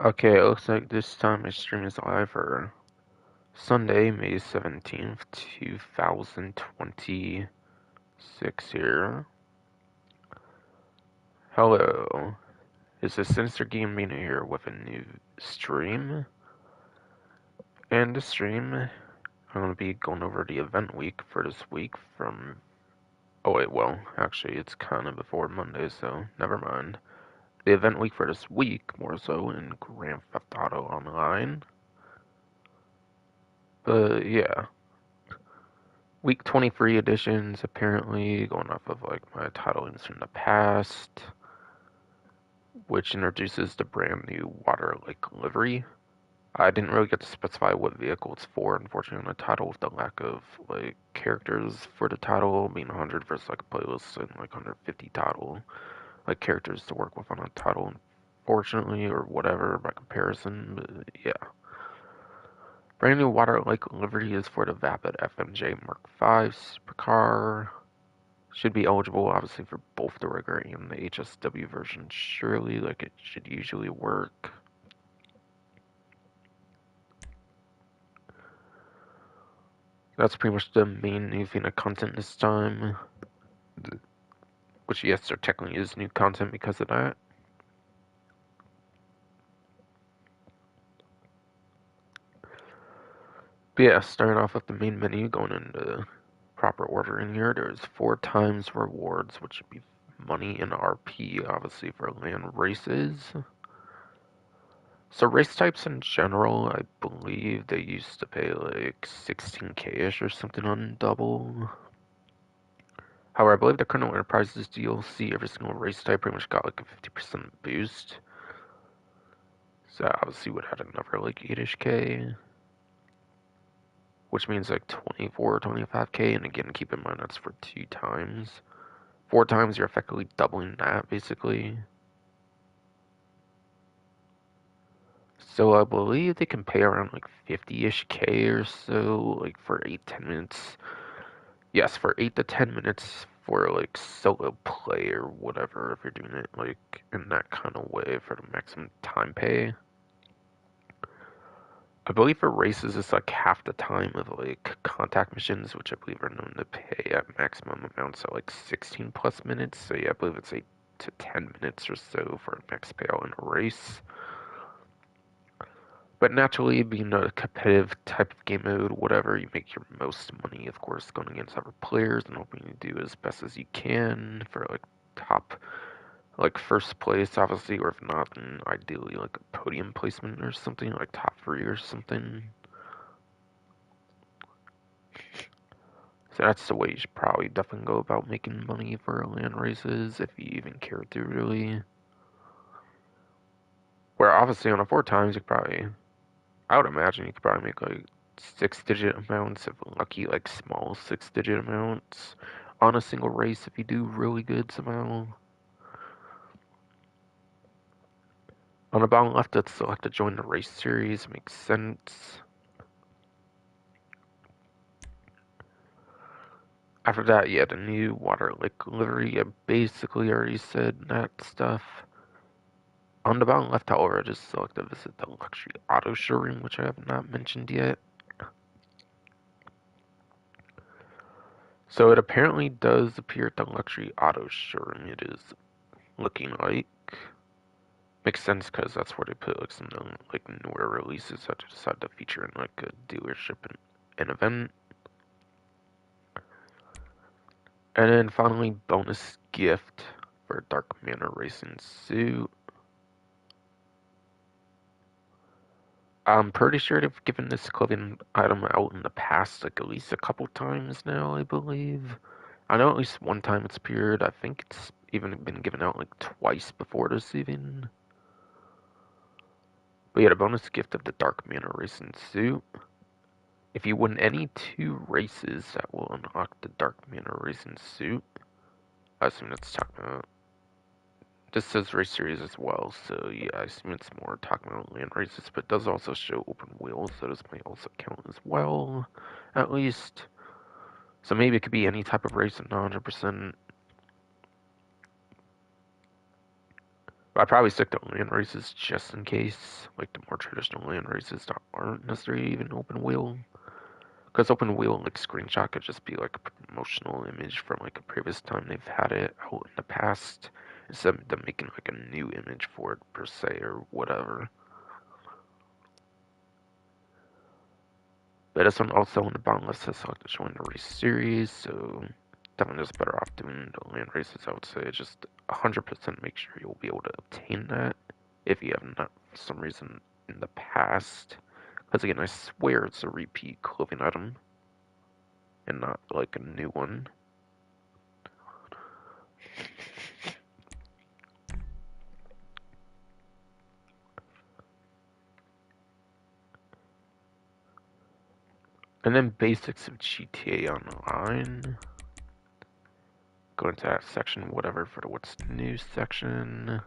Okay, it looks like this time my stream is live for Sunday, May 17th, 2026 here. Hello, it's a Sinister Gaming here with a new stream. And the stream, I'm going to be going over the event week for this week from... Oh wait, well, actually it's kind of before Monday, so never mind. The event week for this week, more so, in Grand Theft Auto Online. But yeah. Week 23 editions, apparently, going off of like my titlings from the past, which introduces the brand new water lake livery. I didn't really get to specify what vehicle it's for, unfortunately, on the title, with the lack of like characters for the title, being 100 versus like a playlist and like 150 total like characters to work with on a title, unfortunately, or whatever by comparison. But yeah. Brand new water lake livery is for the Vapid FMJ Mark V supercar. Should be eligible, obviously, for both the regular and the HSW version, surely, like it should usually work. That's pretty much the main new thing of content this time. Which, yes, there technically is new content because of that. But yeah, starting off with the main menu, going into proper order in here, there's 4 times rewards, which would be money and RP, obviously, for land races. So race types in general, I believe they used to pay like 16k-ish or something on double. However, I believe the Colonel Enterprises DLC, every single race type pretty much got like a 50% boost. So that obviously would add another like 8-ish k. Which means like 24 or 25k, and again, keep in mind that's for 2 times. 4 times, you're effectively doubling that, basically. So I believe they can pay around like 50-ish k or so, like for 8-10 minutes. Yes, for 8 to 10 minutes for like solo play or whatever, if you're doing it like in that kind of way for the maximum time pay. I believe for races it's like half the time of like contact missions, which I believe are known to pay at maximum amounts at like 16 plus minutes. So yeah, I believe it's 8 to 10 minutes or so for a max payout in a race. But naturally, being a competitive type of game mode, whatever, you make your most money, of course, going against other players and hoping you do as best as you can for like top, like first place, obviously, or if not, then ideally like a podium placement or something, like top 3 or something. So that's the way you should probably definitely go about making money for land races, if you even care to really. Where obviously on a 4 times, you could probably, I would imagine you could probably make like 6-digit amounts, if lucky, like small 6-digit amounts on a single race if you do really good somehow. On the bottom left, it's select to join the race series, makes sense. After that, yeah, the new water lake livery, I basically already said that stuff. On the bottom left, however, I just select to visit the luxury auto showroom, which I have not mentioned yet. So it apparently does appear at the luxury auto showroom, it is looking like. Makes sense because that's where they put like some like newer releases that they decided to feature in like a dealership and an event. And then finally, bonus gift for Dark Manor Racing suit. I'm pretty sure they've given this clothing item out in the past, like at least a couple times now, I believe. I know at least one time it's appeared. I think it's even been given out like twice before this even. But yeah, the bonus gift of the Dark Manor Racing suit. If you win any 2 races, that will unlock the Dark Manor Racing suit. I assume that's talking about. This says race series as well, so yeah, I assume it's more talking about land races, but it does also show open wheels, so this might also count as well, at least. So maybe it could be any type of race, not 100%. I'd probably stick to land races just in case, like the more traditional land races that aren't necessarily even open wheel. Because open wheel like screenshot could just be like a promotional image from like a previous time they've had it out in the past, instead of them making like a new image for it per se or whatever. But this one also on the bottom list says select to join the race series, so definitely just better off doing the land races. I would say just 100% make sure you'll be able to obtain that if you have not for some reason in the past. Because again, I swear it's a repeat clothing item and not like a new one. And then basics of GTA Online. Go into that section, whatever, for the what's new section.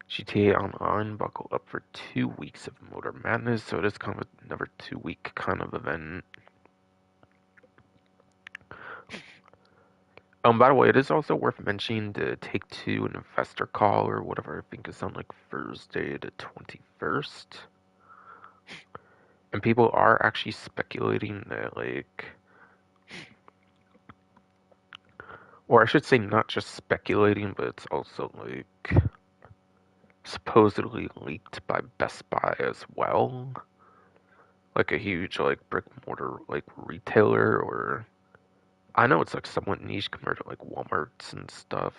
GTA Online buckle up for 2 weeks of Motor Madness, so it is kind of another 2 week kind of event. By the way, it is also worth mentioning the Take-Two investor call or whatever. I think it's on like Thursday the 21st. And people are actually speculating that like, or I should say not just speculating, but it's also like supposedly leaked by Best Buy as well. Like a huge like brick and mortar like retailer, or I know it's like somewhat niche compared to like Walmart's and stuff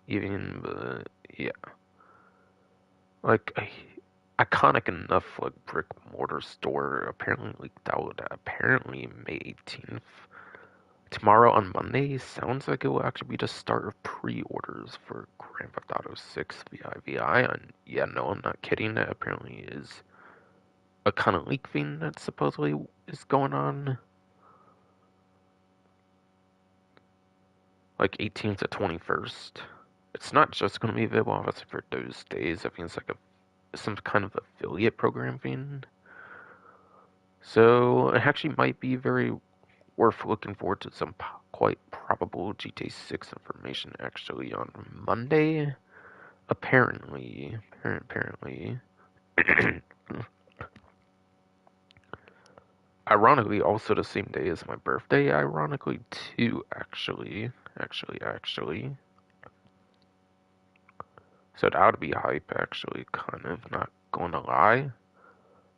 even, but yeah. Like a iconic enough like brick and mortar store apparently leaked out apparently May 18th. Tomorrow on Monday sounds like it will actually be the start of pre-orders for Grand Theft Auto 6 VI. And yeah, no, I'm not kidding. That apparently is a kind of leak thing that supposedly is going on. Like 18th to 21st. It's not just going to be available obviously for those days. I think it's like some kind of affiliate program thing. So it actually might be very worth looking forward to some quite probable GTA 6 information actually on Monday. Apparently. Ironically, also the same day as my birthday. Ironically, too, actually. Actually. So that would be hype, actually, kind of, not going to lie.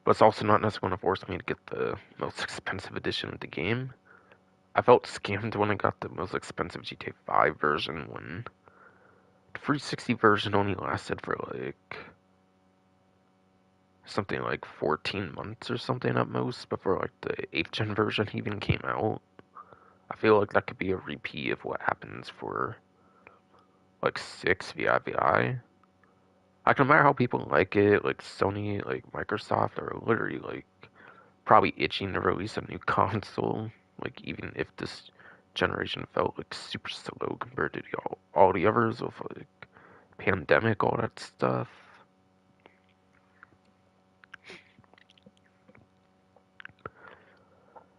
But it's also not necessarily going to force me to get the most expensive edition of the game. I felt scammed when I got the most expensive GTA 5 version when the 360 version only lasted for like something like 14 months or something at most before like the 8th gen version even came out. I feel like that could be a repeat of what happens for like 6 VI. Like no matter how people like it, like Sony, like Microsoft are literally like probably itching to release a new console. Like even if this generation felt like super slow compared to all the others of like pandemic, all that stuff.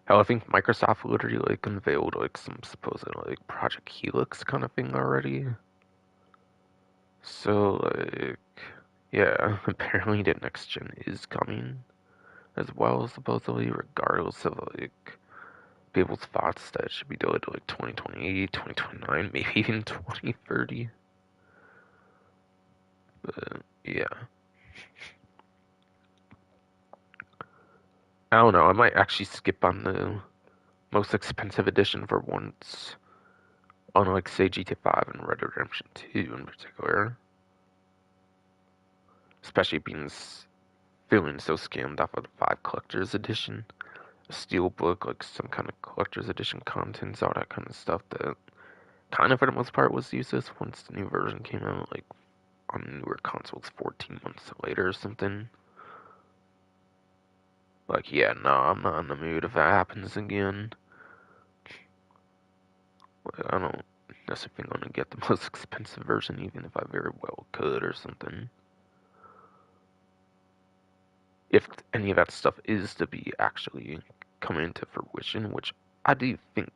Hell, I think Microsoft literally like unveiled like some supposed like Project Helix kind of thing already. So like, yeah, apparently the next gen is coming as well, supposedly, regardless of like people's thoughts that it should be delayed to like 2028, 2029, maybe even 2030. But yeah, I don't know. I might actually skip on the most expensive edition for once on like say GTA 5 and Red Dead Redemption 2 in particular, especially being feeling so scammed off of the 5 collector's edition, a steelbook, like some kind of collector's edition contents, all that kind of stuff that kind of for the most part was useless once the new version came out, like on newer consoles 14 months later or something. Like, yeah, no, I'm not in the mood if that happens again. Like, I don't necessarily think I'm gonna get the most expensive version, even if I very well could or something. If any of that stuff is to be actually coming into fruition, which I do think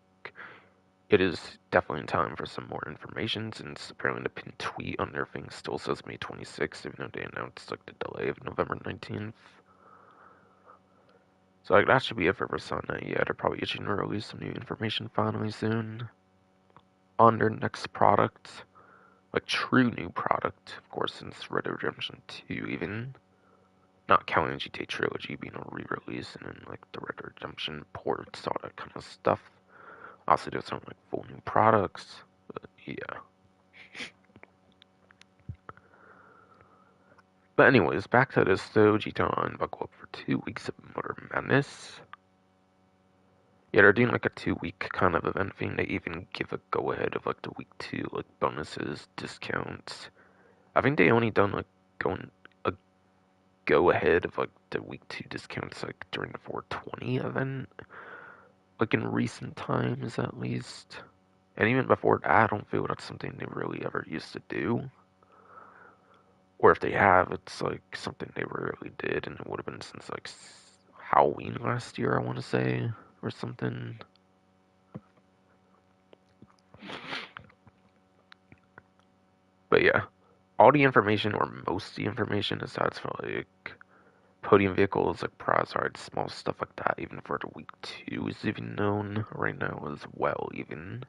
it is definitely time for some more information, since apparently the pinned tweet on their thing still says May 26th, even though they announced like the delay of November 19th. So like that should be it for Persona. Yeah, they're probably itching to release some new information finally soon on their next product, like true new product, of course, since Red Dead Redemption 2, even not counting GTA Trilogy being a re-release, and then like the Red Dead Redemption ports, all that kind of stuff. Also, there's some like full new products, but yeah. But anyways, back to this though. GTA Online buckle up for 2 weeks of Motor Madness. Yeah, they're doing like a 2 week kind of event thing. They even give a go ahead of like the week 2 like bonuses, discounts. I think they only done like going a go ahead of like the week 2 discounts like during the 420 event, like in recent times at least. And even before that, I don't feel that's something they really ever used to do. Or if they have, it's like something they rarely did, and it would have been since like Halloween last year, I want to say, or something. But yeah, all the information, or most of the information, aside from like podium vehicles, like prize rides, small stuff like that, even for the week 2 is even known right now as well, even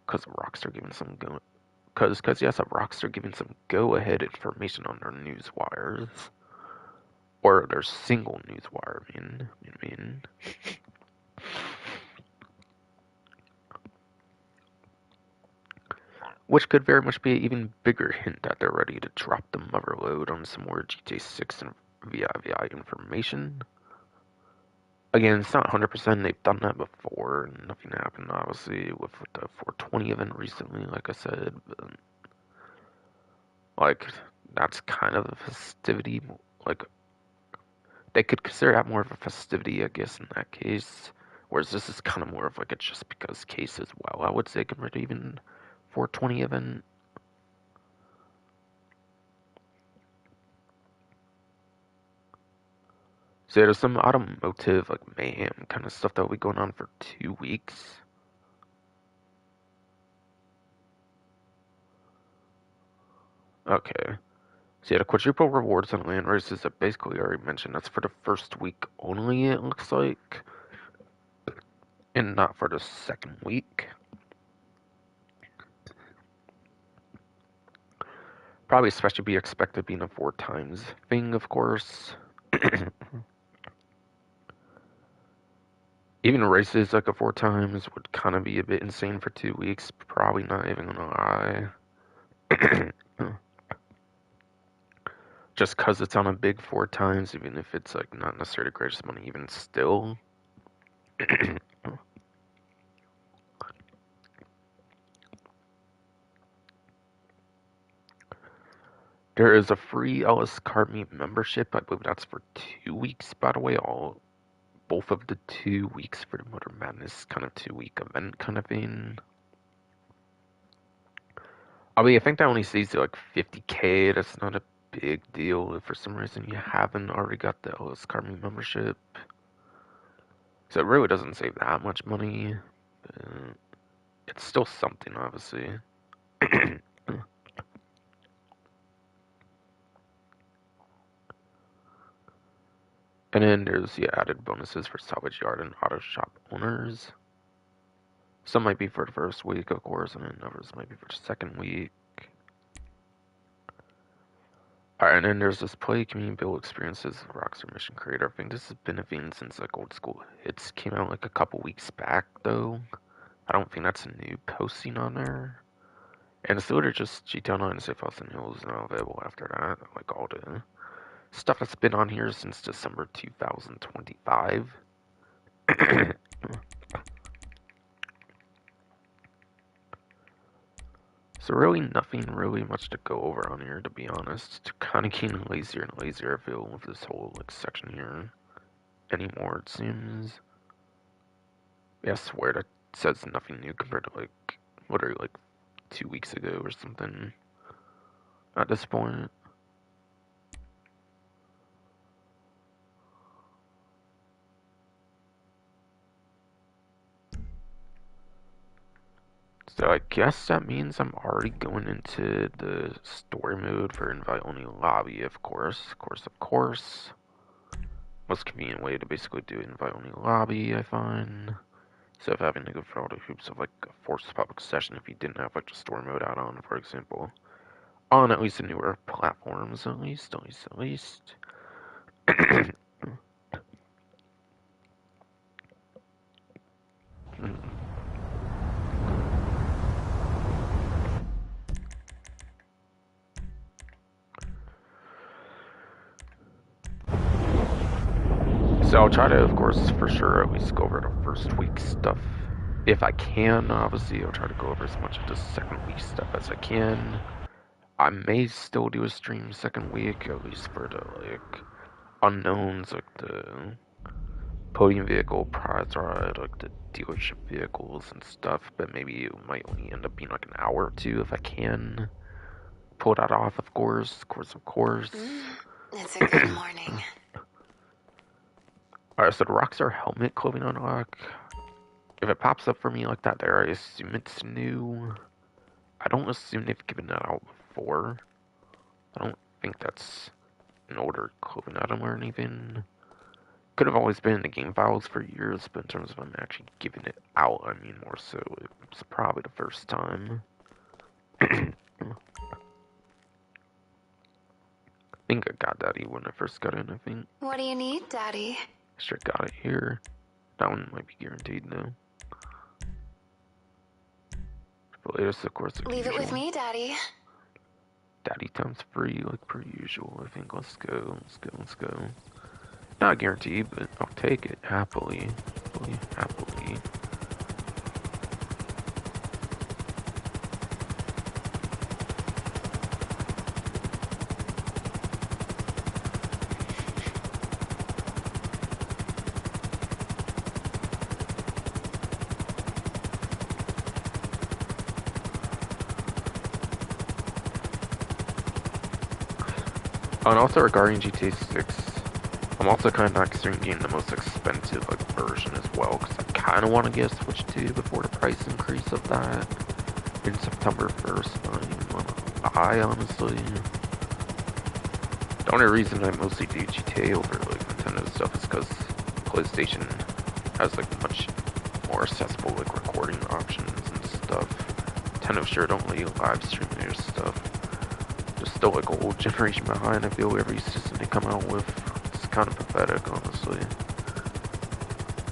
because Rockstar giving some go. Because yes, Rockstar giving some go-ahead information on their news wires. Or their single news wire, I mean. Which could very much be an even bigger hint that they're ready to drop the mother load on some more GTA 6 and VI information. Again, it's not 100%, they've done that before, and nothing happened, obviously, with the 420 event recently, like I said, but, like, that's kind of a festivity, like, they could consider that more of a festivity, I guess, in that case. Whereas this is kind of more of like a just because case as well, I would say, compared to even 420 event. So there's some automotive, like mayhem kind of stuff that will be going on for 2 weeks. Okay. So yeah, the quadruple rewards on land races I basically already mentioned. That's for the first week only, it looks like. And not for the second week. Probably especially be expected being a 4 times thing, of course. Even races like a 4 times would kind of be a bit insane for 2 weeks. Probably not even gonna lie. Just cause it's on a big 4 times, even if it's like not necessarily the greatest money, even still. There is a free Ellis Card Meet membership. I believe that's for 2 weeks, by the way. Both of the 2 weeks for the Motor Madness kind of 2 week event kind of thing. I mean, I think that only sees like 50K. That's not a big deal if for some reason you haven't already got the Ellis Card Meet membership. So it really doesn't save that much money. It's still something, obviously. And then there's the added bonuses for salvage yard and auto shop owners. Some might be for the first week, of course, and then others might be for the second week. Alright, and then there's this play community build experiences with Rockstar Mission Creator. I think this has been a thing since like Old School Hits came out like a couple weeks back, though. I don't think that's a new posting on there. And it's literally just GTA Online, Safehouse, and Hills now available after that. Like all the stuff that's been on here since December 2025. So really nothing really much to go over on here, to be honest. It's kind of getting lazier and lazier, I feel, with this whole like section here anymore, it seems. Yeah, I swear that says nothing new compared to like, literally like 2 weeks ago or something at this point. So I guess that means I'm already going into the story mode for invite only lobby, of course. Of course. Most convenient way to basically do invite only lobby, I find. Instead of having to go through all the hoops of like a forced public session if you didn't have like the story mode add-on, for example. On at least the newer platforms, at least. So I'll try to, of course, for sure, at least go over the first week stuff. If I can, obviously, I'll try to go over as much of the second week stuff as I can. I may still do a stream second week, at least for the, like, unknowns, like the podium vehicle, prize ride, like the dealership vehicles and stuff, but maybe it might only end up being like an hour or two if I can pull that off, of course. It's a good morning. Alright, so the Rockstar helmet clothing unlock. If it pops up for me like that there, I assume it's new. I don't assume they've given that out before. I don't think that's an older clothing item or anything. Could have always been in the game files for years, but in terms of them actually giving it out, I mean more so, it's probably the first time. I think I got Daddy when I first got in, I think. What do you need, Daddy? Sure got it here. That one might be guaranteed though. But latest, of course, like Leave usual. it with me, Daddy. Daddy times free, like per usual. I think let's go. Not guaranteed, but I'll take it happily. Happily. And also regarding GTA 6, I'm also kind of not considering getting the most expensive like version as well, because I kind of want to get a Switch 2 before the price increase of that in September 1st. But I honestly, the only reason I mostly do GTA over like Nintendo stuff is because PlayStation has like much more accessible like recording options and stuff. Nintendo sure don't let you live stream their stuff. Still like a old generation behind. I feel every system they come out with is kind of pathetic, honestly.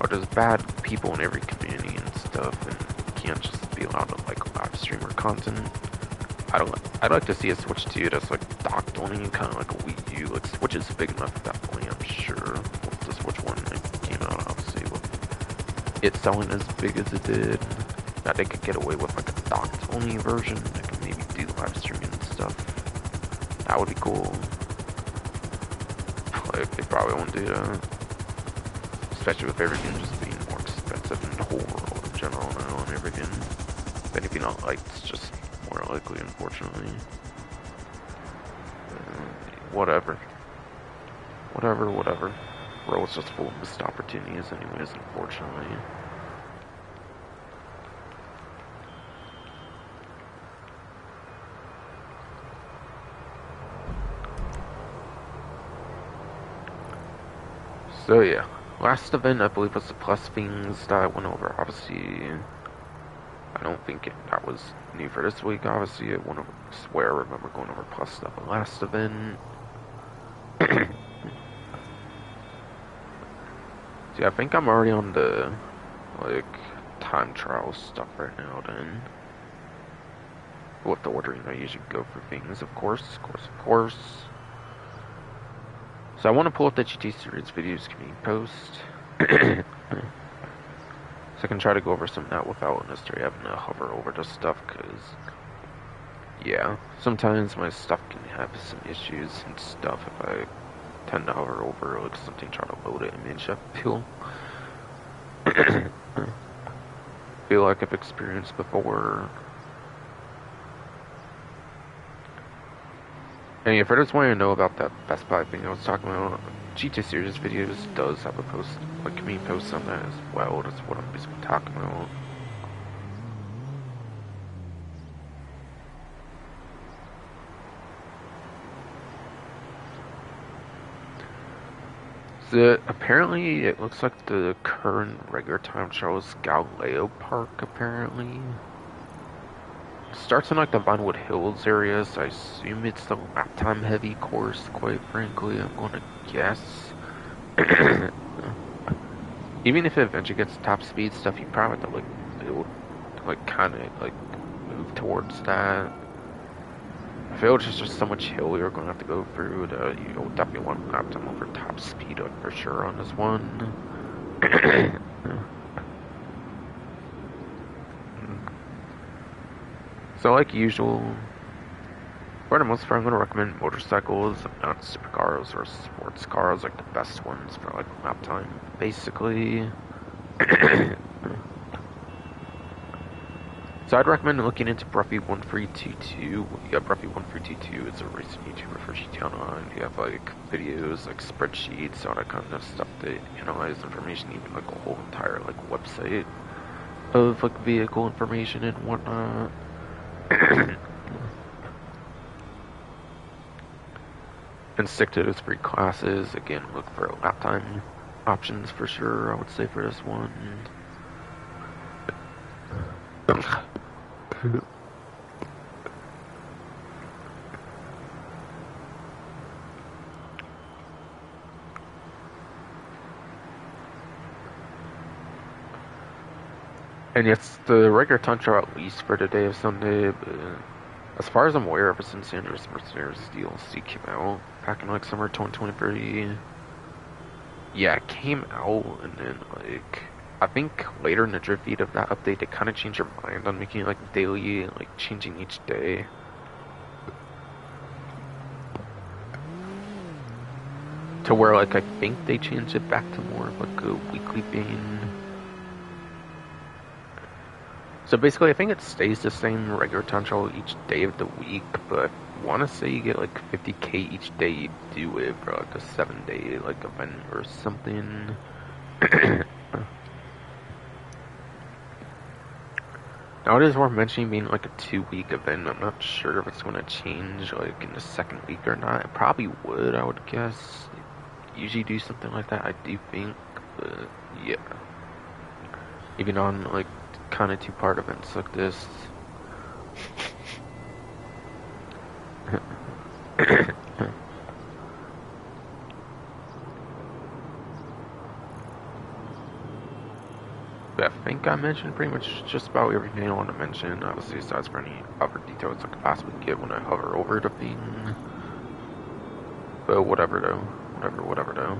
Or there's bad people in every community and stuff, and you can't just be allowed to like live stream or content. I'd like to see a Switch 2 that's like docked only, kind of like a Wii U. Like Switch is big enough at that point, I'm sure. With the Switch 1 that came out, obviously, with it selling as big as it did, that they could get away with like a docked only version that could maybe do live streaming and stuff. That would be cool. Like, they probably won't do that. Especially with everything just being more expensive in the whole world in general now and everything. If anything not like, it's just more likely, unfortunately. Whatever. World's just full of missed opportunities anyways, unfortunately. So yeah, last event I believe was the plus things that I went over. Obviously, I don't think that was new for this week. Obviously, I swear I remember going over plus stuff at last event. See, I think I'm already on the like time trial stuff right now. Then, with the ordering I usually go for things, of course. So I want to pull up the GT series videos community post. So I can try to go over some of that without necessarily having to hover over the stuff, because, yeah, sometimes my stuff can have some issues and stuff if I tend to hover over like something trying to load an image, I feel like I've experienced before. And if I just want to know about that Best Buy thing I was talking about, GT Series videos does have a post, like community post on that as well. That's what I'm basically talking about. So apparently, it looks like the current regular time trial is Galileo Park. Apparently, starts in like the Vinewood Hills area. So I assume it's the lap time heavy course. Quite frankly, I'm gonna guess. Even if it eventually gets top speed stuff, you probably have to like build, like kind of like move towards that. I feel it's just so much hill you're going to have to go through that you'll definitely want lap time over top speed for sure on this one. So like usual, for the most part, I'm going to recommend motorcycles, not supercars or sports cars, like the best ones for like lap time, basically. So I'd recommend looking into Bruffy1322. Yeah, Bruffy1322 is a racing YouTuber for GT Online. You have like videos, like spreadsheets, all that kind of stuff to analyze information, even like a whole entire like website of like vehicle information and whatnot. And stick to those free classes. Again, look for lap time options for sure, I would say, for this one. And yes, the regular time trial at least for today of Sunday, but as far as I'm aware, ever since Sandra's Mercenaries DLC came out back in like summer 2023, yeah, it came out, and then like I think later in the drip feed of that update, they kind of changed their mind on making it like daily, like changing each day. To where like I think they changed it back to more of like a weekly thing. So basically, I think it stays the same regular time trial each day of the week, but I want to say you get like 50k each day you do it for like a 7-day like event or something. Now it is worth mentioning being like a 2-week event. I'm not sure if it's going to change like in the second week or not. It probably would, I would guess. Usually do something like that, I do think, but yeah. Even on like kind of 2-part events like this. But I think I mentioned pretty much just about everything I want to mention. Obviously, aside from any other details I could possibly get when I hover over the thing. But whatever though. Whatever though.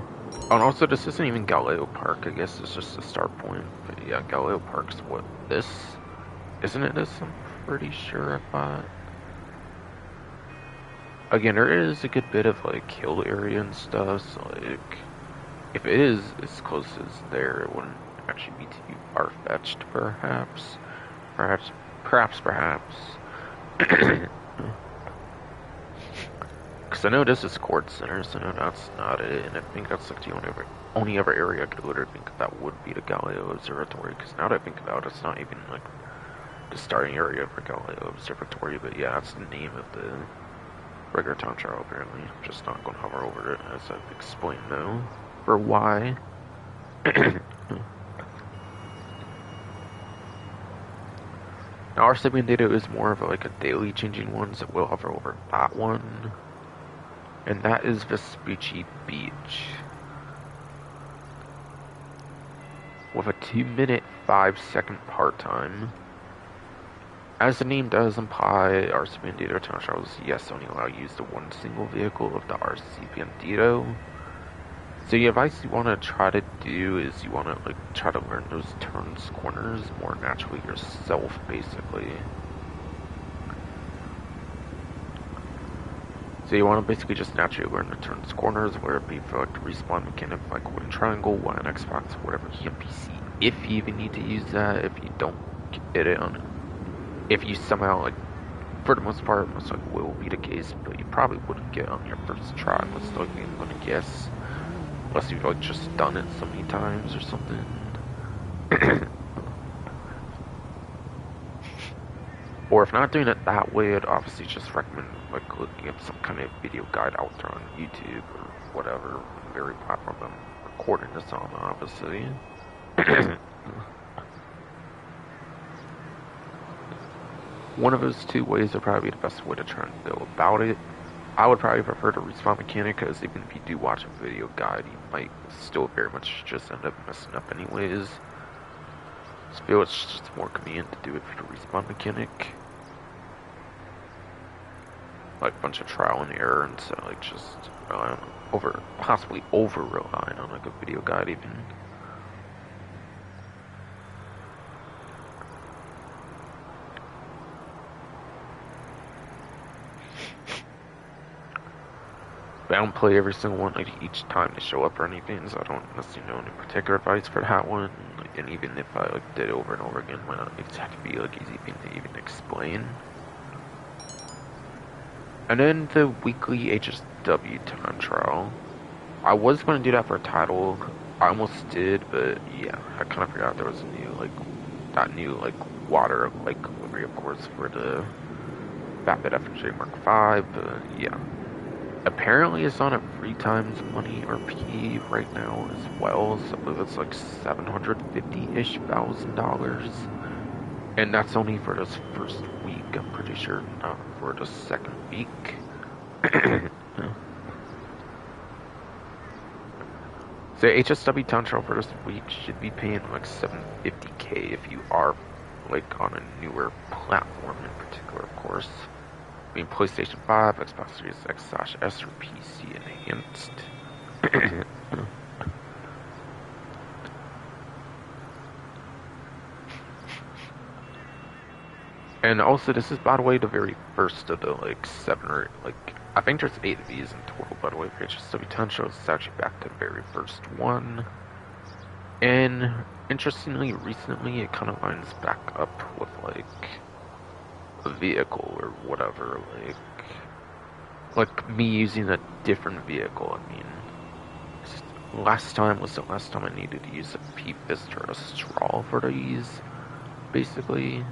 Oh, and also, this isn't even Galileo Park. I guess it's just a start point. But yeah, Galileo Park's what? This? Isn't it this? I'm pretty sure I thought. Again, there is a good bit of like hill area and stuff, so like if it is as close as there, it wouldn't actually be too far-fetched, perhaps. Perhaps. Because I know this is Court Center, so no, that's not it, and I think that's like the only other area I could literally think that would be the Galileo Observatory, because now that I think about it, it's not even like the starting area for Galileo Observatory, but yeah, that's the name of the regular time trial, apparently. I'm just not going to hover over it, as I've explained now, for why. Now, our segment data is more of like a daily changing one, so we'll hover over that one. And that is Vespucci Beach. With a 2-minute 5-second part time. As the name does imply, RC Bandito time trials, yes, only allow you to use the one single vehicle of the RC Bandito. So the advice you want to try to do is you want to like try to learn those turns, corners more naturally yourself, basically. So you want to basically just naturally learn the turns, corners, whether it be for like the respawn mechanic, like one triangle, one Xbox, whatever NPC. If you even need to use that, if you don't get it on, if you somehow like, for the most part, most likely will be the case, but you probably wouldn't get on your first try. Most likely, I'm gonna guess. Unless you've like just done it so many times or something. Or if not doing it that way, I'd obviously just recommend like looking at some kind of video guide out there on YouTube or whatever, very platform recording this on, obviously. One of those two ways would probably be the best way to try and go about it. I would probably prefer the respawn mechanic, because even if you do watch a video guide, you might still very much just end up messing up anyways. I feel it's just more convenient to do it for the respawn mechanic. Like a bunch of trial and error instead of like just possibly over relying on like a video guide even. But I don't play every single one like each time they show up or anything, so I don't necessarily know any particular advice for that one. And even if I like did it over and over again, it might not exactly be like easy thing to even explain. And then the weekly HSW time trial. I was going to do that for a title. I almost did, but yeah, I kind of forgot there was a new water livery, of course, for the Vapid FJ Mark V. But yeah, apparently it's on a 3 times money RP right now as well. So I believe it's like $750,000. And that's only for this first week, I'm pretty sure, not for the second week. So HSW Town Trial for this week should be paying like $750K if you are like on a newer platform in particular, of course. I mean PlayStation 5, Xbox Series X/S, or PC enhanced. And also, this is, by the way, the very first of the, like, 7 or, like, I think there's 8 of these in total, by the way, for HSW Town Show. It's actually back to the very first one. And, interestingly, recently, it kind of lines back up with, like, a vehicle or whatever, like me using a different vehicle. I mean, last time was the last time I needed to use a P-Fist or a straw for these, basically.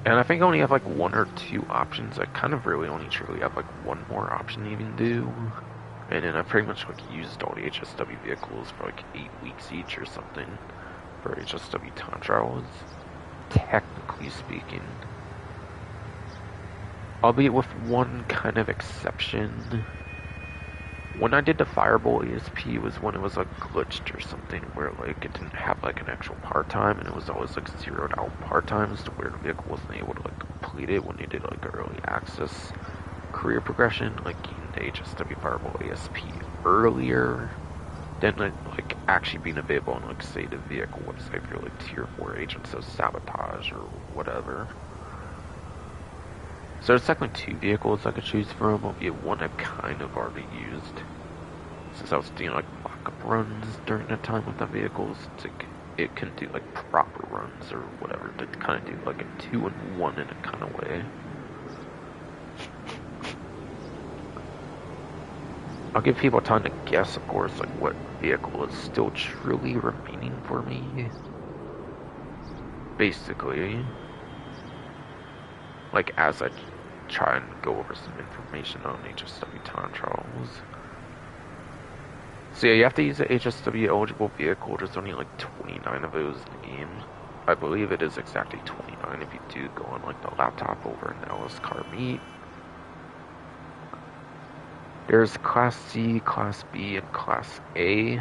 And I think I only have like 1 or 2 options. I kind of really only truly have like 1 more option to even do. And then I pretty much like used all the HSW vehicles for like 8 weeks each or something for HSW time trials, technically speaking. Albeit with one kind of exception. When I did the Fireball ESP was when it was like glitched or something, where like it didn't have like an actual part time, and it was always like zeroed out part times to where the vehicle wasn't able to like complete it when you did like early access career progression, like in the HSW Fireball ESP earlier than like actually being available on like say the vehicle website for like tier 4 agents of sabotage or whatever. So there's technically 2 vehicles I could choose from, albeit one I've kind of already used. Since I was doing like mock-up runs during that time with the vehicles, it can do like proper runs or whatever, to kind of do like a 2-in-1 in a kind of way. I'll give people time to guess, of course, like what vehicle is still truly remaining for me. Basically. Like as I try and go over some information on HSW time trials. So yeah, you have to use an HSW eligible vehicle. There's only like 29 of those in the game. I believe it is exactly 29 if you do go on like the laptop over in Alice Car Meet. There's Class C, Class B, and Class A.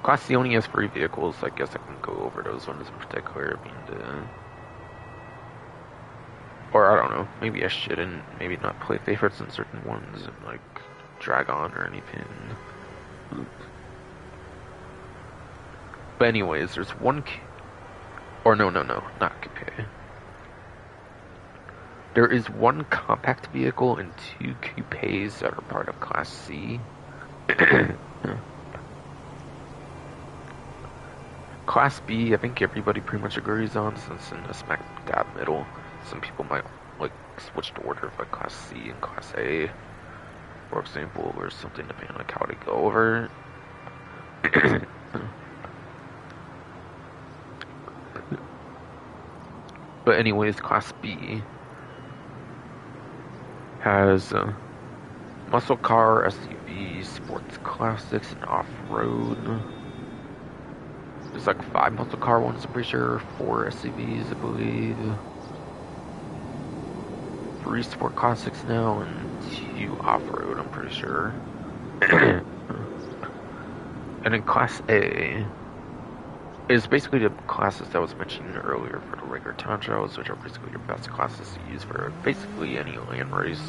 Class C only has 3 vehicles, so I guess I can go over those ones in particular. I mean, or I don't know, maybe I shouldn't, maybe not play favorites in certain ones and like drag on or anything. But anyways, there's one, or no, not coupe. There is 1 compact vehicle and 2 coupes that are part of Class C. Class B, I think everybody pretty much agrees on, since in the smack dab middle. Some people might like switch the order of like Class C and Class A, for example, or something, depending on like how they go over. But anyways, Class B. Has muscle car, SUV, sports classics, and off-road. There's like 5 muscle car ones, I'm pretty sure. 4 SUVs, I believe. 3 sport classics now, and 2 off-road, I'm pretty sure. And in Class A is basically the classes that I was mentioning earlier for the regular time trials, which are basically your best classes to use for basically any land race.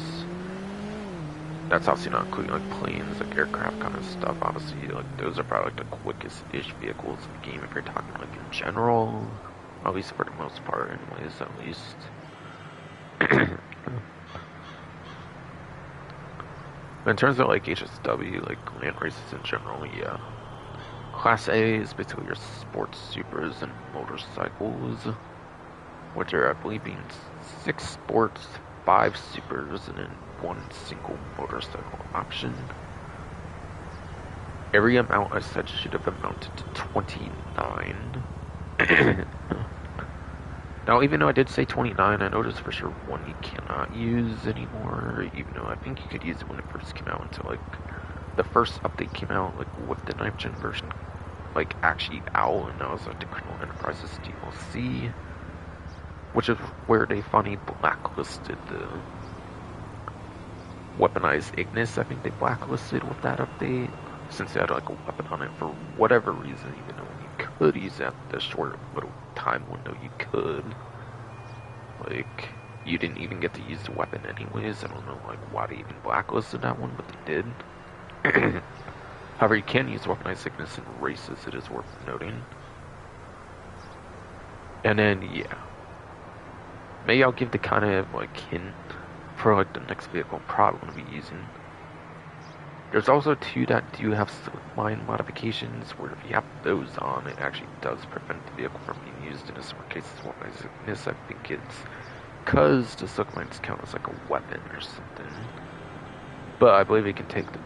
That's obviously not including like planes, like aircraft kind of stuff. Obviously, like those are probably like the quickest-ish vehicles in the game if you're talking like in general, at least for the most part, anyways. At least. But in terms of like HSW, like land races in general, yeah. Class A is basically your sports supers and motorcycles, which are, I believe, being 6 sports, 5 supers, and then 1 single motorcycle option. Every amount I said should have amounted to 29. Now, even though I did say 29, I noticed for sure one you cannot use anymore, even though I think you could use it when it first came out until, like, the first update came out, like, with the 9th gen version, like, actually out, and that was, like, the Criminal Enterprises DLC, which is where they finally blacklisted the weaponized Ignis. I think they blacklisted with that update, since they had, like, a weapon on it for whatever reason, even though you could use that the short little time window you could. Like, you didn't even get to use the weapon anyways. I don't know, like, why they even blacklisted that one, but they did. However, you can use weaponized Ignis in races, it is worth noting. And then, yeah. Maybe I'll give the kind of, like, hint for, like, the next vehicle I'm probably going to be using. There's also 2 that do have slickline modifications, where if you have those on, it actually does prevent the vehicle from being used in some cases. Weaponized Ignis, I think it's because the slicklines count as like a weapon or something. But I believe it can take the...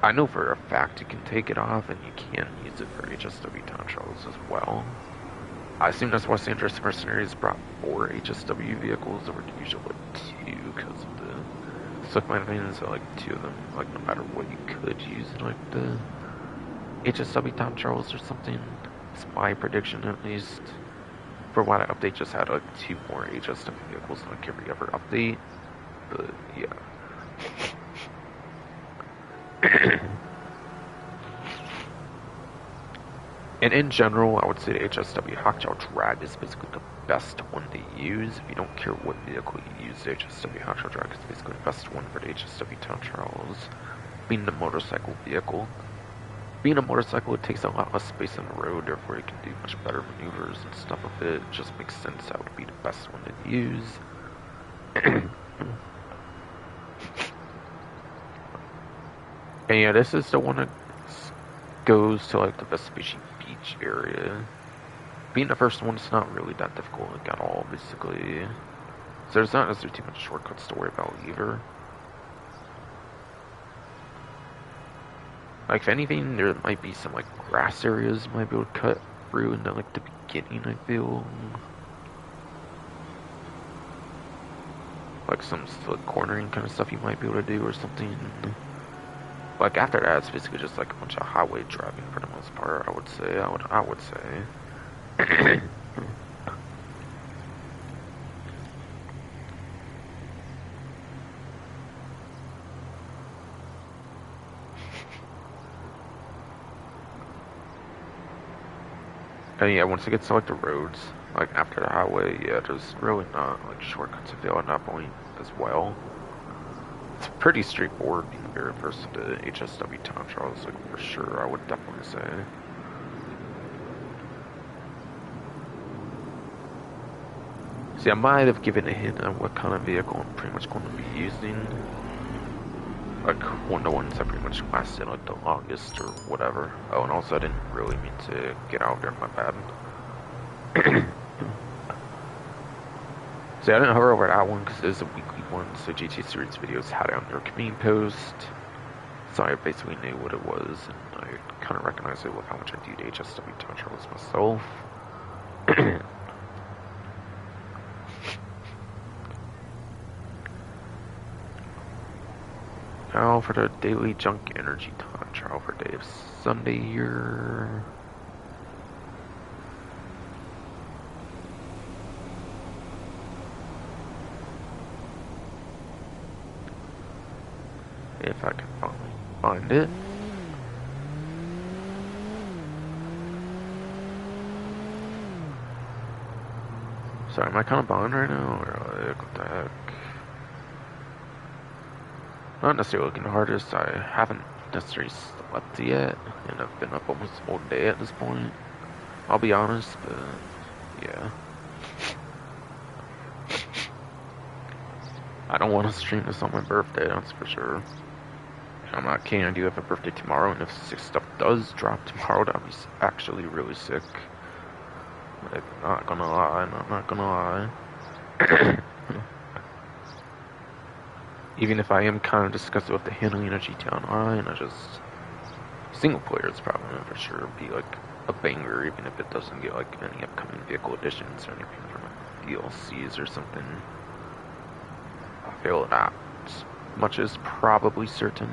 I know for a fact you can take it off, and you can use it for HSW time trials as well. I assume that's why San Andreas Mercenaries brought 4 HSW vehicles over the usual 2, because of the slickline things. Like 2 of them, like no matter what, you could use in like the HSW time trials or something. It's my prediction, at least. For why that update just had like 2 more HSW vehicles than like every other update. But yeah. And in general, I would say the HSW Hotshot Drag is basically the best one to use. If you don't care what vehicle you use, the HSW Hotshot Drag is basically the best one for the HSW time trials. Being the motorcycle vehicle. Being a motorcycle, it takes a lot less space on the road, therefore you can do much better maneuvers and stuff with it. It just makes sense that would be the best one to use. And yeah, this is the one that goes to like the Vespucci Beach area. Being the first one, it's not really that difficult like, at all, basically. So there's not necessarily too much shortcuts to worry about either. Like, if anything, there might be some, like, grass areas you might be able to cut through in, like, the beginning, I feel. Like, some, like, cornering kind of stuff you might be able to do or something. Like, after that, it's basically just, like, a bunch of highway driving for the most part, I would say. I would say. And yeah, once it gets to like the roads, like after the highway, yeah, there's really not like shortcuts to feel at that point as well. It's pretty straightforward being very first into HSW time trials, like for sure, I would definitely say. See, I might have given a hint on what kind of vehicle I'm pretty much going to be using. Like one of the ones that pretty much lasted like the longest or whatever. Oh, and also I didn't really mean to get out there, my bad. See, I didn't hover over that one because it is a weekly one, so GT Series videos had it on their community post. So I basically knew what it was, and I kind of recognized it with how much I do the HSW time trials myself. Now for the daily junk energy time trial for day of Sunday here. If I can finally find it. Sorry, am I kind of behind right now? Or like, what the heck? Not necessarily looking the hardest. I haven't necessarily slept yet, and I've been up almost all day at this point. I'll be honest, but yeah. I don't want to stream this on my birthday, that's for sure. I'm not kidding, I do have a birthday tomorrow, and if stuff does drop tomorrow, that'll be actually really sick. Like, not gonna lie, not gonna lie. Even if I am kind of disgusted with the handling energy down high, and I just... Single player is probably gonna for sure be like a banger, even if it doesn't get like any upcoming vehicle additions or anything from like DLCs or something. I feel that much is probably certain.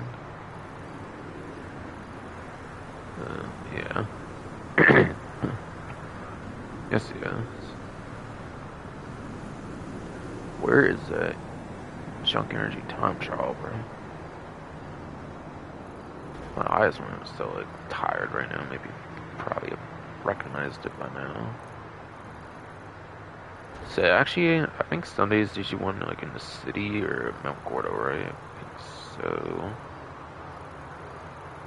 Yeah. Yes, yes. Where is that junk energy time trial, bro? My eyes were still like tired right now. Maybe probably have recognized it by now. So actually, I think Sundays usually one like in the city or Mount Gordo, right? I think so.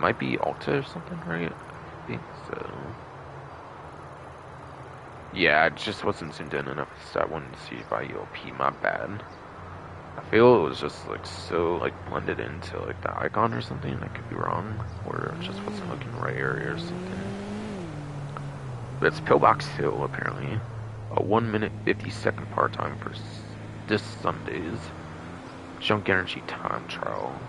Might be Alta or something, right? I think so. Yeah, I just wasn't zoomed in enough, so I wanted to see if I ELP, my bad. I feel it was just like so like blended into like the icon or something. I could be wrong, or it just wasn't looking right area or something. But it's Pillbox Hill apparently. A 1 minute 50-second part time for this Sunday's junk energy time trial.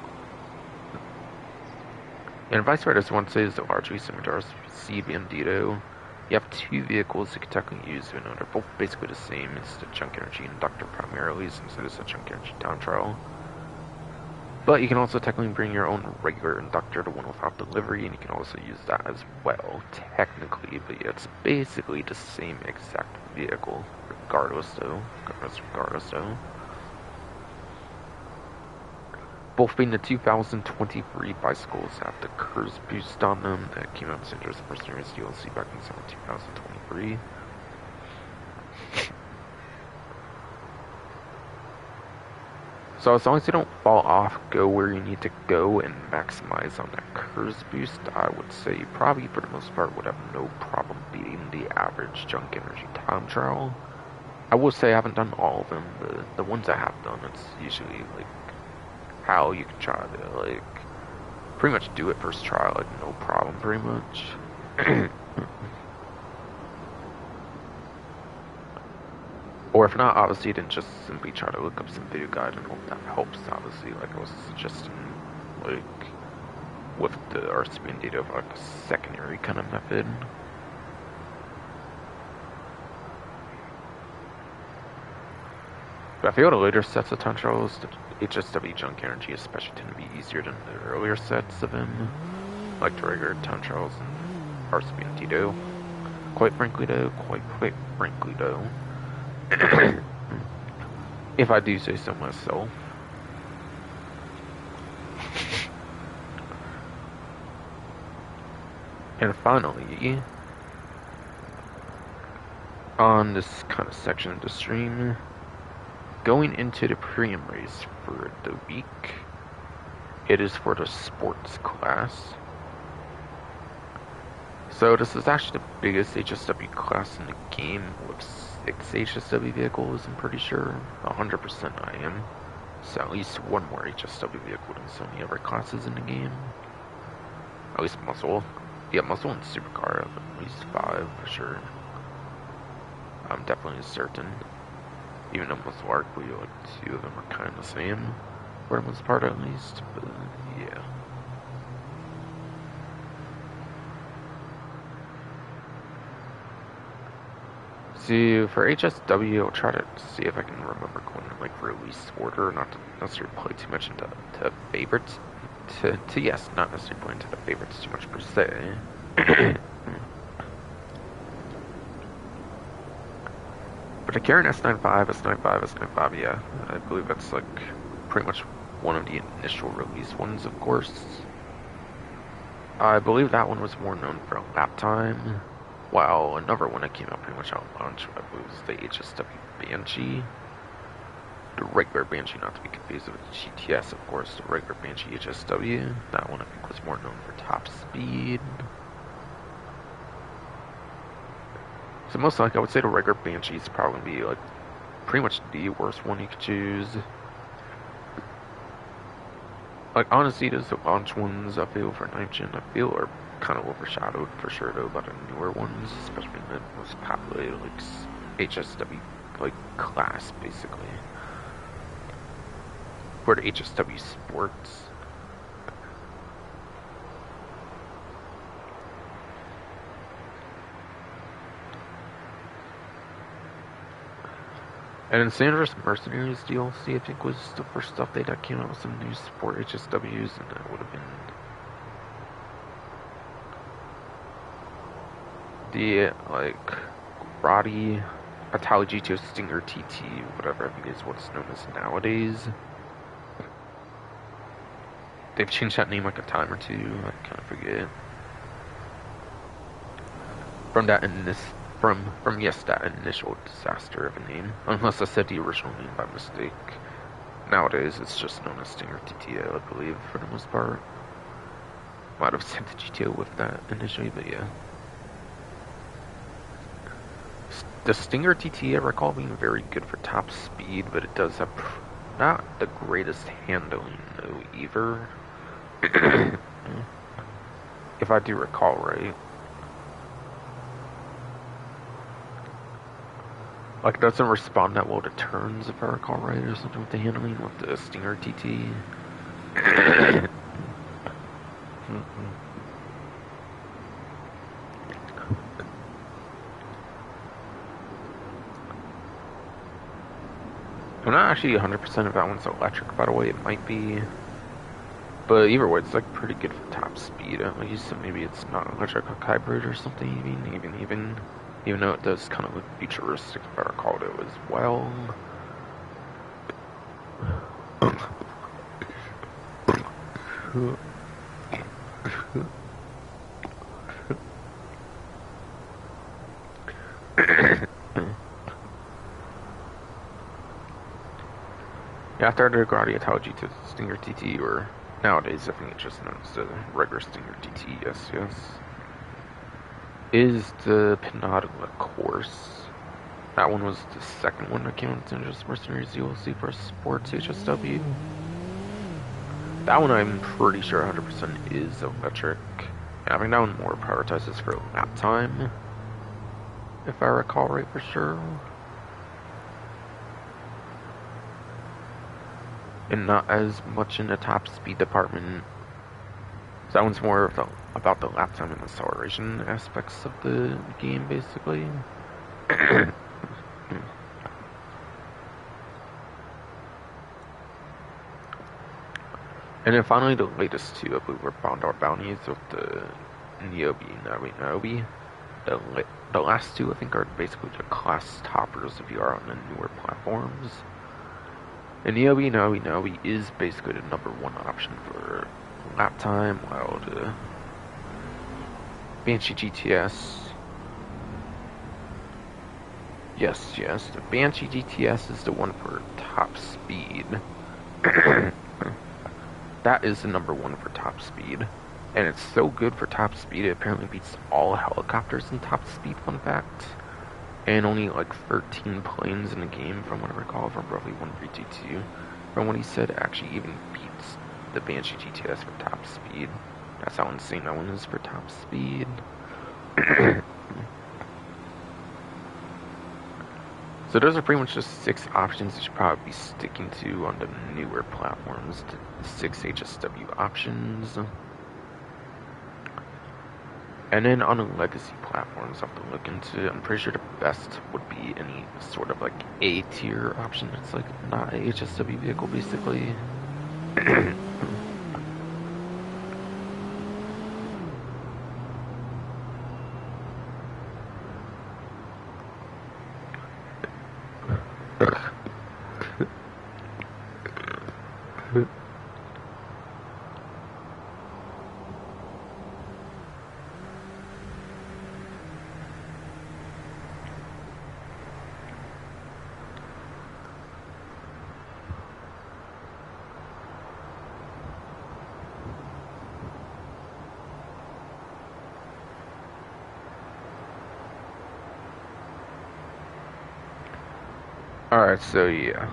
And Vice Riders 1 says the largely similar to RC Bandito. You have two vehicles that can technically use, even though they're both basically the same. It's the junk energy inductor primarily, since it is a junk energy time trial. But you can also technically bring your own regular inductor to one without the livery, and you can also use that as well, technically. But yeah, it's basically the same exact vehicle, regardless though. Both being the 2023 bicycles have the Curse boost on them that came out in Sandra's first series DLC back in summer 2023. So as long as you don't fall off, go where you need to go, and maximize on that Curse boost, I would say you probably for the most part would have no problem beating the average junk energy time trial. I will say I haven't done all of them, but the ones I have done, it's usually like how you can try to like pretty much do it first try, like no problem pretty much. Or if not, obviously then just simply try to look up some video guide and hope that helps, obviously, like I was suggesting, like with the RC Bandito, like a secondary kind of method. But I feel the later sets of time trials, the HSW junk energy especially tend to be easier than the earlier sets of him, like the regular time trials and RC Bandito. Quite frankly though, if I do say so myself. And finally, on this kind of section of the stream, going into the premium race for the week, it is for the sports class. So this is actually the biggest HSW class in the game with 6 HSW vehicles, I'm pretty sure. 100% I am. So at least one more HSW vehicle than so many other classes in the game. At least muscle. Yeah, muscle and supercar have at least 5 for sure. I'm definitely certain. Even though muscle arguably like 2 of them are kind of the same, for the most part at least, but yeah. see, for HSW, I'll try to see if I can remember going in like release order, not to necessarily play too much into favorites. Yes, not necessarily play into the favorites too much per se. But the Karen S95, S95, S95, yeah, I believe that's like pretty much one of the initial release ones, of course. I believe that one was more known for a lap time, while another one that came out pretty much out launch, I believe, was the HSW Banshee. The regular Banshee, not to be confused with the GTS, of course, the regular Banshee HSW. That one I think was more known for top speed. So most likely, I would say the regular Banshee is probably going to be like pretty much the worst one you could choose. Like, honestly, the launch ones, I feel, for 9th gen, I feel, are kind of overshadowed for sure, though, by the newer ones, especially the most populated, like, HSW, like, class, basically. For the HSW Sports. And then San Andreas Mercenaries DLC, I think, was the first update that came out with some new support HSWs, and that would have been the, like, Roddy Itali GTO Stinger TT, whatever I think is what's known as nowadays. They've changed that name like a time or two, I kind of forget. From that that initial disaster of a name. Unless I said the original name by mistake. Nowadays, it's just known as Stinger TTO, I believe, for the most part. Might have said the GTO with that initially, but yeah. The Stinger TT, I recall being very good for top speed, but it does have not the greatest handling, though, either. If I do recall right. Like, it doesn't respond that well to turns, if I recall right, or something with the handling with the Stinger TT. I'm not actually 100% if that one's electric, by the way, it might be. But either way, it's like pretty good for top speed, at least, so maybe it's not electric, like hybrid or something, even though it does kind of look futuristic, if I recalled it as well. Yeah, after the Gladiatology to Stinger TT, or nowadays I think it's just known as the regular Stinger TT, yes. Is the Penodilla course. That one was the second one that came out in just Mercenaries DLC for Sports HSW. That one I'm pretty sure 100% is electric. I mean, that one more prioritizes for lap time, if I recall right for sure. And not as much in the top speed department. So that one's more about the lap time and acceleration aspects of the game, basically. And then finally, the latest two, I believe, were Bondar Bounties with the Niobe and Naobi. The last two, I think, are basically the class toppers if you are on the newer platforms. And Niobe Naobi is basically the #1 option for lap time, while the Banshee GTS. Yes, the Banshee GTS is the one for top speed. That is the #1 for top speed. And it's so good for top speed, it apparently beats all helicopters in top speed, fun fact. And only like 13 planes in the game, from what I recall, from roughly 1v22. From what he said, actually even beats the Banshee GTS for top speed. That's how insane that one is for top speed. So those are pretty much just 6 options you should probably be sticking to on the newer platforms. The 6 HSW options. And then on the legacy platforms, I have to look into. I'm pretty sure the best would be any sort of like A tier option. It's like not a HSW vehicle, basically. Alright, so yeah.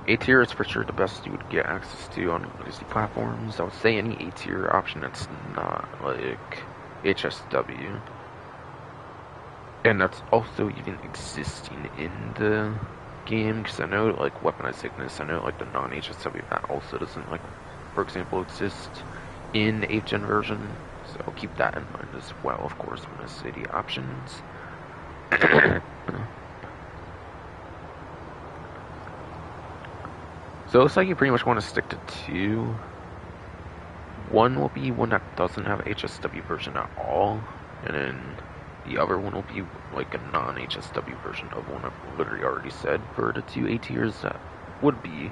A tier is for sure the best you would get access to on legacy platforms. I would say any A tier option that's not like HSW. And that's also even existing in the game, because I know like weaponized sickness, I know like the non-HSW that also doesn't like, for example, exist in 8th gen version. So I'll keep that in mind as well, of course, when I say the options. So it looks like you pretty much want to stick to two. One will be one that doesn't have a HSW version at all, and then the other one will be like a non-HSW version of one I've literally already said for the two A tiers that would be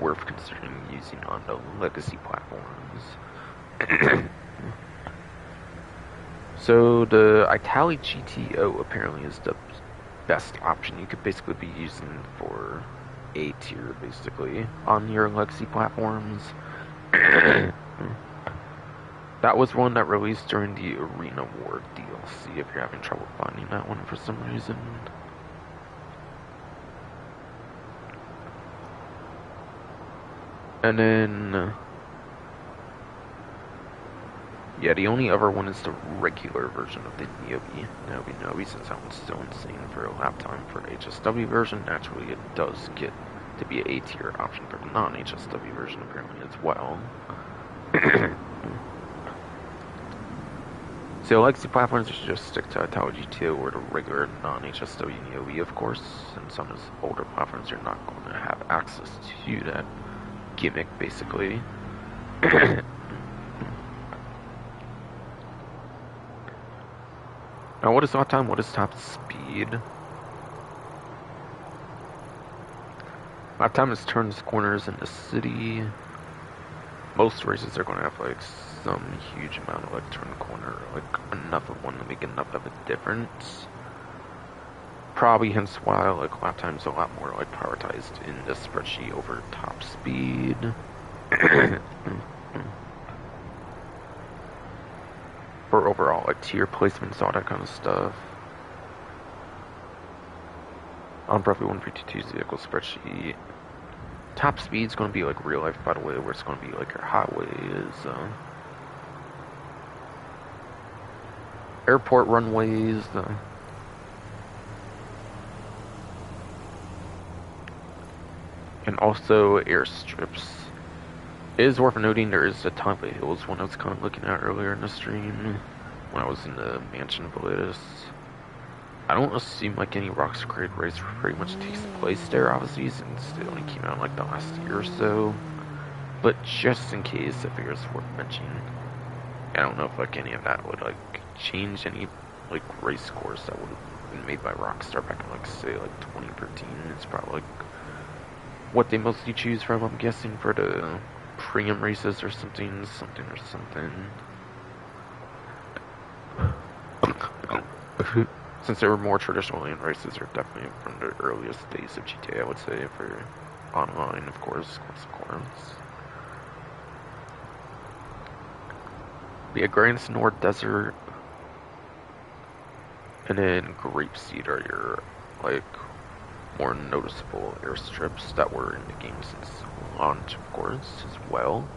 worth considering using on the legacy platforms. So the Itali GTO apparently is the best option you could basically be using for A tier, basically, on your legacy platforms. That was one that released during the Arena War DLC, if you're having trouble finding that one for some reason. And then, yeah, the only other one is the regular version of the Nobi, since that one's still insane for a lap time for the HSW version. Naturally, it does get to be an A tier option for the non-HSW version, apparently, as well. So legacy platforms, you should just stick to Italo GTO or the regular non-HSW Nobi, of course, since on those older platforms you're not going to have access to that gimmick, basically. Now, what is lap time? What is top speed? Lap time is turns, corners in the city. Most races are going to have like some huge amount of like turn corner, like enough of one to make enough of a difference. Probably hence why like lap time's a lot more like prioritized in this spreadsheet over top speed. For overall like tier placements, all that kind of stuff. On Brevity 152's vehicle spreadsheet. Top speed's going to be like real life, by the way, where it's going to be like your highways, airport runways, and also airstrips. It is worth noting there is a ton of hills one I was kind of looking at earlier in the stream when I was in the mansion Volitus. I don't assume like any Rockstar Grade race pretty much takes place there, obviously, since it only came out like the last year or so. But just in case, I figure it's worth mentioning. I don't know if like any of that would like change any like race course that would have been made by Rockstar back in like say like 2013. It's probably like what they mostly choose from, I'm guessing, for the premium races or something. Since they were more traditional lane races, are definitely from the earliest days of GTA, I would say, for online, of course, consequence. The Grand Snore Desert, and then Grapeseed are your, like, more noticeable airstrips that were in the game since launch, of course, as well.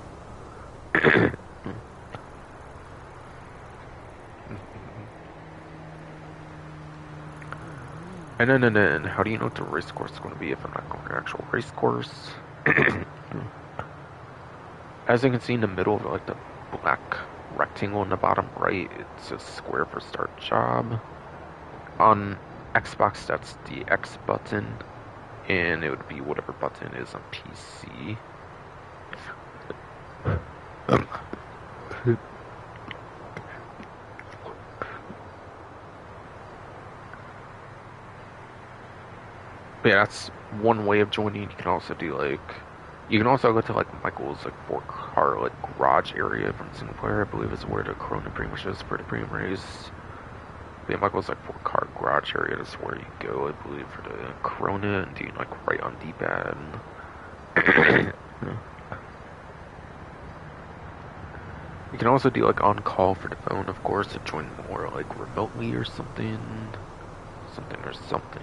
And then, how do you know what the race course is going to be if I'm not going to actual race course? As you can see in the middle of like the black rectangle in the bottom right. It's a square for start job. On Xbox, that's the X button, and it would be whatever button is on PC. But yeah, that's one way of joining. You can also do like, you can also go to like Michael's like 4-car like garage area from single player. I believe is where the Corona pretty much is for the premium race. But yeah, Michael's like 4-car garage area is where you go, I believe, for the Corona, and do like right on D-pad. You can also do like on call for the phone, of course, to join more like remotely or something. Something or something.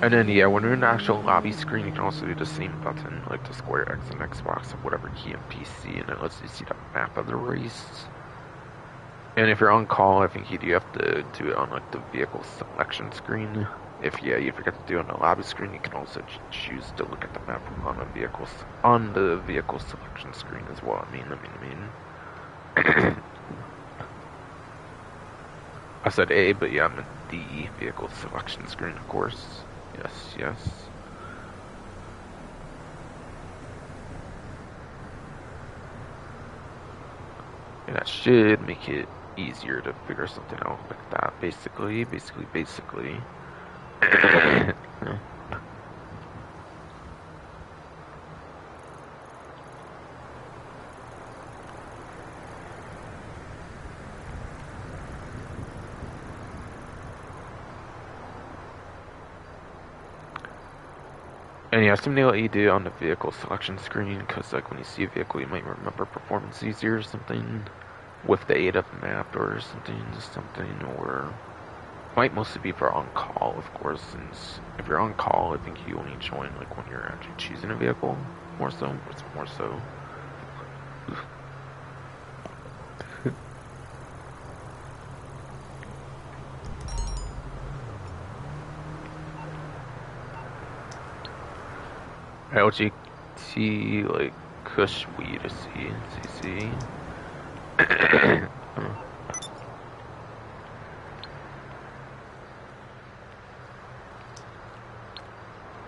And then yeah, when you're in the actual lobby screen, you can also do the same button, like the square X on Xbox or whatever key on PC, and it lets you see the map of the race. And if you're on call, I think you do have to do it on like the vehicle selection screen. If you forget to do it on the lobby screen, you can also choose to look at the map on the vehicle selection screen as well. I mean. I said A, but yeah, I meant D, vehicle selection screen, of course. Yes. And that should make it easier to figure something out like that, basically. And yeah, something that you do on the vehicle selection screen, because like when you see a vehicle, you might remember performance easier or something, with the aid of map or something, or might mostly be for on call, of course. Since if you're on call, I think you only join like when you're actually choosing a vehicle, more so. LGT, like, Kush weed, CC.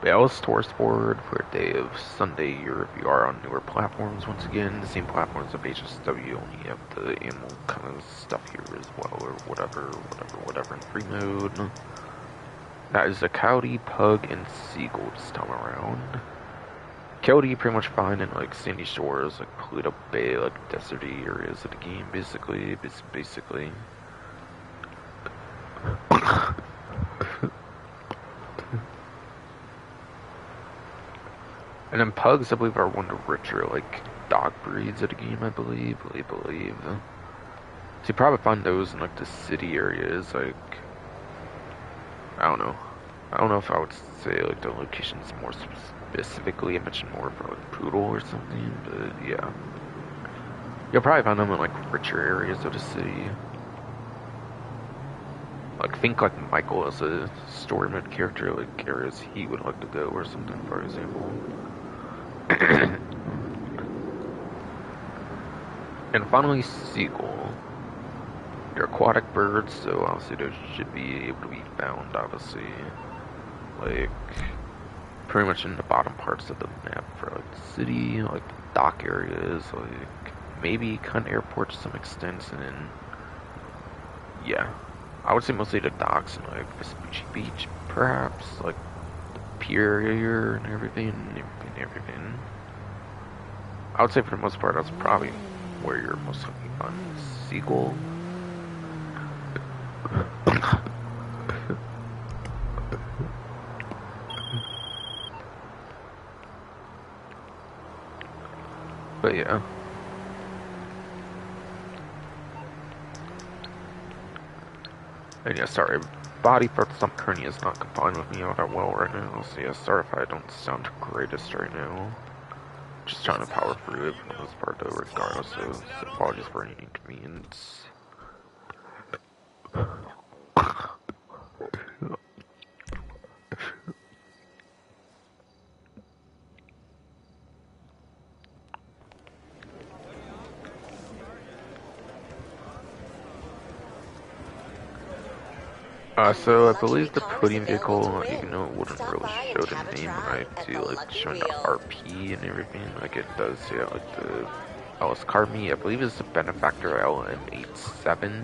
Yeah, let's tourist forward for a day of Sunday Your VR on newer platforms once again. The same platforms of HSW, only have the animal kind of stuff here as well, or whatever in free mode. That is a coyote, pug, and seagull this time around. Coyote pretty much fine in like sandy shores, like Pluto Bay, like deserty areas of the game, basically. And then pugs, I believe, are one of the richer like dog breeds of the game, I believe. So you probably find those in like the city areas, like I don't know. I don't know if I would say like the location's more specifically. I mentioned more for like poodle or something, but yeah. You'll probably find them in like richer areas of the city. Like think like Michael as a story mode character, like areas he would like to go or something, for example. And finally, seagull. They're aquatic birds, so obviously those should be able to be found, obviously. Like, pretty much in the bottom parts of the map for like the city, like the dock areas, like maybe kind of airport to some extent, and then, yeah. I would say mostly the docks and like Vespucci Beach, perhaps, like the pier area and everything. I would say for the most part, that's probably where you're most likely on seagull. But yeah. And yeah, sorry, body for some hernia is not complying with me all that well right now, so yeah, sorry if I don't sound the greatest right now. Just trying to power through it for the most part though, regardless, so apologies for any inconvenience. So I believe the podium vehicle, even though it wouldn't really show the name when I do like showing the RP and everything, like it does say like the LS Carmi, I believe it's the benefactor LM87,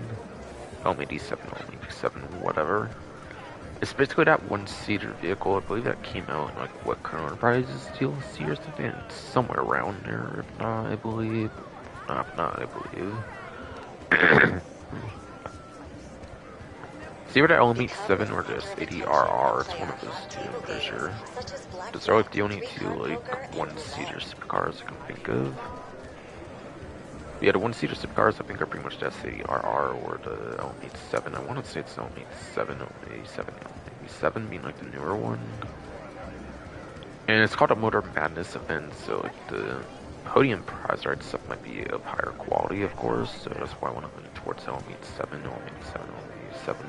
LM87, LM87, whatever. It's basically that one-seater vehicle. I believe that came out in like what Colonel Enterprises DLC or something. It's somewhere around there, if not, I believe. If not, I believe. See what the LM87 or this ADRR, it's one of those two, I'm pretty sure. Those are like the only two like one-seater supercars I can think of. Yeah, the one-seater supercars I think are pretty much the SADRR or the LM87. I want to say it's the LM87, LM87 being like the newer one. And it's called a Motor Madness event, so like the podium prize ride stuff might be of higher quality, of course, so that's why I want to lean towards LM87, LM87, LM87.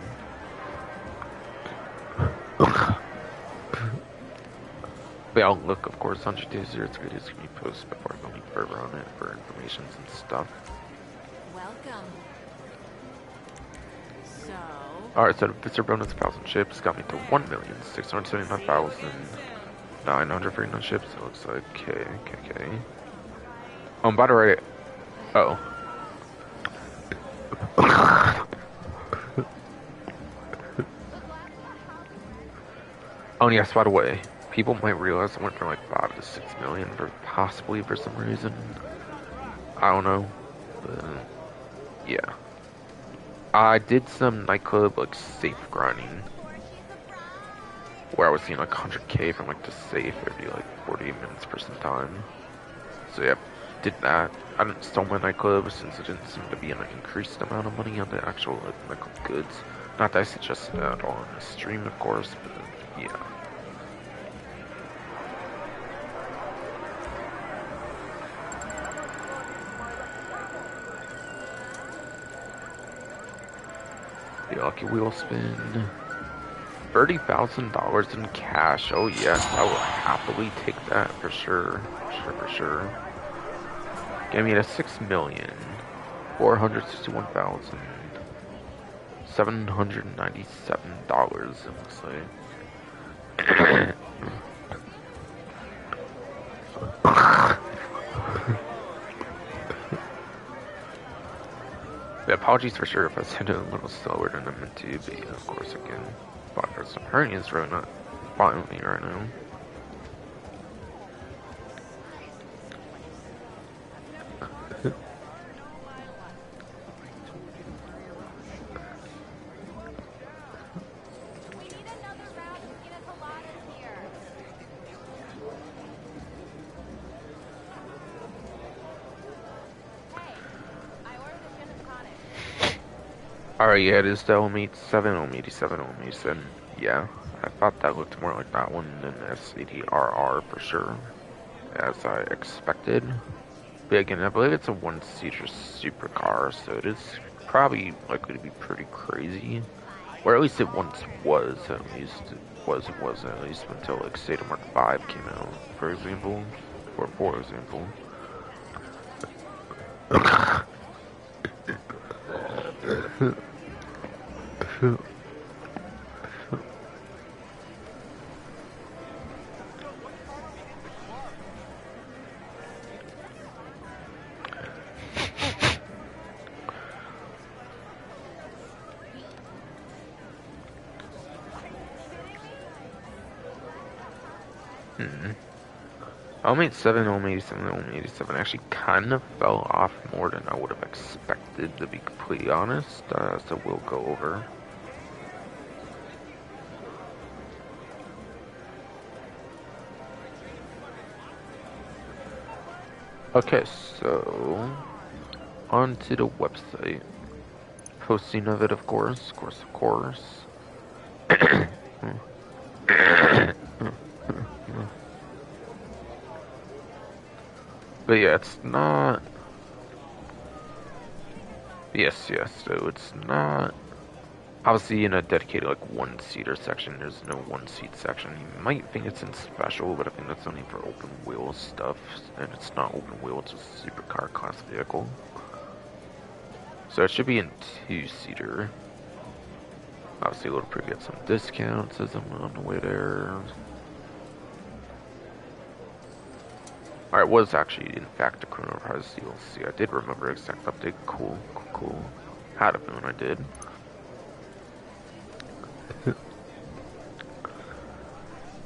But I'll look, of course, on GTA's videos can be posted before I go any further on it for information and stuff. Welcome. So. Alright, so the visitor bonus 1,000 ships got me to 1,679,939 ships. It looks like okay. By the way, oh. Oh yes, by the way, people might realize I went from like 5 to 6 million possibly for some reason. I don't know, but yeah. I did some nightclub like safe grinding, where I was seeing like 100k from like the safe every like 48 minutes for some time. So yeah, did that. I didn't sell my nightclub since it didn't seem to be an increased amount of money on the actual like nightclub goods. Not that I suggested that on the stream, of course, but yeah. The lucky wheel spin. $30,000 in cash. Oh yes, I will happily take that for sure. For sure. Gave me to $6,461,797. It looks like. Yeah, apologies for sure if I said it a little slower than I meant to, but yeah, of course again, but some hernias really not bothering me right now. Alright, yeah, it is the LM87, LM87, LM87. Yeah, I thought that looked more like that one than SADRR for sure, as I expected. But again, I believe it's a one-seater supercar, so it is probably likely to be pretty crazy. Or at least it once was, at least. It was at least until like State of Mark 5 came out, for example. Or for example. LM87, LM87, LM87 actually kind of fell off more than I would have expected, to be completely honest, so we'll go over. Okay, so onto the website. Posting of it, of course. But yeah, it's not. Yes. So it's not. Obviously, in a dedicated like one-seater section, there's no one-seat section. You might think it's in special, but I think that's only for open wheel stuff, and it's not open wheel. It's a supercar class vehicle. So it should be in two-seater. Obviously, Livery get some discounts as I'm on the way there. Alright, was actually, in fact, a Chrono Prize DLC. I did remember exact update. Cool. Had a feeling I did.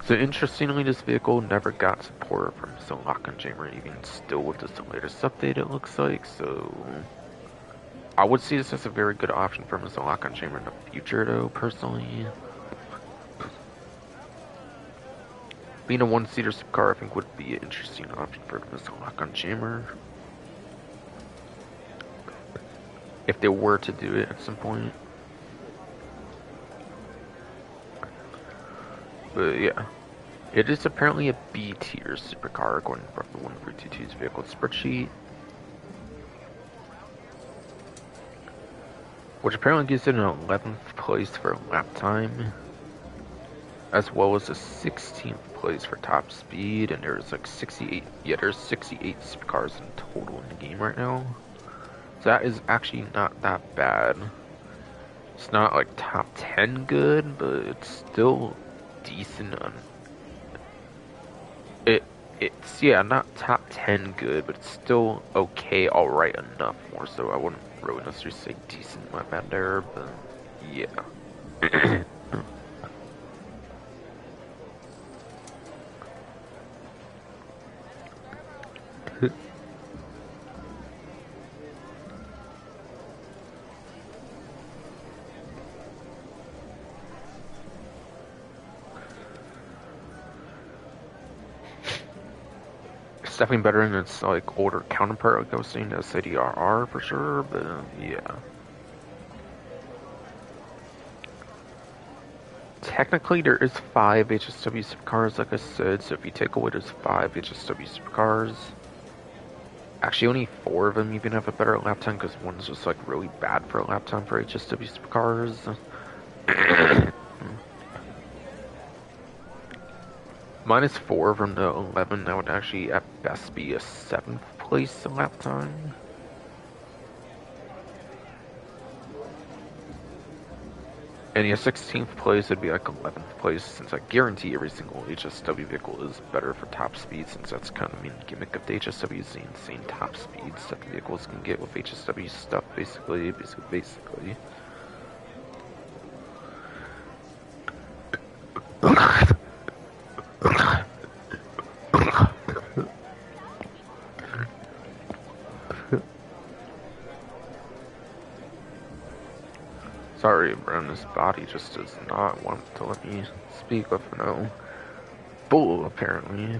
So interestingly, this vehicle never got support from Lock and Jammer, even still with this latest update, it looks like. So I would see this as a very good option for Mr. Lock and Jammer in the future, though, personally. Being a one-seater car, I think, would be an interesting option for Mr. Lock and Jammer. If they were to do it at some point. But yeah. It is apparently a B-tier supercar according to the 1322's vehicle spreadsheet. Which apparently gives it an 11th place for lap time. As well as a 16th place for top speed. And there's like 68, there's 68 supercars in total in the game right now. So that is actually not that bad. It's not like top 10 good, but it's still decent. It's not top 10 good, but it's still okay, alright enough. More so, I wouldn't really necessarily say decent, my bad there, but yeah. It's definitely better than its like older counterpart, like I was saying, the SADRR for sure, but yeah. Technically, there is 5 HSW supercars, like I said, so if you take away those 5 HSW supercars, actually only 4 of them even have a better lap time, because one's just like really bad for a lap time for HSW supercars. Minus 4 from the 11, that would actually at best be a 7th place lap time. And yeah, 16th place would be like 11th place, since I guarantee every single HSW vehicle is better for top speed, since that's kind of the main gimmick of the HSW is the insane top speeds that the vehicles can get with HSW stuff, basically. Sorry, Brown, this body just does not want to let me speak with no bull, apparently.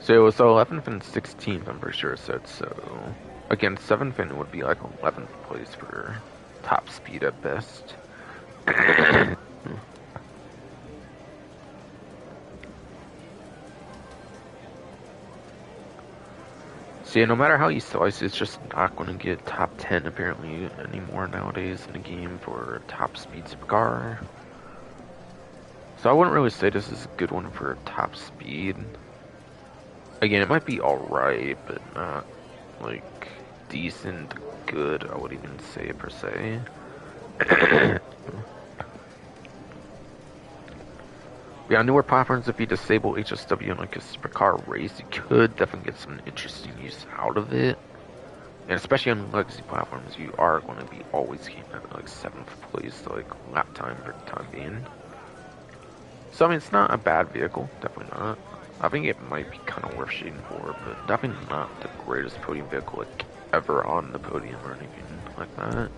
So it was 11th and 16th, I'm pretty sure it said, so again, 7th and would be like 11th place for top speed at best. So yeah, no matter how you slice it, it's just not going to get top 10 apparently anymore nowadays in the game for top speed supercar. So I wouldn't really say this is a good one for top speed. Again, it might be alright, but not like decent, good, I would even say per se. Yeah, newer platforms, if you disable HSW in like a supercar race, you could definitely get some interesting use out of it. And especially on legacy platforms, you are going to be always keeping at like 7th place, like lap time for the time being. So I mean, it's not a bad vehicle, definitely not. I think it might be kind of worth shooting for, but definitely not the greatest podium vehicle like ever on the podium or anything like that.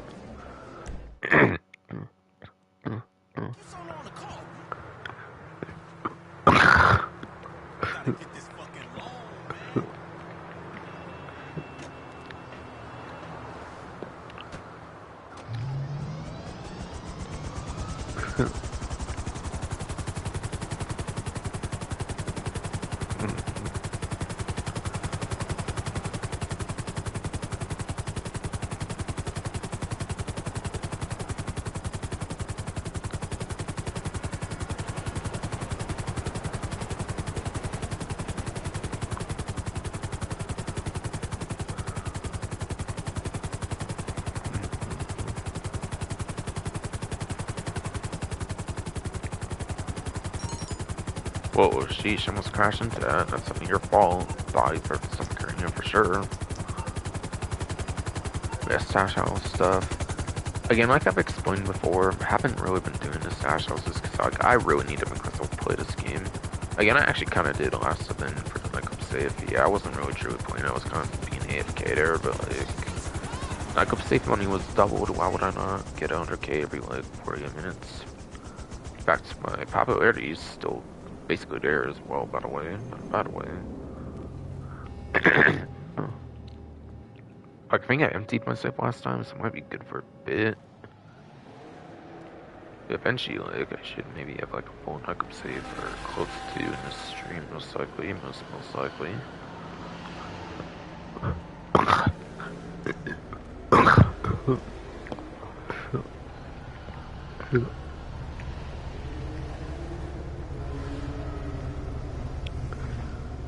Whoa, sheesh, almost crashed into that. That's something your fault. Thought you for some Korean for sure. Yeah, stash house stuff. Again, like I've explained before, I haven't really been doing the stash houses because like, I really need to make myself play this game. Again, I actually kind of did last event for the Night Safe. Yeah, I wasn't really truly playing. I was kind of being AFK there, but like Night Safe money was doubled. Why would I not get 100k every like 48 minutes? In fact, my popularity is still basically there as well. By the way, Like, I think I emptied myself last time, so it might be good for a bit. Eventually, like, I should maybe have like a full hookup save or close to in this stream, most likely, most likely.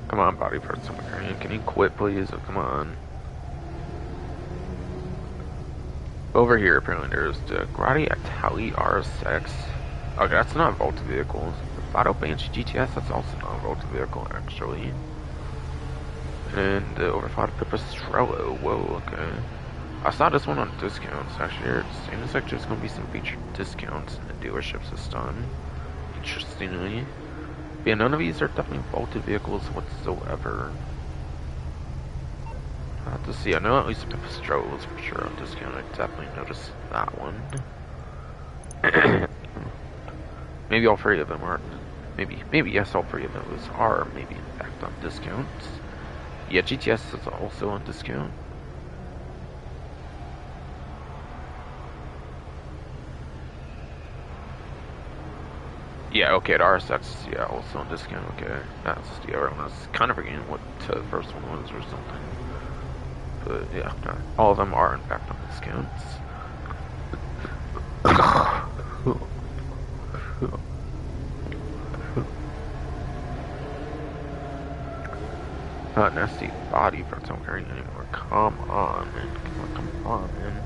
Come on, body parts somewhere. Can you quit, please? Oh, come on. Over here, apparently, there's the Grady Atali RSX. Okay, that's not a Volta vehicle. The Vado Banshee GTS, that's also not a Volta vehicle, actually. And the Overflowed Pipistrello. Whoa, okay. I saw this one on discounts, actually. It seems like there's gonna be some featured discounts in the dealerships this time. Interestingly. But yeah, none of these are definitely Volta vehicles whatsoever. I have to see. I know at least Pipistrello was for sure on discount. I definitely noticed that one. Maybe all three of them aren't. Maybe yes, all three of those are maybe in fact on discounts. Yeah, GTS is also on discount. Yeah, okay, the RSX, yeah, also on discount, okay. That's, yeah, I was kind of forgetting what the first one was or something. But, yeah, all of them are, in fact, on discounts. Not nasty body parts aren't carrying anymore. Come on, man. Come on, man.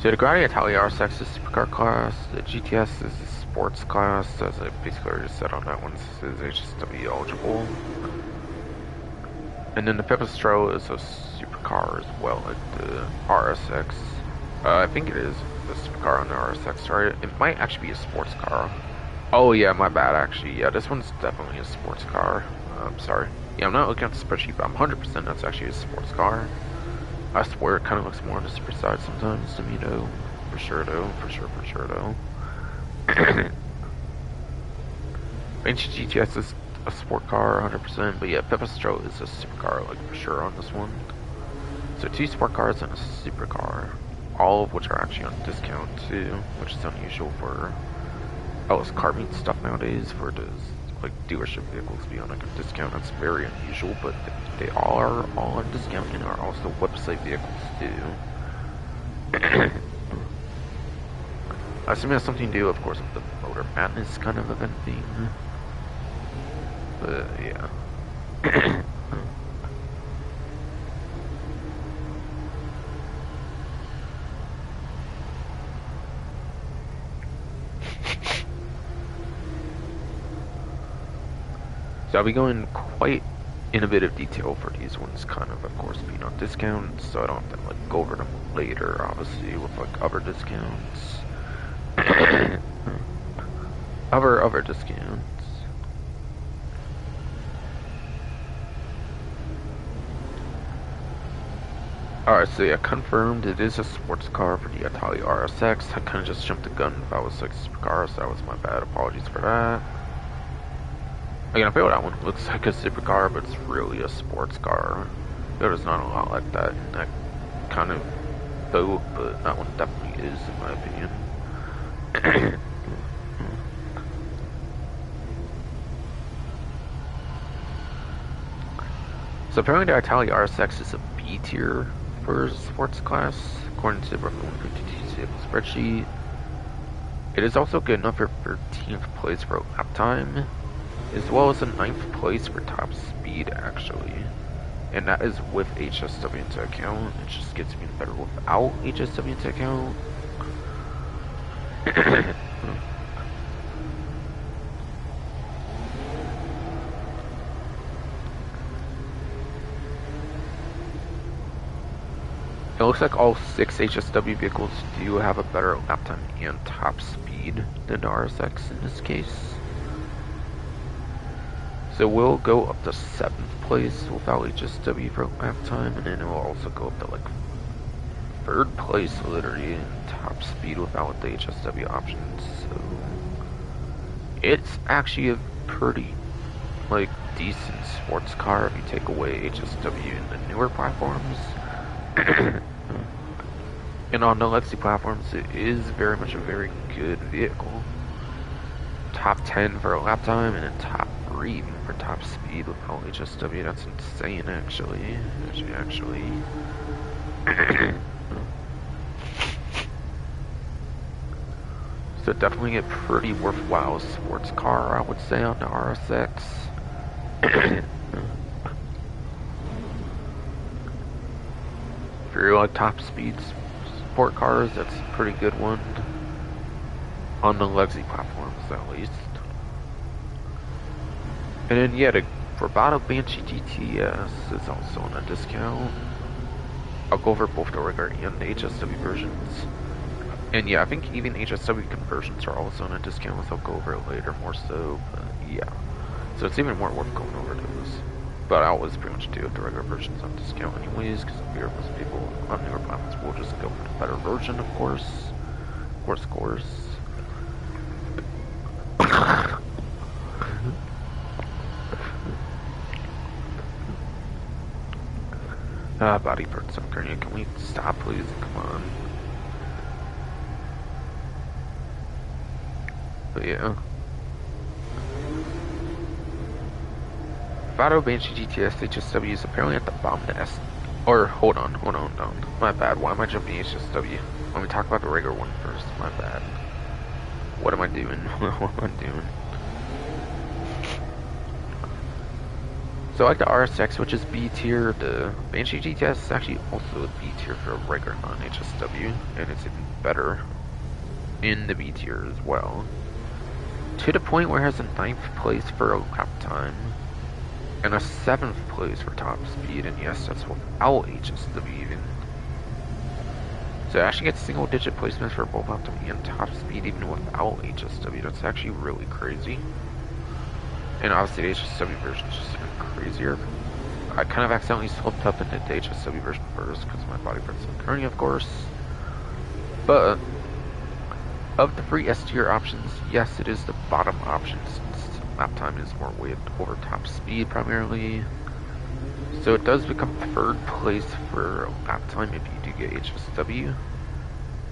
So the Grady Italia RSX is supercar class, the GTS is a sports class, as I basically already said on that one, is HSW eligible. And then the Pipistrello is a supercar as well, like the RSX. I think it is the supercar on the RSX, right? It might actually be a sports car. Oh yeah, my bad actually. Yeah, this one's definitely a sports car. I'm sorry. Yeah, I'm not looking at the spreadsheet, but I'm 100% that's actually a sports car. I swear it kind of looks more on the super side sometimes to me though. For sure though. Ancient GTS is a sport car 100%, but yeah, Pipistrello is a supercar, like for sure on this one. So 2 sport cars and a supercar, all of which are actually on discount too, which is unusual for LS car meet stuff nowadays, for those like dealership vehicles to be on like a discount. That's very unusual, but they all are all on discount and are also website vehicles too. I assume it has something to do, of course, with the Motor Madness kind of event thing. But yeah. So I'll be going quite in a bit of detail for these ones, kind of course, being on discounts, so I don't have to like go over them later, obviously, with like other discounts. other discounts. Alright, so yeah, confirmed it is a sports car for the Italia RSX. I kind of just jumped the gun if I was like supercar, so that was my bad. Apologies for that. Again, I feel that one looks like a supercar, but it's really a sports car. There's not a lot like that in that kind of boat, but that one definitely is, in my opinion. So apparently the Italia RSX is a B tier for sports class, according to the Brooklyn 152 spreadsheet. It is also good enough for 13th place for lap time, as well as a 9th place for top speed, actually. and that is with HSW into account. It just gets even better without HSW into account. It looks like all 6 HSW vehicles do have a better lap time and top speed than the RSX in this case. So we'll go up to 7th place without HSW for lap time, and then it will also go up to like 3rd place literally in top speed without the HSW options. So it's actually a pretty like decent sports car if you take away HSW in the newer platforms. And on the legacy platforms, it is very much a very good vehicle. Top 10 for lap time, and then top 3 even for top speed without HSW. That's insane, actually. So definitely a pretty worthwhile sports car, I would say, on the RSX. If you're like top speed sport cars, that's a pretty good one. On the legacy platforms, at least. And then, yeah, the Bravado Banshee GTS is also on a discount. I'll go over both the regular and the HSW versions. And yeah, I think even HSW conversions are also on a discount, so I'll go over it later more so, but yeah. So it's even more worth going over those. But I always pretty much do the regular versions on discount anyways, because I figure most people on newer platforms will just go for the better version, of course. Of course. Body parts, I'm currently. Can we stop, please? Come on. But yeah. Bravado Banshee GTS HSW is apparently at the bottom of the S. Or, hold on. My bad. Why am I jumping HSW? Let me talk about the regular one first. My bad. What am I doing? What am I doing? So like the RSX, which is B tier, the Banshee GTS is actually also a B tier for a regular non-HSW, and it's even better in the B tier as well. To the point where it has a 9th place for a lap time, and a 7th place for top speed, and yes, that's without HSW even. So it actually gets single digit placements for both lap time and top speed even without HSW. That's actually really crazy. And obviously the HSW version is just even crazier. I kind of accidentally slipped up into the HSW version first because of my body parts and kerning, of course. But of the 3 S tier options, yes, it is the bottom option since lap time is more weighted over top speed primarily. So it does become 3rd place for lap time if you do get HSW.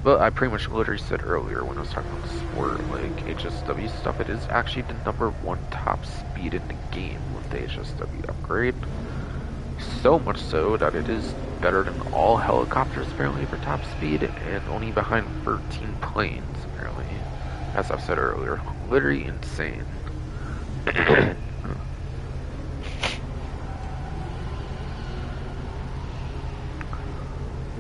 But I pretty much literally said earlier when I was talking about sport, like HSW stuff, it is actually the #1 top speed in the game with the HSW upgrade. So much so that it is better than all helicopters apparently for top speed, and only behind 13 planes apparently. As I've said earlier, literally insane.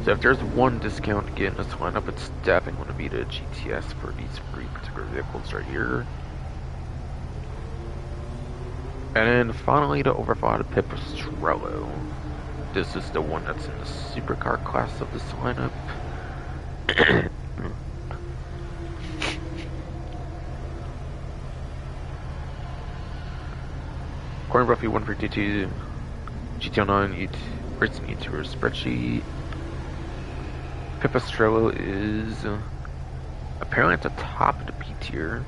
So if there's one discount to get in this lineup, it's definitely going to be the GTS for these 3 particular vehicles right here. And then finally the overclocked Pipistrello. This is the one that's in the supercar class of this lineup. According to roughly 152 GT09 racing YouTuber spreadsheet, Pipistrello is apparently at the top of the B tier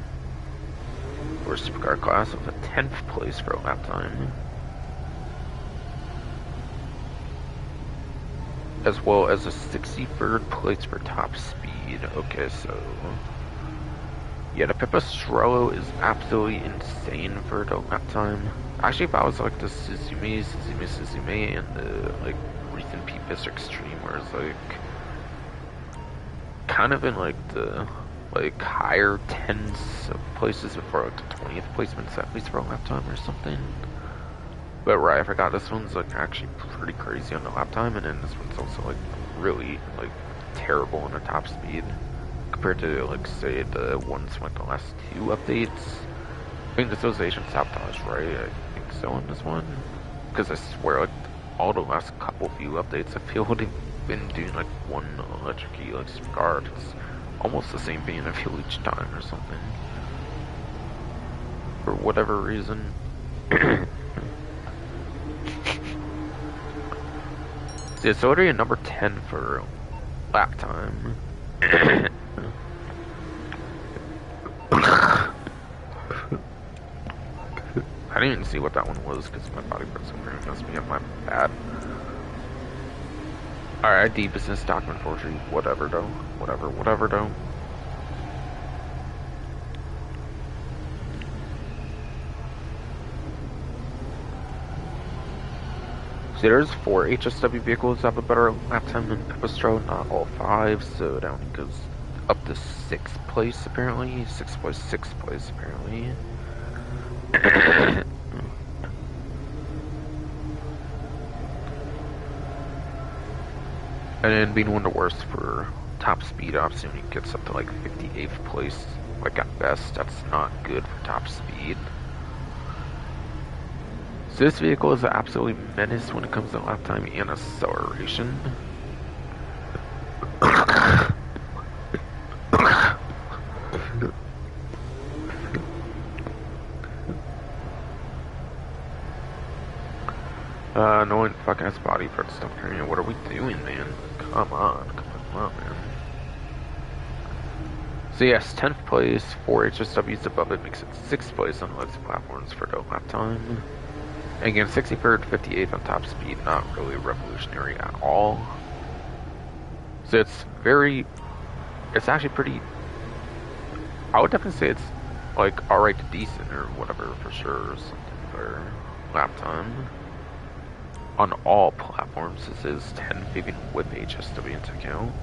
for supercar class with a 10th place for a lap time, as well as a 63rd place for top speed. Okay, so yeah, the Pipistrello is absolutely insane for the lap time. Actually, if I was like the Suzume and the like recent P-Fist Extreme, where it's like kind of in like the like higher 10s of places before like the 20th placements at least for a lap time or something. But right, I forgot this one's like actually pretty crazy on the lap time, and then this one's also like really like terrible on the top speed compared to like say the ones from like the last two updates. I think this was Asian Sabotage, right? I think so on this one. Because I swear, like, all the last couple few updates, I feel they've been doing like one electric key, like Scarred. It's almost the same thing, I feel, each time or something. For whatever reason. See, it's already a number 10 for lap time. I didn't even see what that one was because my body for some reason must be on my bad. Alright, deep business document forgery. Whatever though. Whatever though. See, there's 4 HSW vehicles that have a better lap time than Pepistro, not all 5, so that one goes up to 6th place apparently. 6th place, 6th place apparently. And then being one of the worst for top speed, obviously when it gets up to like 58th place, like at best, that's not good for top speed. So this vehicle is an absolute menace when it comes to lap time and acceleration. Annoying fucking ass body for stuff here. What are we doing, man? Come on, man. So yes, 10th place, 4 HSWs above it makes it 6th place on legs platforms for the lap time. And again, 63rd, 58th on top speed, not really revolutionary at all. So it's actually pretty, I would definitely say it's like alright to decent or whatever for sure, or something for lap time. On all platforms, this is 10 even with HSW into account.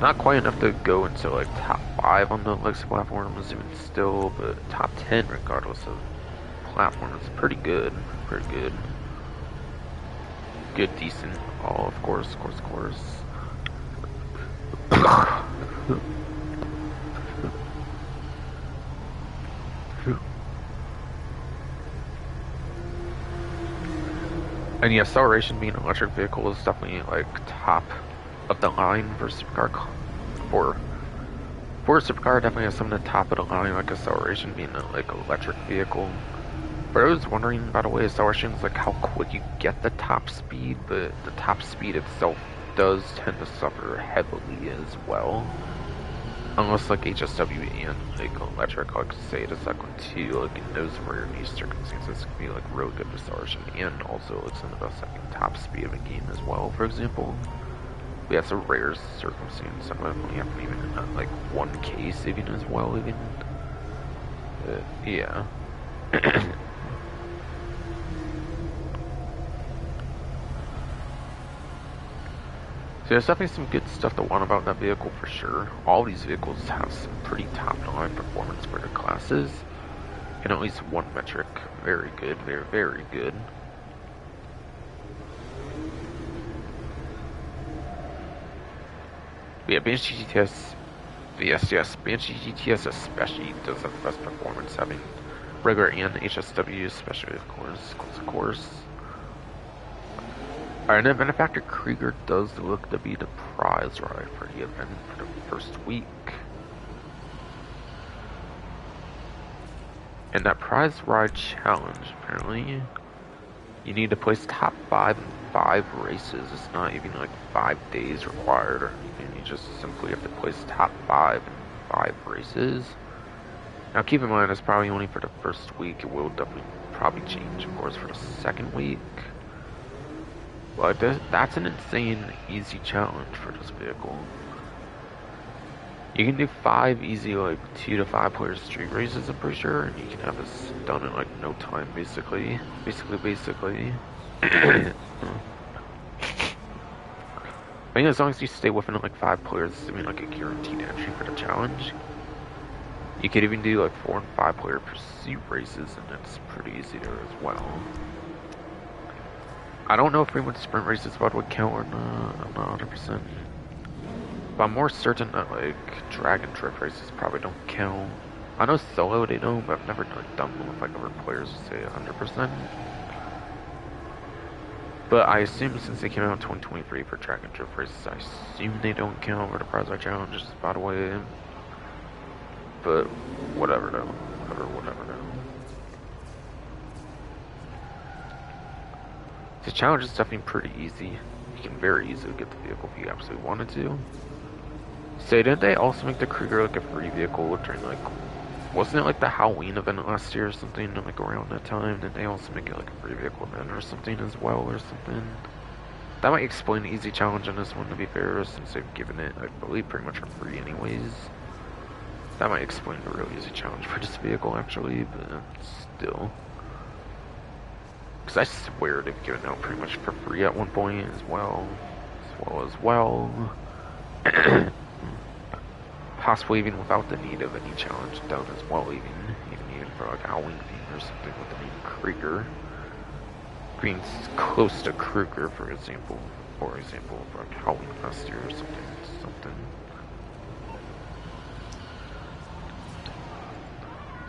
Not quite enough to go into like top 5 on the Legacy platforms even still, but top 10 regardless of platform is pretty good. Pretty good. Good, decent. All, of course. And yeah, acceleration being an electric vehicle is definitely like top of the line for supercar. For a supercar, definitely has some of the top of the line, like acceleration being a like electric vehicle. But I was wondering, by the way, acceleration is like how quick you get the top speed, but the top speed itself does tend to suffer heavily as well. Unless like HSW and like electric, like say the second two, like in those rare niche circumstances, can be like real good acceleration and also like some of the second top speed of a game as well, for example. But that's a rare circumstance. Some of them only happen even in like one case, even as well, even. Yeah. So there's definitely some good stuff to want about that vehicle for sure. All these vehicles have some pretty top-line performance for their classes. And at least one metric, very good, very good. But yeah, Banshee GTS, yes, Banshee GTS especially does have the best performance, having regular and HSW especially, of course. Alright, and Benefactor Krieger does look to be the prize ride for the event for the first week. And that prize ride challenge, apparently, you need to place top 5 in 5 races. It's not even like 5 days required or anything. You just simply have to place top 5 in 5 races. Now keep in mind, it's probably only for the first week. It will definitely probably change, of course, for the second week. But that's an insane easy challenge for this vehicle. You can do 5 easy, like 2 to 5 player street races, I'm pretty sure, and you can have this done in like no time, basically. I think as long as you stay within like 5 players, I mean like a guaranteed entry for the challenge. You could even do like 4 and 5 player pursuit races, and it's pretty easy there as well. I don't know if anyone sprint races would count or not. I'm not 100%. But I'm more certain that like drag and drift races probably don't count. I know solo they don't, but I've never like, done them with like other players to say 100%. But I assume since they came out in 2023 for drag and drift races, I assume they don't count for the prize art challenges, by the way. But whatever though. Whatever though. The challenge is definitely pretty easy. You can very easily get the vehicle if you absolutely wanted to. Say, didn't they also make the Krieger like a free vehicle during like, wasn't it like the Halloween event last year or something, like around that time? Did they also make it like a free vehicle then or something as well or something? That might explain the easy challenge on this one, to be fair, since they've given it, I believe, pretty much for free anyways. That might explain the real easy challenge for this vehicle actually, but still. Because I swear they've given out pretty much for free at one point as well. Possibly even without the need of any challenge done as well, even for like Halloween theme or something with the name Krieger. Being close to Kruger, for example, like Halloween last year or something.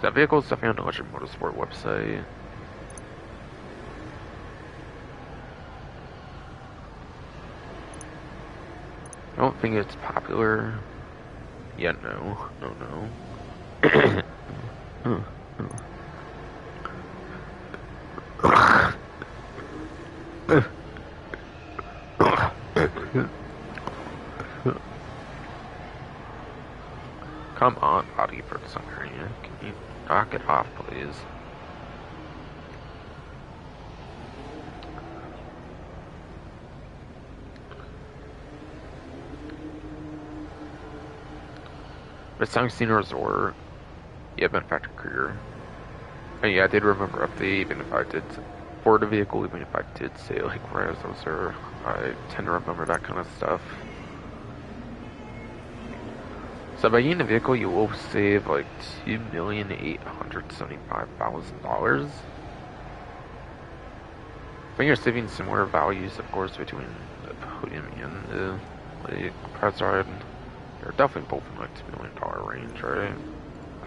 That vehicle is definitely on the Electric Motorsport website. I don't think it's popular. Yeah, no. Come on, body for some reason. Can you knock it off, please? But Sangstein Resort, yeah, Benefactor Career. And yeah, I did remember update, even if I did for the vehicle, even if I did say like whereas those are, I tend to remember that kind of stuff. So by getting the vehicle, you will save like $2,875,000. I think you're saving similar values, of course, between the podium and the like price ride. They're definitely both in like $2 million range, right?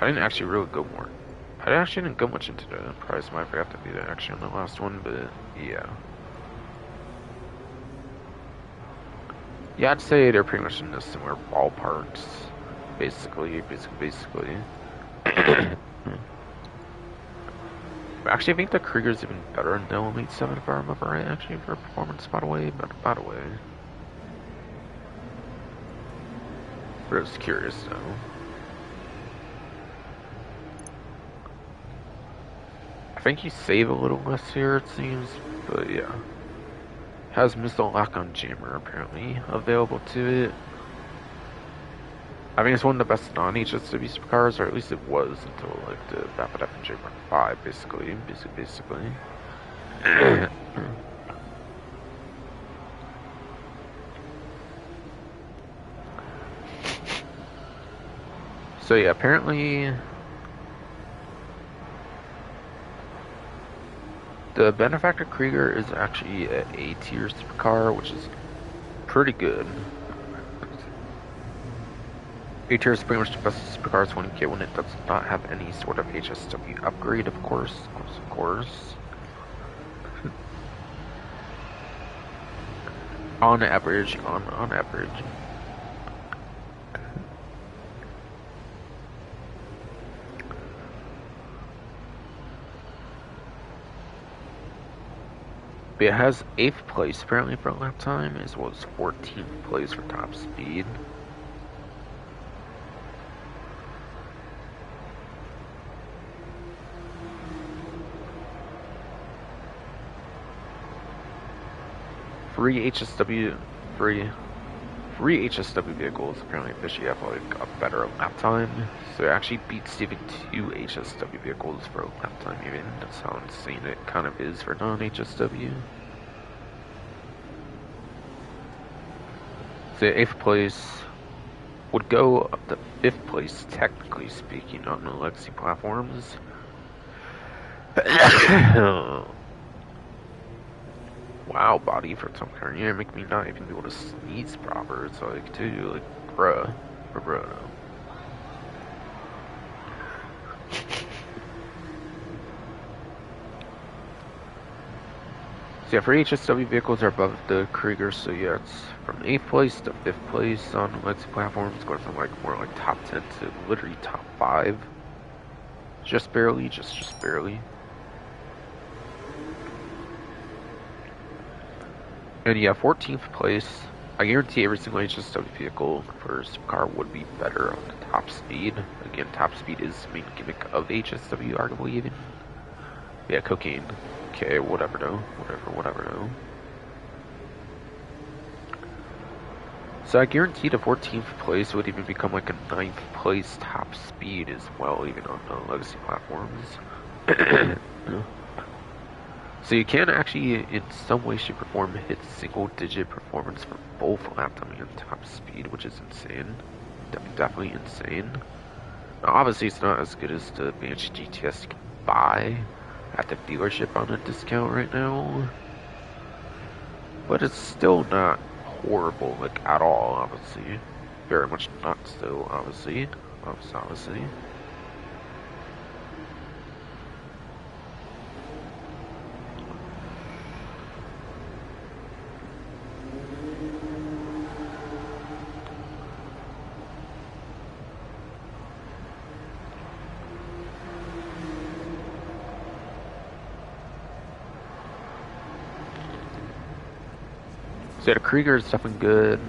I didn't actually really go more. I actually didn't go much into the price. Might have to be that actually on the last one, but yeah. Yeah, I'd say they're pretty much in the similar ballparks. Basically. Actually, I think the Krieger's even better than the Elite 7 if I remember right, actually, for performance, by the way. But I was curious, though. I think you save a little less here, it seems, but yeah. Has missile lock-on jammer, apparently, available to it. I think it's one of the best non-HSW supercars, or at least it was until like the Vapid FNJ Mark 5, basically. So yeah, apparently the Benefactor Krieger is actually an A-tier supercar, which is pretty good. A-tier is pretty much the best supercars one can get when it does not have any sort of HSW upgrade, of course. On average. But it has 8th place apparently for lap time, as well as 14th place for top speed. Free HSW vehicles apparently officially have like a better lap time, so it actually beats even 2 HSW vehicles for a lap time even. That's how insane it kind of is for non-HSW. So 8th place would go up to 5th place, technically speaking, on the legacy platforms. Wow, body for some kind. You make me not even be able to sneeze proper. It's like, dude, like, bruh. So yeah, for HSW vehicles are above the Krieger, so yeah, it's from 8th place to 5th place on the legacy platforms, going from like more like top 10 to literally top 5. Just barely, just barely. And yeah, 14th place. I guarantee every single HSW vehicle for Supercar would be better on the top speed. Again, top speed is the main gimmick of HSW, arguably even. Yeah, cocaine. Okay, whatever though. Whatever though. So I guarantee the 14th place would even become like a 9th place top speed as well, even on the legacy platforms. So you can actually, in some way, shape, or form, hit single-digit performance for both lap time and top speed, which is insane. Definitely insane. Now, obviously, it's not as good as the Banshee GTS you can buy at the dealership on a discount right now, but it's still not horrible, like, at all, obviously. Very much not so, obviously. Obviously. So the Krieger is definitely good.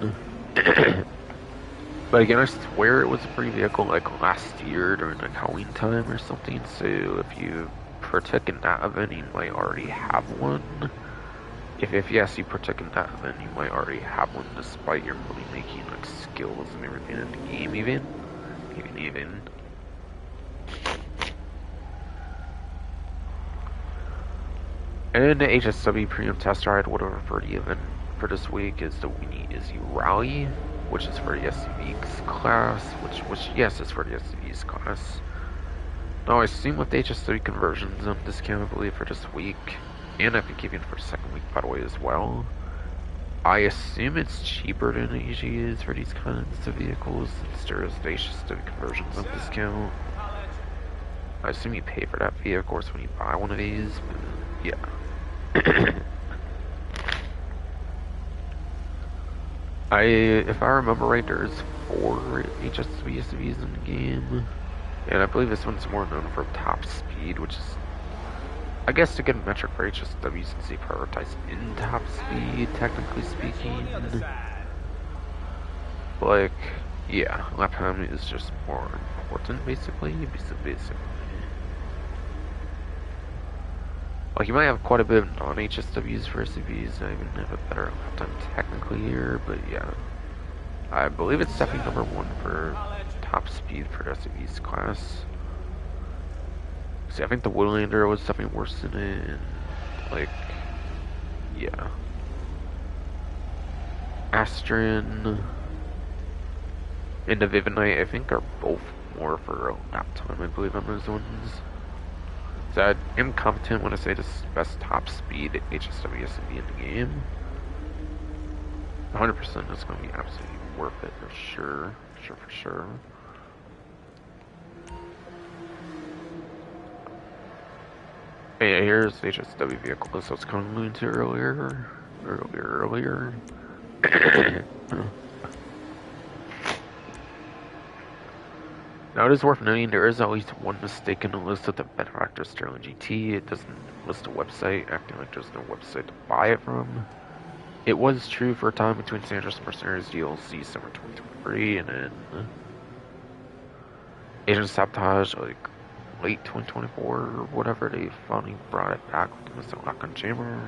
But again, I swear it was a free vehicle like last year during like Halloween time or something. So if you partook in that event, you might already have one. If yes, you partook in that event, you might already have one despite your money making like skills and everything in the game even. And the HSW Premium Test Ride, whatever for the event for this week is the Weenie Izzy Rally, which is for the SUVs class, which yes is for the SUVs class. Now I assume with the HSW conversions on discount, I believe, for this week, and I think even for second week by the way as well. I assume it's cheaper than it usually is for these kinds of vehicles since there's the HSW conversions on discount. I assume you pay for that fee, of course, when you buy one of these, but yeah. If I remember right, there's 4 HSW SUVs in the game, and I believe this one's more known for top speed, which is, I guess, a good metric for HSW since they prioritize in top speed, technically speaking. Like, yeah, lap time is just more important, basically. Like, you might have quite a bit of non-HSWs for SUVs, not even have a better lap time technically here, but yeah. I believe it's definitely number 1 for top speed for SUVs class. See, I think the Woodlander was definitely worse than it, and, like, yeah. Astron and the Vivinite, I think, are both more for lap time, I believe, on those ones. So I am confident when I say this is the best top speed HSW SUV in the game. 100% it's going to be absolutely worth it for sure. For sure. Hey, here's the HSW vehicle list I was kind of alluding to earlier. Now it is worth noting there is at least one mistake in the list of the Benefactor Sterling GT. It doesn't list a website, acting like there's no website to buy it from. It was true for a time between San Andreas Mercenaries DLC summer 2023 and then Agent Sabotage like late 2024 or whatever. They finally brought it back with the missile lock-on chamber.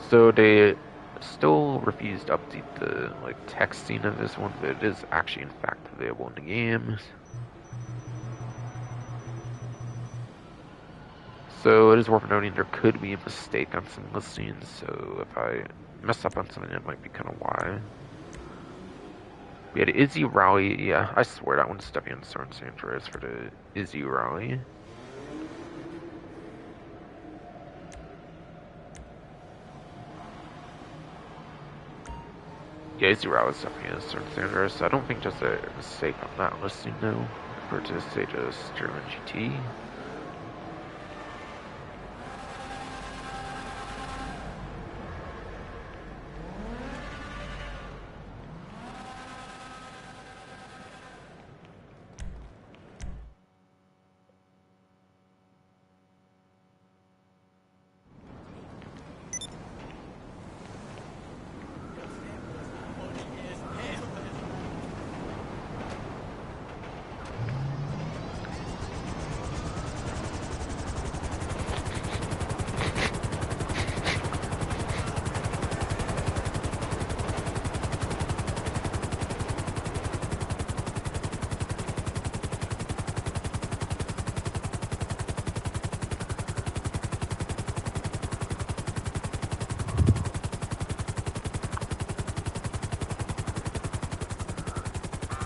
So they still refused to update the like texting of this one, but it is actually in fact available in the game. So it is worth noting there could be a mistake on some listings. So if I messed up on something that might be kind of why. We had Izzy Raleigh. Yeah, I swear that one's stepping on San Andreas for the Izzy Raleigh. Yeah, Izzy Raleigh is stepping on San Andreas. I don't think just a mistake on that listing though, compared to say just German GT.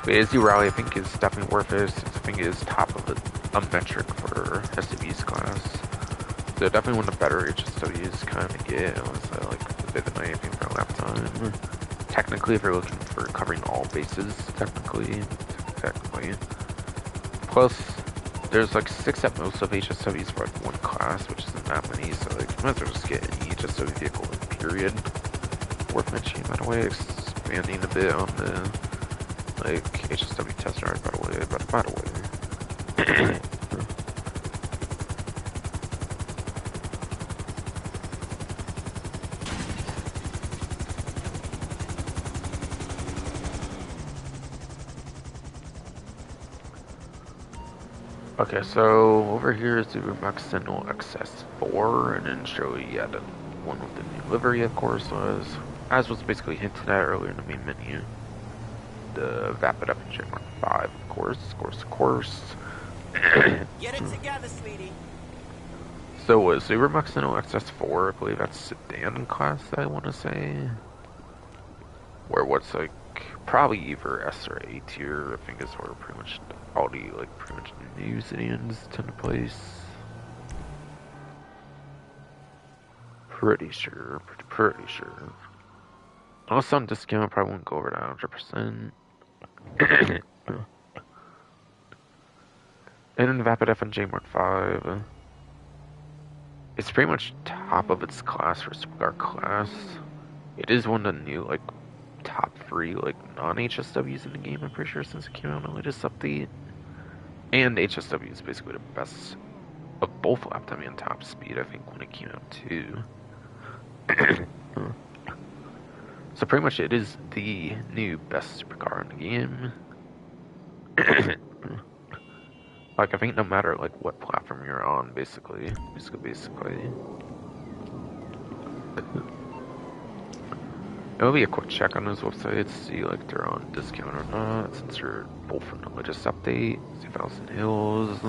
But Izzy Raleigh, I think, is definitely worth it, since I think it is top of a metric for SUV's class. So definitely one of the better HSWs kind of get, unless I like a bit of an anything for lap time. Technically, if you're looking for covering all bases, technically. Plus, there's like 6 at most of HSWs for like one class, which isn't that many, so like you might as well just get any HSW vehicle, period. Worth mentioning, by the way, expanding a bit on the like HSW test drive, by the way. Okay, so over here is the Max Sentinel XS4, and then show you, yeah, the one with the new livery, of course, as was basically hinted at earlier in the main menu. The Vapid FJ Mark 5, of course. Get it together, sweetie. So was the Max Sentinel XS4, I believe that's sedan class, I want to say. Where what's like probably either S or A tier, I think is where pretty much all the like pretty much new sedans tend to place. Pretty sure. Unless on discount, I probably won't go over that 100%. And then Vapid FNJ Mark 5. It's pretty much top of its class for supercar class. It is one of the new like top 3 like non-HSWs in the game, I'm pretty sure, since it came out in the latest update. And HSW is basically the best of both lap time and top speed, I think, when it came out too. So pretty much it is the new best supercar in the game. Like, I think no matter like what platform you're on, basically. It'll be a quick check on those websites, see like they're on discount or not, since they're both from the latest update. Safehouse Hills.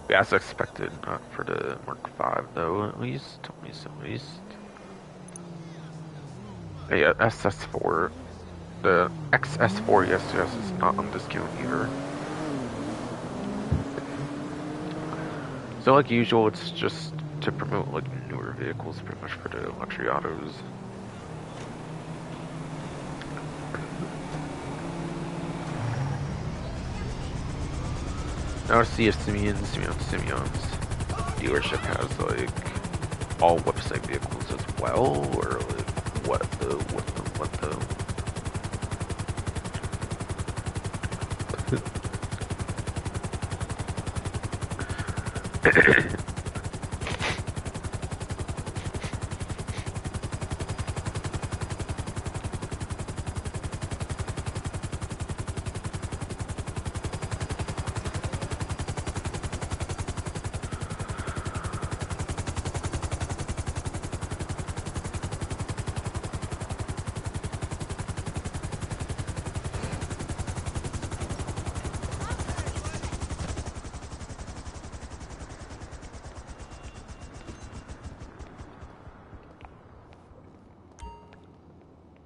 Yeah, as expected, not for the Mark 5 though, at least. Yeah, SS4. The XS4, yes, is not on discount either. So like usual, it's just to promote like newer vehicles pretty much for the luxury autos. Now I see if Simeon's dealership has like all website vehicles as well, or like what the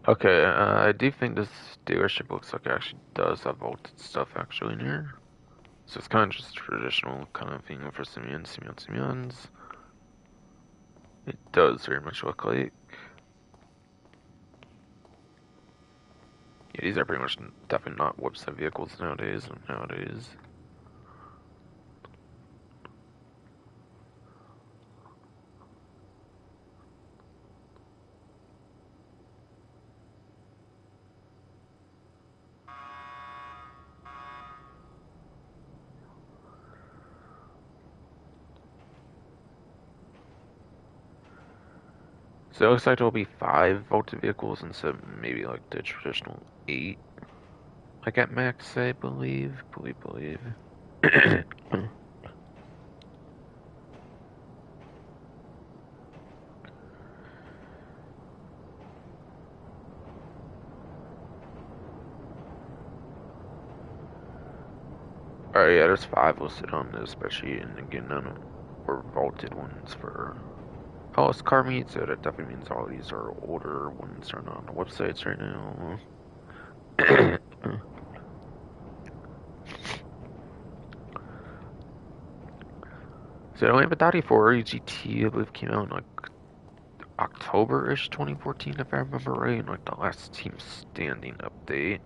Okay, I do think this dealership looks like it actually does have vaulted stuff actually in here. So it's kind of just traditional kind of thing for Simeons. It does very much look like. Yeah, these are pretty much definitely not website vehicles nowadays. So it looks like there'll be 5 vaulted vehicles instead of maybe like the traditional 8. Like at max, I believe. Believe. Alright, yeah, there's 5 listed on this spreadsheet, and again, none of them were vaulted ones for Hollis car meet, so that definitely means all these are older ones are not on the websites right now. So I only have a Dottie 4 GT, I believe came out in like October-ish 2014, if I remember right, in like the last Team Standing update.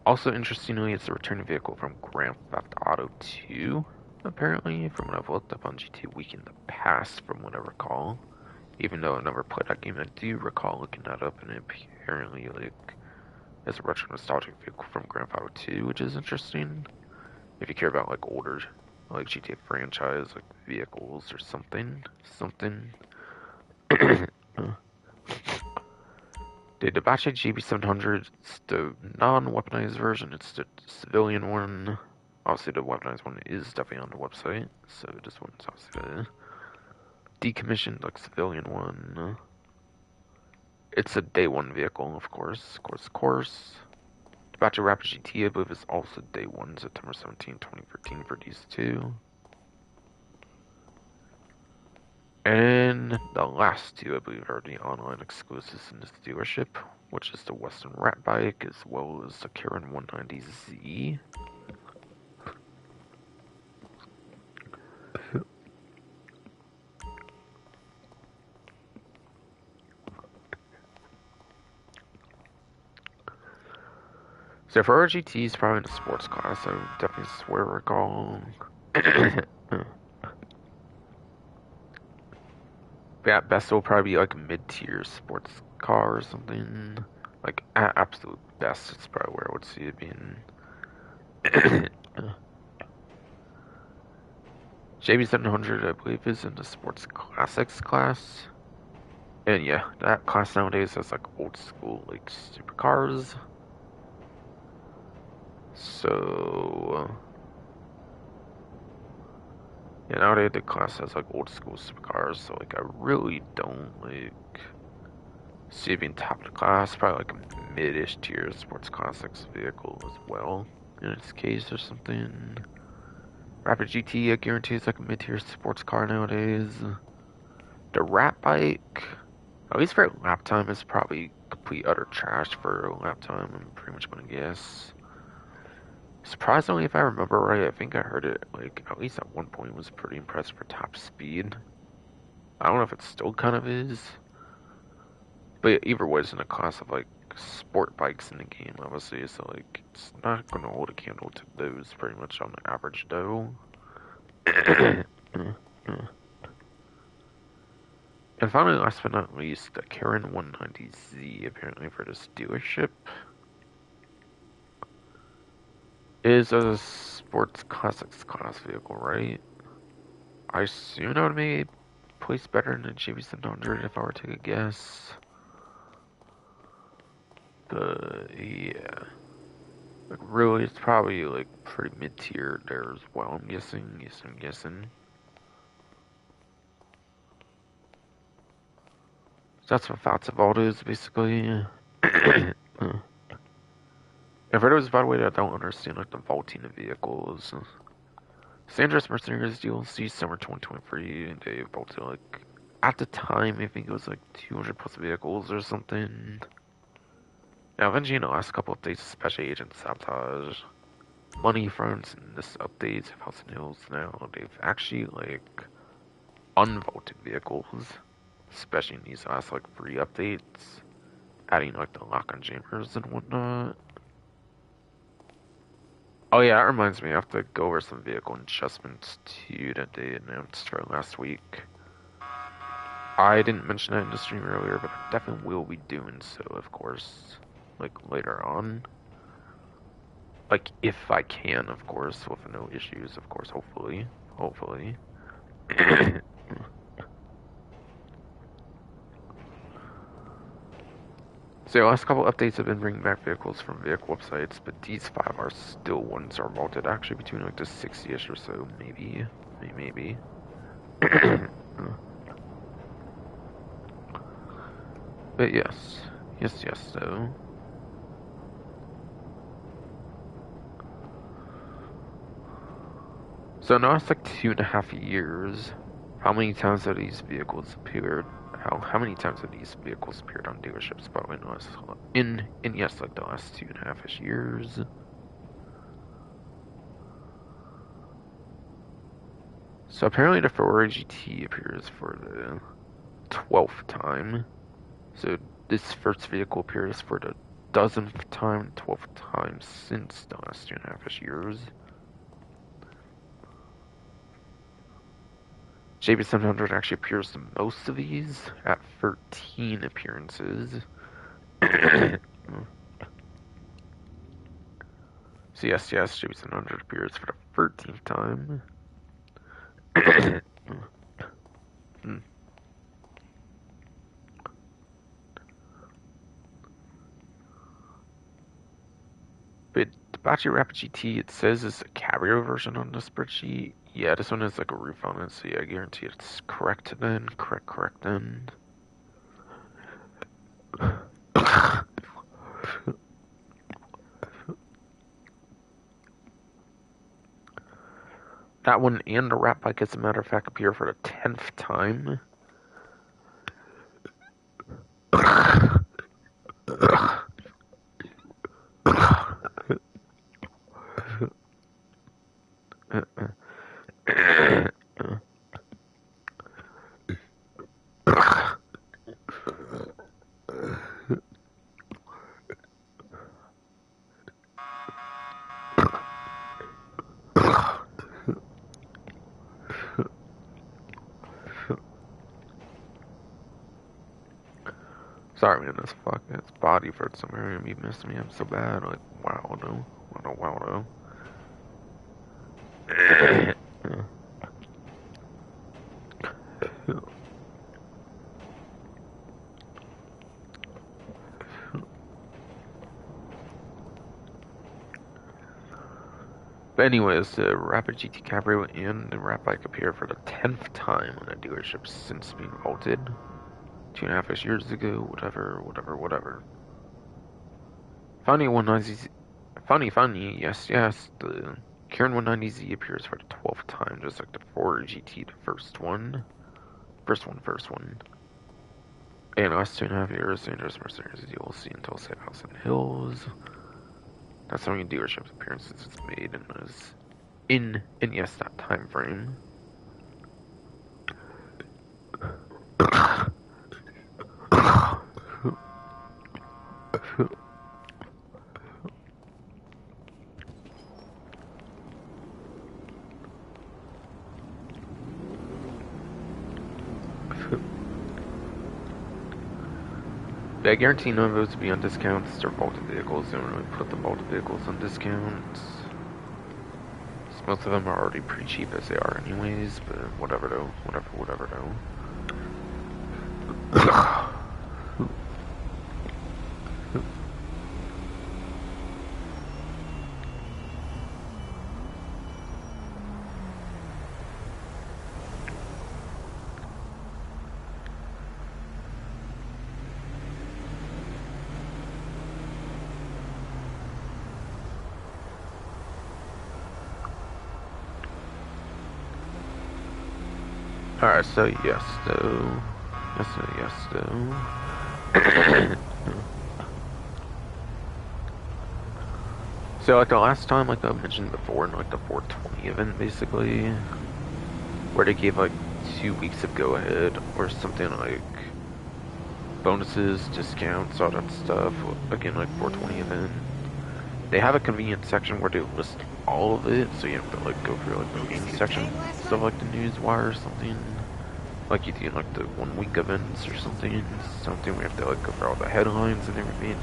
Also, interestingly, it's a return vehicle from Grand Theft Auto 2, apparently, from what I've looked up on GT Week in the past, from what I recall. Even though I never played that game, I do recall looking that up, and it apparently, like, is a retro nostalgic vehicle from Grand Theft Auto 2, which is interesting. If you care about, like, older, like, GTA franchise, like, vehicles or something. The Apache GB700 is the non-weaponized version. It's the civilian one. Obviously, the weaponized one is definitely on the website, so this one's obviously the decommissioned, like, civilian one. It's a day one vehicle, of course. The Apache Rapid GT, I believe, is also day one, September 17, 2013 for these two. And the last two, I believe, are the online exclusives in this dealership, which is the Western Rat Bike as well as the Karen 190Z. So for RGTs, probably in the sports class, I would definitely swear recall. Yeah, best will probably be like a mid-tier sports car or something. Like absolute best, it's probably where I would see it being. JB700, I believe, is in the sports classics class. And yeah, that class nowadays has like old school like supercars. So yeah, nowadays the class has like old school supercars. So like I really don't like see it being top of the class. Probably like a mid-ish tier sports classics vehicle as well. In its case or something. Rapid GT, I guarantee it's like a mid-tier sports car nowadays. The Rat Bike, at least for lap time, is probably complete utter trash for lap time. I'm pretty much gonna guess. Surprisingly, if I remember right, I think I heard it like at least at one point was pretty impressed for top speed. I don't know if it still kind of is, but either way, it's in a class of like sport bikes in the game, obviously. So like, it's not gonna hold a candle to those pretty much on the average though. And finally, last but not least, the Karen 190Z, apparently for this dealership, is a sports classics class vehicle, right? I assume it would be placed better than the GB700 if I were to take a guess. But yeah, like really, it's probably like pretty mid-tier there as well. I'm guessing. Yes, I'm guessing. So that's what thoughts of all those basically. And for those, by the way, that don't understand like the vaulting of vehicles, Sandra's Mercenaries DLC Summer 2023, and they vaulted like at the time I think it was like 200 plus vehicles or something. Now, eventually, in the last couple updates, Special Agent Sabotage, Money Fronts, and this updates of House and Hills now, they've actually, like, unvaulted vehicles, especially in these last, like, 3 updates, adding, like, the lock-on jammers and whatnot. Oh yeah, that reminds me, I have to go over some vehicle adjustments too that they announced for last week. I didn't mention that in the stream earlier, but I definitely will be doing so, of course, like later on. Like, if I can, of course, with no issues, of course, hopefully. Hopefully. So the last couple updates have been bringing back vehicles from vehicle websites, but these 5 are still ones are vaulted actually between like the 60-ish or so, maybe. Maybe. But yes. Yes, though. So now it's like 2.5 years. How many times have these vehicles appeared? How many times have these vehicles appeared on dealerships? Probably in the last, yes, like the last 2.5-ish years. So apparently the Ferrari GT appears for the 12th time. So this first vehicle appears for the dozenth time, 12th time since the last 2.5-ish years. JB700 actually appears the most of these at 13 appearances. So yes, JB700 appears for the 13th time. But the Battery Rapid GT, it says it's a Cabrio version on the spreadsheet. Yeah, this one has like a roof on it, so yeah, I guarantee it's correct then. Correct then. That one and the Rat Bike, as a matter of fact, appear for the 10th time. Sorry, man, this body for some reason be missing me. I'm so bad. Like, wow, no. Wow, no. But anyways, the Rapid GT Cabrio and the Rat Bike appear for the 10th time on a dealership since being vaulted. 2.5 years ago, whatever. Funny 190Z, yes, the Kieran 190Z appears for the 12th time, just like the Ford GT, the first one. First one. And last 2.5 years, Dangerous Mercenaries you will see until Safehouse and Hills. That's how many dealership appearances it's made in yes, that time frame. But I guarantee none of those will be on discounts. They're vaulted vehicles. They don't really put the vaulted vehicles on discounts. Most of them are already pretty cheap as they are anyways, but whatever though. Alright, so yes though. So like the last time, like I mentioned before, in like the 420 event, basically, where they gave like 2 weeks of go ahead or something like bonuses, discounts, all that stuff. Again, like 420 event. They have a convenient section where they list all of it, so you have to like go through like the main section, stuff like the news wire or something. Like you do like the 1 week events or something. Something we have to like go through all the headlines and everything.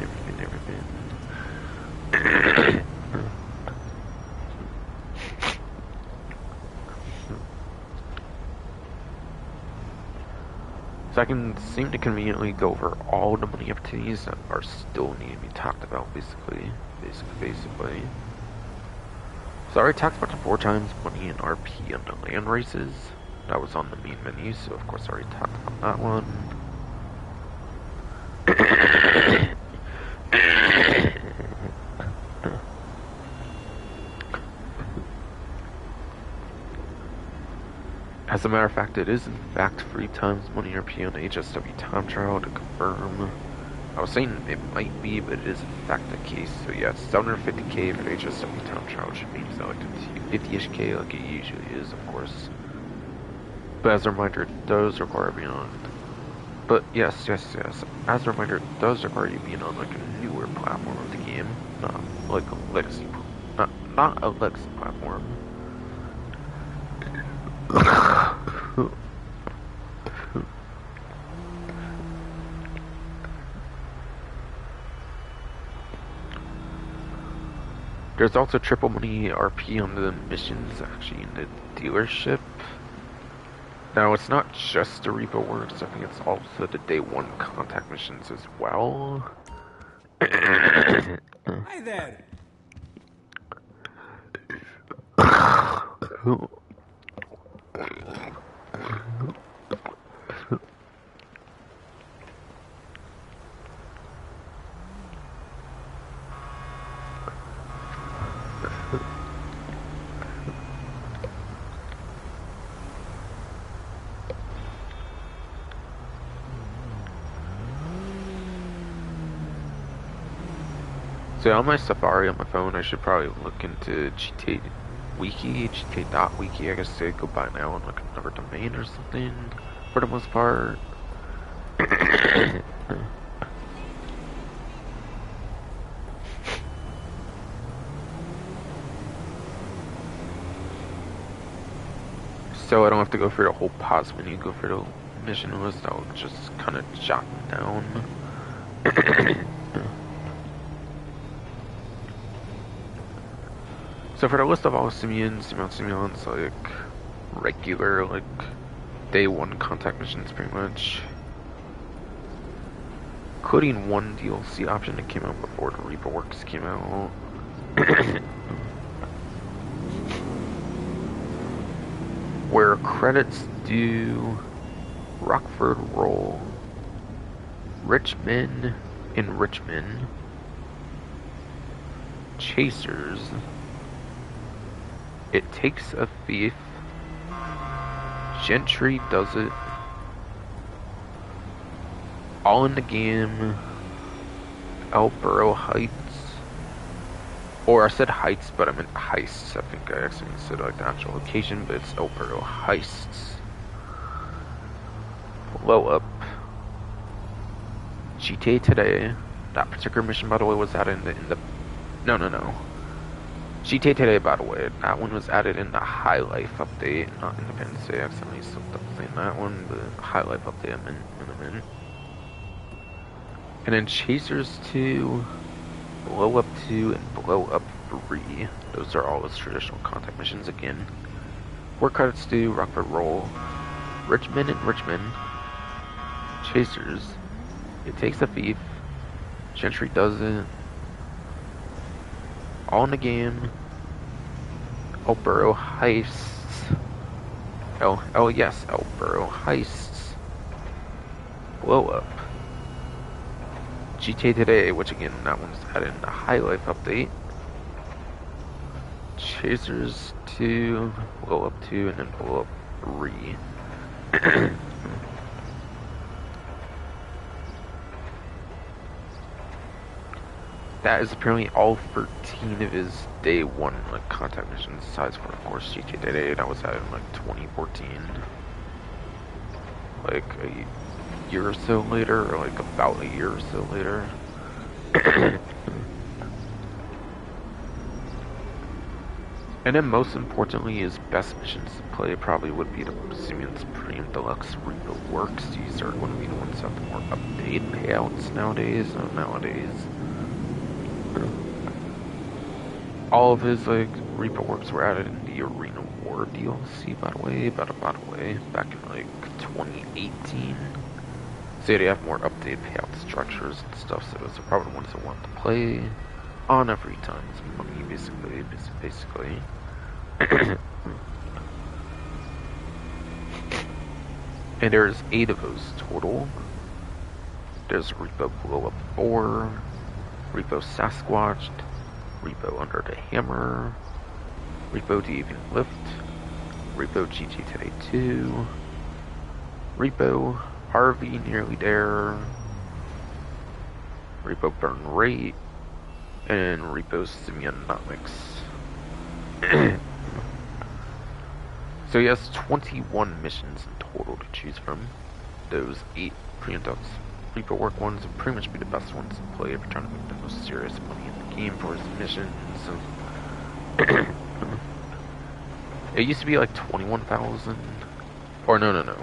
So I can seem to conveniently go over all the money opportunities that are still needing to be talked about, basically. So I already talked about the 4 times money and RP on the land races. That was on the main menu, so of course I already talked about that one. As a matter of fact, it is in fact 3 times money RP on the HSW time trial to confirm. I was saying it might be, but it is in fact the case. So yeah, it's 750k for the HSW time trial, which means that like 50-ish k like it usually is, of course. But as a reminder, it does require being on. But yes. As a reminder, it does require you being on like a newer platform of the game, not like a legacy, not a legacy platform. There's also triple money RP on the missions actually in the dealership. Now it's not just the repo works, I think it's also the day 1 contact missions as well. Hi there. So on my Safari on my phone, I should probably look into GTA Wiki, GTA.wiki, I guess they go by now on like another domain or something, for the most part. So I don't have to go through the whole pause menu, go through the mission list, I'll just kind of jot them down. So for the list of all simians, like regular, like day 1 contact missions pretty much. Including 1 DLC option that came out before the Reaper Works came out. Where credits due Rockford Roll, Richmond in Richmond, Chasers, It Takes a Thief, Gentry Does It, All in the Game, Elborough Heights, or I said Heights, but I meant Heists. I think I actually said like the actual location, but it's Elborough Heists. Blow Up, GTA Today. That particular mission, by the way, was added in the no. GTA Today, by the way, that one was added in the High Life update, not Independence Day. I accidentally slipped up saying that one, but High Life update I'm in. And then Chasers 2, Blow Up 2, and Blow Up 3. Those are all its traditional contact missions again. Work credits due, Rockford Roll, Richmond and Richmond, Chasers, It Takes a Thief, Gentry Does It, All in the Game, Elborough Heists, Elborough Heists, Blow Up, GTA Today, which again, that one's added in the High Life update, Chasers 2, Blow Up 2, and then Blow Up 3. that is apparently all 13 of his day one like contact missions. Besides for of course GTA Day that was out in like 2014, like a year or so later, or like about a year or so later. And then most importantly, his best missions to play probably would be the Simeon Supreme Deluxe Repo Works. These are going to be the ones that have the more updated payouts nowadays. All of his like Repo Works were added in the Arena War DLC, by the way, back in like 2018. So they have more updated payout structures and stuff, so those are probably the ones I want to play on every time's money, basically. And there's 8 of those total. There's Repo Blow Up 4, Repo Sasquatch, Repo Under the Hammer, Repo Deviant Lift, Repo GG Today 2, Repo Harvey Nearly There, Repo Burn Rate, and Repo Simeonomics. So he has 21 missions in total to choose from. Those 8 pre-inducts Repo Work ones will pretty much be the best ones to play if you're trying to make the most serious money in the game for his missions. It used to be like 21,000, or no.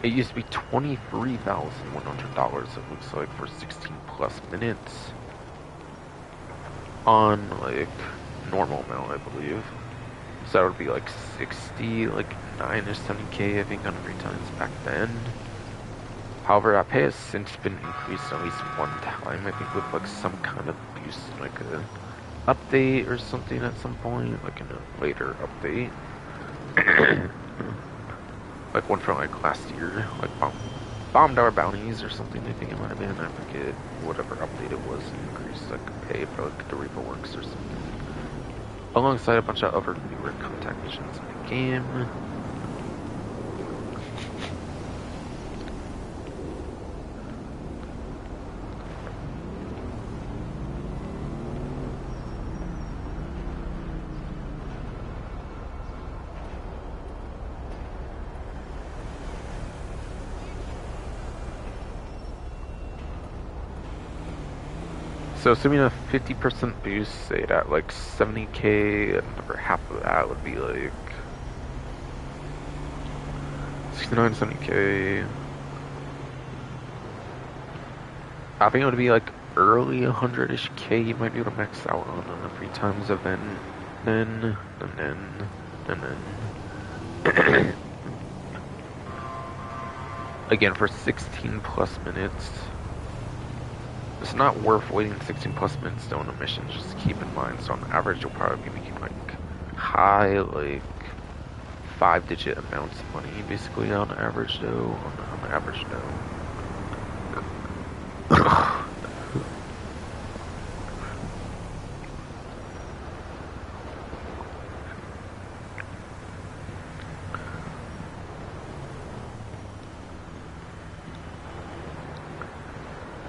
It used to be $23,100. It looks like for 16 plus minutes on like normal amount, I believe. So that would be like 60, like 9 or 70k, I think, on free times back then. However, that pay has since been increased at least one time, I think, with like some kind of boost, like a update or something at some point, like in a later update. Like one from like last year, like bombed our bounties or something, I think it might have been, I forget whatever update it was, increased like pay for like the Repo Works or something. Alongside a bunch of other newer contact missions in the game. So assuming a 50% boost, say that like 70k, or half of that would be like 69, 70k. I think it would be like early 100-ish k you might be able to max out on a 3 times event. And then. Again, for 16 plus minutes. It's not worth waiting 16 plus minutes to own a mission, just keep in mind. So on average, you'll probably be making like high, like 5-digit amounts of money, basically on average though. On average though.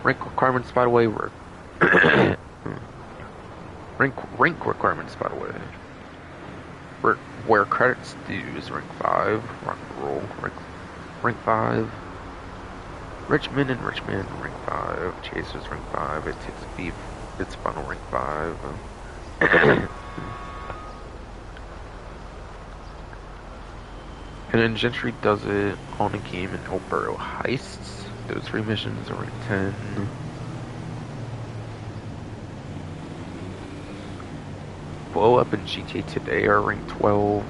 Rank requirements, by the way, were rank requirements, by the way. Where credits due is rank 5, rock and roll, rank 5, Richmond and Richmond, rank 5, Chasers, rank 5, it takes beef, it's final, rank 5. And then Gentry does it on a game in El Burro Heists. Those 3 missions are rank 10. Blow Up and GTA Today are rank 12.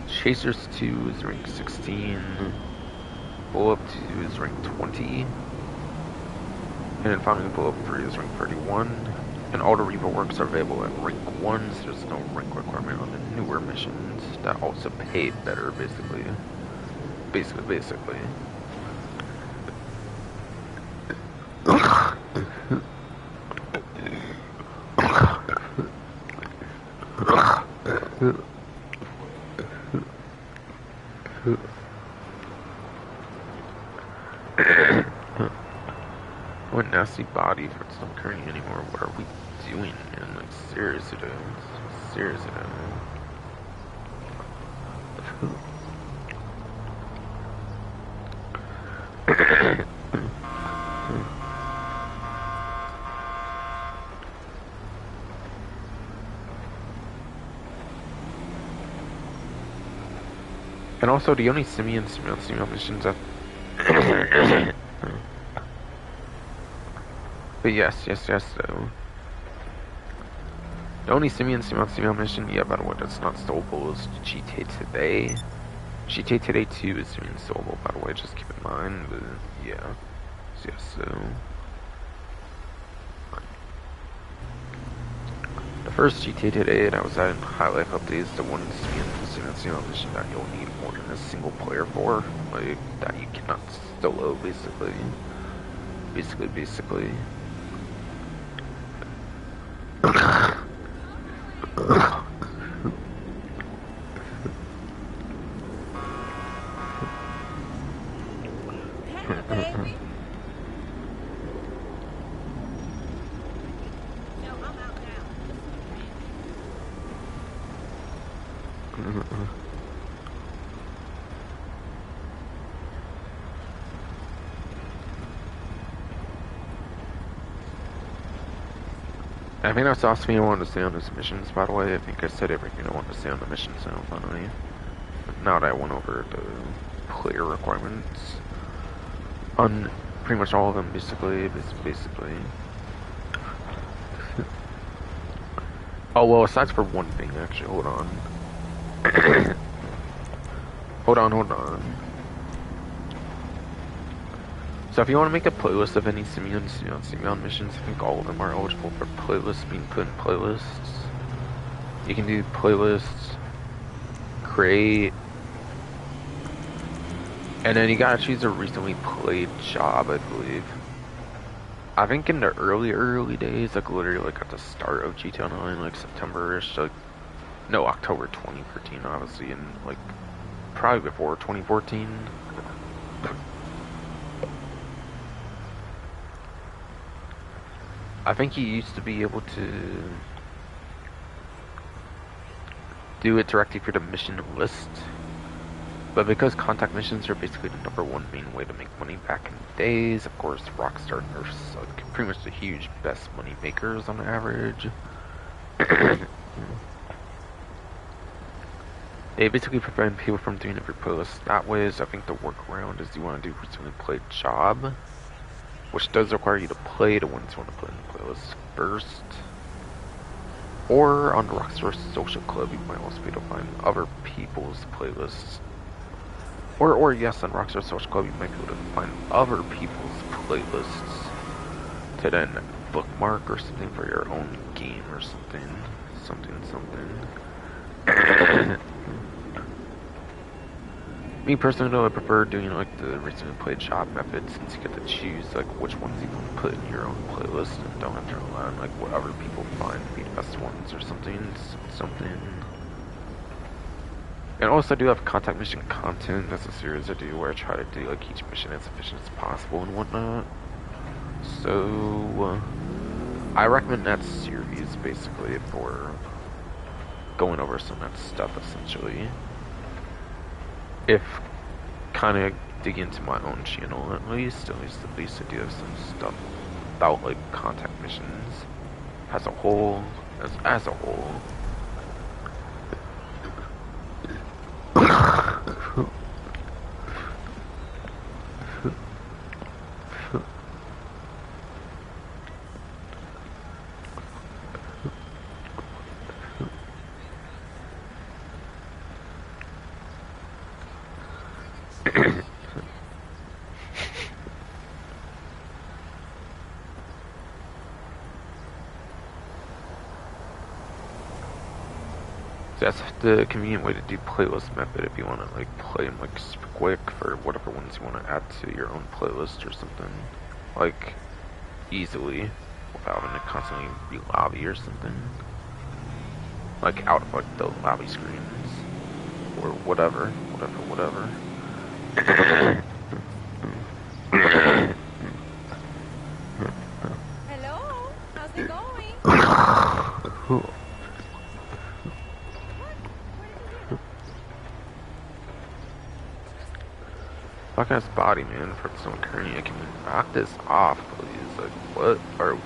Chasers 2 is rank 16. Blow Up 2 is rank 20. And then finally Blow Up 3 is rank 31. And all the Repo Works are available at rank 1, so there's no rank requirement on the newer missions that also pay better, basically. Basically. What nasty body for it's not currently anymore. What are we doing, man? Like, seriously, dude. Seriously, dude. And also, the only Simeon missions that. But yes, though. The only Simeon mission, yeah, by the way, that's not stowable is GTA Today. GTA Today 2 is Simeon stowable, by the way, just keep in mind, but yeah. Yes, so. The first GTA Today that was at in High Life Update is the one Simeon mission that you'll need more than a single player for. Like, that you cannot solo, basically. Basically. I think that's awesome. I wanted to say on this missions, by the way. I think I said everything I wanted to say on the missions now, finally. Now that I went over the player requirements on pretty much all of them, basically. Oh, well, aside for one thing, actually, hold on. hold on. So if you want to make a playlist of any Simeon missions, I think all of them are eligible for playlists, being put in playlists. You can do playlists, create, and then you gotta choose a recently played job, I believe. I think in the early days, like literally like at the start of GTA Online, like September-ish, like, no, October 2013, obviously, and like probably before 2014. I think you used to be able to do it directly for the mission list, but because contact missions are basically the #1 main way to make money back in the days, of course, Rockstar nerfs like pretty much the huge best money makers on average. They basically prevent people from doing it for playlists that way. So I think the workaround is you want to do recently played job, which does require you to play the ones you want to put in the playlist first. Or on Rockstar Social Club, you might also be able to find other people's playlists. Or yes, on Rockstar Social Club, you might be able to find other people's playlists to then bookmark or something for your own game or something. Me personally, though, I prefer doing like the recently played job method, since you get to choose like which ones you want to put in your own playlist and don't have to rely on like what other people find to be the best ones or something. And also, I do have contact mission content. That's a series I do where I try to do like each mission as efficient as possible and whatnot. So I recommend that series basically for going over some of that stuff essentially. If kind of dig into my own channel, at least I do have some stuff about like contact missions as a whole, as a whole. That's the convenient way to do playlist method if you want to like play them like super quick for whatever ones you want to add to your own playlist or something, like easily without having to constantly re-lobby or something, like out of like the lobby screens or whatever. Fuck ass body, man, for someone carrying it. Can we knock this off, please? Like, what are we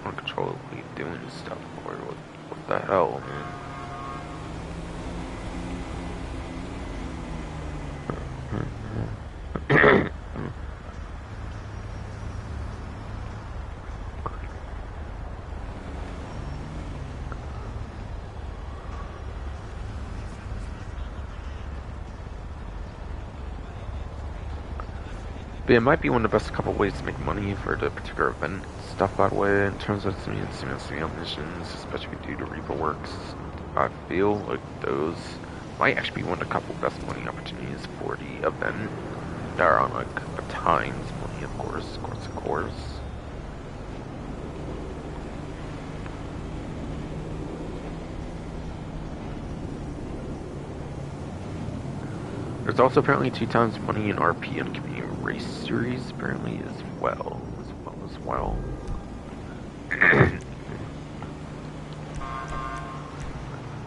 uncontrollably doing stuff for? What the hell, man? But it might be one of the best couple ways to make money for the particular event stuff, by the way, in terms of some missions, especially due to Reaper Works. I feel like those might actually be one of the couple best money opportunities for the event that are on like a times money, of course. There's also apparently 2 times money in RP and community race series apparently as well.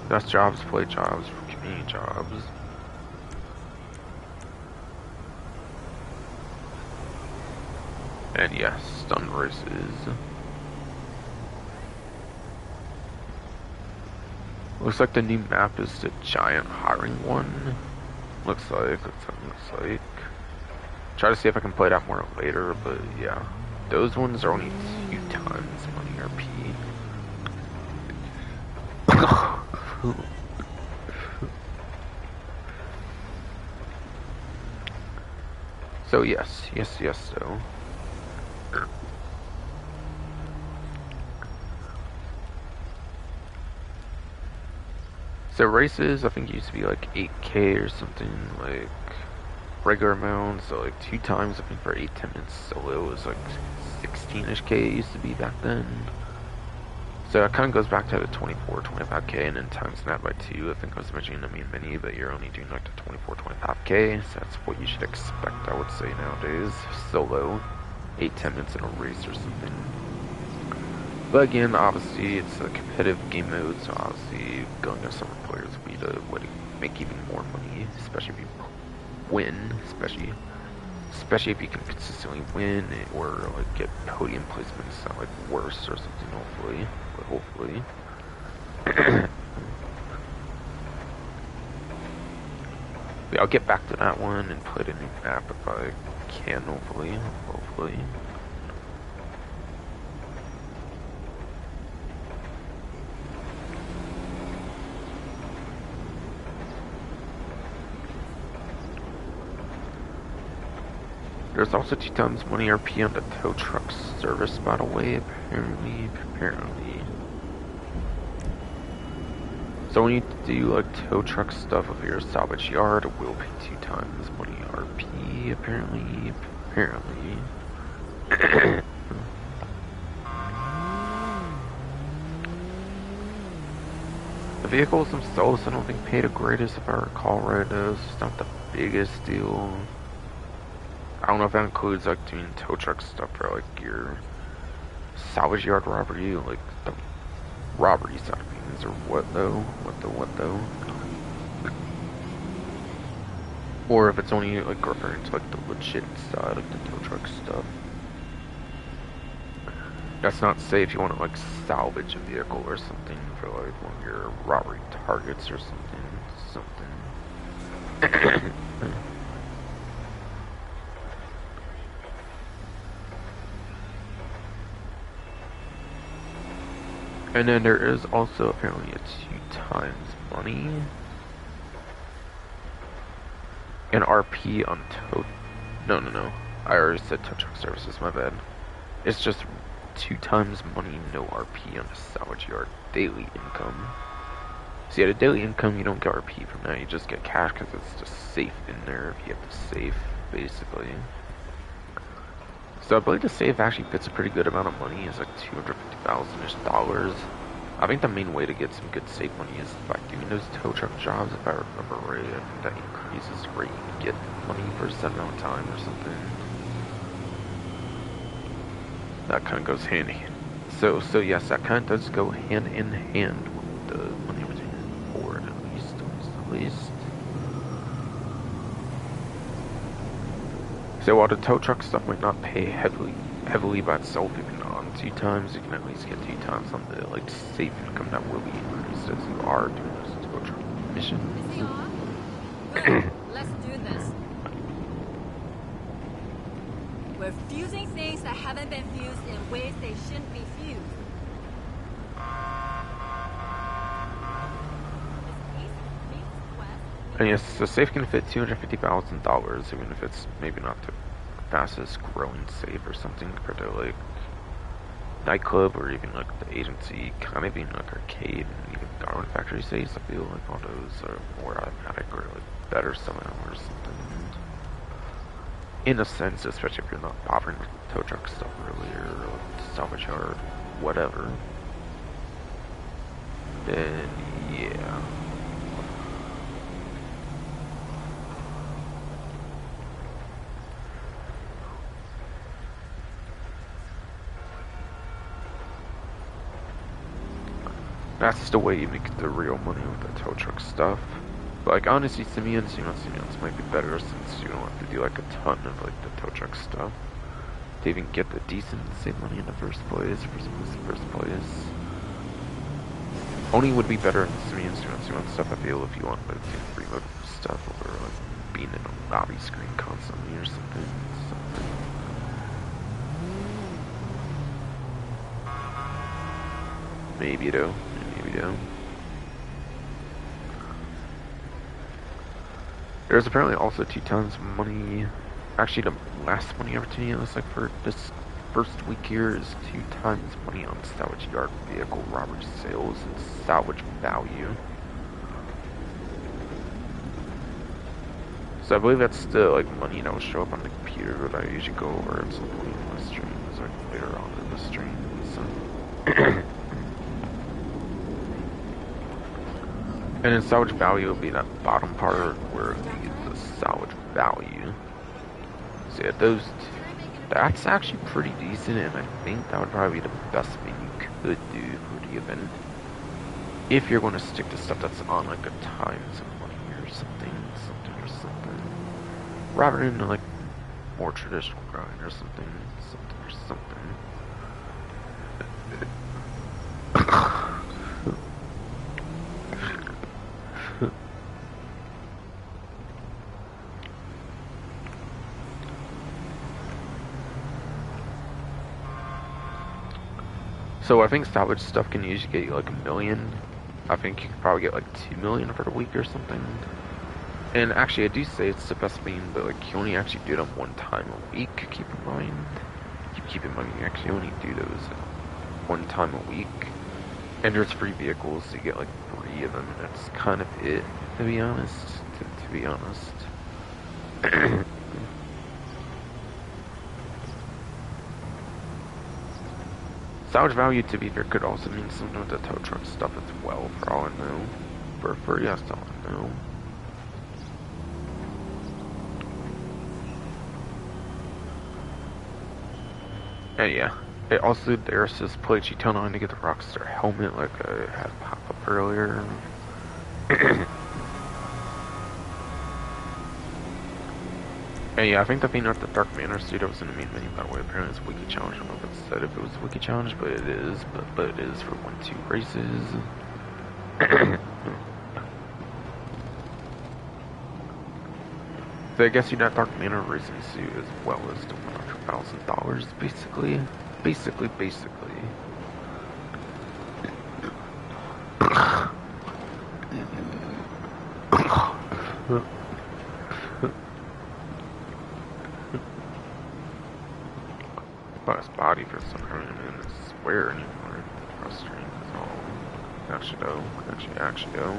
Best jobs, play jobs, community jobs. And yes, stun races. Looks like the new map is the giant hiring one. Looks like. Try to see if I can play that more later, but yeah. Those ones are only 2 times money RP. So yes, so. So races, I think used to be like 8K or something, like regular amount, so like 2 times I think for 8-10 minutes solo was like 16ish K it used to be back then. So it kind of goes back to the 24-25K and then times that by 2. I think I was mentioning the main menu, but you're only doing like the 24-25K, so that's what you should expect, I would say, nowadays. Solo, 8-10 minutes in a race or something. But again, obviously, it's a competitive game mode, so obviously going to summer players will be the way to make even more money, especially if you win, especially if you can consistently win or like get podium placements, not like worse or something, hopefully. Yeah, I'll get back to that one and play the new map if I can, hopefully. There's also 2 times money RP on the tow truck service, by the way, apparently. So when you do like tow truck stuff with your salvage yard, it will pay 2 times money RP, apparently. The vehicles themselves I don't think pay the greatest if I recall right, though. It's not the biggest deal. I don't know if that includes like doing tow truck stuff for like your salvage yard robbery, like the robbery side of things, or what though? Or if it's only like referring to like the legit side, like the tow truck stuff. That's not to say if you want to like salvage a vehicle or something for like one of your robbery targets or something. And then there is also apparently a 2 times money and RP on tow. No. I already said tow truck services, my bad. It's just 2 times money, no RP on the salvage yard daily income. So yeah, the daily income, you don't get RP from that, you just get cash because it's just safe in there if you have the safe, basically. So I believe the safe actually fits a pretty good amount of money. It's like $250,000-ish. I think the main way to get some good safe money is by doing those tow truck jobs, if I remember right. I think that increases the rate you get money for a set amount of time or something. That kind of goes hand in hand. So yes, that kind of does go hand in hand with the money return board, at least. So while the tow truck stuff might not pay heavily by itself, even on 2 times, you can at least get 2 times on the like safe income that will be increased as you are doing those tow truck missions. Is he off? Good. Let's do this. We're fusing things that haven't been fused in ways they shouldn't be fused. And yes, the safe can fit $250,000, even if it's maybe not the fastest growing safe or something compared to like nightclub or even like the agency, kind of even like arcade and even garment factory safes. I feel like all those are more automatic or like better somehow or something. In a sense, especially if you're not bothering with tow truck stuff earlier or like salvage yard, whatever. Then yeah. That's the way you make the real money with the tow truck stuff. But like honestly, Simeons might be better since you don't have to do like a ton of like the tow truck stuff to even get the decent save money in the first place. Oni would be better in Simeons stuff. I feel if you want like remote stuff or like being in a lobby screen constantly or something. Maybe though. There's apparently also 2 times money. Actually, the last money opportunity it looks like for this first week here is 2 times money on salvage yard vehicle robbery sales and salvage value. So I believe that's the like money that will show up on the computer that I usually go over at some point in the streams, like later on in the stream. So. And then salvage value will be that bottom part where it leaves the salvage value. So yeah, those two, that's actually pretty decent, and I think that would probably be the best thing you could do for the event. If you're going to stick to stuff that's on like a times of money or something. Rather than like more traditional grind or something. So I think salvage stuff can usually get you like $1 million. I think you could probably get like 2 million for the week or something. And actually I do say it's the best mean, but like you only actually do them 1 time a week, keep in mind. Keep in mind you actually only do those 1 time a week. And there's free vehicles, so you get like 3 of them, and that's kind of it, to be honest. To be honest. Salvage value, to be fair, could also mean something with the tow truck stuff as well, for all I know. For yes, all I know. And yeah, it also, there's this plate you tell on to get the Rockstar helmet, like I had pop up earlier. And yeah, I think the thing with the Dark Manor suit I was in the main menu, by the way, apparently it's a wiki challenge. I don't know if it said if it was a wiki challenge, but it is. But it is for 1-2 races. So I guess you got Dark Manor racing suit as well as the $100,000, basically. Basically. But his body for some reason isn't swear anymore. Frustrating as all. Actually go.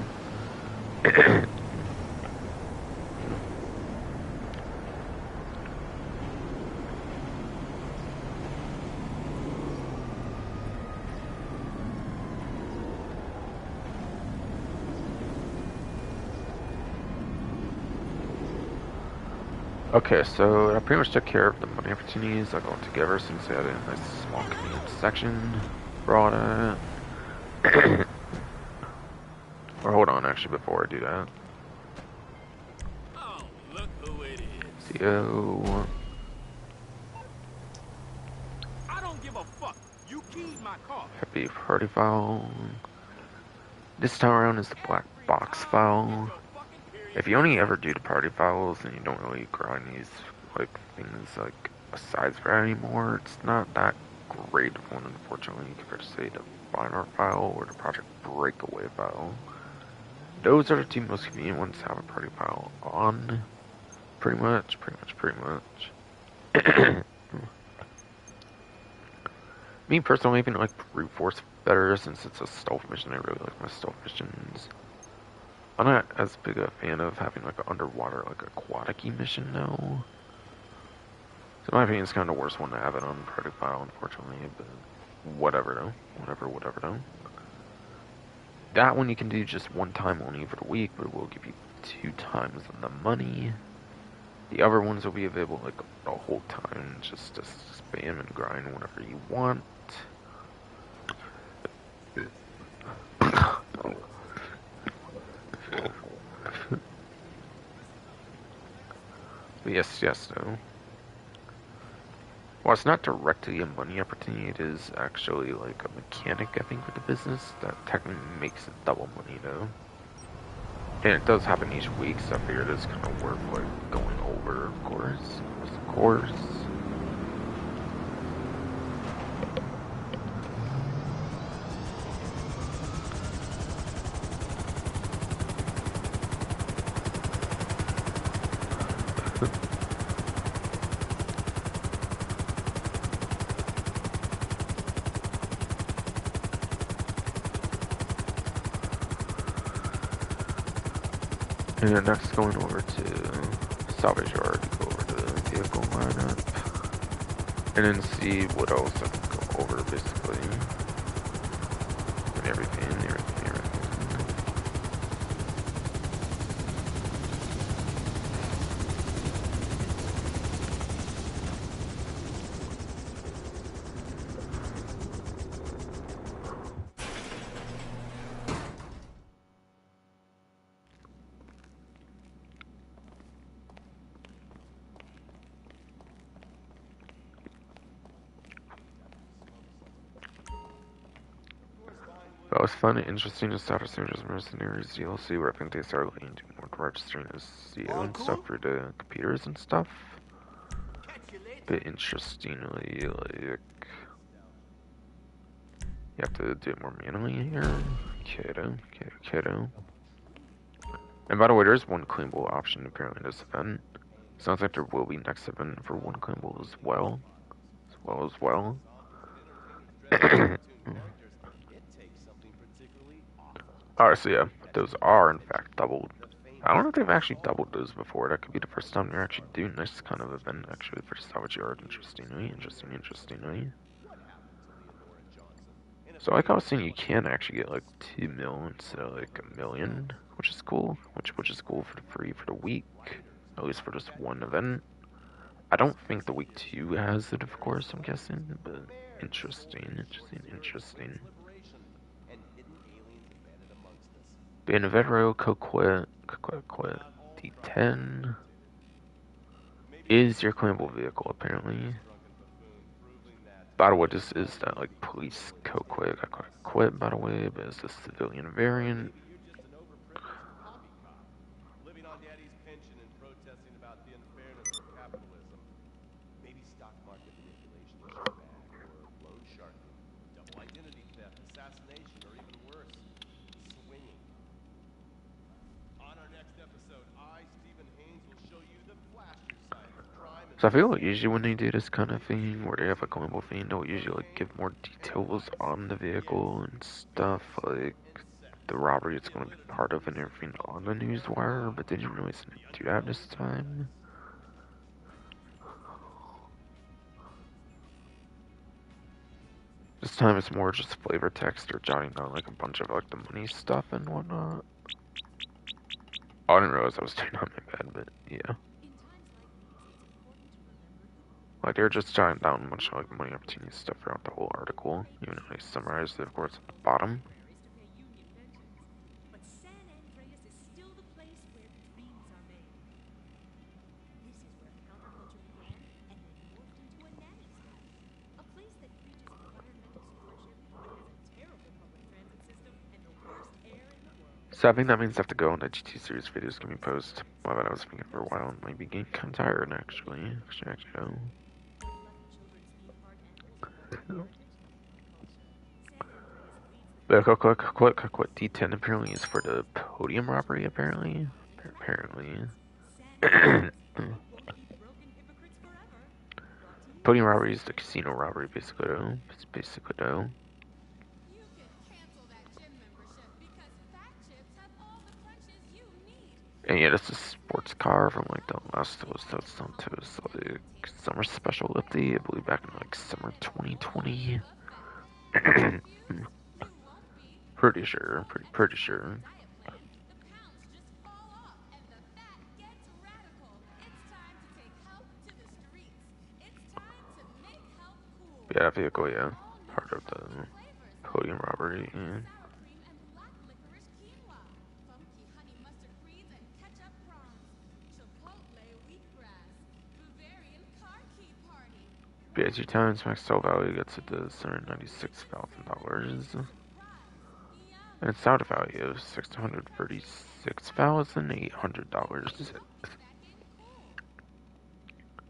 Okay, so I pretty much took care of the money opportunities I got together since I had a nice small convenient section for all that. Or hold on, actually, before I do that. Oh, look who it is. CO. keyed my car. Happy party file. This time around is the black box file. If you only ever do the party files and you don't really grind these like things like besides for anymore, it's not that great of one, unfortunately, compared to say the fine art file or the project breakaway file. Those are the two most convenient ones to have a party file on. Pretty much. Me personally, even like brute force better since it's a stealth mission. I really like my stealth missions. I'm not as big a fan of having like an underwater, like aquatic-y mission though. So in my opinion, it's kind of the worst one to have it on party file, unfortunately. But whatever though, whatever though. That one you can do just one time only for the week, but it will give you 2 times the money. The other ones will be available like the whole time, just to spam and grind whenever you want. But yes, though. Well, it's not directly a money opportunity, it is actually like a mechanic, I think, with the business that technically makes it double money, though. And it does happen each week, so I figured it's kind of worth like going over, of course. Of course. And next going over to salvage yard, go over to the vehicle lineup, and then see what else I can go over basically. And everything. But it was fun and interesting to start Strangers Mercenaries DLC where I think they started looking into more registering as CO and stuff for the computers and stuff. But interestingly, like, you have to do it more manually here. Kiddo. And by the way, there's one claimable option apparently in this event. Sounds like there will be next event for one claimable as well. Alright, so yeah, those are in fact doubled. I don't know if they've actually doubled those before. That could be the first time they're actually doing this kind of event actually for salvage yard. Interestingly. So like I was saying, you can actually get like 2 mil instead of like a million, which is cool. Which is cool for the free for the week, at least for this one event. I don't think the week 2 has it, of course. I'm guessing, but interesting. Benevero quit. D10 is your claimable vehicle apparently. By the way, this is that like police quit. I quit by the way, but it's a civilian variant. Living on daddy's pension and protesting about the unfairness of capitalism. Maybe stock market manipulation is your bag, or loan sharking, double identity theft, assassination, or even worse, swinging. On our next episode, Stephen Haynes, will show you the flashier side of crime. So I feel like usually when they do this kind of thing, where they have a claimable thing, they'll usually like give more details on the vehicle and stuff, like the robbery it's going to be part of and everything on the newswire, but they didn't really do that this time. This time it's more just flavor text or jotting down like a bunch of like the money stuff and whatnot. Oh, I didn't realize I was doing on my bed, but yeah. Like they're just jotting down a bunch of like money opportunity stuff throughout the whole article, even though they summarized it of course at the bottom. So I think that means I have to go on the GT series videos can be posted. My bad, I was thinking for a while and might be getting kind of tired actually. Actually. But quick, D10 apparently is for the podium robbery, apparently. Podium robbery is the casino robbery, basically, though. It's basically, though. You can cancel that gym membership because Fat Chips have all the crunches you need. And yeah, that's a sports car from, like, the last of us. That's not to us, like, summer special update, I believe back in, like, summer 2020. Pretty sure, pretty sure. Yeah, that vehicle, yeah. Part of the podium robbery, yeah. Yeah, 2 times max sale value gets it to $796,000. And its out value of $636,800.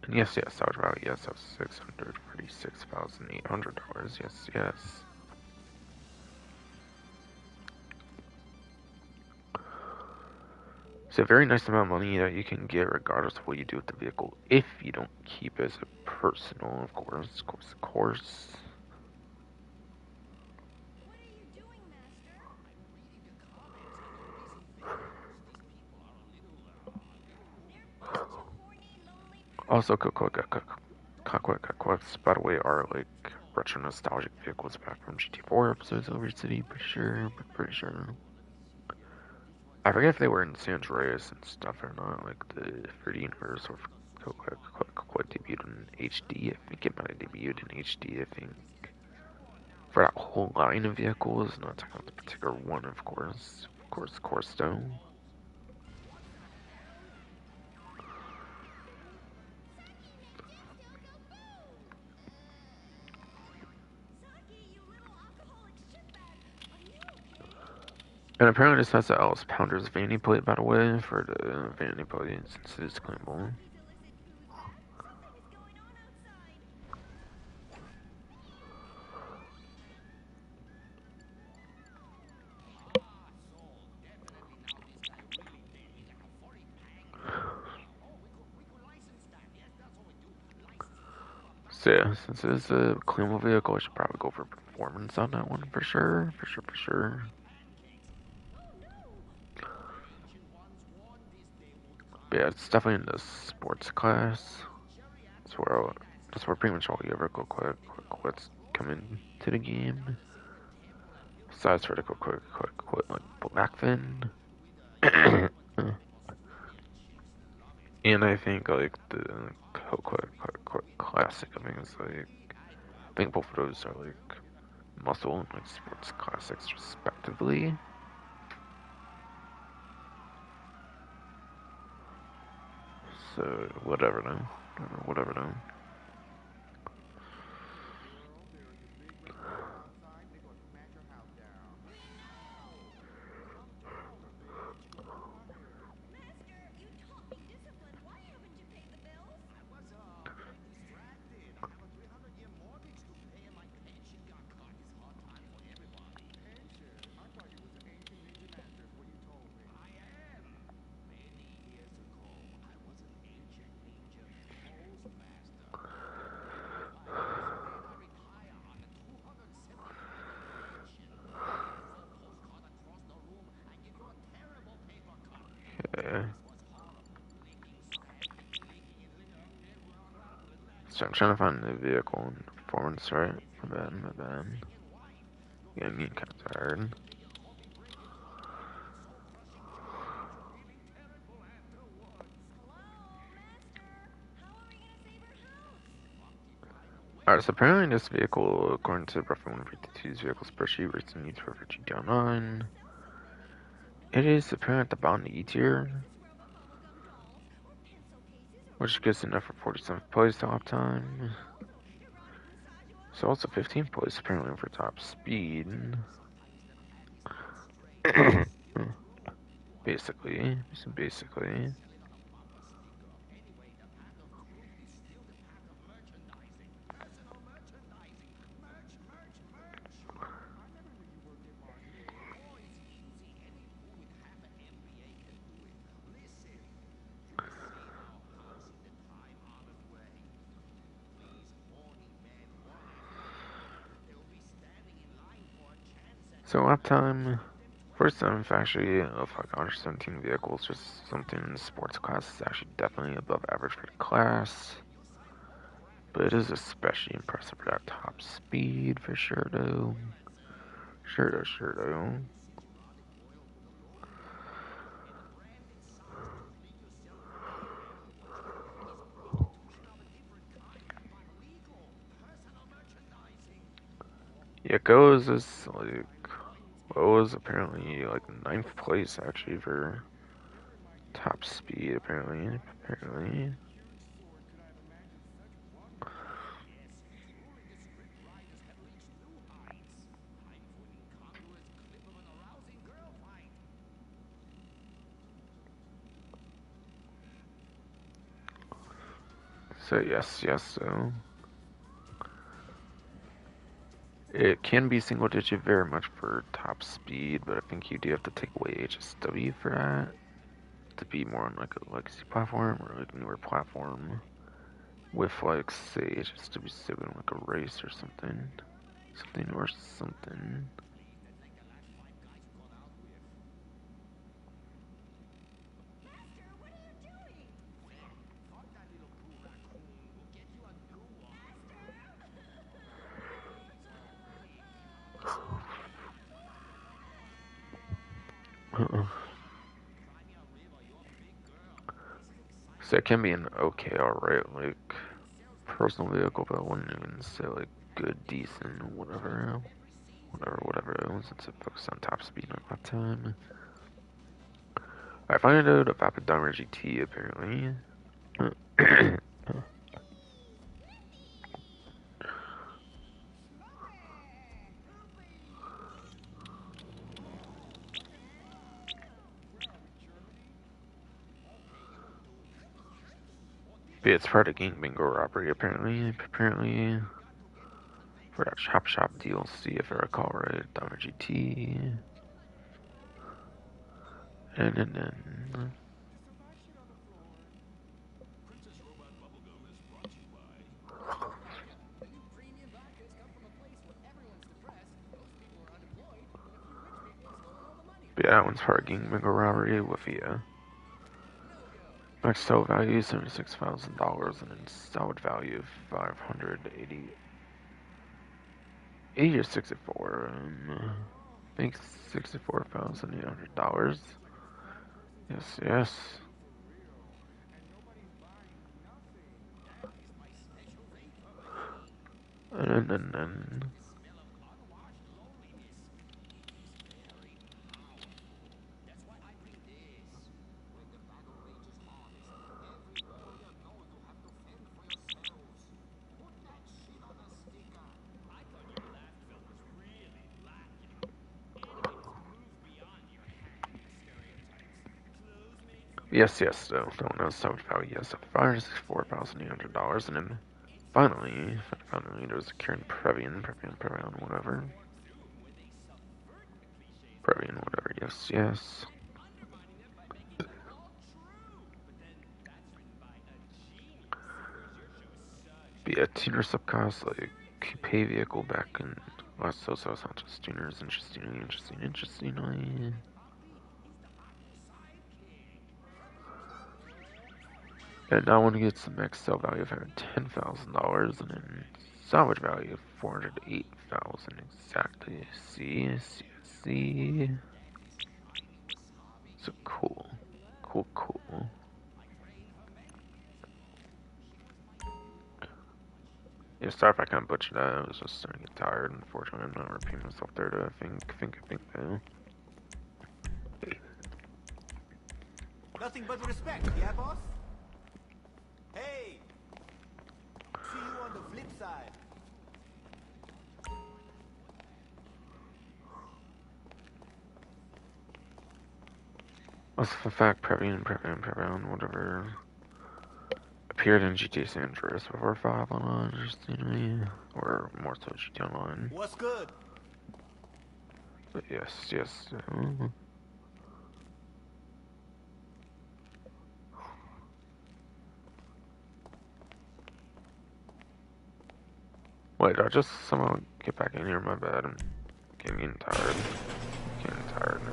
And yes, out value, yes, of $636,800. Yes. It's a very nice amount of money that you can get regardless of what you do with the vehicle, if you don't keep it as a personal, of course. Also, Coqueque's, by the way, are like retro nostalgic vehicles back from GT4 episodes of Over City, pretty sure. I forget if they were in San Andreas and stuff or not, like the 3D universe or Coquequeque debuted in HD. I think it might have debuted in HD, I think. For that whole line of vehicles, not talking about the particular one, of course. Of course, though. And apparently this has the Alice Pounders vanity plate, by the way, for the vanity plate, since it is claimable. So yeah, since it is a claimable vehicle, I should probably go for performance on that one, for sure. But yeah, it's definitely in the sports class. That's where pretty much all you ever go quits come into the game. Besides for the quick, like Blackfin. And I think like the quick classic. I think it's like I think both of those are like muscle and like sports classics respectively. So whatever though. Okay. So I'm trying to find the vehicle and performance, right? My bad. Yeah, I'm getting kind of tired. Alright, so apparently this vehicle, according to Rough 152's vehicle spreadsheet, rates in need for GTA 9. It is apparently the bottom E tier, which gives enough for 47th place top time. So also 15th place apparently for top speed. Basically. Basically. So uptime, first time actually of like 117 vehicles, just something in the sports class is actually definitely above average for the class. But it is especially impressive for that top speed for sure though. Sure though. Yeah, Goes is like was apparently like ninth place actually for top speed apparently. So yes, so it can be single digit very much for top speed, but I think you do have to take away HSW for that to be more on like a legacy platform or like a newer platform with like say HSW 7 like a race or something. Something or something. Master, what are you doing? So it can be an okay, alright, like personal vehicle, but I wouldn't even say like good, decent, whatever. Since it focuses on top speed at that time. I find out about the Dahmer GT apparently. But it's part of Gang Bingo robbery apparently. For that Chop Shop DLC, if I recall right, Dahmer GT. And then but yeah, that one's part of Gang Bingo robbery with the max sell value $76,000 and then salvage value of 580 80 or 64. I think $64,800. Yes. And then yes, so don't know salvage value, yes, $564,800 and then finally there's a Kieran Previan, whatever. Previan, whatever, yes. But yeah, tuner subcost, like, coupe vehicle back in Los Sosos, not just tuners, interestingly. And that one gets the max sale value of $10,000 and then salvage value of $408,000 exactly. See. So cool. Yeah, sorry if I kind of butchered that. I was just starting to get tired. Unfortunately, I'm not repeating myself there. To think though. Nothing but respect, yeah, boss? Hey! See you on the flip side. What's the fact? Previan, whatever. Appeared in GTA San Andreas before 5 online, interestingly. Or more so GTA Online. What's good? But yes. Wait, I just somehow get back in here? My bad. I'm getting tired. Getting tired now.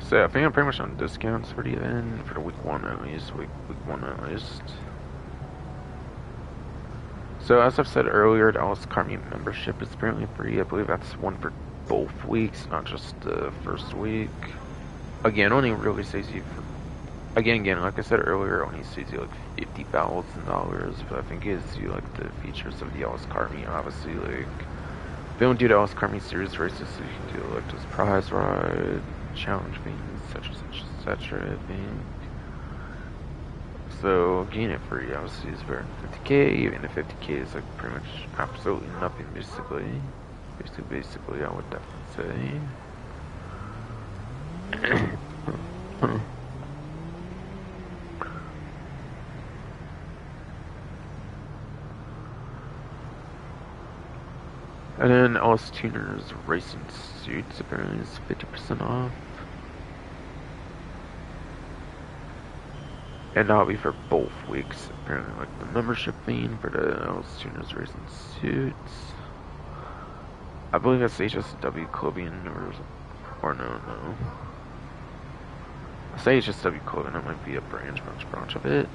So I think I'm pretty much on discounts for the event, for the week 1 at least. Week 1 at least. So as I've said earlier, the Alice Carmi membership is apparently free. I believe that's one for both weeks, not just the first week. Again, only really saves you for, again, like I said earlier, only saves you like $50,000, but I think it gives you like the features of the Alice Carmi. Obviously, like if you don't do the Alice Carmi series races, so you can do like this prize ride, challenge things, etc. I think. So getting it free obviously is better than 50k, even if 50k is like pretty much absolutely nothing basically. Basically I would definitely say. And then Alice Tuner's racing suits apparently is 50% off. And that'll be for both weeks, apparently, like the membership fee for the Alice Tuner's racing suits. I believe that's HSW clothing or no. I say HSW clothing, that might be a branch of it.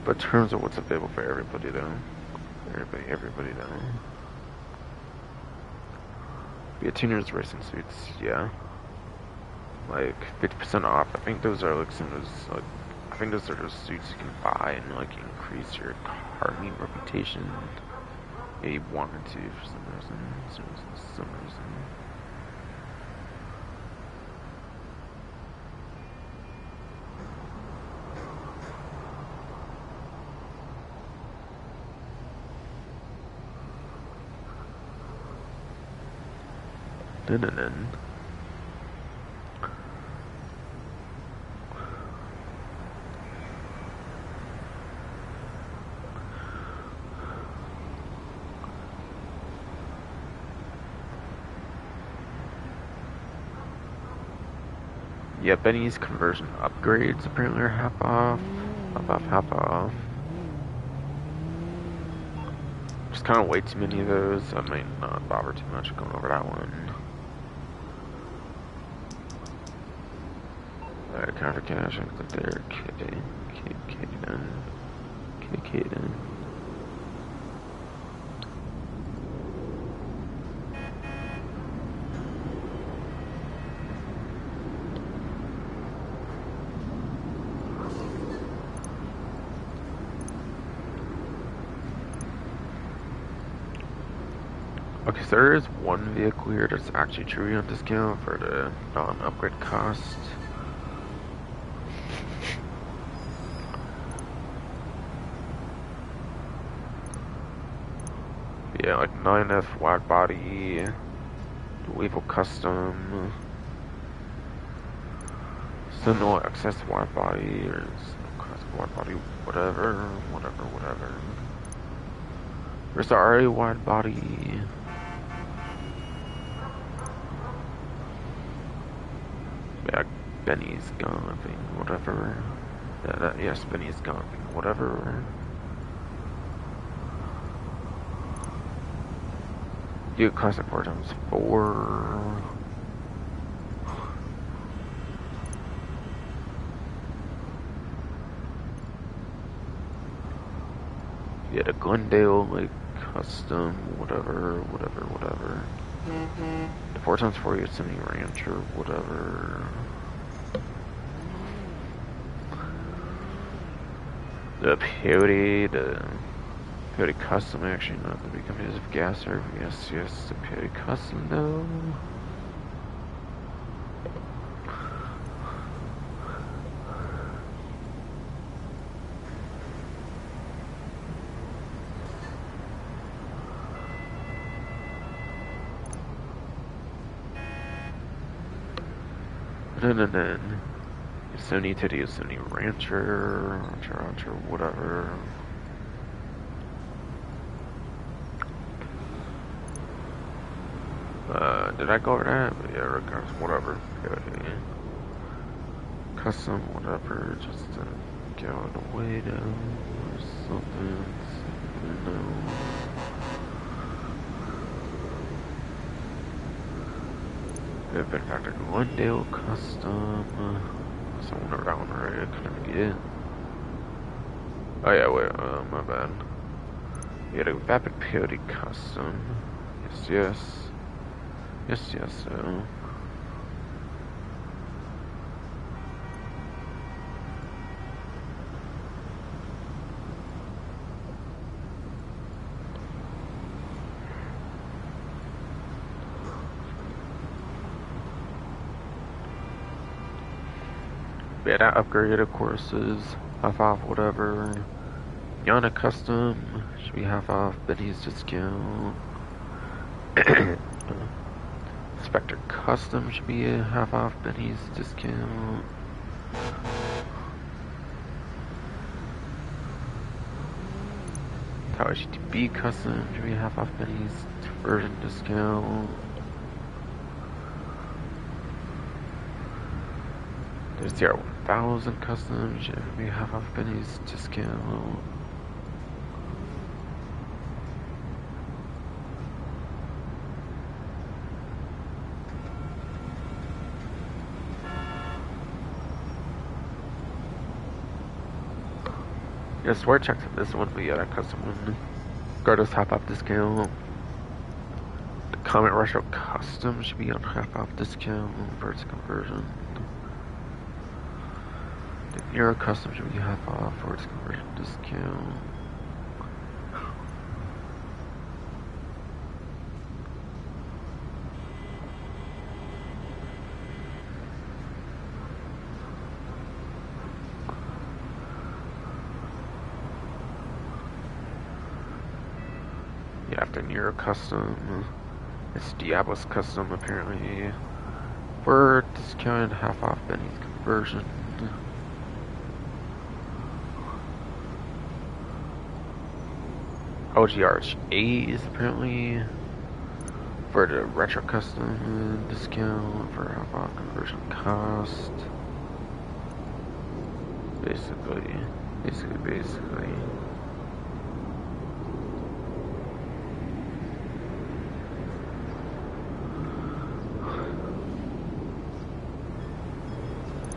But in terms of what's available for everybody though. Everybody though. Yeah, Tuner's racing suits, yeah. Like 50% off. I think those are like some of those like I think those are those suits you can buy and like increase your car meet reputation. Yeah, you wanted to for some reason. Dun. Yeah, Benny's conversion upgrades apparently are half off. Half off. Just kind of way too many of those. I might not bother too much going over that one. Kind of cash, I click there. KK done. Okay, so there is one vehicle here that's actually truly on discount for the non-upgrade cost. Yeah, like 9F wide body, Weevil custom, Sentinel XS wide body, or classic wide body, whatever. There's the RA wide body. Yeah, Benny's gone, I think, whatever. Yes, Benny's gone, I think, whatever. Do classic 4x4. Yeah, the Glendale, like, custom, whatever. The 4x4 Yosemite Rancher, whatever. The Peyote Custom, actually, not the big companies of gas serve. Yes, the Peyote Custom, though. Then Yosemite to the Yosemite Rancher, whatever. Did I go over that? But yeah, regardless, whatever. Okay. Custom, whatever, just to get out of the way now, or something, no. Good Benefactor Glendale Custom. So I wonder that one right, I couldn't get. Oh yeah, wait, my bad. We had a Vapid Peyote Custom. Yes, so. Yeah, that upgrade, of course, is half off, whatever. Yana Custom should be half off, Benny's discount. Spectre Custom should be a half off, Benny's discount. Tower GTB Custom should be half off, Benny's version discount. There's the R1000 Custom should be half off, Benny's discount. Yeah, swear checks on this one, but yeah, that custom one. Gardos half off discount. The Comet Retro Custom should be on half off discount for its conversion. The Nero Custom should be half off for its conversion discount. Yeah, after Nero Custom, it's Diablo's Custom apparently. For discounted half off Benny's conversion. OGRH8 is apparently for the Retro Custom discount for half off conversion cost. Basically.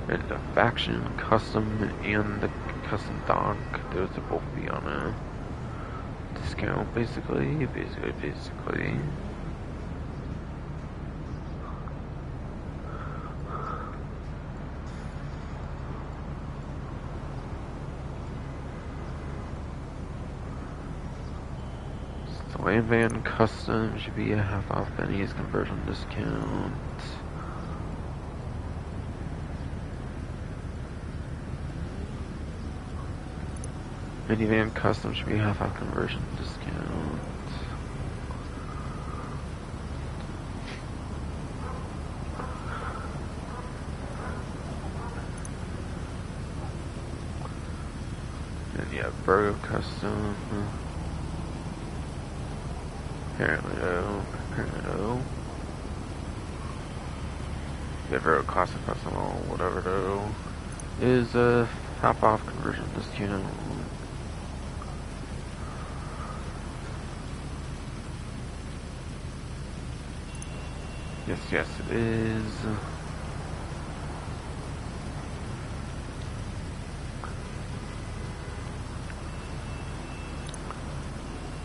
And the Faction Custom and the Custom Donk, those will both be on a discount, basically. So Land Van Custom should be a half off Benny's conversion discount. Minivan Custom should be half off conversion discount. And yeah, Virgo Custom. Apparently though. Yeah, Virgo Custom, whatever though. Is a half off conversion discount. Yes, it is.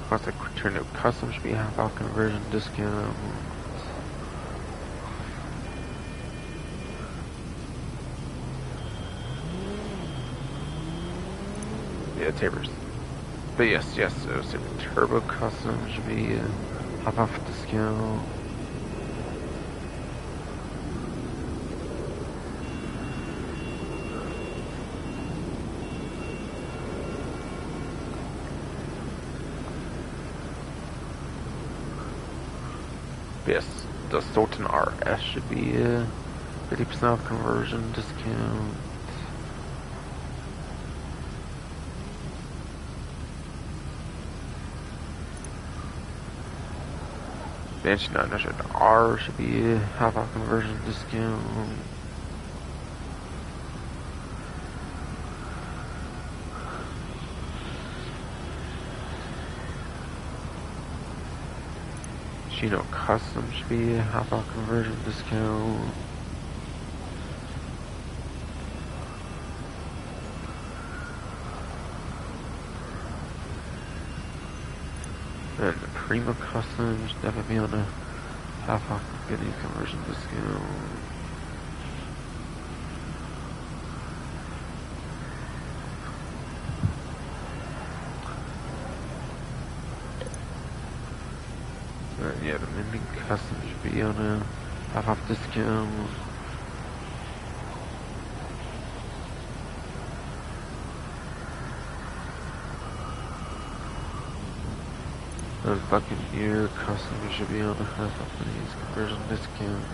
Classic Return to Custom should be half off conversion discount. Yeah, Tabers. But yes, so Turbo Custom should be half off discount. Yes, the Sultan RS should be 50% off conversion discount. Banshee 900R should be half off conversion discount. Chino Custom should be half off conversion discount. And the Prima Custom should definitely be on a half off any conversion discount. Yeah, the Mini Custom should be on a half off discount. The Buccaneer Custom should be on a half off these conversion discounts.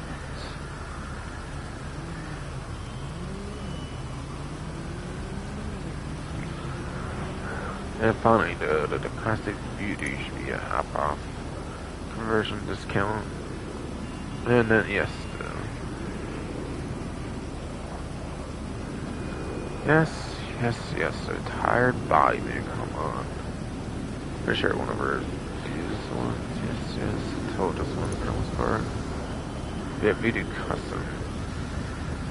And finally, the Classic Beauty should be a half off conversion discount. And then, yes, yes, a tired body man, come on. For sure, one of her these ones, yes, told us one for the most part. Yeah, Beauty Custom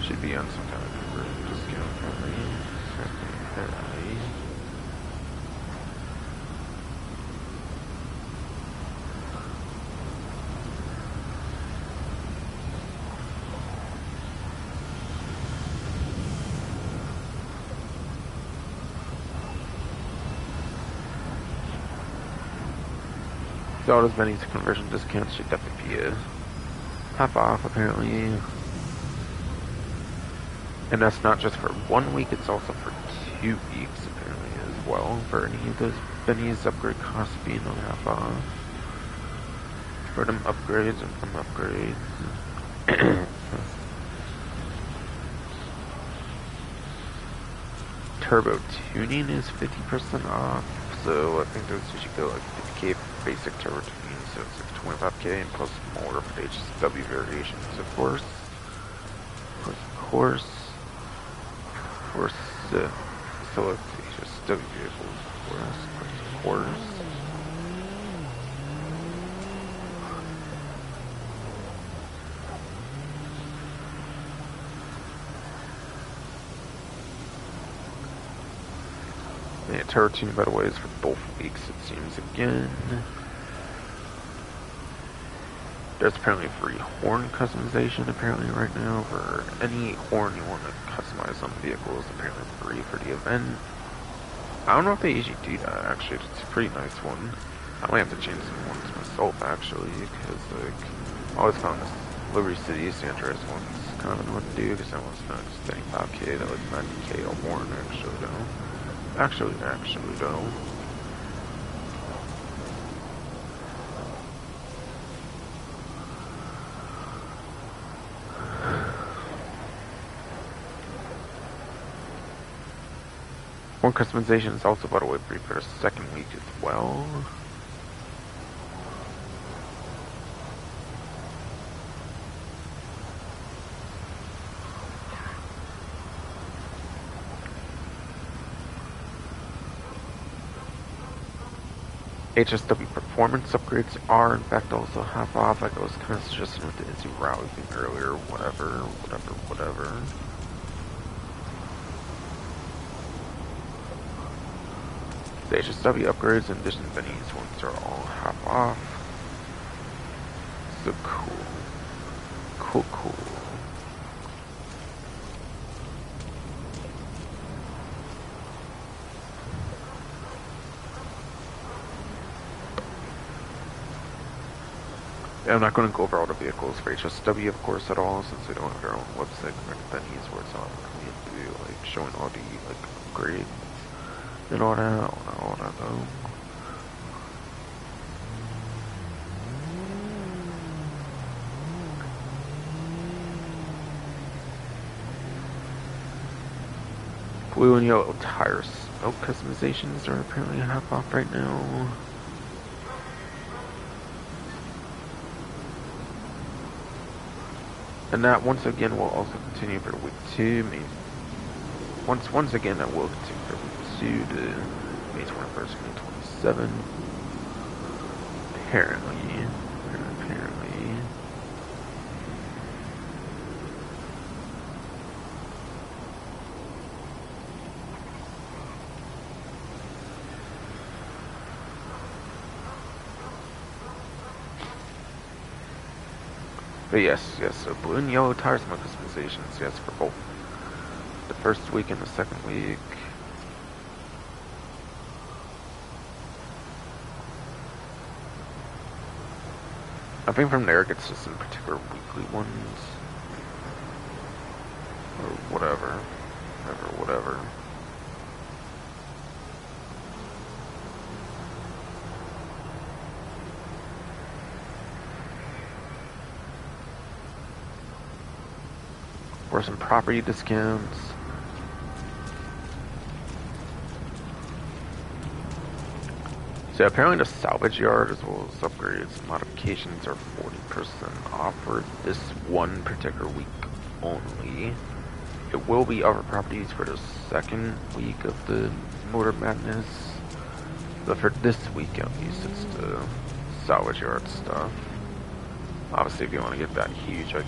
should be on some kind of conversion discount, probably. So all those Benny's conversion discounts should definitely be half off, apparently. And that's not just for 1 week, it's also for 2 weeks, apparently, as well, for any of those Benny's upgrade costs being on half off. For them upgrades and from upgrades. Turbo tuning is 50% off, so I think those you should go like 50k basic turbo tuning, so it's like 25k and plus more for the HSW variations, of course. Select HSW vehicles, of course. Yeah, turbo tuning, by the way, is for both weeks, it seems, again. There's apparently free horn customization, apparently, right now, for any horn you want to customize on the vehicle is apparently free for the event. I don't know if they usually do that, actually. It's a pretty nice one. I might have to change some horns myself, actually, because, like, I always found this Livery City San Andreas one's kind of annoying to do, because that one's not just 35k to, like, 90k a horn, actually, though. Actually, though. Horn customization is also, by the way, free for the second week as well. HSW performance upgrades are in fact also half off, like I was kind of suggesting with the Izzy Rally thing earlier, whatever. The HSW upgrades and addition bennies ones are all half off. So cool. Cool. Yeah, I'm not going to go over all the vehicles for HSW, of course, at all, since they don't have their own website connected bennies where it's not going to be like showing all the like upgrades and all that though. Blue and yellow tire smoke customizations are apparently half off right now. And that once again will also continue for week 2. Once again that will continue for week 2 to May 21st, May 27. Apparently. But yes, so blue and yellow tire smoke customizations, yes, for both the first week and the second week. I think from there it gets to some particular weekly ones. Or whatever. Or some property discounts. So apparently the salvage yard as well as upgrades and modifications are 40% off for this one particular week only. It will be other properties for the second week of the Motor Madness. But for this week at least, it's the salvage yard stuff. Obviously if you want to get that huge like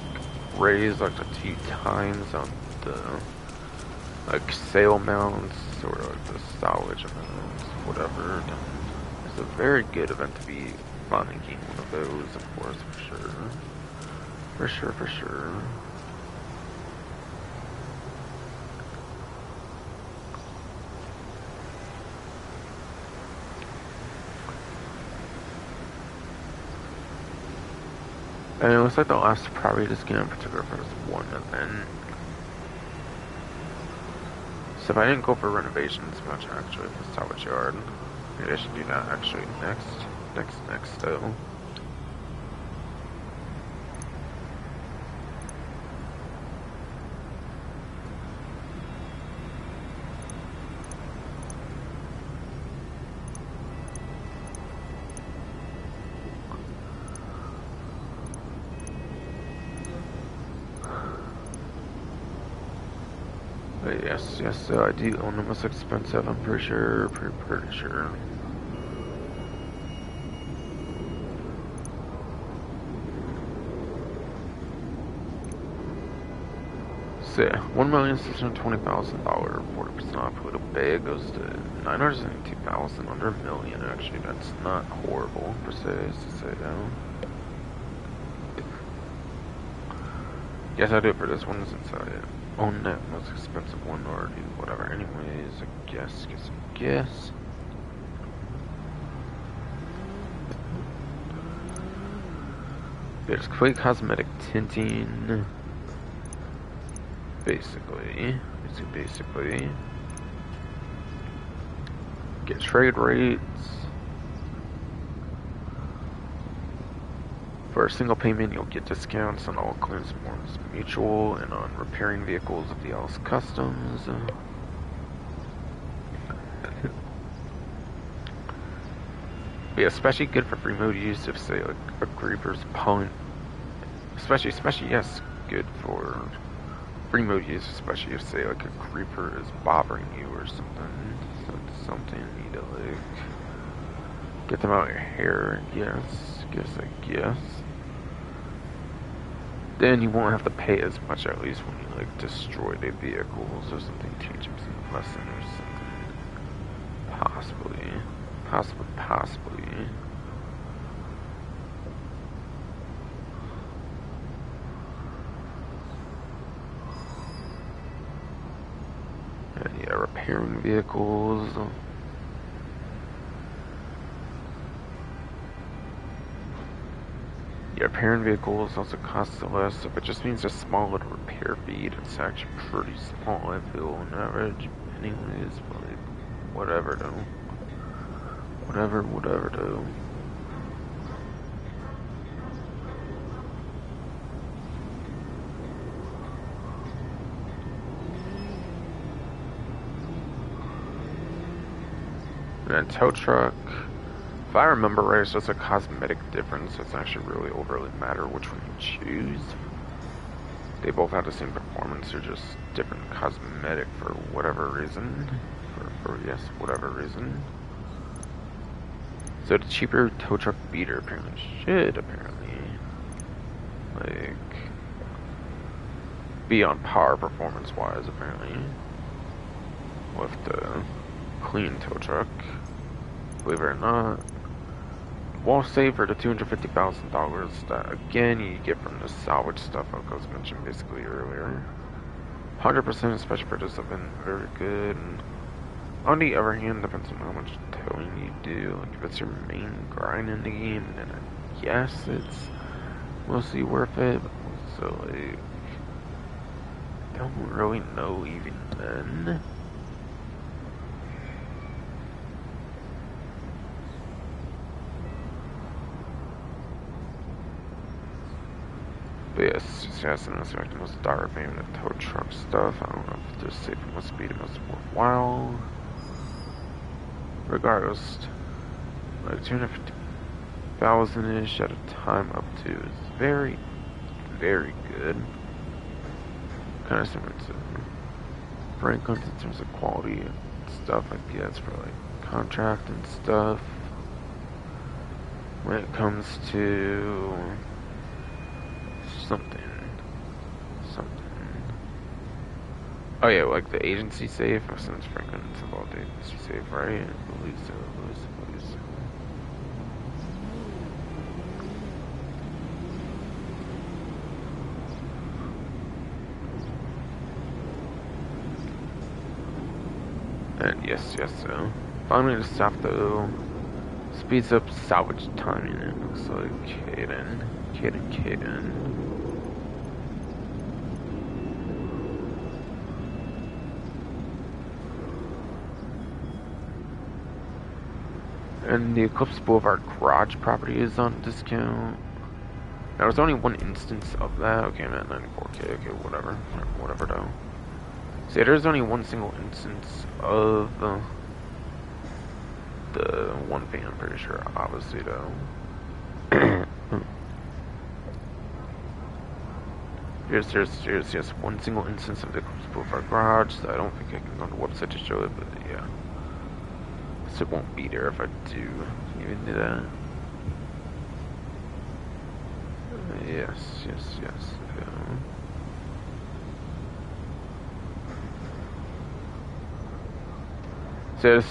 raise like the 2 times on the like sale amounts or like the salvage amounts, whatever, then it's a very good event to be finding one of those, of course, for sure. And it looks like the last property discount in particular for this one event. So if I didn't go for renovations much actually for salvage yard, maybe I should do that actually next though. But yes, so I do own the most expensive, I'm pretty sure. So yeah, $1,620,000, 40% off with a bag goes to $982,000, under $1 million actually. That's not horrible per se, to say though. Yes, I do it for this one since I own that most expensive one already. Whatever. Anyways, I guess. There's complete cosmetic tinting. Basically. Get trade rates. For a single payment, you'll get discounts on all claims forms mutual and on repairing vehicles of the Alice Customs. Yeah, especially good for free mode use if, say, like a creeper's punt. Especially, yes, good for free mode use, especially if, say, like a creeper is bothering you or something. Something you need to, like, get them out of your hair, I guess. Then you won't have to pay as much, at least when you like destroy their vehicles or something, teach them some lesson or something. Possibly. Possibly. And yeah, repairing vehicles. Yeah, repairing vehicles also costs less, if it just means a smaller repair fee. It's actually pretty small, I feel, on average. Anyways, but like, whatever though. Whatever though. And then tow truck. If I remember right, it's just a cosmetic difference. It's actually really overly matter which one you choose. They both have the same performance, they're just different cosmetic for whatever reason. For yes, whatever reason. So the cheaper tow truck beater apparently should like be on par performance wise apparently with the clean tow truck. Believe it or not. Wall save for the $250,000 that again you get from the salvage stuff like I was mentioned basically earlier. 100% special purchase have been very good. And on the other hand, depends on how much towing you do. Like if it's your main grind in the game, then yes, it's mostly worth it. So like, don't really know even then. But yes, just and so I can most direct maybe the tow truck stuff. I don't know if there's safe and speed and most worthwhile. Regardless, like 250,000-ish at a time up to is very, very good. Kind of similar to Franklin in terms of quality and stuff like that for like contract and stuff. When it comes to something. Oh yeah, like the agency safe, since Franklin's involved the agency safe, right? I believe so. And yes, so. Finally, the staff though speeds up salvage timing. It looks like Caden. And the Eclipse Boulevard garage property is on discount. Now, there's only one instance of that. Okay, I'm at 94K. Okay, whatever though. See, there's only one single instance of the one thing. I'm pretty sure, obviously though. There's one single instance of the Eclipse Boulevard garage. So I don't think I can go on the website to show it, but yeah. So it won't be there if I do even do that. Yes. Says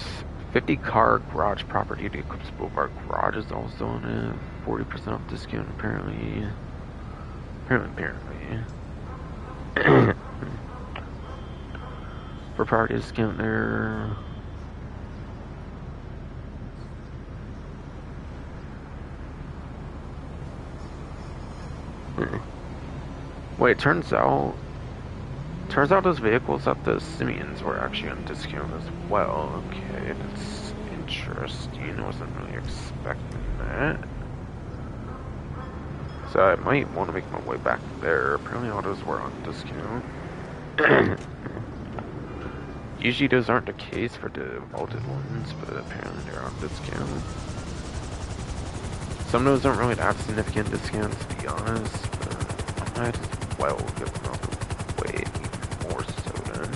50 car garage property. The Eclipse Boulevard garage is also on a 40% off discount apparently. For property discount there. Wait, turns out those vehicles at the Simeons were actually on discount as well. Okay, that's interesting. I wasn't really expecting that. So I might want to make my way back there. Apparently all those were on discount. Usually those aren't the case for the vaulted ones, but apparently they're on discount. Some of those aren't really that significant discounts, to be honest, but I might as well get them out of the way even more so then.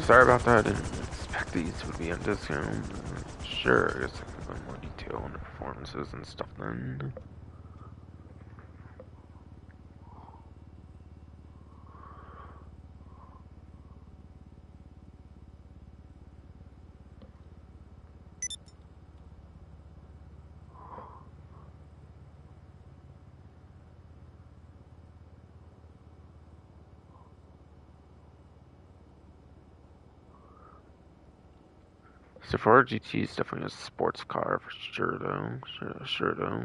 Sorry about that. I didn't expect these would be on discount. Sure, I guess I can put more detail on the performances and stuff then. So for GT is definitely a sports car for sure though. Sure though.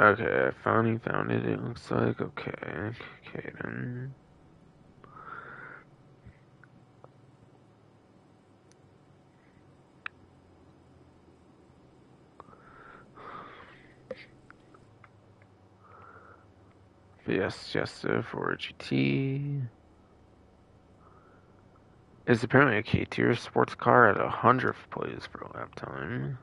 Okay, I finally found it. It looks like okay. Okay then. Fiesta for GT. It's apparently a K tier sports car at 100th place for lap time.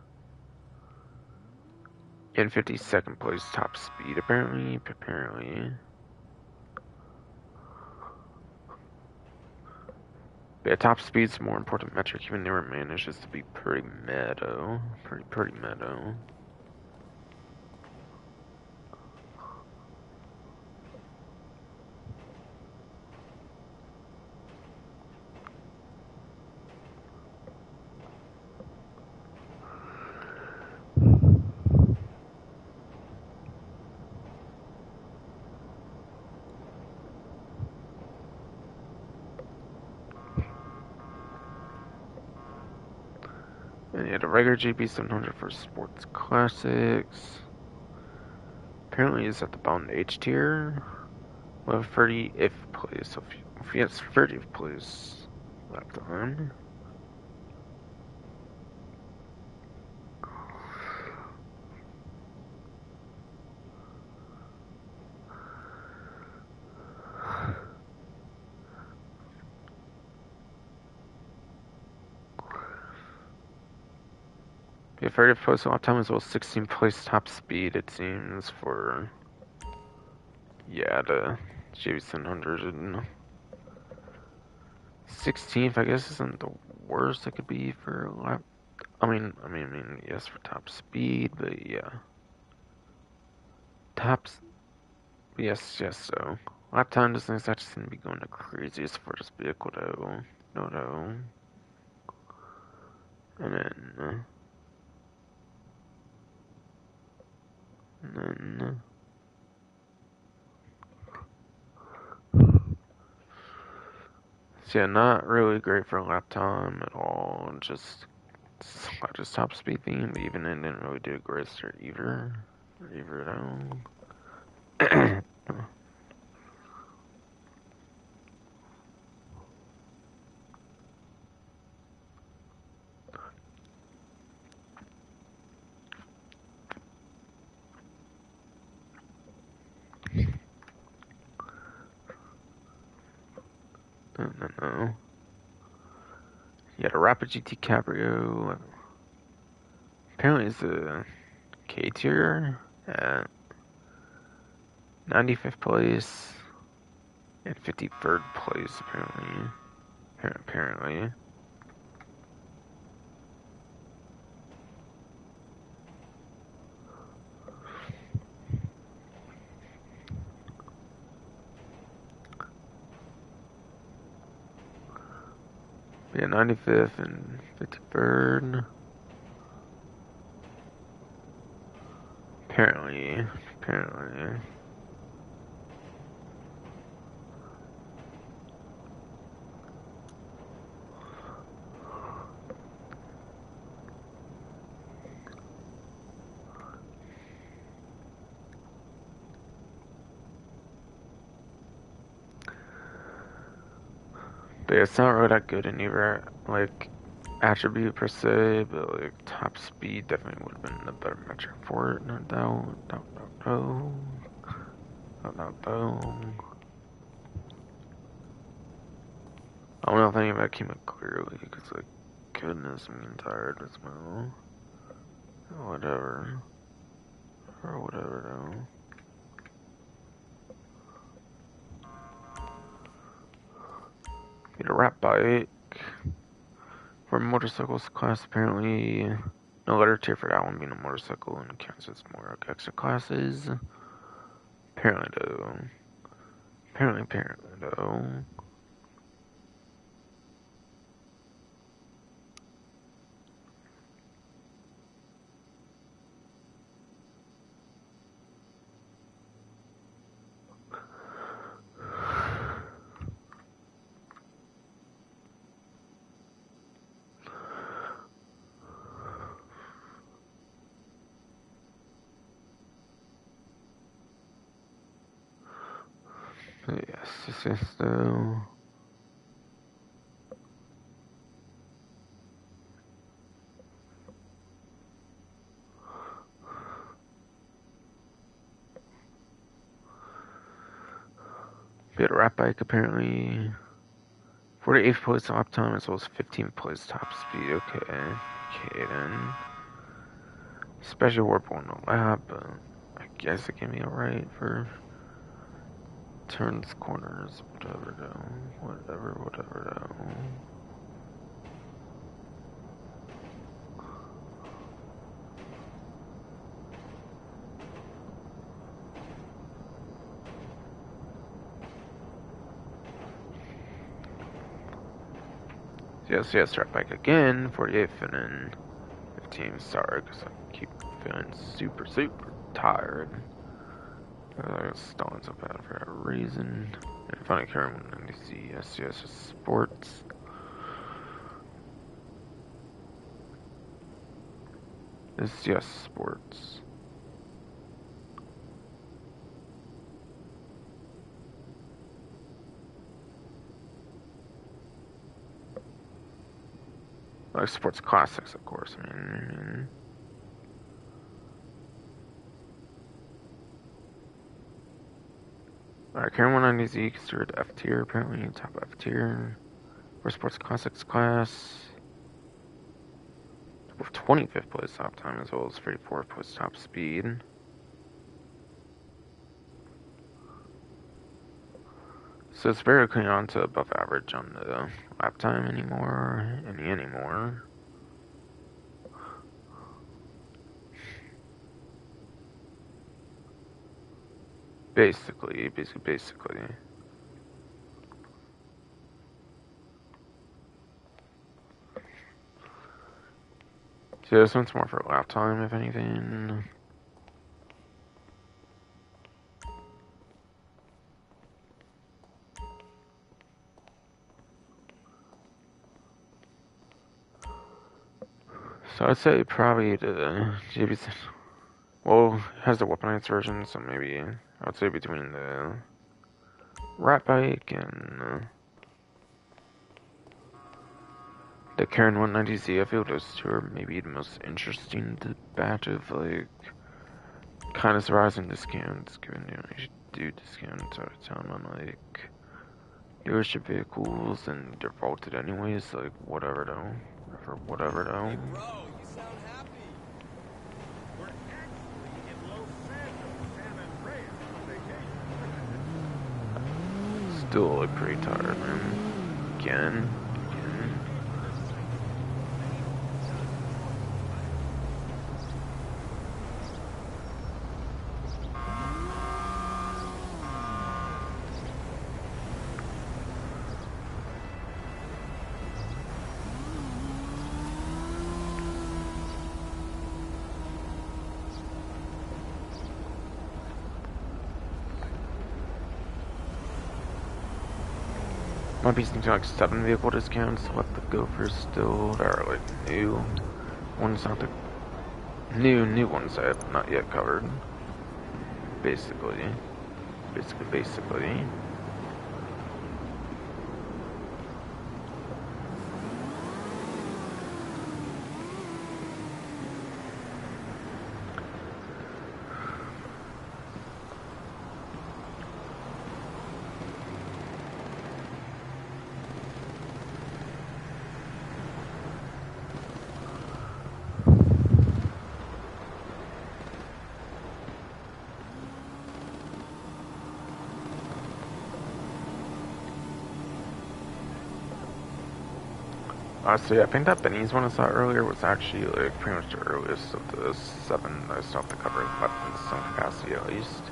In 52nd place top speed apparently. But yeah, top speed's a more important metric, even though it manages to be pretty meadow. Pretty meadow. And yeah, the regular GP 700 for sports classics. Apparently it's at the bottom H tier. Well, 30th place. So if he has 30th place lap time. Yeah, 30th place lap time as well as 16th place top speed, it seems, for yeah, the JB700 and 16th, I guess, isn't the worst it could be for a lap. I mean, yes, for top speed, but yeah, tops. Yes, so lap time doesn't exactly seem to be going the craziest for this vehicle, though. No. And then. So yeah, not really great for lap time at all. Just top speed theme, but even it didn't really do a great start either. Either though. No. Yeah, the Rapid GT Cabrio. Apparently it's a K tier at 95th place and 53rd place apparently. Apparently. Yeah, 95th and 53rd. Apparently. But yeah, it's not really that good in either, like, attribute per se, but like top speed definitely would have been the better metric for it, no doubt. No. I don't know if any of that came out clearly, because like, goodness, I'm getting tired as well. Whatever. Or whatever though. Get a rat bike. For motorcycles class, apparently no letter tier for that one being a motorcycle and counts as more like extra classes. Apparently though. Apparently though. But yes, this is though. Bit of rat bike apparently. 48th place top time as well as 15th place top speed. Okay then. Special warp on the lap, but I guess it can be alright for turns, corners, whatever though. Whatever though. Yes, rat bike again. 48th and then 15th. Sorry, because I keep feeling super tired. Stalling so bad for that reason. And finally, Karen 190C. SCS Sports. SCS Sports. Like sports classics, of course. I mean. Alright, Karen 190Z considered F tier, apparently, top F tier. For sports classics class. With 25th place top time as well as 34th place top speed. So it's barely on to above average on the lap time anymore. Basically. So this one's more for lap time, if anything. So I'd say probably the JBC. Well, it has the weaponized version, so maybe I'd say between the rat bike and the Karen 190Z. I feel those two are maybe the most interesting batch of like kind of surprising discounts, given you should do discounts out of time on like dealership vehicles and they're vaulted anyways. Like whatever though. Hey bro, you sound happy. We're actually in Los Santos, San Andreas on vacation. Still like pretty tired, man. Again. Might be something like 7 vehicle discounts left to go for still that are like new ones, not the new ones I have not yet covered. Basically. Honestly, I think that Benny's one I saw earlier was actually like pretty much the earliest of the 7 I still have to cover weapons some capacity at least.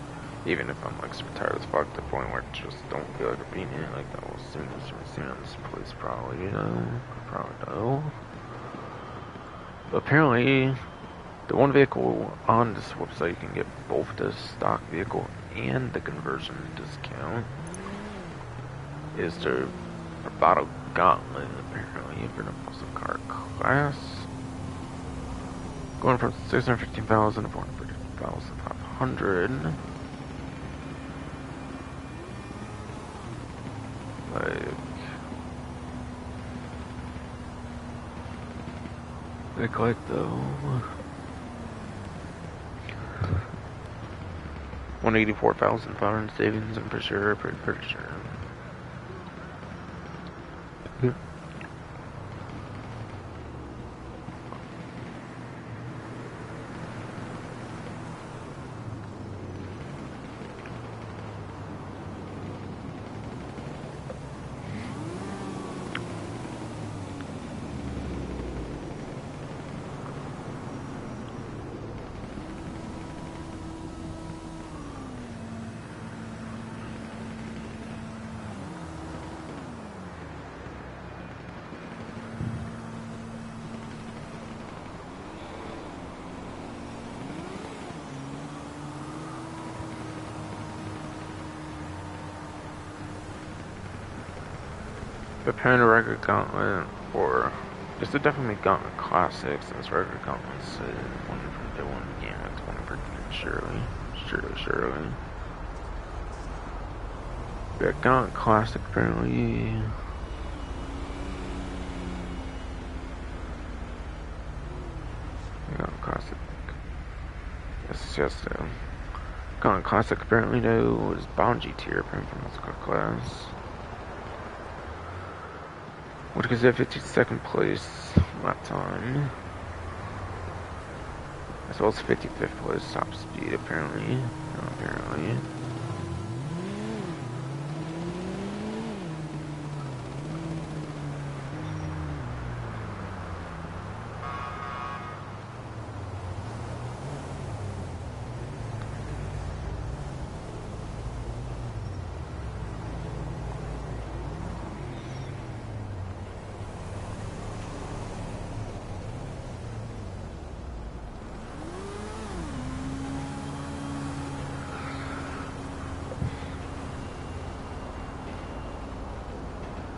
Even if I'm like super tired as fuck to the point where I just don't feel like being in it, like that will soon on this place probably, you know. Probably no. But apparently the one vehicle on this website you can get both the stock vehicle and the conversion discount is the Bravado Gauntlet, apparently, for the muscle car class. Going from 615,000 to 450,500. Like though. 184,500 savings, I'm pretty sure, pretty sure. Yeah. Preparing a record gauntlet, or this would definitely be Gauntlet Classic since record gauntlets one for the one, yeah, it's one for surely. Yeah, Gauntlet Classic apparently. Gauntlet Classic. Yes. Gauntlet Classic apparently though is Bounty tier apparently from musical class. Which gives it 52nd place lap time. As well as 55th place top speed apparently.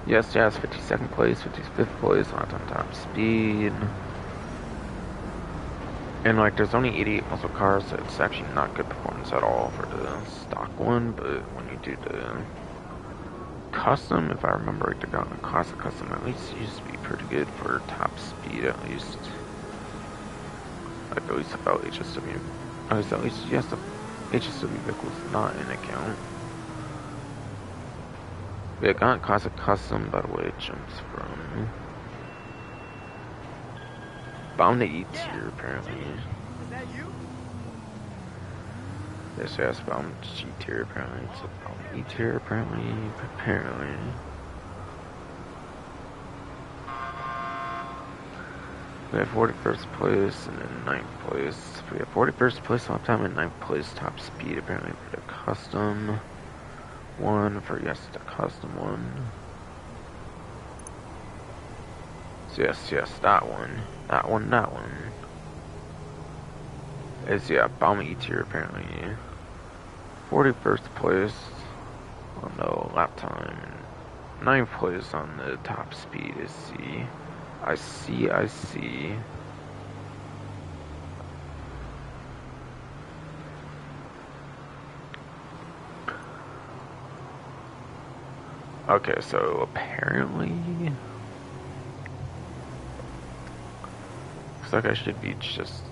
Yes, 52nd place, 55th place, not on top speed. And like, there's only 88 muscle cars, so it's actually not good performance at all for the stock one. But when you do the custom, if I remember right, the Gauntlet Classic custom at least used to be pretty good for top speed at least. Like at least about HSW. At least yes, the HSW vehicle's not in account. Yeah, Gauntlet Classic custom, by the way, it jumps from bound to E tier apparently. Is that you? Yes, bound to G tier apparently. It's a bound to E tier apparently. We have 41st place and then 9th place. We have 41st place lap time and 9th place top speed apparently for the custom one. The custom one. So yes, that one. It's, yeah, Bomb E tier apparently. 41st place on the lap time. 9th place on the top speed is C. I see. Okay, so apparently looks like I should be just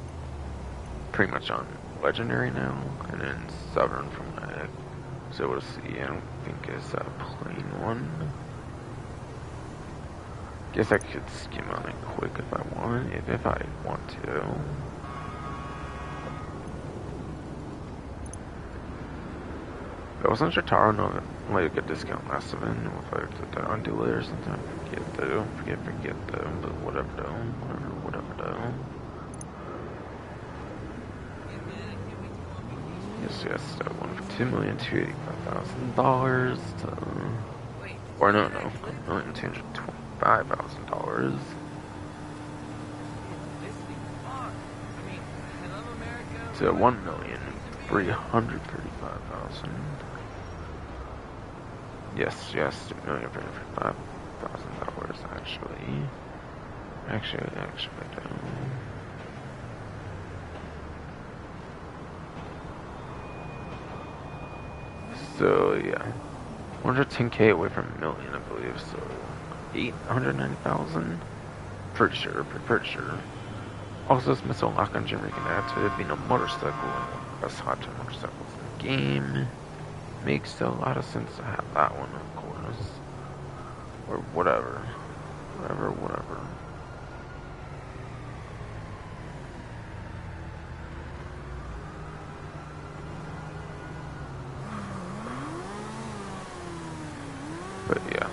pretty much on legendary now, and then Southern from that. So we'll see. I don't think it's a plain one. Guess I could skim on it quick if I want, if I want to. But wasn't Shotaro no like a discount last event with like the undo it or something? Forget though. Forget though. But whatever though. Whatever though. Yes, that one for $2,285,000. Or no, $1,225,000. To $1,335,000. Yes, $2,335,000 actually. Actually, no. So yeah, 110K away from a million, I believe. So 890,000. Pretty sure. Also, this missile lock on Jim can add to it being a motorcycle, one of the best hot motorcycles in the game. Makes a lot of sense to have that one, of course. Or whatever. Whatever. But yes,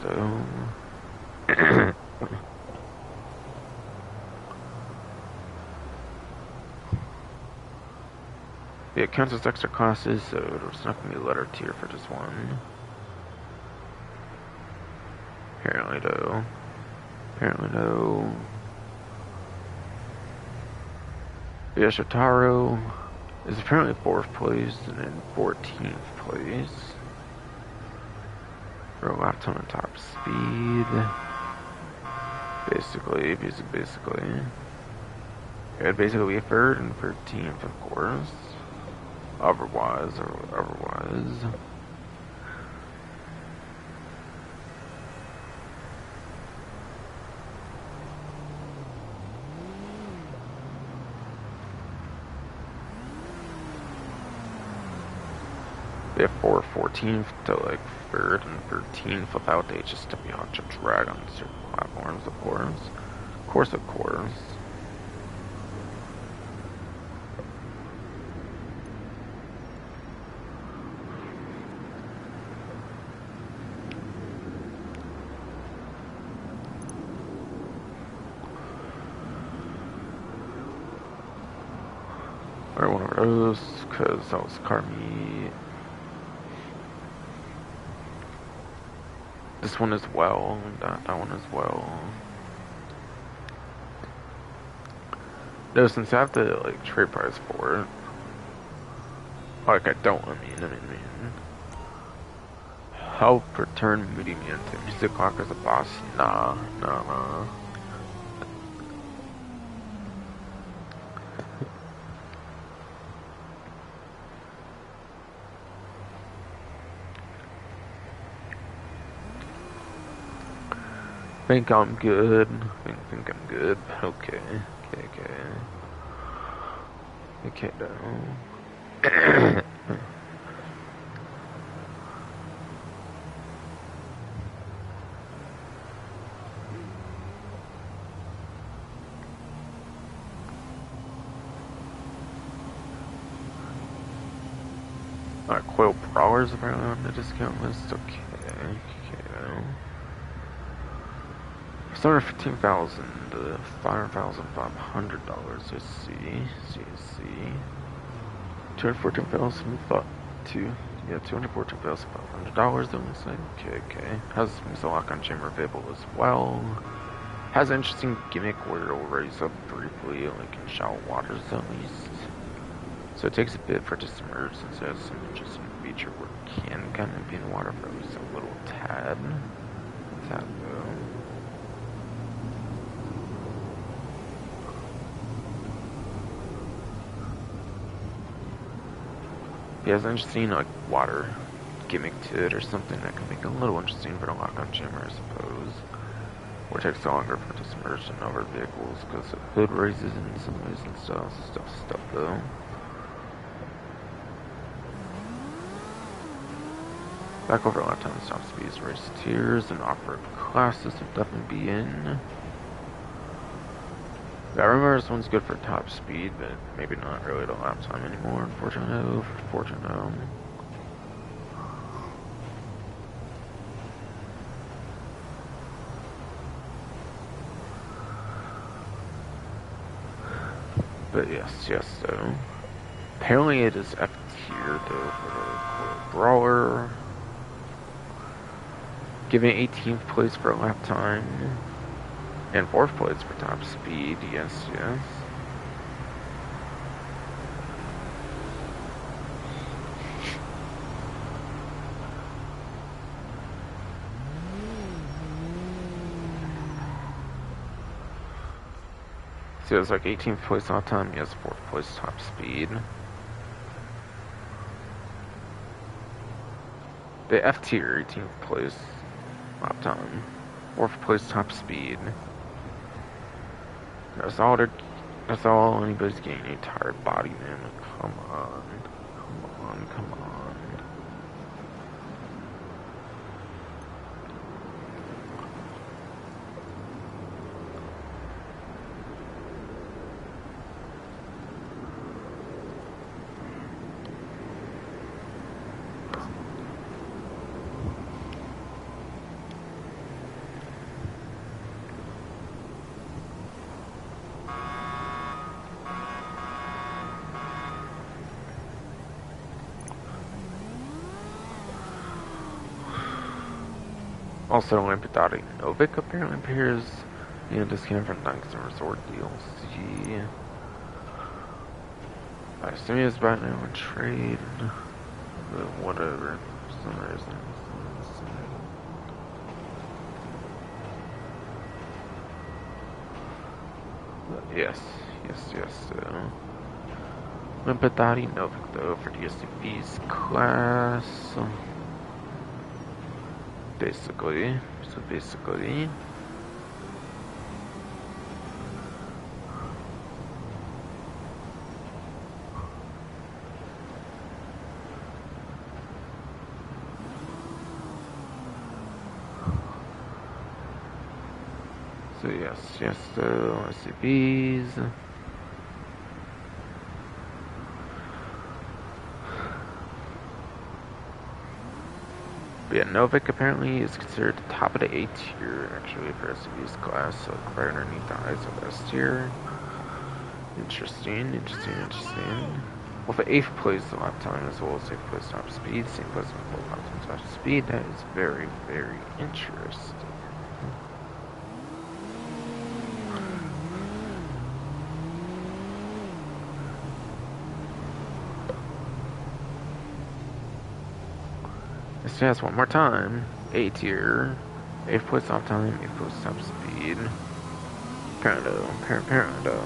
though. Yeah, it counts as extra classes, so there's not gonna be a letter tier for this one. Apparently, though. Yeah, Shotaro is apparently 4th place and in 14th place. For a lap ton of top speed. Basically. It'd basically be 3rd and 13th, of course. Otherwise. They have 14th to like 3rd and 13th without the HSW to drag on certain platforms, of course. Of course. Or one of those, because that was car meet. This one as well, that one as well. No, since I have the like trade price for it. Like I mean. Help return Moody Man to Music Clock as a boss. Nah. Think I'm good. Think I'm good. Okay, though. Alright, Coil Brawlers apparently on the discount list. Okay, though. $115,000 to $5,500. Let's see. $214,500. That looks like. Okay. Has missile lock on chamber available as well. Has an interesting gimmick where it'll raise up briefly, like in shallow waters at least. So it takes a bit for it to submerge, since it has some interesting feature where it can kind of be in the water for at least a little tad. Though. He has an interesting like water gimmick to it or something that can make it a little interesting for the lock-on jammer, I suppose. Or it takes longer for it to submerge than other vehicles because the hood raises in some ways and stuff though. Back over lifetime stop speeds, race tiers, and off-road classes will definitely be in. I remember this one's good for top speed, but maybe not really the lap time anymore, unfortunately. But yes, so apparently it is F tier though for the brawler. Giving 18th place for lap time. And 4th place for top speed, yes. So it's like 18th place lap time, yes, 4th place top speed. The F tier, 18th place lap time, 4th place top speed. That's all anybody's getting a tired body, man. Come on. Also, Empathic Novik apparently appears in a discount from Thanks and Resort DLC. I assume it's by now in trade, but whatever, for some reason. But yes, so. Empathic Novik though for the SUV's class. Basically. So yes, so SUVs. But yeah, Novik apparently is considered the top of the A tier, actually, for SUV's class, so right underneath the highest of S tier. Interesting. With an 8th place lap time as well as 8th place top speed, same place with 4 laps top speed, that is very, very interesting. Let's just one more time. A tier, 8th place lap time, 8th place top speed. Apparently though.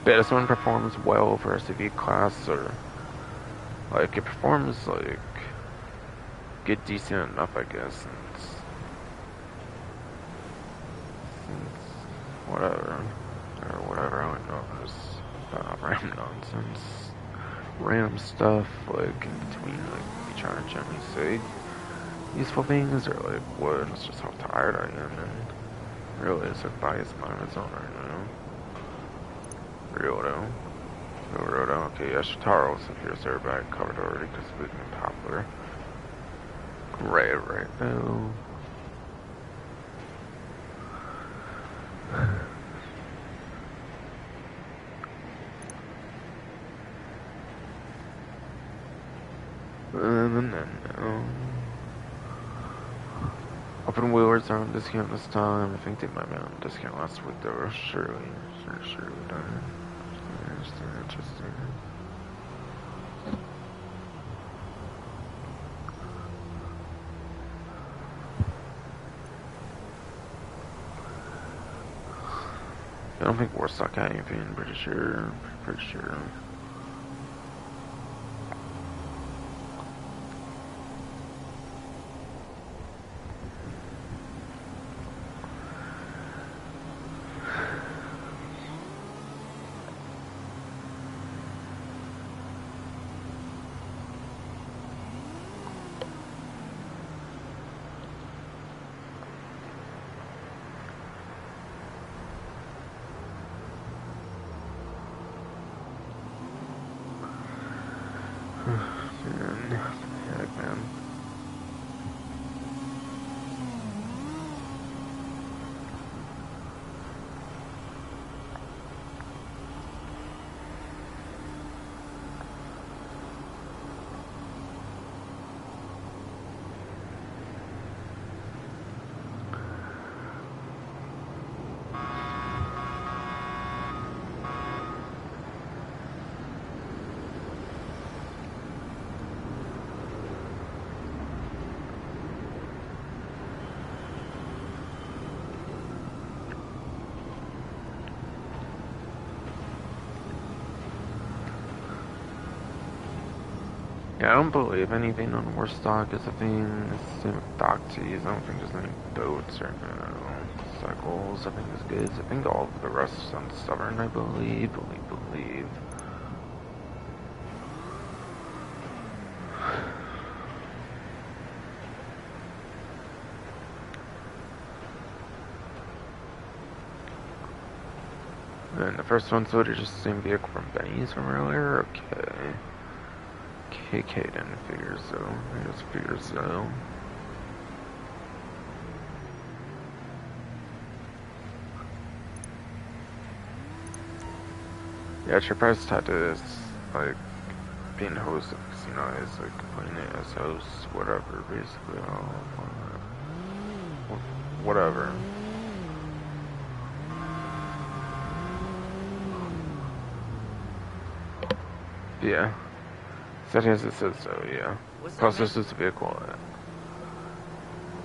But this one performs well for SUV class, or like it performs like good, decent enough, I guess. Since whatever, I don't know. There's random nonsense, random stuff like in between, like me trying to gently say useful things, or like what? It's just how tired I am, and really it's a bias mind its own right now. Ryoto. Okay, Yashitaro appears airbag covered already because it's been popular. Right though. Open wheelers are on discount this time. I think they might be on discount last week though. Surely done. Interesting. I don't think Warstock had anything, pretty sure. Heck, man. Yeah, I don't believe anything on horse stock is a thing. It's the same with dock tees. I don't think there's any boats or cycles. I think it's good. I think all of the rest is on stubborn, I believe. And the first one's so just the same vehicle from Benny's from earlier? Okay. KK didn't figure so. I just figured so. Yeah, Surprise Tattoo is like being host of the casino is like playing it as host, whatever, basically. Whatever. Yeah. Said yes, it says so, yeah. Plus, this is the vehicle.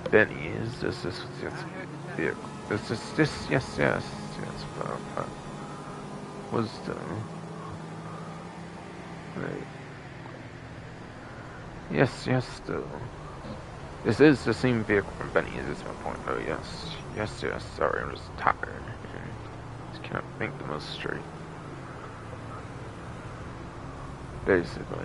Benny's. This is vehicle. Yes. But was the. Right. Yes, though. This is the same vehicle from Benny's, is my point. Oh, yes. Sorry, I'm just tired. Just can't think the most straight. Basically.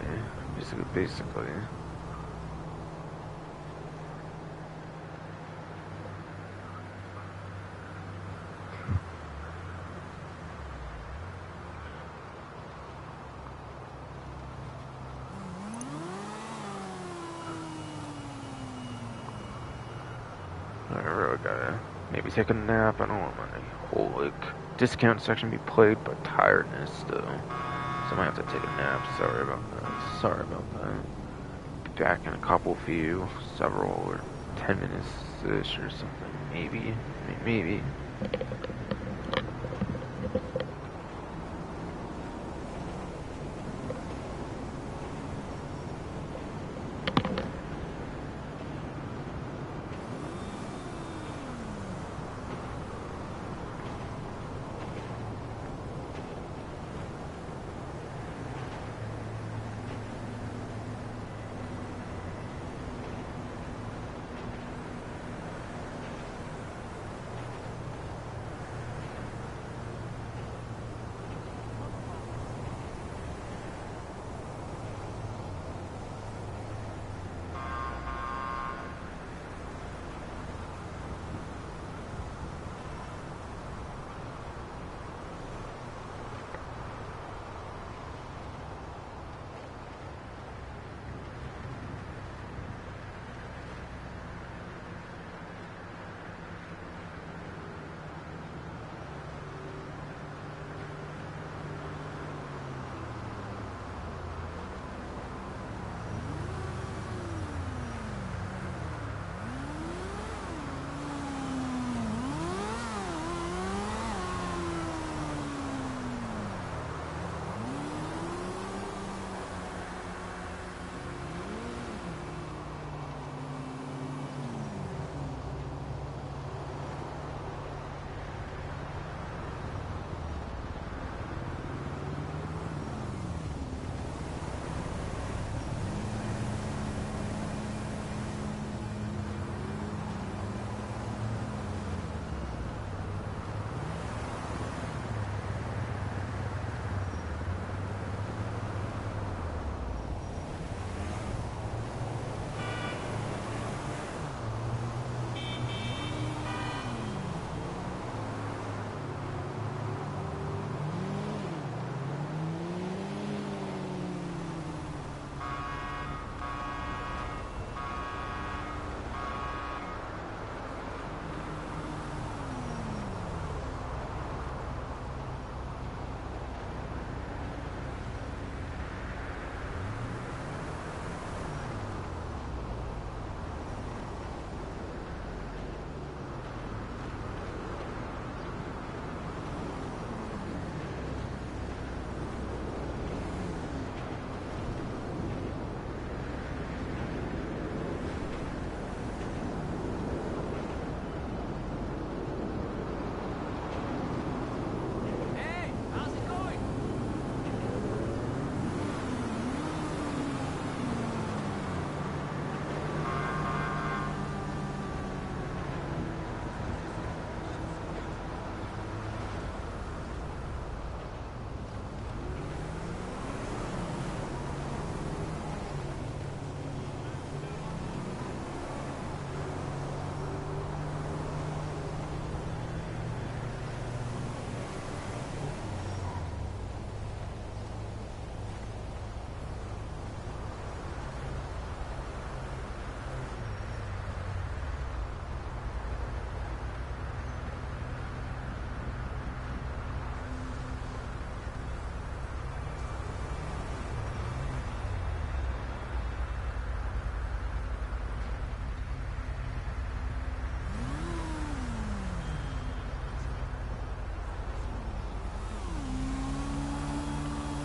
I really gotta maybe take a nap. I don't want my whole like discount section be plagued by tiredness though. So I might have to take a nap. Sorry about that. Be back in a couple several or 10 minutes ish or something. Maybe.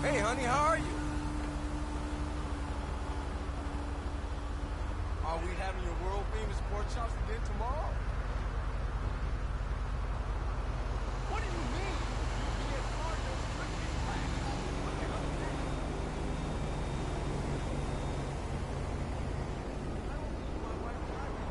Hey, honey, how are you? Are we having your world-famous pork chops again tomorrow? What do you mean? Me and partners couldn't be classed. What the hell is that? I don't think my wife tried it.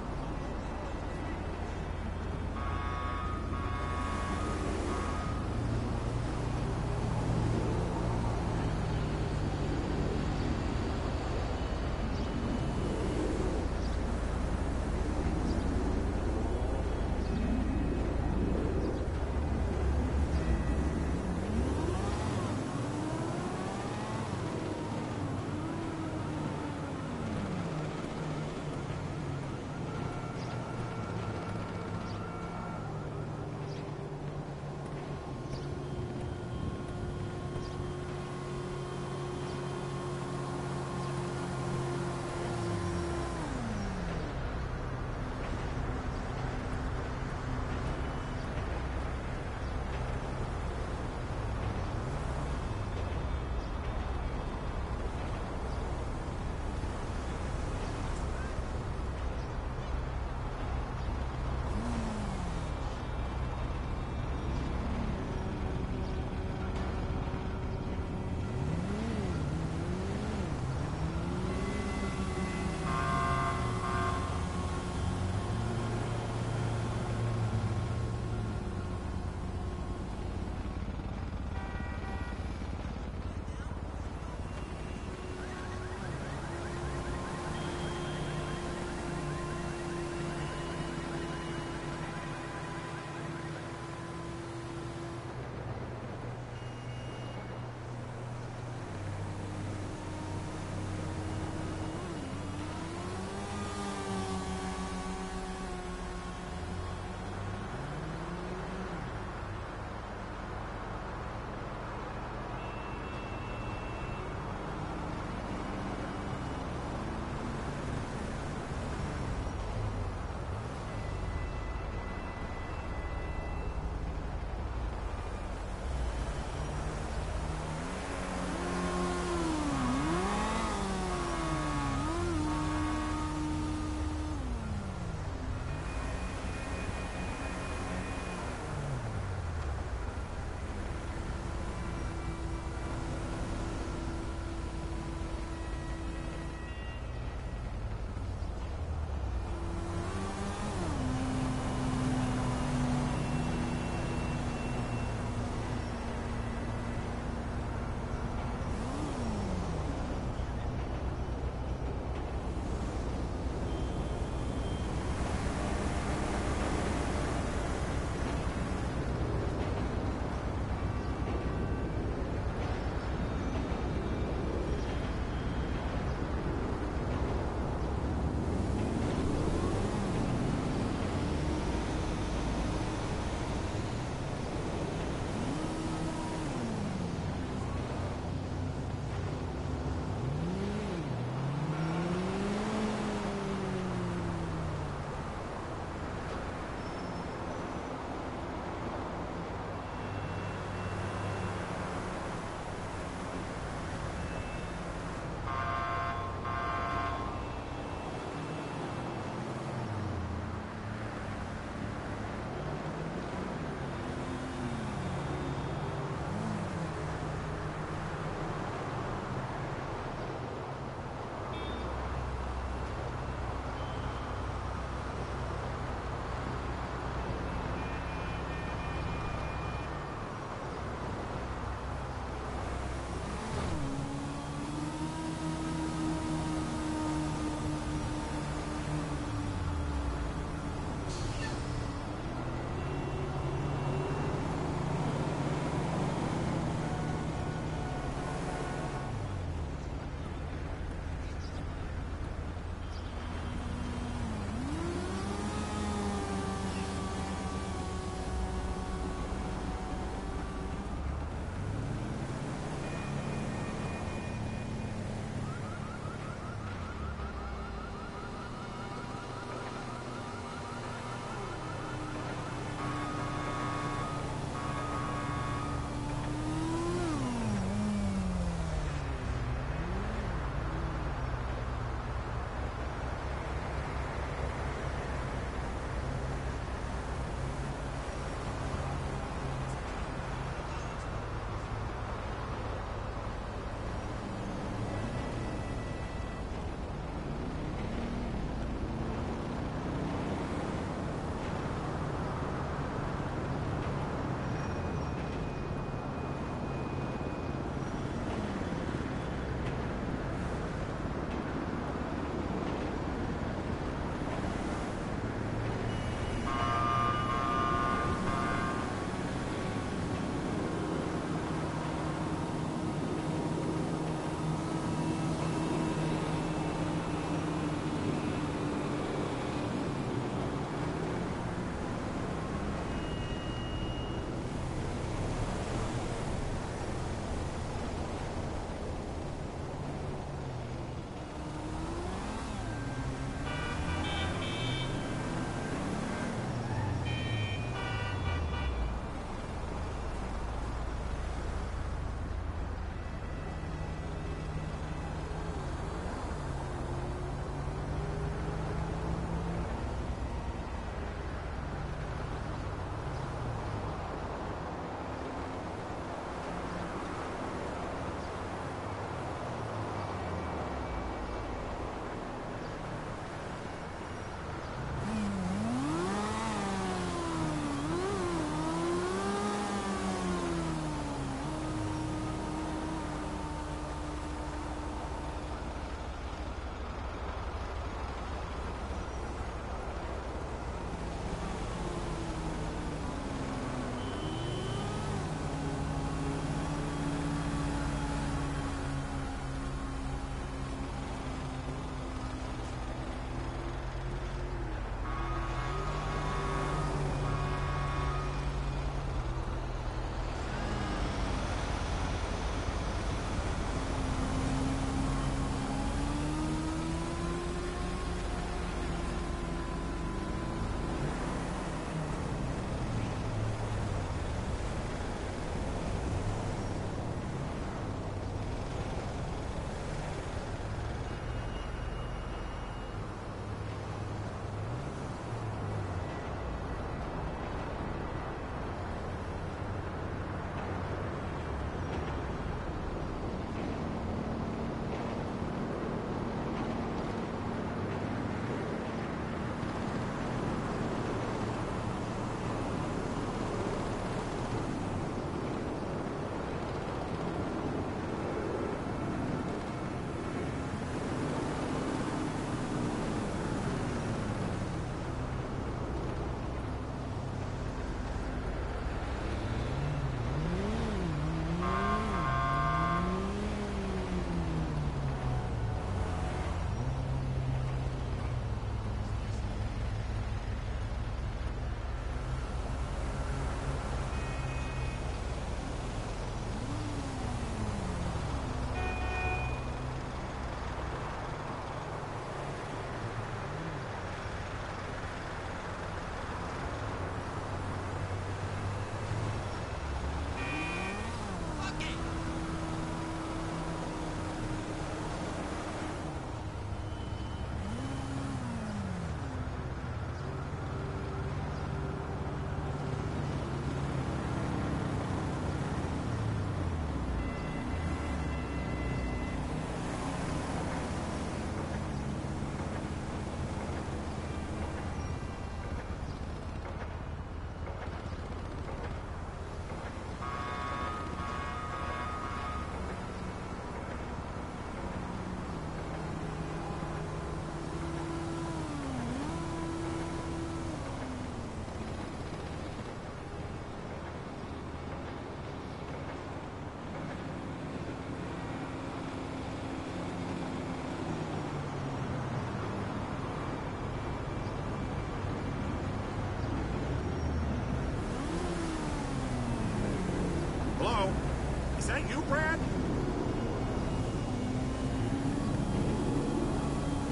Is that you, Brad?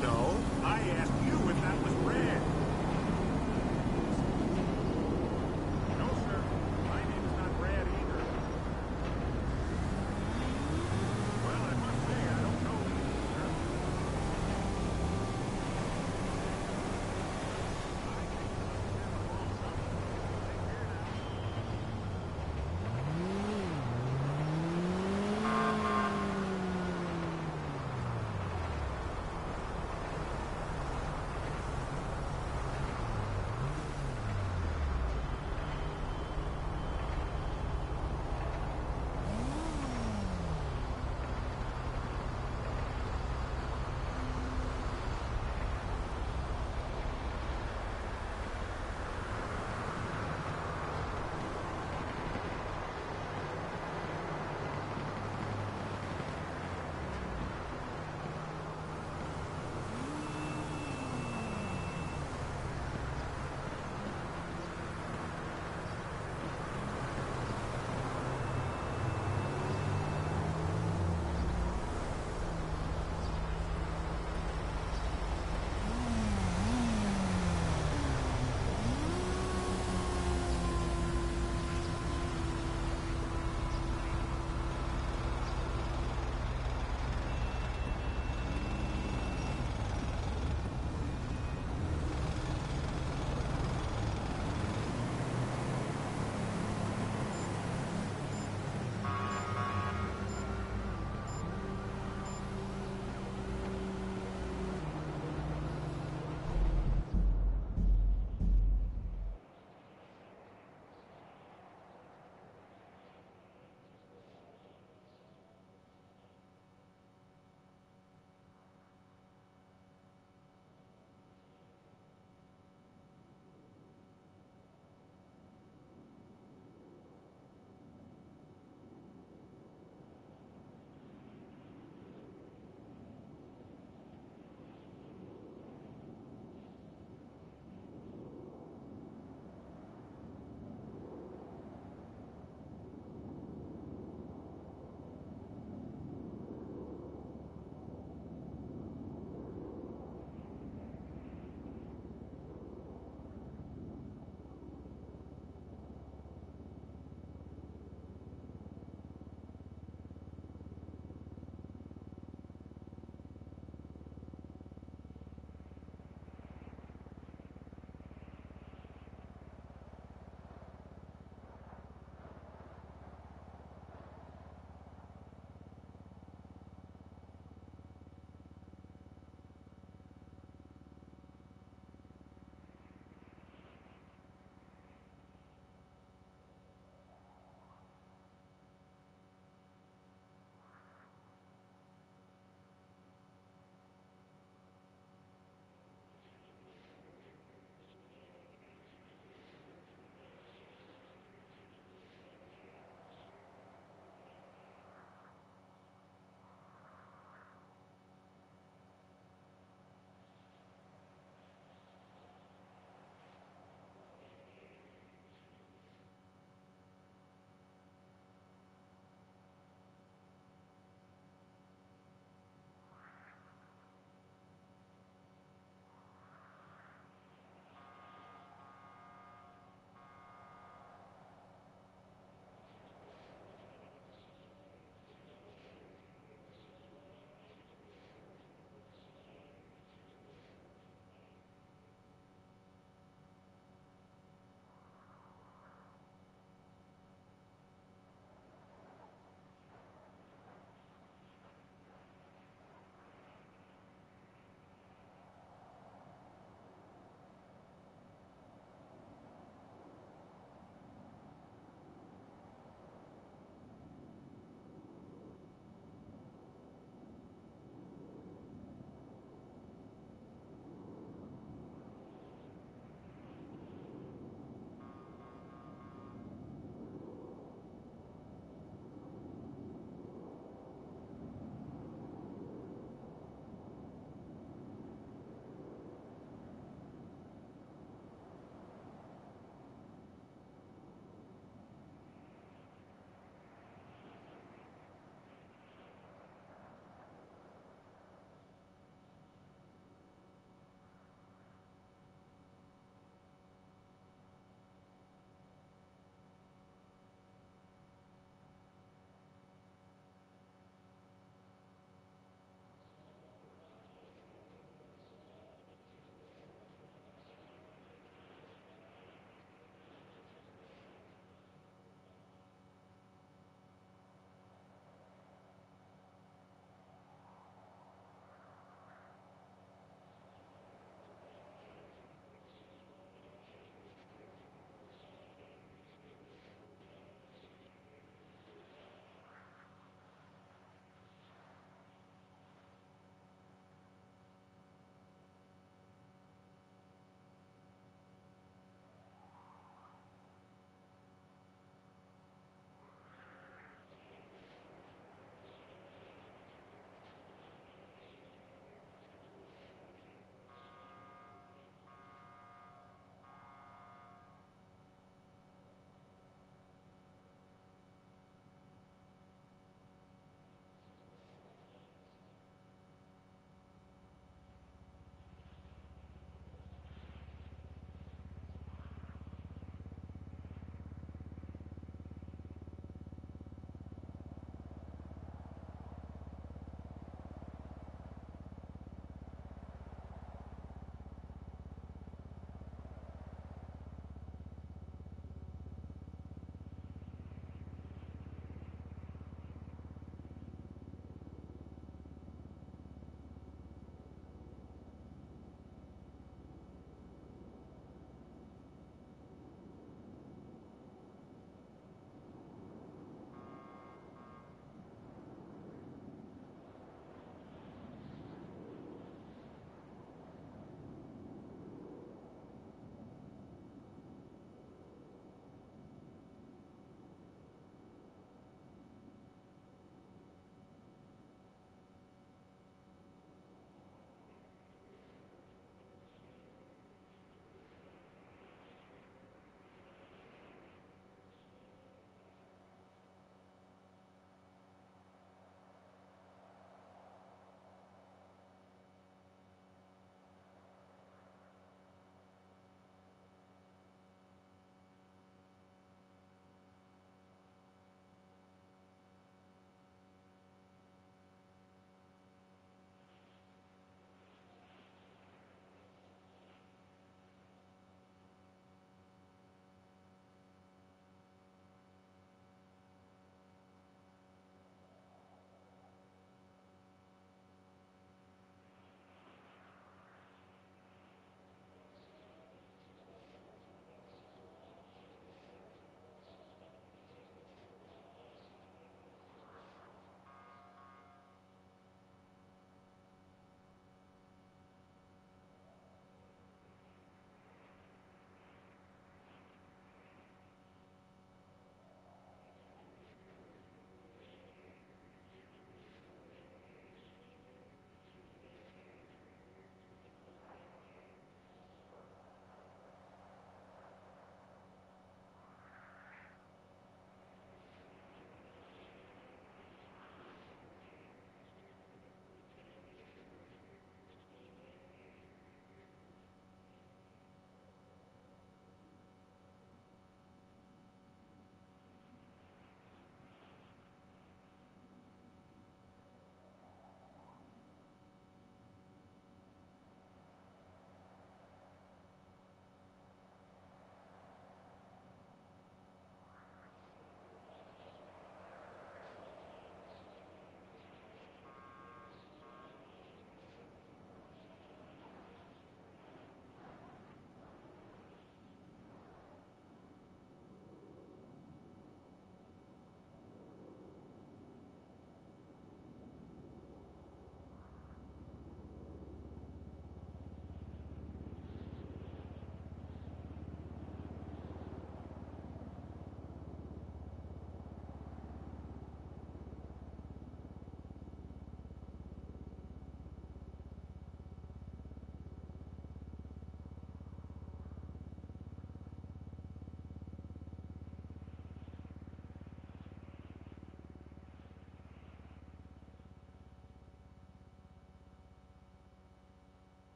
No, I asked you if that was Brad. No, sir. My name is not Brad either. Well, I must say, I don't know you, sir.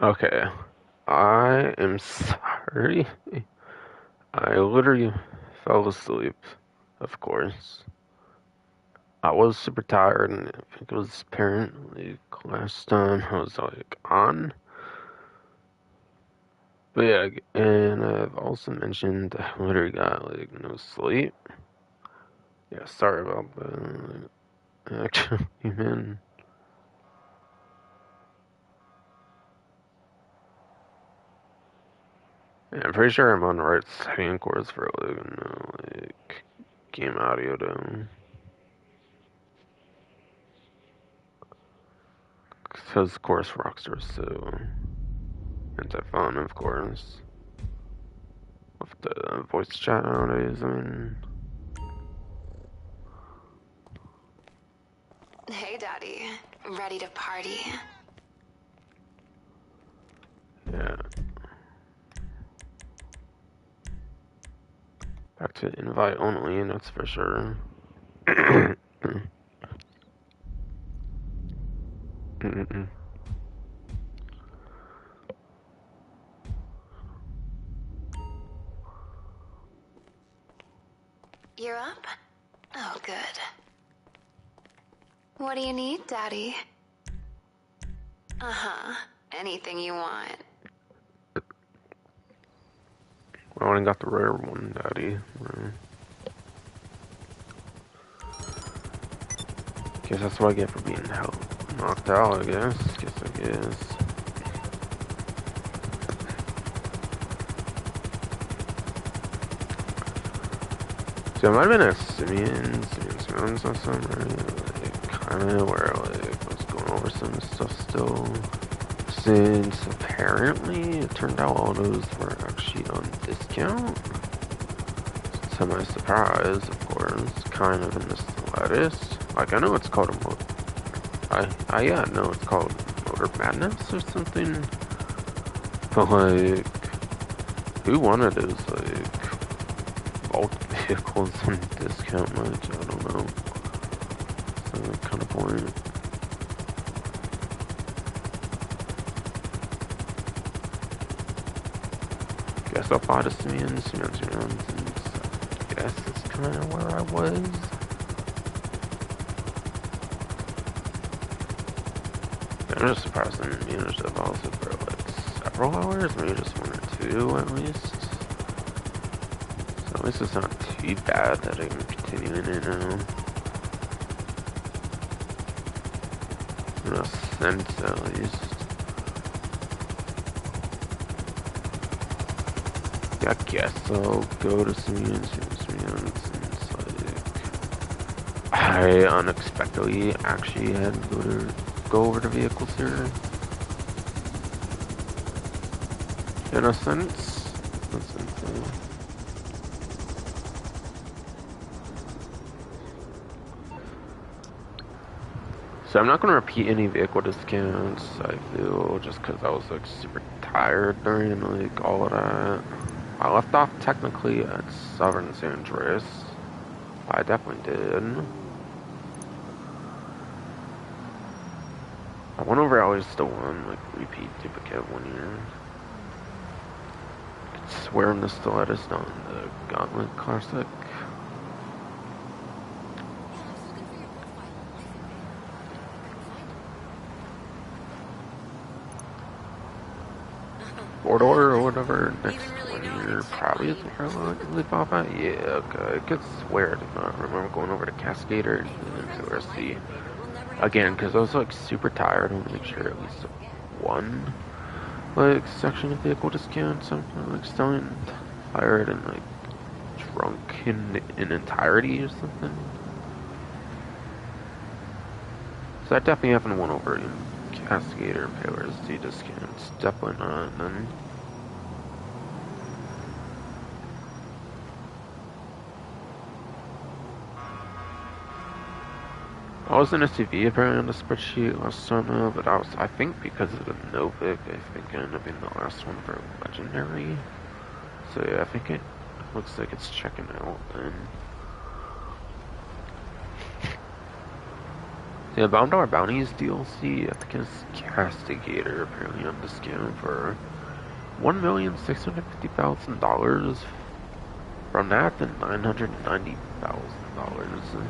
Okay. I am sorry. I literally fell asleep, of course. I was super tired, and I think it was apparently last time I was like on. But yeah, and I've also mentioned I literally got like no sleep. Yeah, sorry about that. Actually, man. Yeah, I'm pretty sure I'm on the right setting course for like game audio though. Because of course Rockstar's so anti-fun, of course. With the voice chat nowadays, I mean. Hey, Daddy. Ready to party? Yeah. Back to invite only, that's for sure. You're up? Oh, good. What do you need, Daddy? Uh-huh. Anything you want. I only got the rare one, Daddy. Guess that's what I get for being knocked out, I guess. I guess. So it might have been a Simeon's or something, right? Like, kinda where like I was going over some stuff still. Since apparently it turned out all those were actually on discount. To my surprise, of course, kind of in the slightest. Like I know it's called a yeah, no, it's called Motor Madness or something. But like, who wanted those like bulk vehicles on discount much? I don't know. So kind of point. Guess I'll buy the Simeons, and I guess that's kind of where I was. I'm just surprised I didn't manage to also for like several hours, maybe just 1 or 2 at least. So at least it's not too bad that I'm continuing it now. In a sense, at least. Yeah, I guess I'll go to Simeons, since like I unexpectedly actually had to go over to vehicles here. In a sense. So I'm not going to repeat any vehicle discounts, I feel, just because I was like super tired during like all of that. I left off technically at Southern San Andreas. I definitely did. I went over at least the one like repeat duplicate 1 year. I swear in the stilettos on the Gauntlet Classic. Four-door or whatever, next 1 year probably is where I leave off at. Yeah, okay. I could swear I did not remember going over to Cascader and to RC. Again, because I was like super tired, I want to make sure at least one like section of vehicle discounts I'm like still tired and like drunk in entirety or something. So I definitely haven't won over in Cascade or Paler SD discounts. Definitely not. Then I was in SUV apparently on the spreadsheet last time, but I think because of the Novik, I think it ended up being the last one for Legendary. So yeah, I think Looks like it's checking out then. Yeah, $1 Bounties DLC, I think it's Castigator apparently on discount for $1,650,000. From that to $990,000.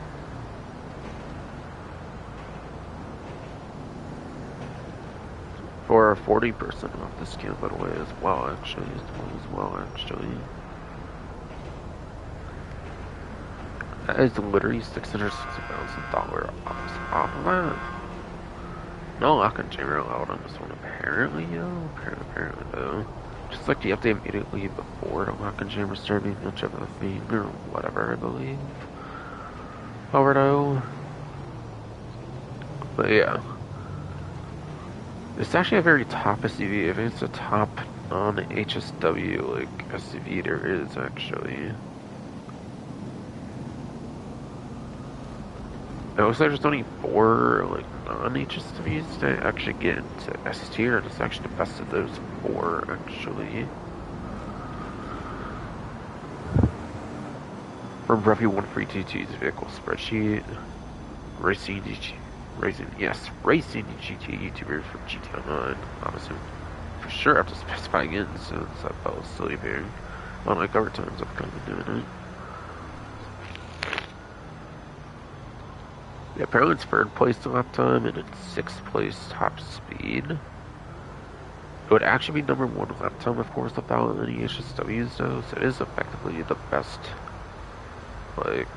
For a 40% off discount, by the way, as well, actually. That is literally $660,000 off of that. No lock and jammer allowed on this one, apparently, yo. Apparently, though. Just like the update immediately before the lock and jammer started, whichever the thing, or whatever, I believe. However, though. But yeah. It's actually a very top SUV. I think it's a top non-HSW, like, SUV there is, actually. It looks like there's only 4, like, non-HSWs that actually get into S tier, and it's actually the best of those 4, actually. From Revy1322's vehicle spreadsheet, Racing GTA YouTuber from GTA 9, obviously. For sure, I have to specify again since I fell asleep here. Unlike other times I've kind of been doing it. Yeah, apparently it's 3rd place to lap time and it's 6th place top speed. It would actually be number 1 lap time, of course, without any HSWs though, so it is effectively the best, like,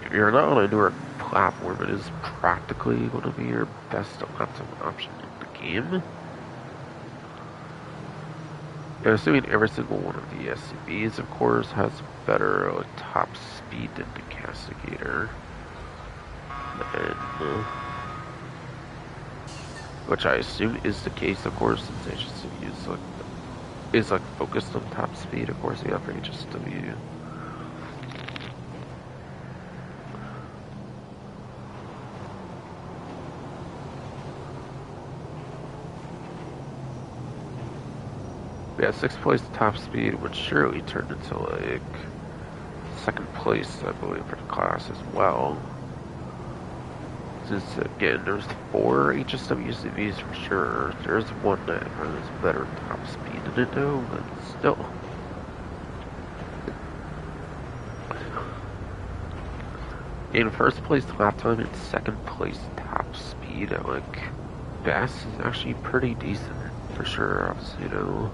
if you're not on a newer platform, it is practically going to be your best lap time option in the game. Yeah, assuming every single one of the SUVs, of course, has better top speed than the Castigator. And, which I assume is the case, of course, since HSW is focused on top speed, of course, yeah, for HSW. Yeah, 6th place top speed would surely turn into, like, 2nd place, I believe, for the class as well. Since, again, there's 4 HSW SUVs for sure. There's one that has better top speed than it, though, but still. In 1st place lap time and 2nd place top speed, like, Bass is actually pretty decent, for sure, obviously, you know.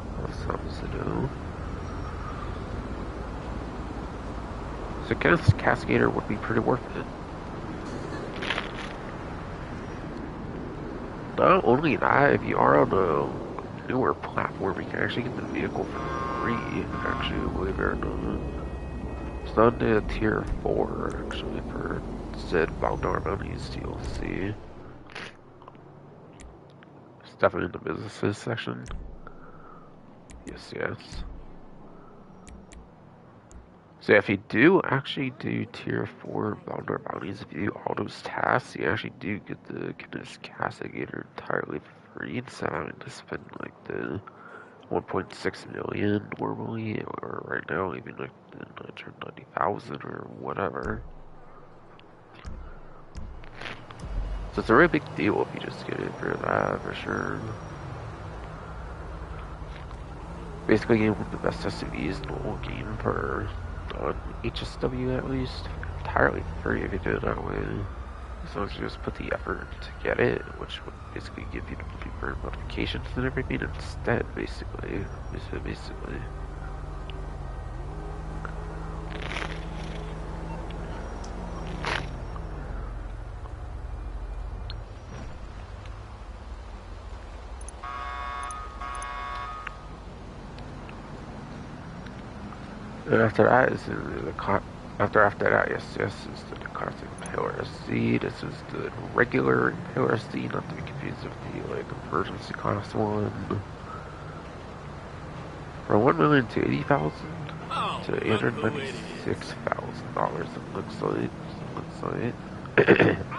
So Cascadator would be pretty worth it. Not only that, if you are on a newer platform, you can actually get the vehicle for free, actually, believe it or not. It's not the tier 4, actually, for said $1 Bounties DLC. It's definitely in the businesses section. Yes. So if you do actually do tier 4 $1 Bounties, if you do all those tasks, you actually do get this Castigator entirely for free, instead of having to spend like the 1.6 million normally, or right now even like the 990,000 or whatever. So it's a really big deal if you just get it for that, for sure. Basically, one of the best SUVs in the whole game for HSW at least. Entirely free if you do it that way. As long as you just put the effort to get it, which would basically give you the cheaper modifications and everything instead, basically. And after that is after that, yes, is the classic Impale SC. This is the regular Impale SC, not to be confused with the like emergency class one. From 1 million to 80,000 to $896,000. It looks like. I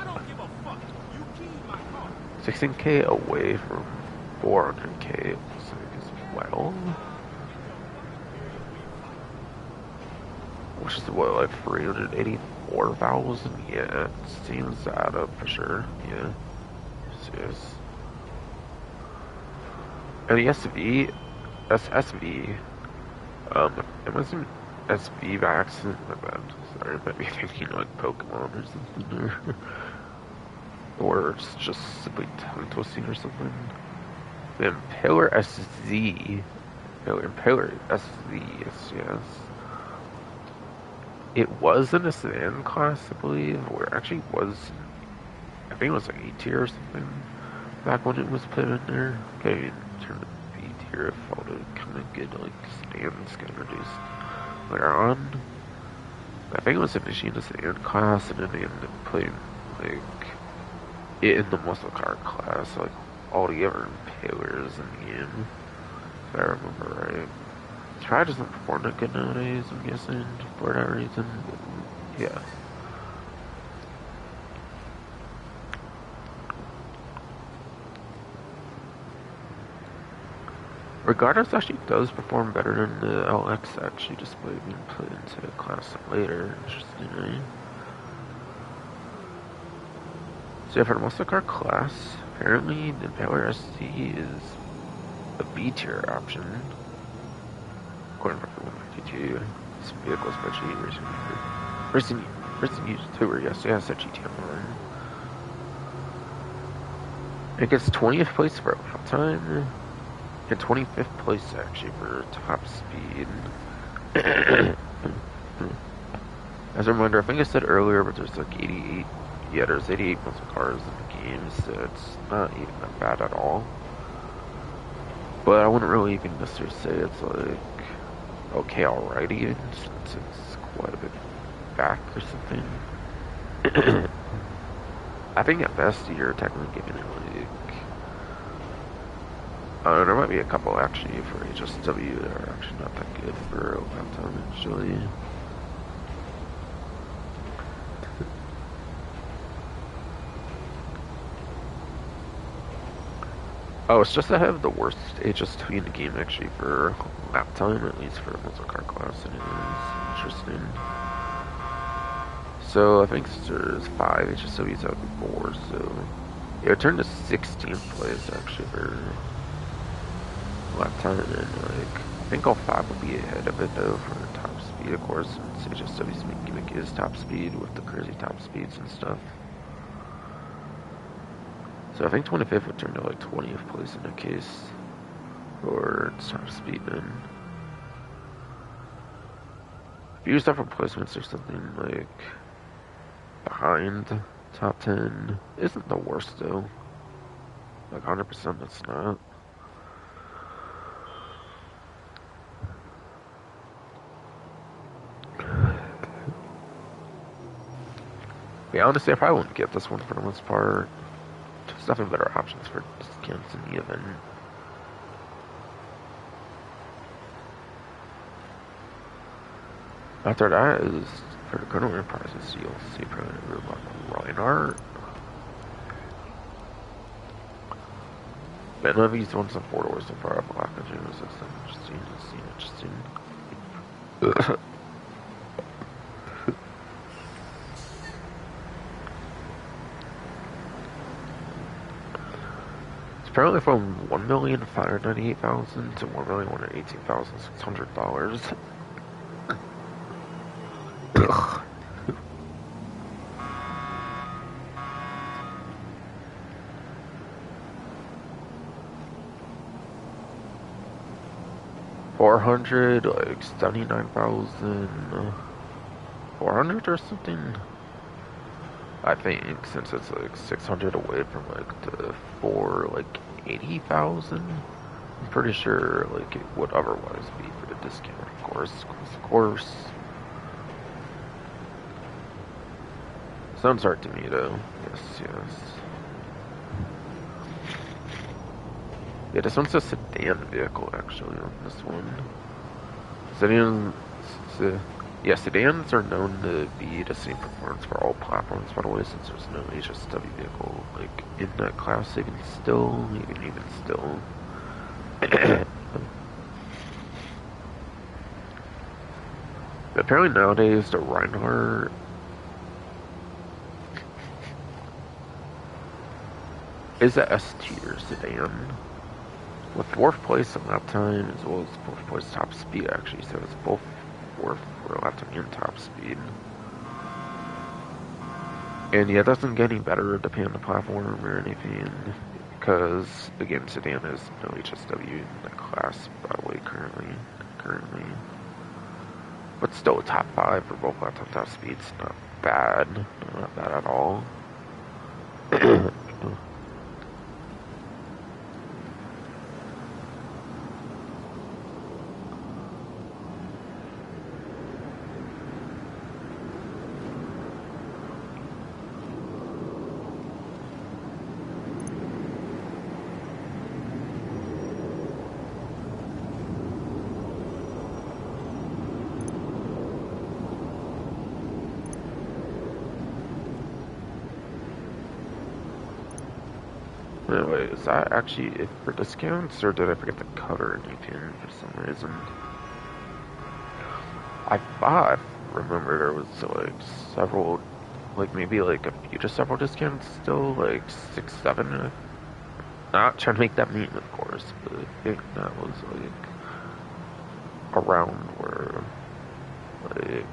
don't give a fuck. You keep my car. 16K away from 400K. It looks like as well. which is what, like 384,000? Yeah, it seems to add up for sure. Yeah. Yes. And the SSV, I'm assuming SV vaccine, my bad. Sorry, I might be thinking like Pokemon or something, or it's just simply tongue twisting or something. The Impaler SZ, Impaler SZ, yes. It was in a sedan class, I believe, or it actually was, I think it was like A tier or something, back when it was put in there. Okay, turn to B tier if all the kind of good, like, sedans get introduced later on. I think it was initially in the sedan class, and then they ended up putting, like, it in the muscle car class, like, all the other Impalers in the game, if I remember right. It probably doesn't perform that good nowadays, I'm guessing, for that reason. But yeah. Regardless, actually does perform better than the LX actually, despite being put into a class later. Interestingly. So yeah, for the muscle car class, apparently the Impaler SC is a B tier option. According to 152, some vehicle spreadsheet, recent YouTuber, yes, yeah, said GTM one. It gets 20th place for lap time, and 25th place actually for top speed. As a reminder, I think I said earlier, but there's like 88, yeah, there's 88 muscle cars in the game, so it's not even that bad at all. But I wouldn't really even necessarily say it's like okay alrighty, since it's quite a bit back or something. I think at best you're technically giving it like, there might be a couple actually for HSW that are actually not that good for lap time actually. Oh, it's just I have the worst HS2 in the game actually for lap time, at least for muscle car class. It is interesting. So I think there's 5 HSWs out of 4, so yeah, it turned to 16th place actually for lap time, and like I think all 5 will be ahead of it though for top speed, of course, since HSW's main gimmick is top speed with the crazy top speeds and stuff. So I think 25th would turn to like 20th place in that case, or top speed then. If you use that for placements or something like behind top 10, isn't the worst though. Like 100% it's not. Yeah, honestly, I probably wouldn't get this one for the most part. There's definitely better options for discounts in the event. After that is for the Colonel Enterprises, you'll see probably Robot Reinhardt. But none of these ones on 4 doors so far have black engines. That's interesting. It's apparently from $1,598,000 to $1,118,600. $400, like 79,400 or something. I think since it's like 600 away from like the 80,000. I'm pretty sure like it would otherwise be for the discount, of course. Sounds hard to me though. Yes. Yeah, this one's a sedan vehicle actually on this one. Sedans are known to be the same performance for all platforms, by the way, since there's no HSW vehicle like in that class even still. Apparently nowadays the Reinhardt is a S tier sedan with 4th place in lap time as well as 4th place top speed actually, so it's both 4th for lap time and top speed. And yeah, it doesn't get any better depending on the platform or anything, because again, sedan is no HSW in the class probably currently. But still a top 5 for both lap time top speeds, not bad at all. Anyway, is that actually it for discounts, or did I forget to cover anything for some reason? I thought I remember there was like several, like maybe like a few to several discounts still, like 6, 7. Not trying to make that mean, of course, but I think that was like around where, like,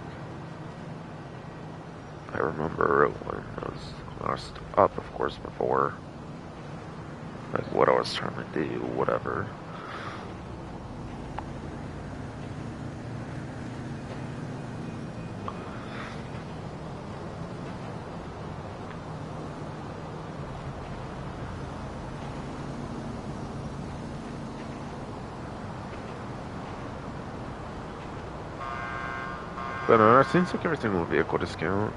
I remember when I was last up, of course, before. Like what I was trying to do, whatever. But it seems like every single vehicle discount.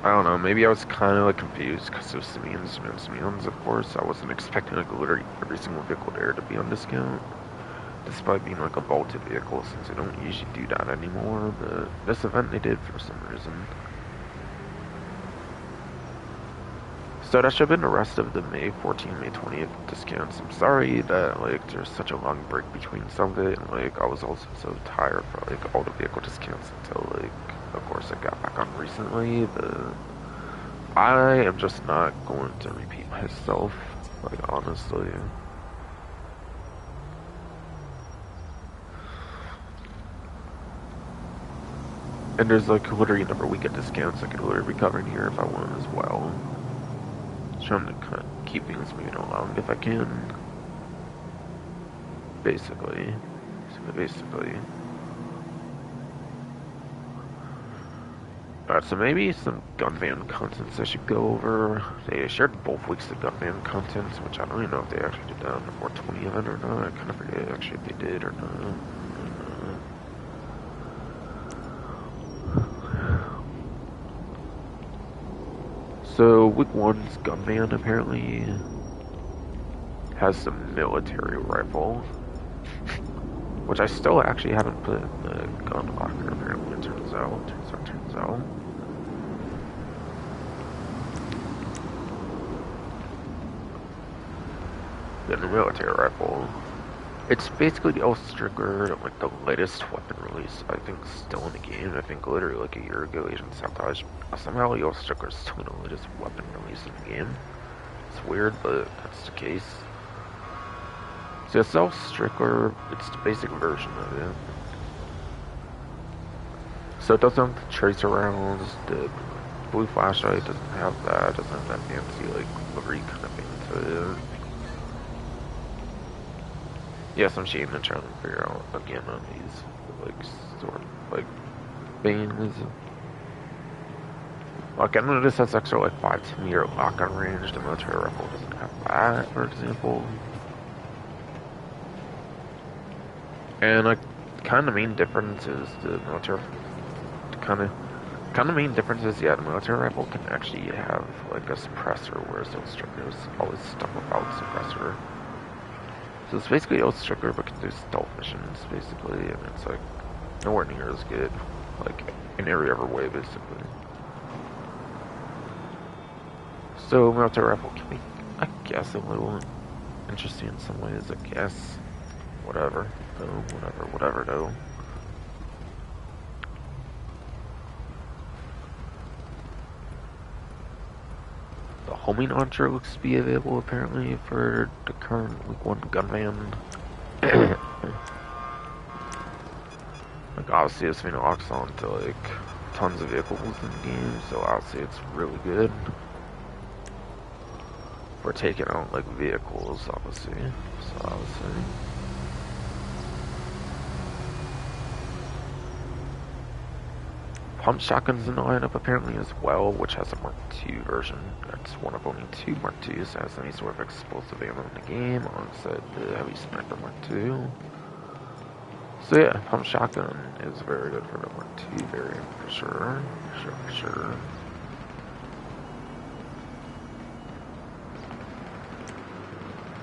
I don't know, maybe I was kind of like confused because it was Simeons, of course. I wasn't expecting like literally every single vehicle there to be on discount. Despite being like a vaulted vehicle, since they don't usually do that anymore, but this event they did for some reason. So that should have been the rest of the May 14th, May 20th discounts. I'm sorry that like there's such a long break between some of it, and like I was also so tired for like all the vehicle discounts until like, of course, I got back on recently, but I am just not going to repeat myself, like honestly. And there's like literally another week of discounts I could literally be covering here if I want as well. Trying to kind of keep things moving along if I can. Basically. Alright, so maybe some gun van contents I should go over. They shared both weeks of gun van contents, which I don't even know if they actually did that on the 420 event or not. I kind of forget actually if they did or not. So week 1's gun van apparently has some military rifle, which I still actually haven't put in the gun locker. Apparently, it turns out. Then the military rifle. It's basically the Ostriker, like the latest weapon release, I think, still in the game. I think literally like a year ago, Agent Sabotage, somehow the Ostriker is still the latest weapon release in the game. It's weird, but that's the case. So it's Ostriker, it's the basic version of it. So it doesn't have the tracer rounds, the blue flashlight doesn't have that, doesn't have that fancy, like, livery kind of thing to it. Yes, I'm shame and trying to figure out again on these, like, sort of, like, things. Like, I know this has extra, like, 5 meter lock-on range. The military rifle doesn't have that, for example. And, like, kind of main difference is the military, kind of main difference is, yeah, the military rifle can actually have, like, a suppressor, whereas the Ostriker is always stuck without suppressor. So it's basically Ostriker, but can do stealth missions, basically, and it's, like, nowhere near as good, like, in every other way, basically. So, military rifle can be, I guess, a little interesting in some ways, I guess. Whatever, though. homing launcher looks to be available apparently for the current week 1 gunman. Like obviously it's been locks on to like tons of vehicles in the game, so obviously it's really good for taking out like vehicles, obviously. So obviously. Pump shotguns in the lineup apparently as well, which has a Mark II version. That's one of only 2 Mark IIs that has any sort of explosive ammo in the game, alongside the heavy sniper Mark II. So yeah, pump shotgun is very good for the Mark II variant for sure. For sure.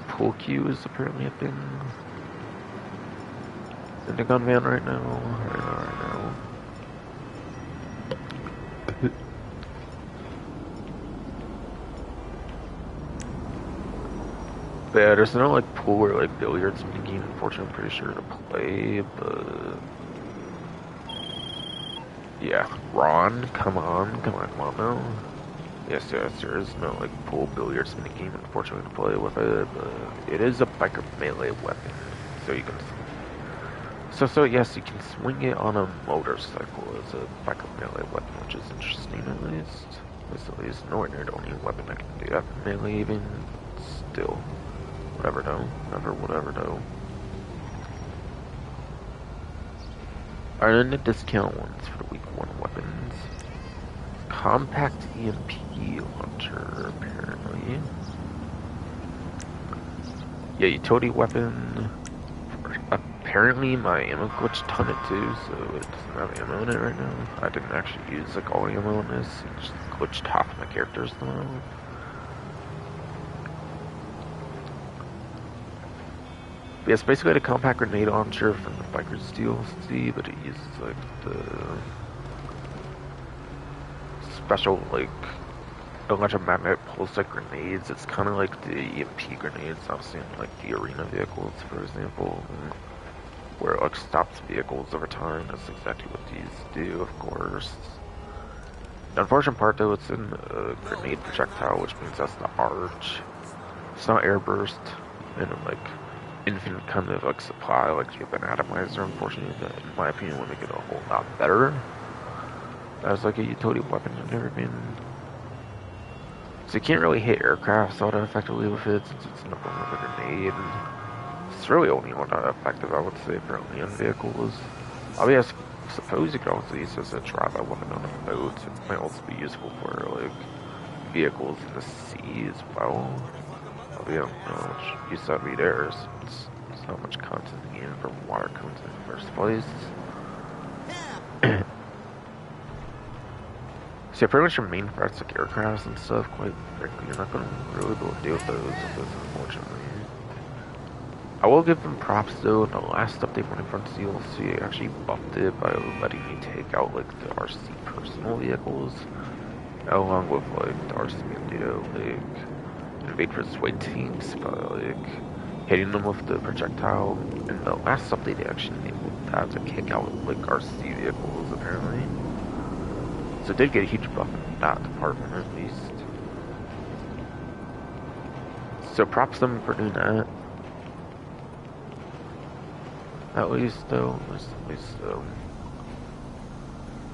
Pool cue is apparently a thing in the gun van right now. But yeah, there's no like pool or like billiards in the game, unfortunately. I'm pretty sure to play, but yeah, Ron, come on now. Yes, there is no like pool billiards in the game, unfortunately, to play with it, but it is a biker melee weapon, so you can. So yes, you can swing it on a motorcycle as a biker melee weapon, which is interesting at least. At least nowhere near the only weapon I can do that melee even. Still, whatever though. Whatever though. Alright, then the discount ones for the week 1 weapons. Compact EMP launcher, apparently. Yeah, utility weapon. Apparently my ammo glitch ton it too, so it doesn't have ammo in it right now. I didn't actually use like all ammo in this, it just glitched half of my characters though. Yeah, it's basically the compact grenade launcher from the Biker's DLC, but it uses like the special like electromagnetic pulse like grenades. It's kind of like the EMP grenades I've seen in like the arena vehicles, for example, where it like stops vehicles over time. That's exactly what these do, of course. The unfortunate part though, it's in a grenade projectile, which means that's the arch. It's not air burst, and like infinite kind of like supply, like you have an atomizer, unfortunately, that in my opinion would make it a whole lot better. As like a utility weapon in everything. So you can't really hit aircraft so effectively with it since it's not going with a grenade. It's really only one not effective, I would say, for land vehicles. I suppose you could also use it as a drive-by weapon on a boat. It might also be useful for like vehicles in the sea as well. I don't know which use that would be there. It's not much content in the game for water content in the first place. So pretty much your main threats like aircrafts and stuff, quite frankly, you're not going to really be able to deal with those, unfortunately. I will give them props though, in the last update when it comes to DLC, actually buffed it by letting me take out like the RC personal vehicles, along with like the RC Bandito, like invade persuade teams by like hitting them with the projectile. In the last update, they actually enabled that to kick out like RC vehicles apparently. So it did get a huge buff in that department at least. So props them for doing that. At least though,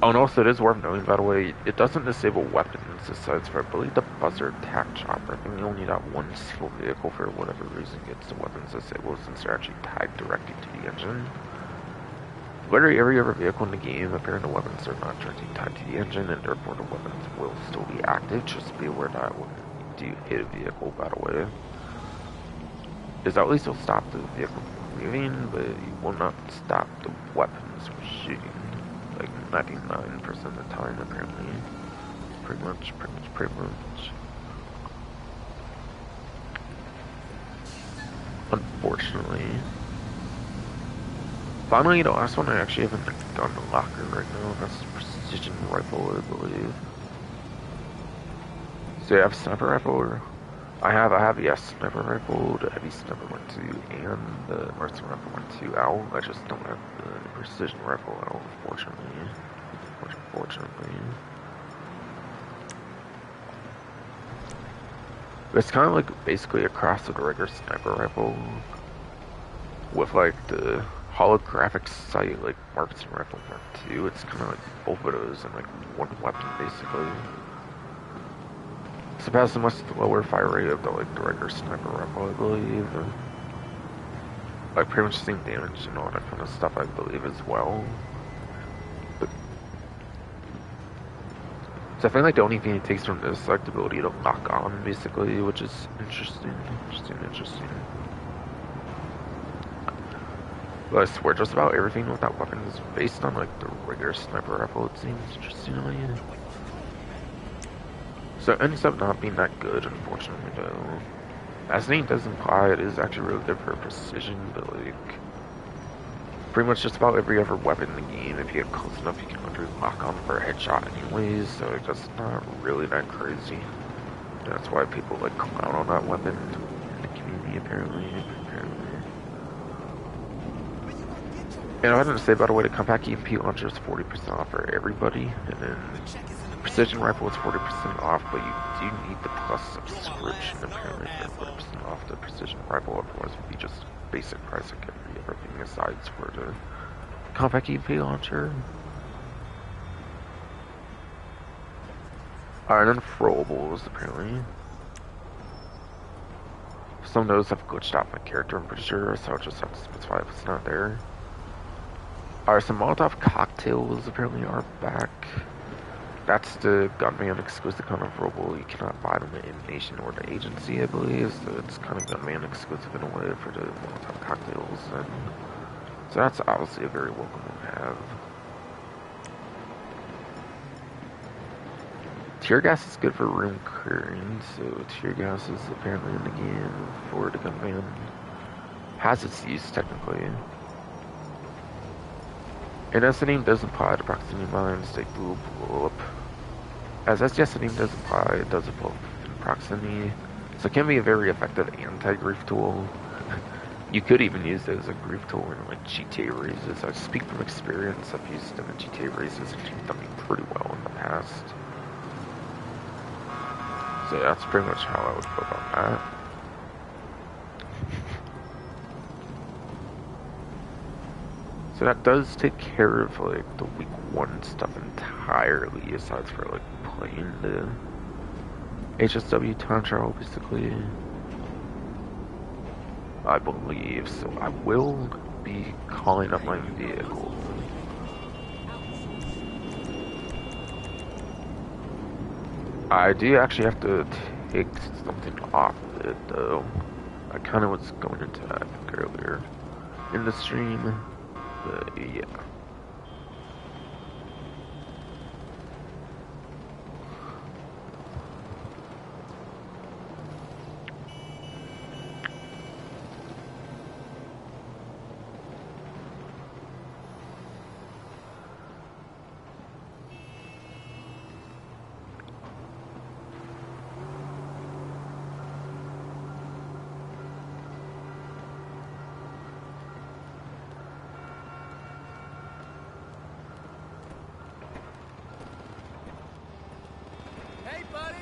Oh, and also it is worth noting, by the way, it doesn't disable weapons aside for, I believe, the buzzer attack chopper. I think you only got one civil vehicle for whatever reason gets the weapons disabled since they're actually tied directly to the engine. Literally every other vehicle in the game, apparently the weapons are not directly tied to the engine, and therefore the weapons will still be active. Just be aware that when you do hit a vehicle, by the way, is at least it'll stop the vehicle from moving, but you will not stop the weapons from shooting. Like 99% of the time, apparently. Pretty much. Unfortunately. Finally, the last one I actually haven't gotten a locker right now. That's the precision rifle, I believe. So you have sniper rifle? I have yes, sniper rifle, the heavy sniper 1-2, and the marksman rifle 1-2 out. I just don't have the precision rifle out, unfortunately. It's kind of like basically a cross of the regular sniper rifle with like the holographic sight like Marksman Rifle Mark II. It's kind of like both of those in like one weapon basically. Surpassing much lower fire rate of the like the regular sniper rifle, I believe. Like pretty much the same damage and all that kind of stuff, I believe as well. But so I think like the only thing it takes from this is like the ability to lock on basically, which is interesting. But I swear just about everything with that weapon is based on like the regular sniper rifle, it seems, interestingly. So it ends up not being that good, unfortunately, though. As the name does imply, it is actually really good for precision, but like pretty much just about every other weapon in the game, if you get close enough, you can literally lock on for a headshot anyways, so it's just not really that crazy. That's why people like clown on that weapon in the community, apparently. And I wanted to say, by the way, the compact EMP launcher is 40% off for everybody, and then precision rifle is 40% off, but you do need the plus subscription apparently for 40% off the precision rifle. Otherwise, it would be just basic price like everything aside for the compact EMP launcher. Alright, and then throwables apparently. Some of those have glitched out my character, I'm pretty sure, so I'll just have to specify if it's not there. Alright, some Molotov cocktails apparently are back. That's the gunman exclusive kind of throwable. You cannot buy them at Nation or the agency, I believe. So it's kind of gunman exclusive in a way for the Molotov cocktails. And so that's obviously a very welcome one to have. Tear gas is good for room clearing, so tear gas is apparently in the game for the gunman. Has its use technically. And as the name does imply, the proximity mines, they do blow up. As yes, the name does imply, it does blow up in proximity. So it can be a very effective anti-grief tool. You could even use it as a grief tool in like GTA races. I speak from experience, I've used them in GTA races and they've done me pretty well in the past. So yeah, that's pretty much how I would feel about that. So that does take care of like the week 1 stuff entirely, aside for like playing the HSW time trial basically. I believe, so I will be calling up my vehicle. I do actually have to take something off of it though. I kinda was going into that I think earlier in the stream. Yeah. Hey, buddy!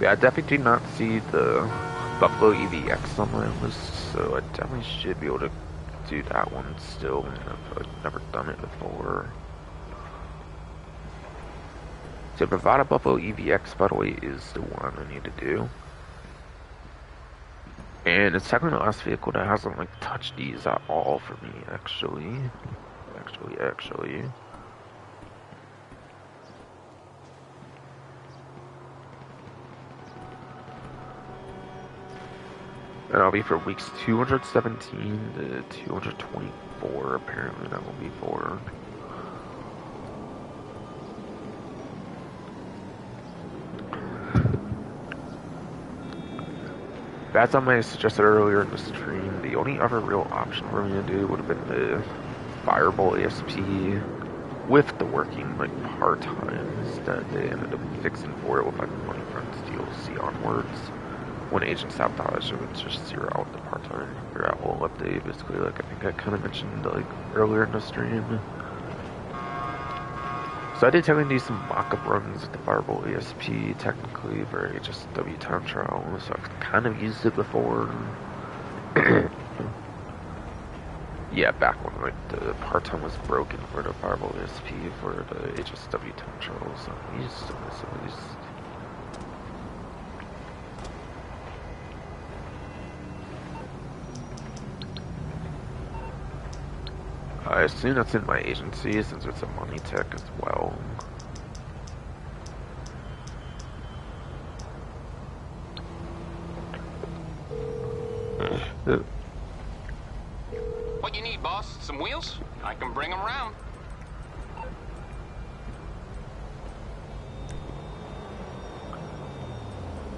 Yeah, I definitely do not see the Buffalo EVX on my list, so I definitely should be able to do that one still. I've never done it before. So Bravada Buffalo EVX, by the way, is the one I need to do. And it's technically the last vehicle that hasn't like touched these at all for me, actually. Actually. And I'll be for weeks 217 to 224, apparently that will be for. As I suggested earlier in the stream, the only other real option for me to do would have been the Fireball ASP, with the working like part-times that they ended up fixing for it with like money from DLC onwards. When Agent Sabotage, it would just zero out the part-time or that whole update. Basically, like I think I kind of mentioned like earlier in the stream. So I did technically do some mock-up runs with the Fireball ESP, technically, for HSW time trial, so I've kind of used it before. Yeah, back when like the part-time was broken for the Fireball ESP for the HSW time trial, so I used it at least. I assume that's in my agency since it's a money tech as well. What you need, boss? Some wheels? I can bring them around.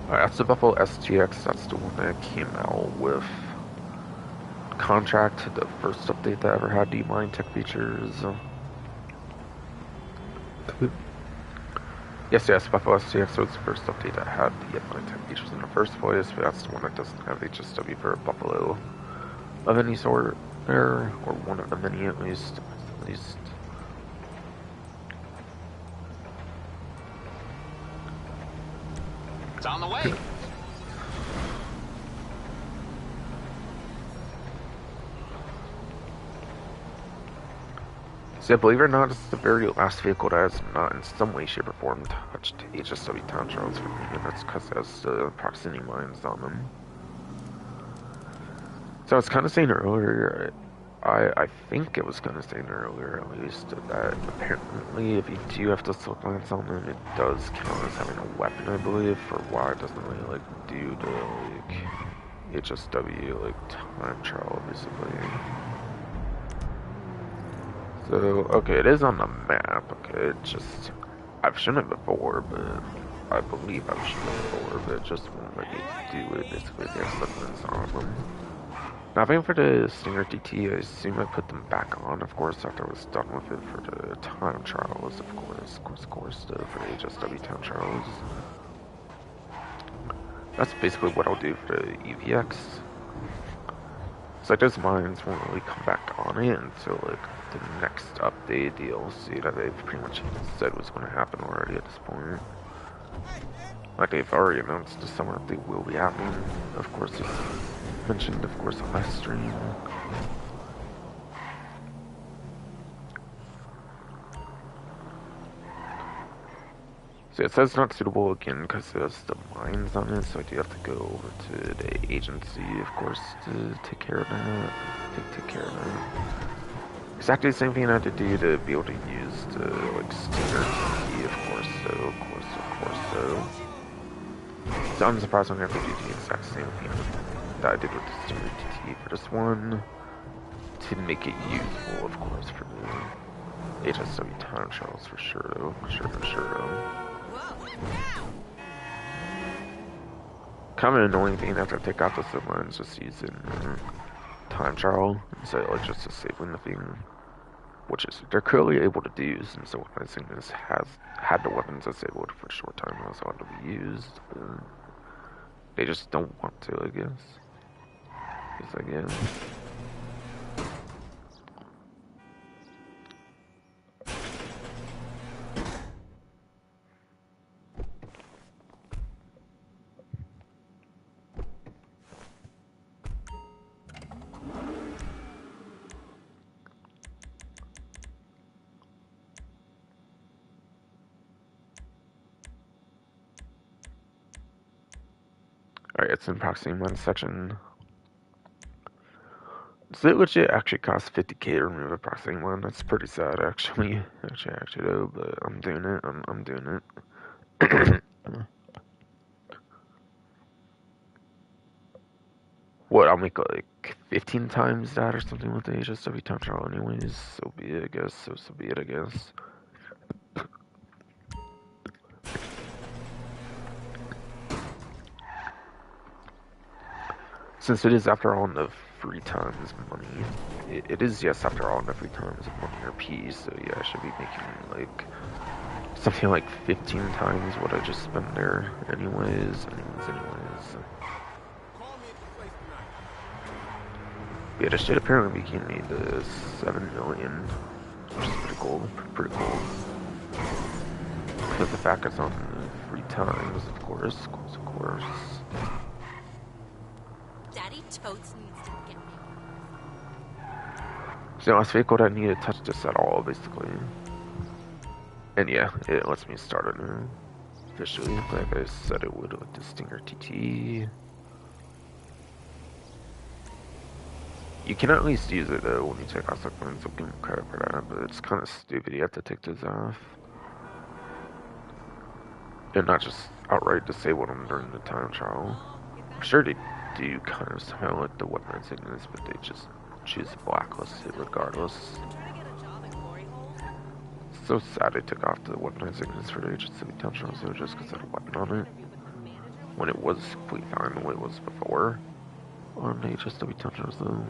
Alright, that's the Buffalo STX, that's the one that came out with contract, the first update that ever had D-Mine tech features. Yes, Buffalo STX was the first update that had the D-Mine tech features in the first place, but that's the one that doesn't have HSW for Buffalo of any sort there, or one of the many at least. It's on the way. So, believe it or not, it's the very last vehicle that has not in some way, shape, or form touched HSW time trials for me, and that's because it has the proximity mines on them. So I was kind of saying earlier, I think it was kind of saying earlier at least, that apparently if you do have the silk lance on them, it does count as having a weapon, I believe, for why it doesn't really, like, do the, like, HSW, like, time trial, basically. So, okay, it is on the map, okay, it just, I've shown it before, but I believe I've shown it before, but it just won't let me do it, basically, if you have supplements on them. Nothing for the Stinger DT, I assume I put them back on, of course, after I was done with it for the time trials, of course, for the HSW time trials. That's basically what I'll do for the EVX. It's like those mines won't really come back on it until like the next update DLC that they've pretty much said was going to happen already at this point. Like they've already announced the summer update will be happening. Of course, it's mentioned, of course, on last stream. So it says not suitable again because it has the mines on it, so I do have to go over to the agency, of course, to take care of that. Take care of that. Exactly the same thing I had to do to be able to use the like Stinger key, of course. So So I'm surprised I'm gonna have to do the exact same thing that I did with the Stinger TT for this one to make it useful, of course, for the HSW time trials for sure though. Kind of an annoying thing after I take out the sublines, just using time trial instead of like just disabling the thing, which is they're clearly able to do since the weapon has had the weapons disabled for a short time now, so it ought to be used. But they just don't want to, I guess. Alright, it's in proximity mine section. Does it legit actually cost 50k to remove a proximity mine? That's pretty sad, actually. Actually, though, but I'm doing it. I'm doing it. What, I'll make like 15 times that or something with the HSW time trial anyways. So be it, I guess. So be it, I guess. Since it is, after all, in the free times money it is, yes, after all, every time is a 1 year piece, so yeah, I should be making like something like 15 times what I just spent there. Anyways. Call me at the place tonight. Yeah, this should apparently be giving me the 7 million, which is pretty cool. Pretty cool. Because the fact it's on 3 times, of course. Daddy Totes needs to get me. So last vehicle I need to touch this at all, basically. And yeah, it lets me start a new officially, like I said it would with the Stinger TT. You can at least use it though when you take off the coins, I'll give him credit for that, but it's kind of stupid, you have to take those off. And not just outright disable them during the time trial. I'm sure they do kind of sound like the weapon insignias, but they just choose to blacklist it regardless. It's so sad they took off the weapon insignias for the HSW time trial, so just because it had a weapon on it. When it was completely fine the way it was before on the HSW time trials though.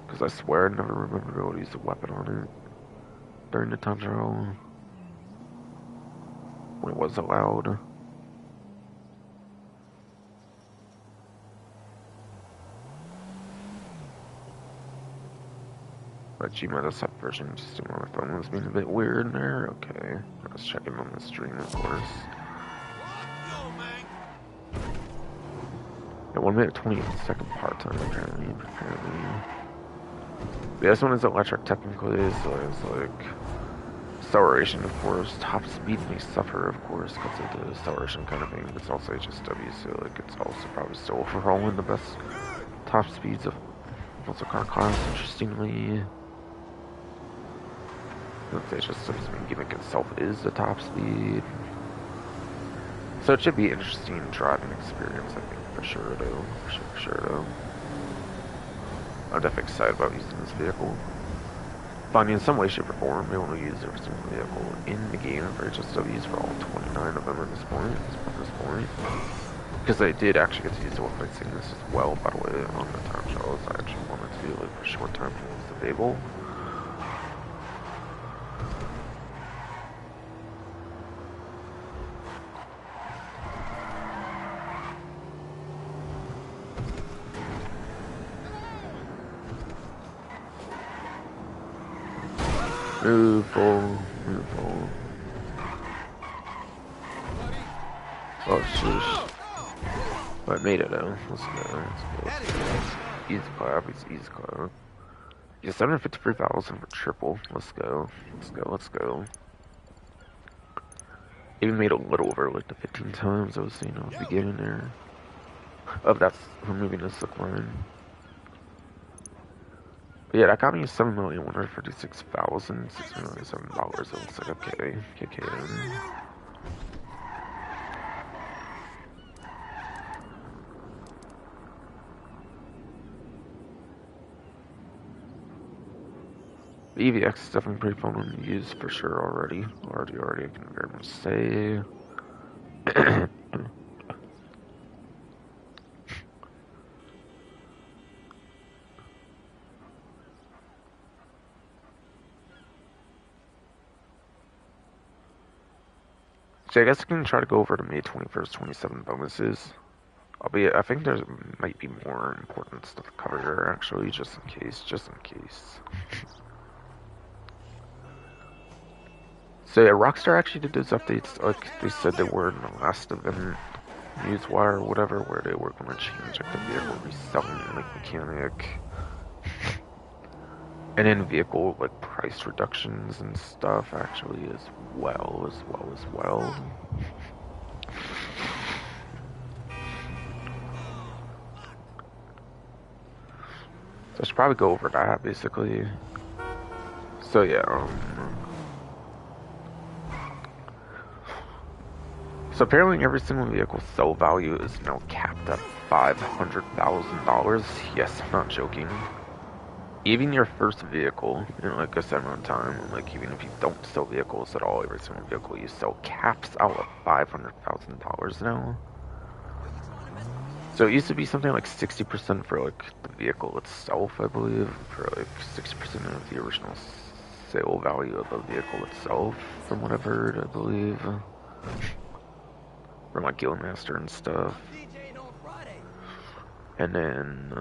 Because I swear I never remember to be able to use a weapon on it during the time trial. When it was allowed. But GModSF version just on my phone was being a bit weird there. Okay. I was checking on the stream, of course. Yeah, 1 minute 20-second part time apparently. Yeah, this one is electric technically, so it's like acceleration, of course. Top speed may suffer, of course, because of the acceleration kind of thing. But it's also HSW, so like it's also probably still overall one of the best top speeds of muscle car class. Interestingly, the HSW's main gimmick itself is the top speed, so it should be an interesting driving experience. I think for sure, though. For sure, though. I'm definitely excited about using this vehicle. Finding in some way, shape, or form, able to use every single vehicle in the game for HSWs for all 29 of them at this point. Because I did actually get to use the weapon insignias as well, by the way, on the time trials. I actually wanted to do it like for a short time when it was available. Move forward. Oh, sheesh. But I made it though. Let's go. Easy clap. It's easy clap. Yeah, 753,000 for triple. Let's go. Even made a little over like the 15 times I was saying at the beginning there. Of that's removing the slip line. But yeah, that got me $7,156,697. It looks like okay. KKM. The EVX is definitely pretty fun to use for sure already. I can very much say. So I guess I can try to go over to May 21st, 27 bonuses. I think there might be more important stuff to cover here, actually, just in case. So yeah, Rockstar actually did those updates, like they said they were in the last event, Newswire or whatever, where they were going to change like the vehicle reselling like mechanic, and then vehicle like price reductions and stuff actually as well. So I should probably go over that basically. So yeah, so apparently every single vehicle sell value is now capped at $500,000. Yes, I'm not joking. Even your first vehicle, you know, like I said one time, like even if you don't sell vehicles at all, every single vehicle you sell caps out at $500,000 now. So it used to be something like 60% for like the vehicle itself, I believe, for like 60% of the original sale value of the vehicle itself, from what I've heard, I believe, from like Guildmaster and stuff. DJing on Friday. And then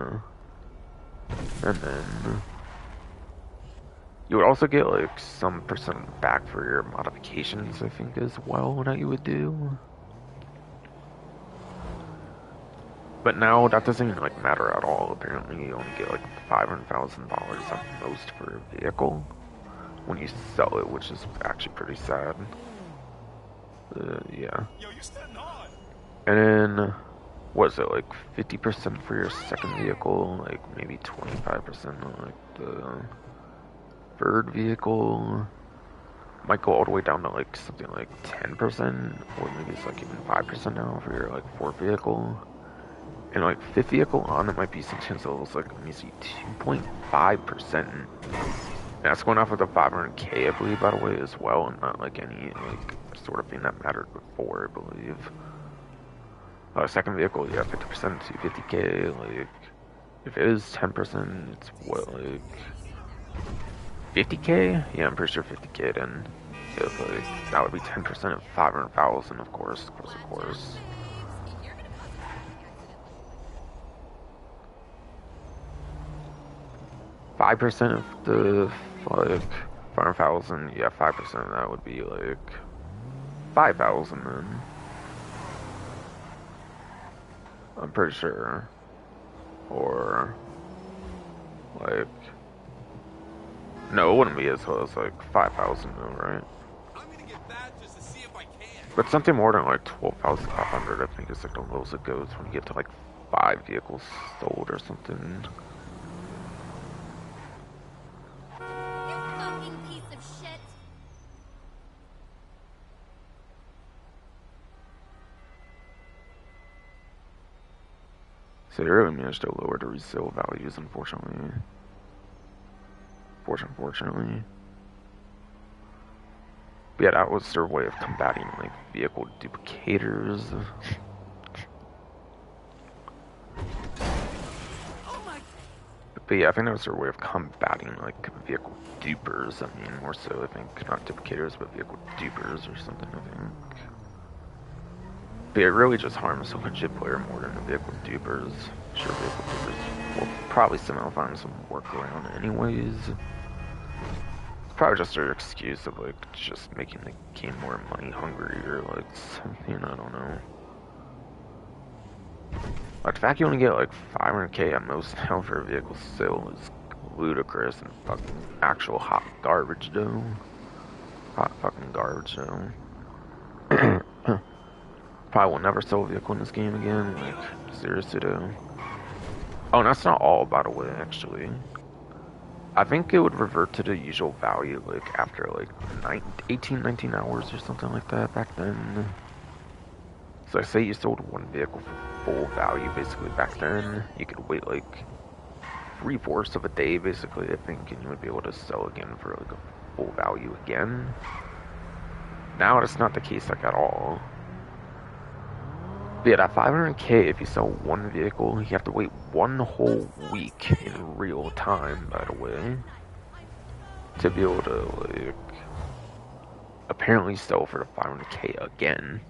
you would also get like some percent back for your modifications, I think, as well, that you would do. But now that doesn't like matter at all. Apparently, you only get like $500,000 at most for a vehicle when you sell it, which is actually pretty sad. Yeah. Yo, you standing on? And then, what is it, like 50% for your second vehicle, like maybe 25% on like the third vehicle. Might go all the way down to like something like 10%, or maybe it's like even 5% now for your like fourth vehicle. And like fifth vehicle on, it might be some chance levels like, let me see, 2.5%. That's going off of the 500k, I believe, by the way, as well, and not like any like sort of thing that mattered before, I believe. Second vehicle, yeah, 50% to 50k. Like, if it is 10%, it's what, like 50k? Yeah, I'm pretty sure 50k. Then, if like that would be 10% of 500,000, of course. 5% of the like 500,000, yeah, 5% of that would be like 5,000 then. I'm pretty sure. Or like, no, it wouldn't be as low as like 5,000 though, right? I'm gonna get that just to see if I can. But something more than like 12,500, I think, is like the lowest it goes when you get to like 5 vehicles sold or something. You fucking piece of shit. So they really managed to lower the resale values, unfortunately. Fortunately. But yeah, that was their way of combating like vehicle duplicators. But yeah, I think that was their way of combating like vehicle dupers. I mean, more so, I think, not duplicators, but vehicle dupers or something, I think. But it really just harms the legit player more than the vehicle dupers. Sure, vehicle dupers will probably somehow find some workaround anyways. It's probably just their excuse of like just making the game more money hungry or like something, I don't know. Like the fact you only get like 500k at most now for a vehicle sale is ludicrous and fucking actual hot garbage though. Hot fucking garbage though. Probably will never sell a vehicle in this game again, like, seriously though. Oh, and that's not all, by the way, actually. I think it would revert to the usual value, like, after, like, 19 hours or something like that back then. So I say you sold one vehicle for full value, basically, back then. You could wait, like, 3/4 of a day, basically, I think, and you would be able to sell again for, like, a full value again. Now it's not the case, like, at all. But yeah, that 500k, if you sell one vehicle, you have to wait one whole week in real time, by the way, to be able to, like, apparently sell for the 500k again.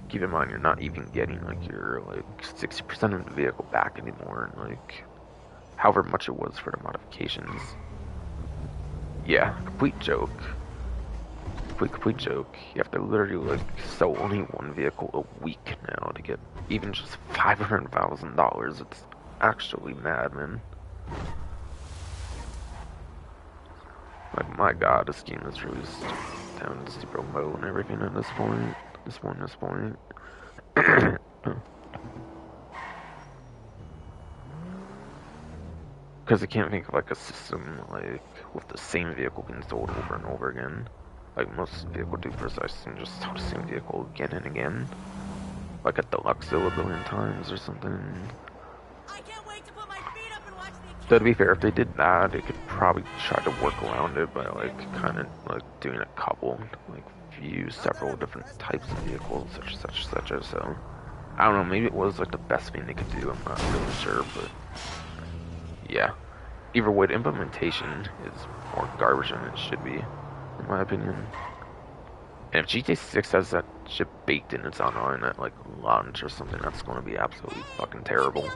Keep in mind, you're not even getting, like, your, like, 60% of the vehicle back anymore, and, like, however much it was for the modifications. Yeah, complete joke. Complete joke. You have to literally like sell only one vehicle a week now to get even just $500,000. It's actually mad, man. Like, my god, this game is really down to zero mode and everything at this point. This point. Because I can't think of like a system like with the same vehicle being sold over and over again. Like most vehicle dupers, I assume just sell the same vehicle again and again. Like a deluxe a billion times or something. I can't wait to put my feet up and watch the So to be fair, if they did that, they could probably try to work around it by like kind of like doing a couple, like few several different types of vehicles, such as so. I don't know, maybe it was like the best thing they could do, I'm not really sure, but yeah. Either way, the implementation is more garbage than it should be, in my opinion. And if GTA 6 has that shit baked in its online at like launch or something, that's gonna be absolutely fucking terrible.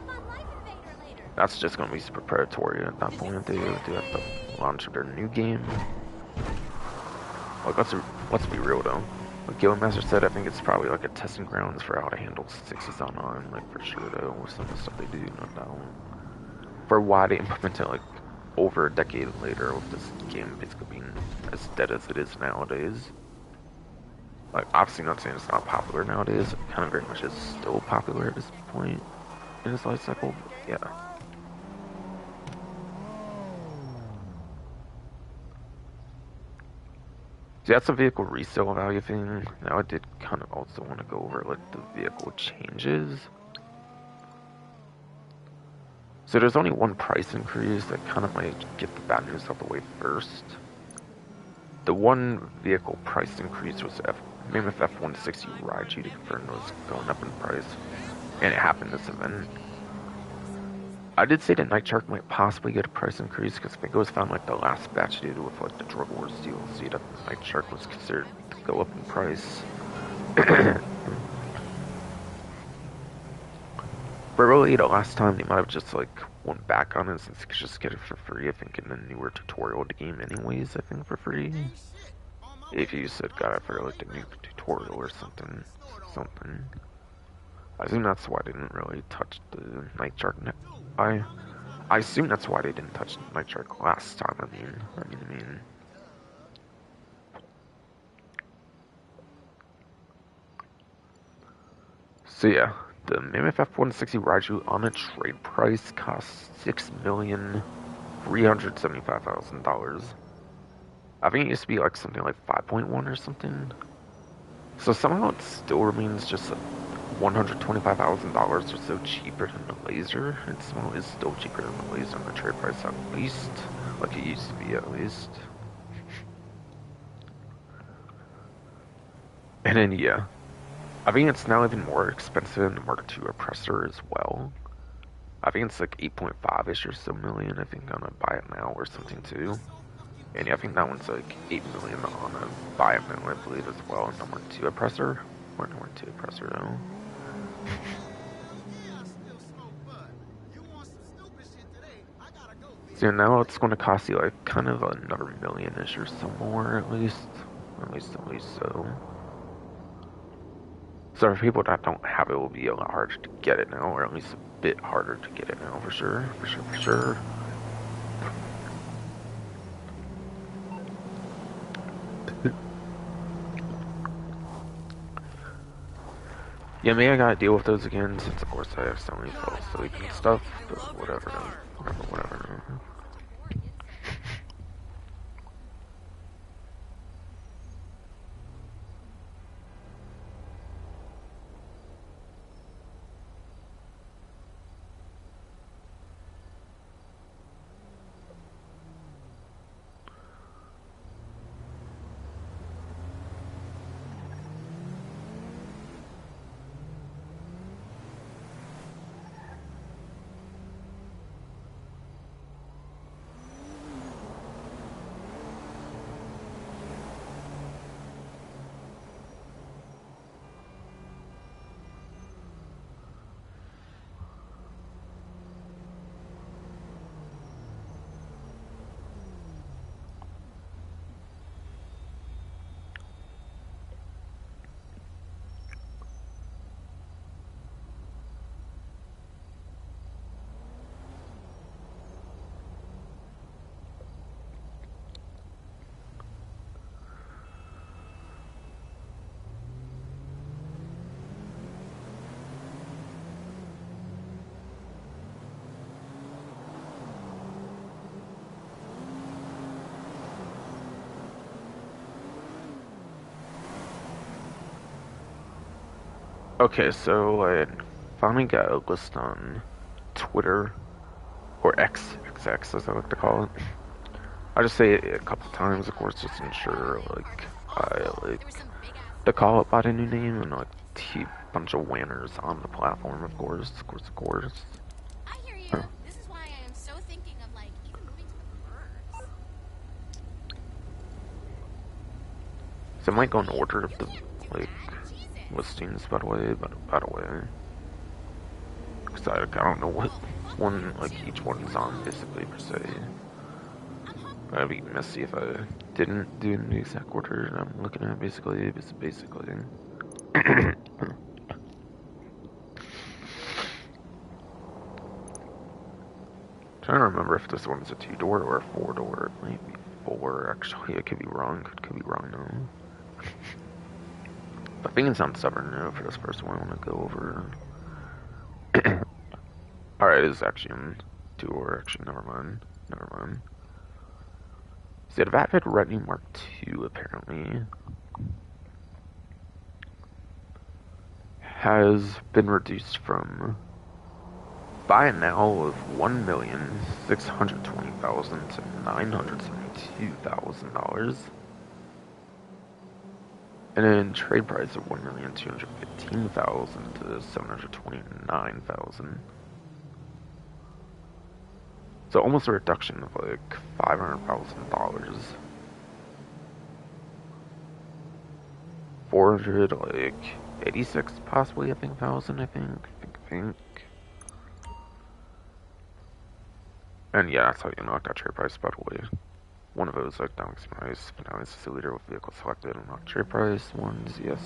That's just gonna be super predatory at that point. They do have to launch their new game. Like, let's be real though. Like Guild Master said, I think it's probably like a testing grounds for how to handle 6s online, like for sure though, with some of the stuff they do, no doubt. For why they implement it like over a decade later with this game basically being as dead as it is nowadays. Like, obviously not saying it's not popular nowadays, it kind of very much is still popular at this point in its life cycle, but yeah. So that's a vehicle resale value thing. Now I did kind of also want to go over like the vehicle changes. So there's only one price increase that kind of might get the bad news out the way first. The one vehicle price increase was Mammoth F-160 Raiju to confirm was going up in price, and it happened this event. I did say that Night Shark might possibly get a price increase because I think it was found like the last batch due with like the Drug Wars DLC that Night Shark was considered to go up in price. But really, the last time they might have just like went back on it since you could just get it for free. I think in the newer tutorial of the game, anyways. I think for free. If you said got it for like the new tutorial or something. I assume that's why they didn't really touch the Night Shark. I assume that's why they didn't touch Night Shark last time. I mean. So yeah, the Mammoth F-160 Raiju on a trade price costs $6,375,000. I think it used to be like something like 5.1 or something. So somehow it still remains just like $125,000 or so cheaper than the Laser. It somehow is still cheaper than the Laser on the trade price at least. Like it used to be at least. And then yeah. I think it's now even more expensive than the Mark II oppressor as well. I think it's like 8.5-ish or so million, I think, on a buy it now or something too. And yeah, I think that one's like 8 million on a buy it now, I believe, as well, in the Mark II oppressor. Or the Mark II oppressor, though. So now it's going to cost you like kind of another million-ish or so more, at least. At least so. So for people that don't have it, it will be a lot harder to get it now, or at least a bit harder to get it now, for sure. Yeah, maybe I gotta deal with those again, since of course I accidentally fell asleep and stuff, but whatever. Okay, so I finally got a list on Twitter, or XX as I like to call it. I just say it a couple times, of course, just to ensure like I like to call it by the new name and like keep bunch of wanners on the platform, of course. I hear you. This is why I am so thinking of like even moving to the burbs. So it might go in order of You the, can't do like, that. Jesus. listings, by the way, because I don't know what one, like, each one's on, basically, per se. That'd be messy if I didn't do it in the exact order I'm looking at, basically. Trying to remember if this one's a 2-door or a 4-door. It might be 4, actually. I could be wrong. Could be wrong, though. I think it's on 7 now for this first one I want to go over. Alright, it is actually in 2-door. Actually, never mind. So the Vapid Retinue Mark II, apparently, has been reduced from buy now of $1,620,000 to $972,000, and then trade price of $1,215,000 to $729,000. So almost a reduction of like $500,000. 486 possibly, I think, thousand, I think. And yeah, that's how you knock that trade price, by the way. One of those, like, down price, finale leader with vehicle selected, unlock trade price, ones, yes.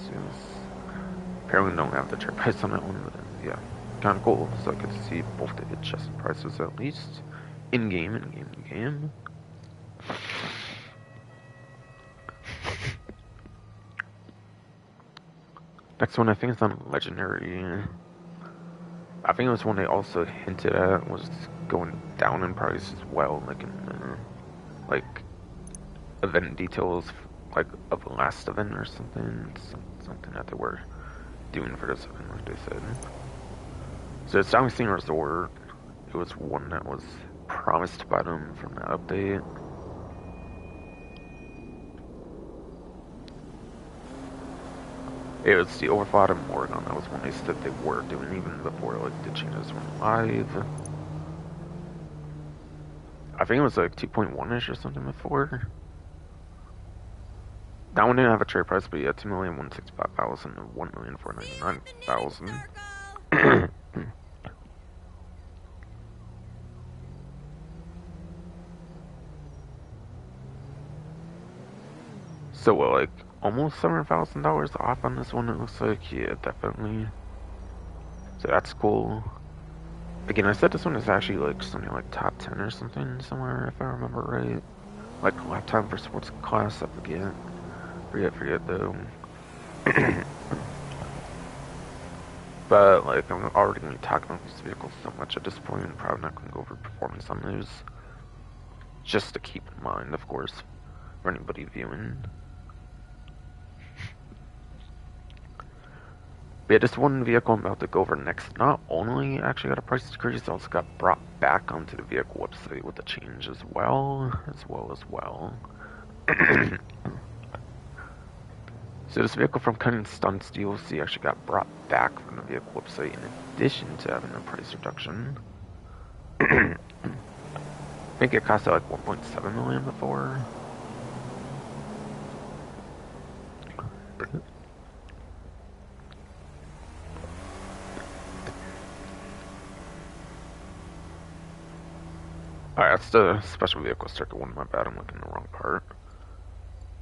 Apparently don't have the trade price on that one, but yeah, kind of cool. So I could see both the adjusted prices at least. In-game. Next one, I think it's on Legendary. I think it was one they also hinted at was going down in price as well, like in like event details, like of the last event or something that they were doing for this event, like they said. So it's Sound Scene Resort. It was one that was promised by them from that update. It was the Overflot in Oregon. That was one they said they were doing even before like the changes went live. I think it was like 2.1-ish or something before. That one didn't have a trade price, but yeah, 2,165,000 and 1,499,000. So like almost $700,000 off on this one. It looks like, yeah, definitely. So that's cool. Again, I said this one is actually like something like top 10 or something somewhere, if I remember right. Like lifetime for sports class, I forget. Forget though. But like I'm already gonna be talking about these vehicles so much at this point, I'm probably not gonna go over performance on those. Just to keep in mind, of course, for anybody viewing. But yeah, this one vehicle I'm about to go over next not only actually got a price decrease, it also got brought back onto the vehicle website with a change as well. So this vehicle from Cunning Stunts DLC actually got brought back from the vehicle website in addition to having a price reduction. I think it cost like 1.7 million before. Alright, that's the special vehicle circuit one. My bad, I'm looking at the wrong part.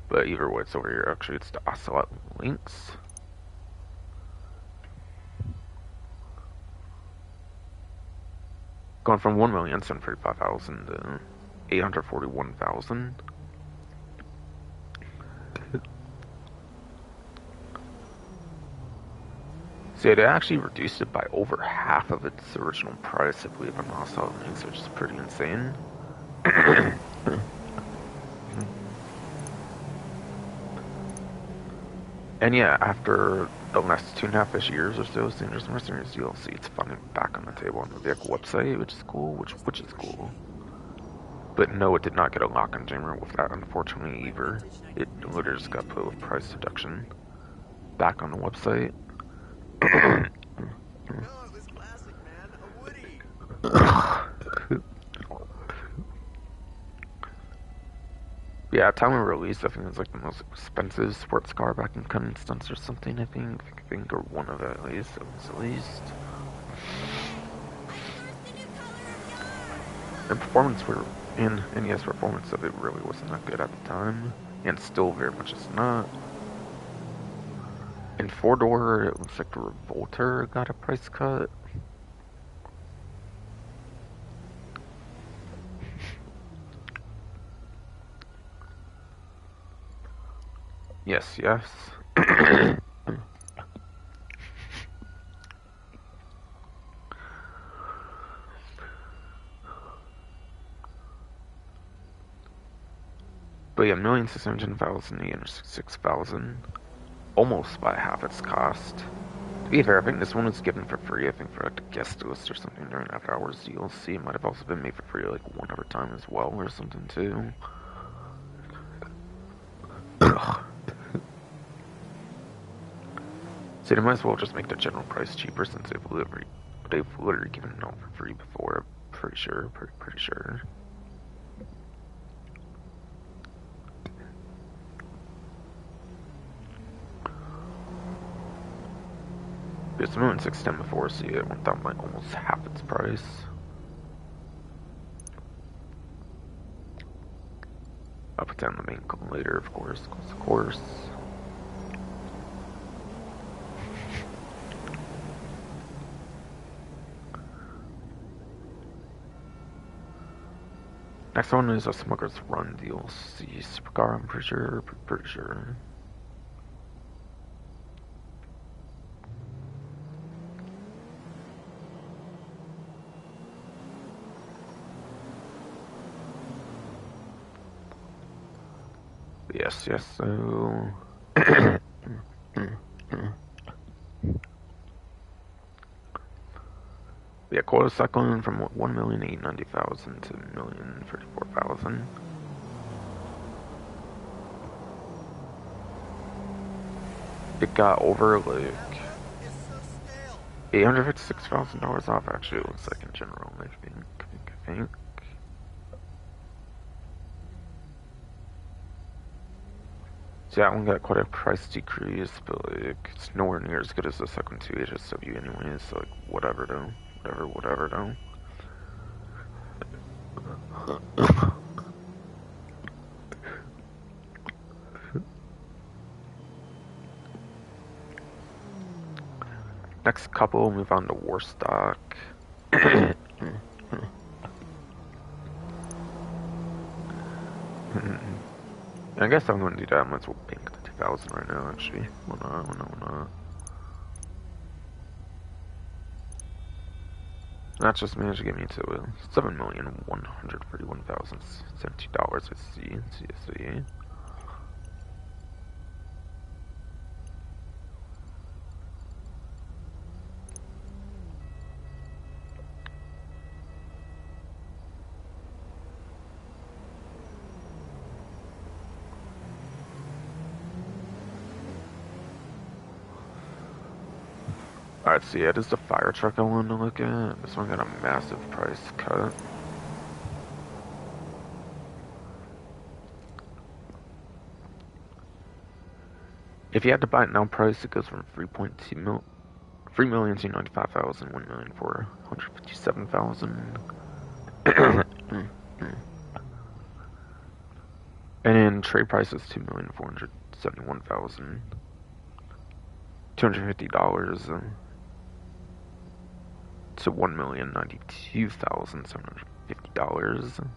But either way, it's over here. Actually, it's the Ocelot Lynx. Going from 1,735,000 to 841,000. So they actually reduced it by over half of its original price, I believe, on Ocelot Lynx, which is pretty insane. And yeah, after the last 2.5-ish years or so, Dangerous Mercenaries DLC, it's finally back on the table on the vehicle website, which is cool, which is cool. But no, it did not get a lock-on jammer with that, unfortunately, either. It literally just got put with price reduction back on the website. No, it was classic, man. A Woody. Yeah, time of release, I think it's like the most expensive sports car back in Constance or something, I think, or one of it at least, it was at least. I sourced a new color of yarn! And performance were in NES performance of it really wasn't that good at the time, and still very much is not. In 4-door, it looks like the Revolter got a price cut. Yes, yes. But yeah, 1,610,866,000, almost by half its cost. To be fair, I think this one was given for free. I think for like the guest list or something during After Hours DLC. It might have also been made for free like one other time as well or something too. So they might as well just make the general price cheaper since they've literally given it out for free before. Pretty sure, pretty sure. It's been 610 before, so it went down by almost half its price. I'll put down the main goal later, of course. Next one is a Smuggler's Run DLC supercar, I'm pretty sure. Yes, so... Yeah, quota cycling from 1,890,000 to 1,034,000. It got over like $856,000 off. Actually, it looks like in general. I think. So that one got quite a price decrease, but like it's nowhere near as good as the second two HSW anyways. So like whatever though. Next couple, we'll move on to Warstock. I guess I'm going to do that. I might as well pink the 2000 right now, actually. Why not? That just managed to get me to $7,141,070. I see. Alright, so yeah, this is the fire truck I wanted to look at. This one got a massive price cut. If you had to buy it now price, it goes from 3,295,000, 1,457,000. And then trade price is $2,471,250. To $1,092,750.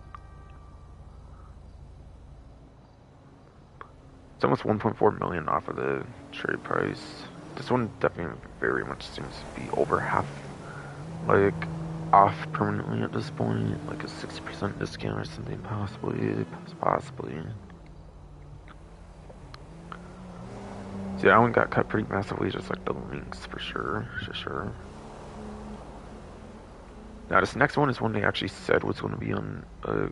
It's almost 1.4 million off of the trade price. This one definitely very much seems to be over half, like, off permanently at this point, like a 60% discount or something, possibly. See, that one got cut pretty massively, just like the links for sure. Now this next one is one they actually said was going to be on a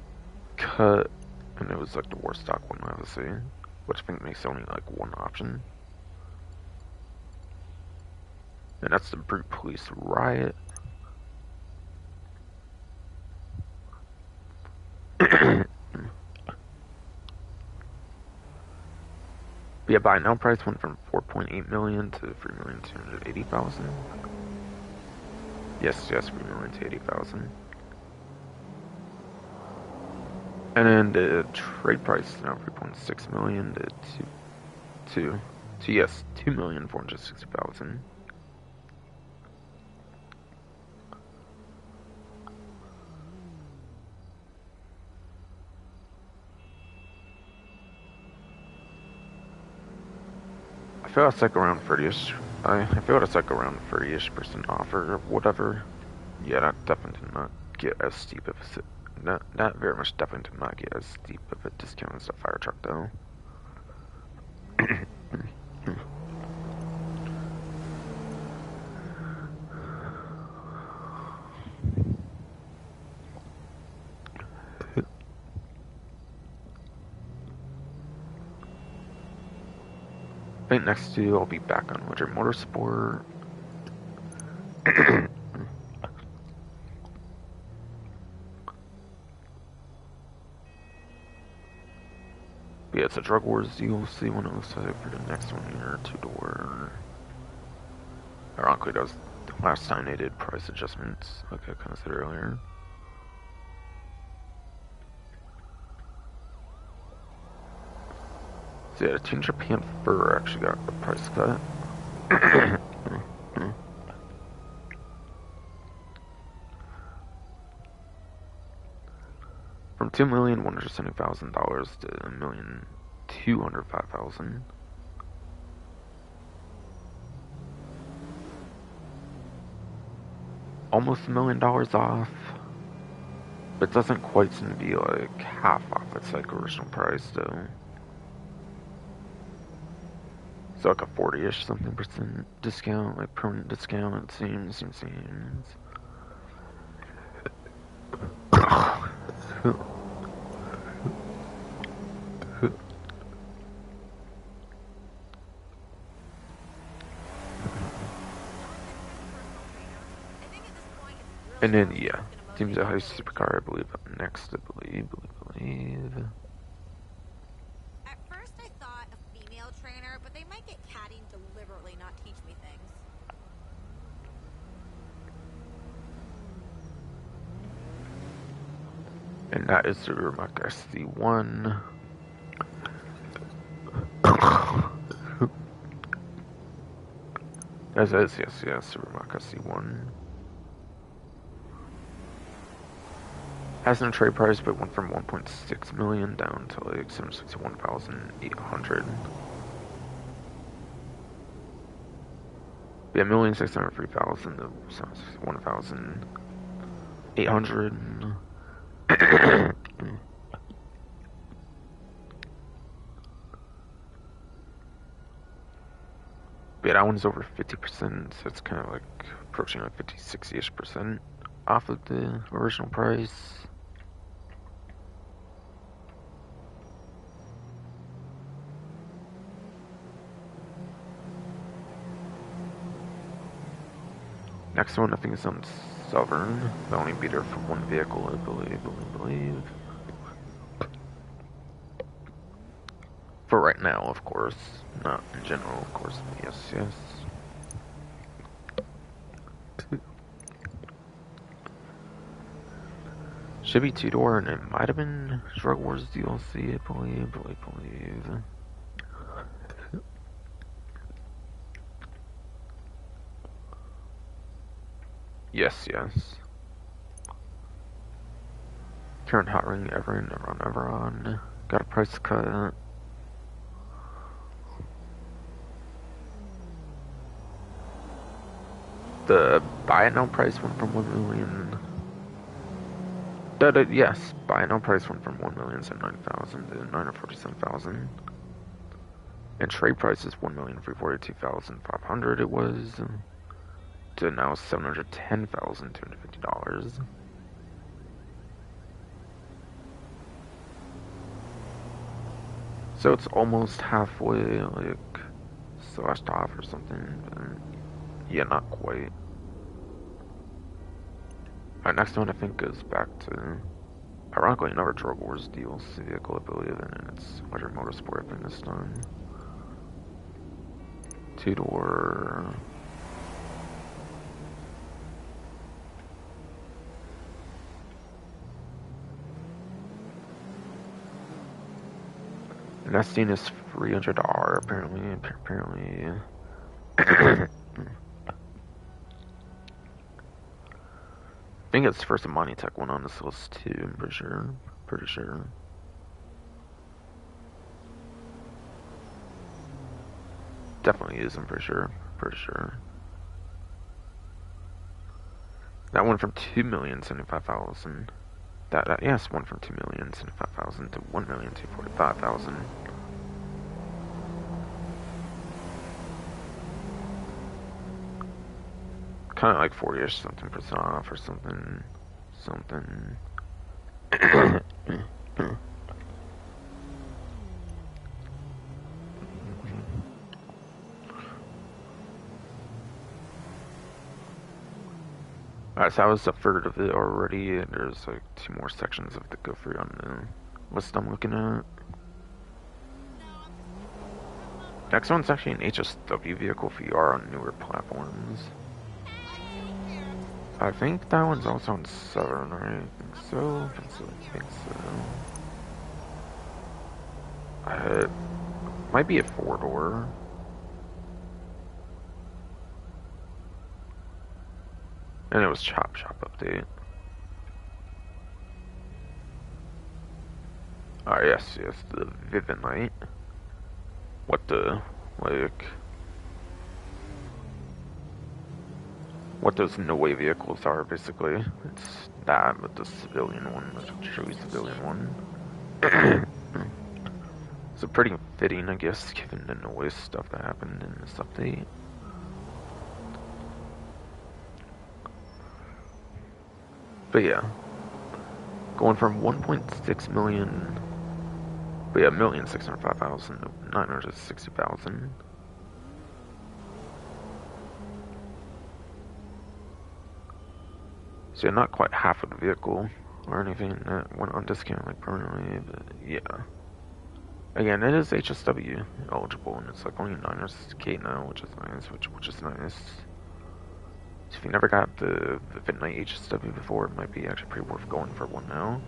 cut, and it was like the Warstock one, obviously, which I think makes only like one option. And that's the Brute Police Riot. Yeah, buy now price went from 4.8 million to 3,280,000. Yes, 3 million to 80,000. And then the trade price is now 3.6 million to 2,460,000. I feel it's like around 30ish. I feel it's like around 30ish% off or whatever. Yeah, that definitely did not get as steep of a that very much definitely did not get as steep of a discount as the fire truck though. I think next to I'll be back on Ledger Motorsport. Yeah, it's a Drug Wars DLC when it looks like for the next one here, 2-door. Ironically, that was the last time they did price adjustments, like I kind of said earlier. So yeah, the Team Japan Fur actually got the price cut. From $2,170,000 to $1,205,000. Almost $1 million off. But it doesn't quite seem to be like half off its like original price though. So like a 40-ish something percent discount, like permanent discount, it seems. And then yeah, Teams at Heist Supercar, I believe up next, I believe. At first I thought a female trainer, but they might get catty and deliberately not teach me things. And that is the Rimac SC1. That is, yes, the Rimac SC1. Has no trade price, but went from 1.6 million down to like 761,800. Yeah, 1,603,000 to 1,800. Yeah, that one's over 50%, so it's kind of like approaching like 50, 60-ish% off of the original price. Next one, I think, is on Sovereign. The only beater for one vehicle, I believe. For right now, of course. Not in general, of course. Yes. Should be 2-door, and it might have been Drug Wars DLC, I believe. Yes. Current hot ring ever in, ever on. Got a price cut. The buy it now price went from 1 million. Yes, buy it now price went from 1,079,000 to 947,000. And trade price is 1,342,500. It was to now $710,250. So it's almost halfway, like, slashed off or something. But Yeah, not quite. Alright, next one I think goes back to, ironically, another Drug Wars DLC vehicle, I believe, and it's Livery Motorsport, I think, this time. Two-door. And that scene is $300 apparently. I think it's the first Money Tech one on this list too, I'm pretty sure. Pretty sure. Definitely is, I'm pretty sure. Pretty sure. That went from 2,075,000. That yes, went from 2,075,000 to 1,245,000. Kind of like 40-ish something% off or something. Alright, so that was a third of it already, and there's like 2 more sections of the go through on the list I'm looking at. Next one's actually an HSW vehicle VR on newer platforms. I think that one's also on 7, right? I think so. It might be a 4-door. And it was Chop Shop update. Yes, the Vivinite. What those no-way vehicles are, basically. It's that, but the civilian one, the truly civilian one. So pretty fitting, I guess, given the no-way stuff that happened in this update. But yeah, going from 1.6 million, but yeah, 1,605,000 to 960,000. So yeah, not quite half of the vehicle or anything that went on discount like permanently, but yeah. Again, it is HSW eligible, and it's like only 900K now, which is nice. Which is nice. So if you never got the Midnight HSW before, it might be actually pretty worth going for one now.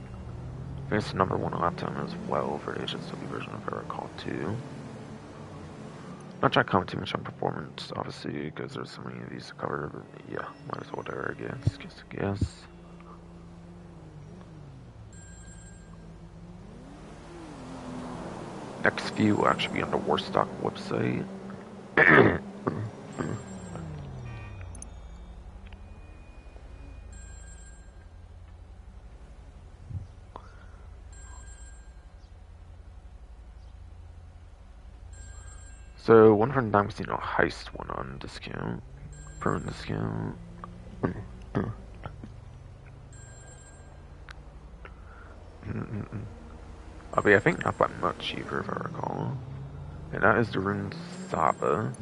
I think it's the #1 lap time as well for the HSW version, if I recall too. Not trying to comment too much on performance, obviously, because there's so many of these to cover, but yeah, might as well there, I guess. Next view will actually be on the Warstock website. So, one from the time we've seen a heist one on discount. Permanent discount. But I think not by much cheaper, if I recall. And that is the Rune Saba.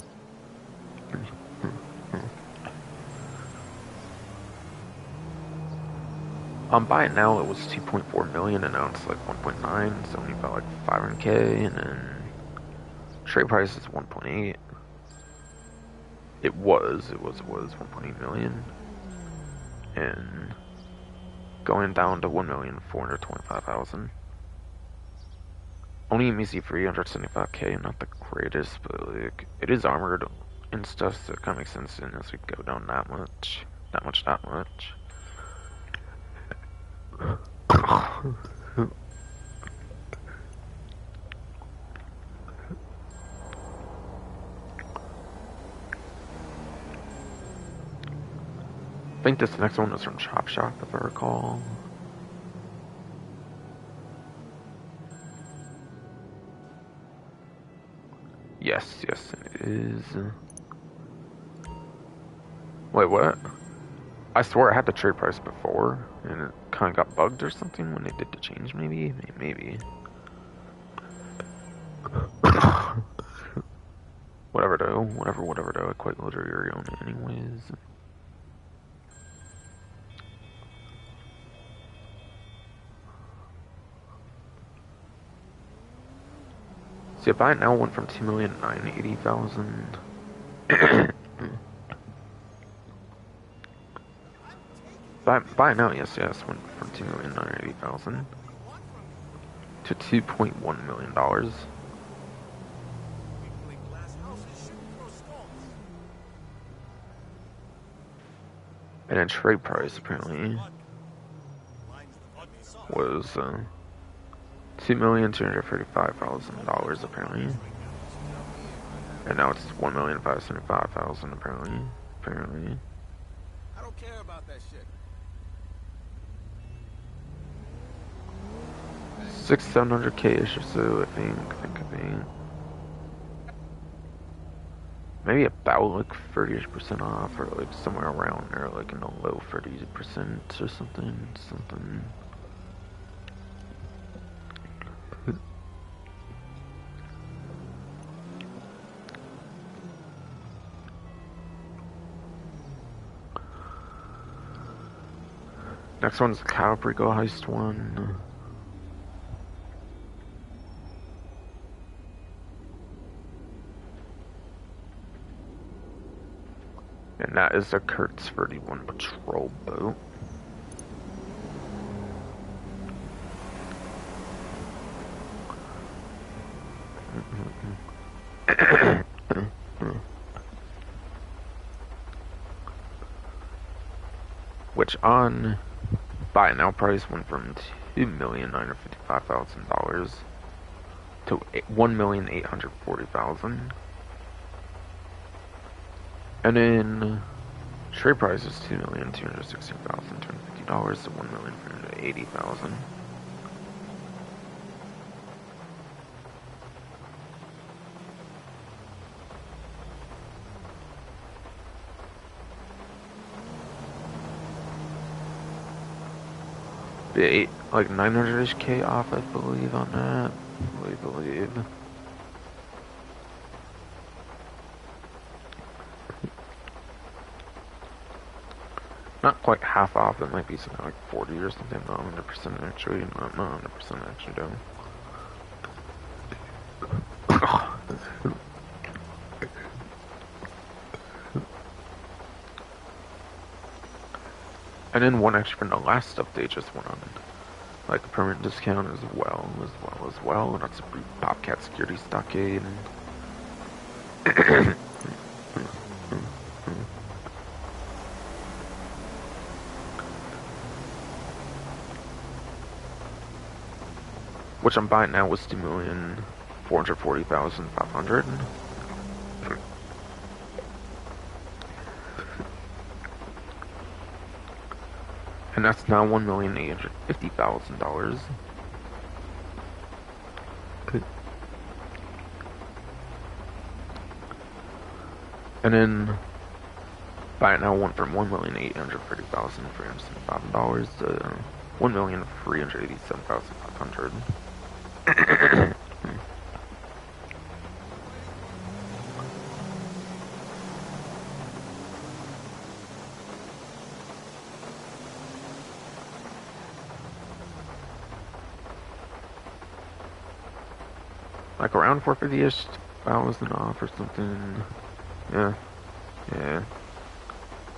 Buy it now, it was 2.4 million, and now it's like 1.9, so only about like 500K, and then trade price is 1.8. It was 1.8 million, and going down to 1,425,000. Only a measly 375K, not the greatest, but like it is armored and stuff, so it kind of makes sense as we go down that much. I think this next one is from Chop Shop, if I recall. Yes, it is. Wait, what? I swear I had the trade price before, and it kind of got bugged or something when they did the change, maybe? Maybe. Whatever, though. whatever though. I quite literally own it anyways. See, if I now went from 2,980,000. Buy it now, yes, went from 2,980,000 to $2.1 million. And then trade price apparently was $2,235,000 apparently, and now it's 1,575,000 apparently. I don't care about that shit. 700k-ish or so, I think. Maybe about like 30% off, or like somewhere around there, like in the low 30% or something. Next one's the Caprico heist one. And that is a Kurtz 31 patrol boat. Which on buy it now price went from $2,955,000 to $1,840,000. And then trade price is $2,216,250 to $1,380,000. Like 900-ish K off, I believe, on that. I believe. Not quite half off, it might be something like 40 or something, not 100% actually, not 100% actually though. And then one extra from the last update just went on, like a permanent discount as well, and that's a Bobcat security stockade. Which I'm buying now was 2,440,500. And that's now $1,850,000. And then buy it now went from $1,830,375 to $1,387,500. Like around 450-ish, thousand off or something. Yeah.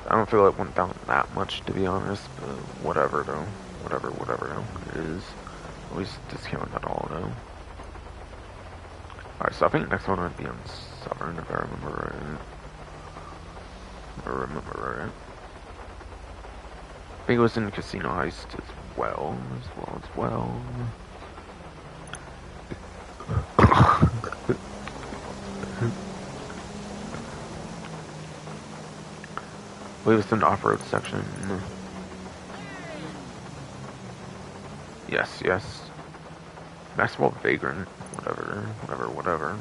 I don't feel like it went down that much, to be honest, but whatever though. Whatever it is. At least discounted at all though. Alright, so I think next one might be on Southern, if I remember right. I think it was in Casino Heist as well. I believe it's in the off-road section. Yes. Maxwell Vagrant, whatever.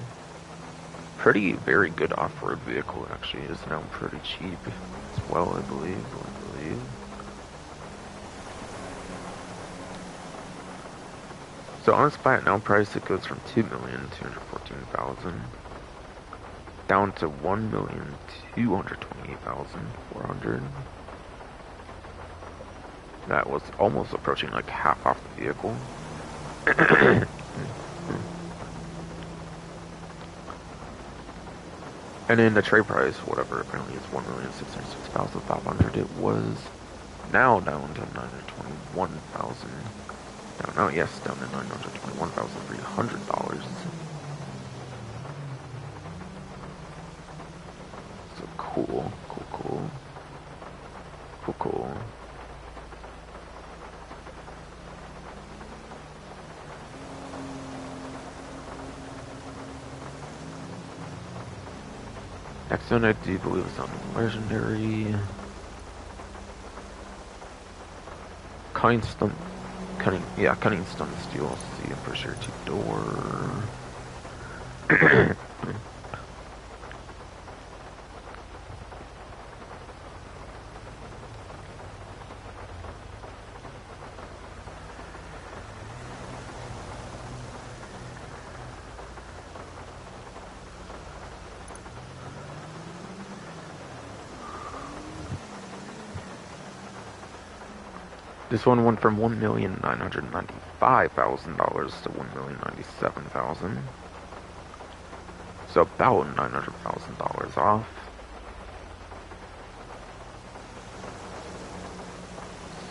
Very good off-road vehicle, actually. Is now pretty cheap as well, I believe. So on its buy it now price, it goes from $2,214,000 down to 1,228,400. That was almost approaching like half off the vehicle. And then the trade price, whatever, apparently is 1,606,500. It was now down to 921,000. No, yes, down to $921,300. So cool. Next one I do believe is on legendary. Cutting stun steel. See, I'm pretty sure 2-door. This one went from $1,995,000 to $1,097,000. So about $900,000 off.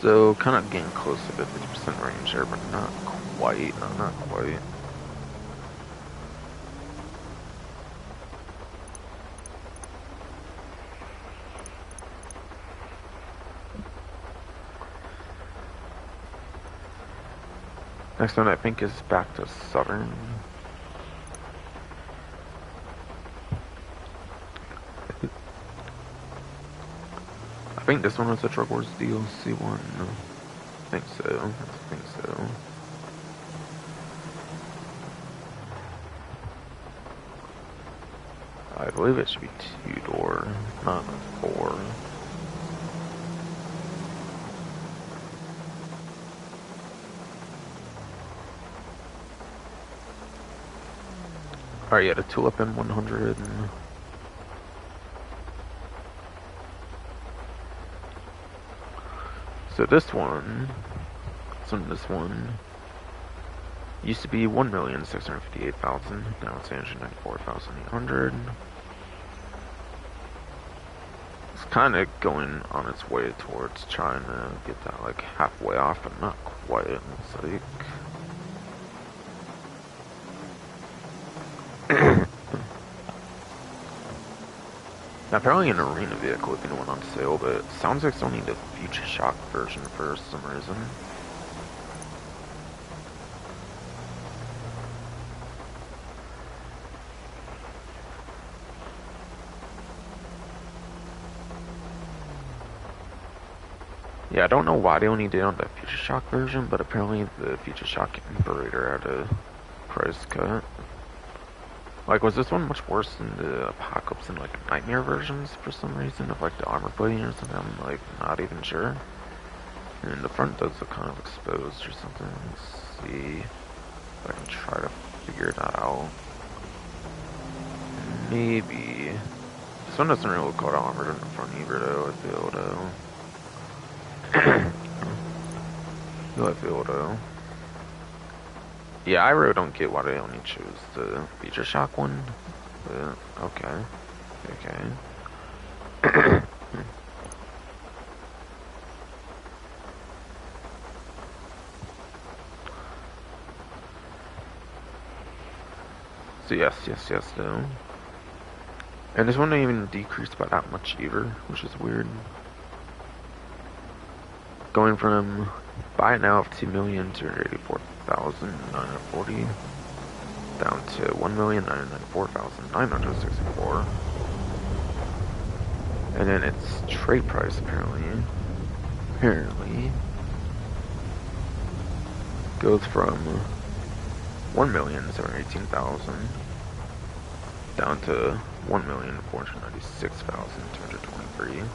So kind of getting close to the 50% range there, but not quite. No, not quite. Next one I think is back to Southern. I think this one was a Drug Wars DLC one. I think so. I believe it should be 2-door, not 4. Alright, yeah, the Tulip M100. So this one used to be 1,658,000. Now it's 894,800. It's kind of going on its way towards trying to get that like halfway off, but not quite. It's like apparently an arena vehicle would be the one on sale, but it sounds like it's only the Future Shock version for some reason. Yeah, I don't know why they only did on the Future Shock version, but apparently the Future Shock Imperator had a price cut. Like, was this one much worse than the Apocalypse and, like, Nightmare versions for some reason of, like, the armor plating or something? I'm, like, not even sure. And the front does look kind of exposed or something. Let's see if I can try to figure that out. Maybe. This one doesn't really look all armored in the front either, though, I feel, though. Yeah, I really don't get why they only chose the Future Shock one, but okay. So yes, though. And this one didn't even decrease by that much either, which is weird. Going from buy now of 2,284,940 down to 1,994,964. And then its trade price apparently goes from 1,718,000 down to 1,496,223.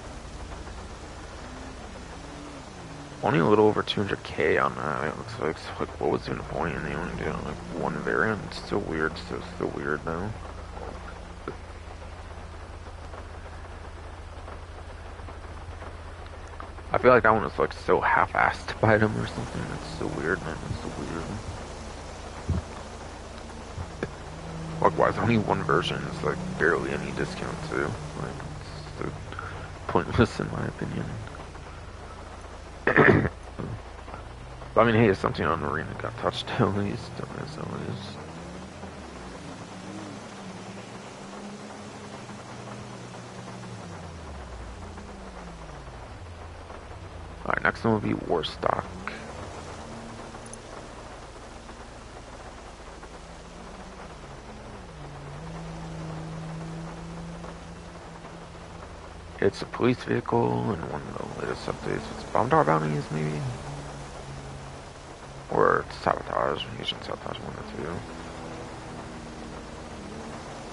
Only a little over 200k on that. It looks like what was even the point? And they only did like one variant. It's still weird. Still weird though. feel like that one was like so half-assed by them or something. It's so weird, man. It's so weird. Likewise, only one version is like barely any discount too. Like, it's so pointless in my opinion. But I mean, hey, it's something on Marina got touched at least, as always. Alright, next one will be Warstock. It's a police vehicle and one of the latest updates. It's Bombardar bounties, maybe? Or Sabotage, Agent Sabotage 1 or 2.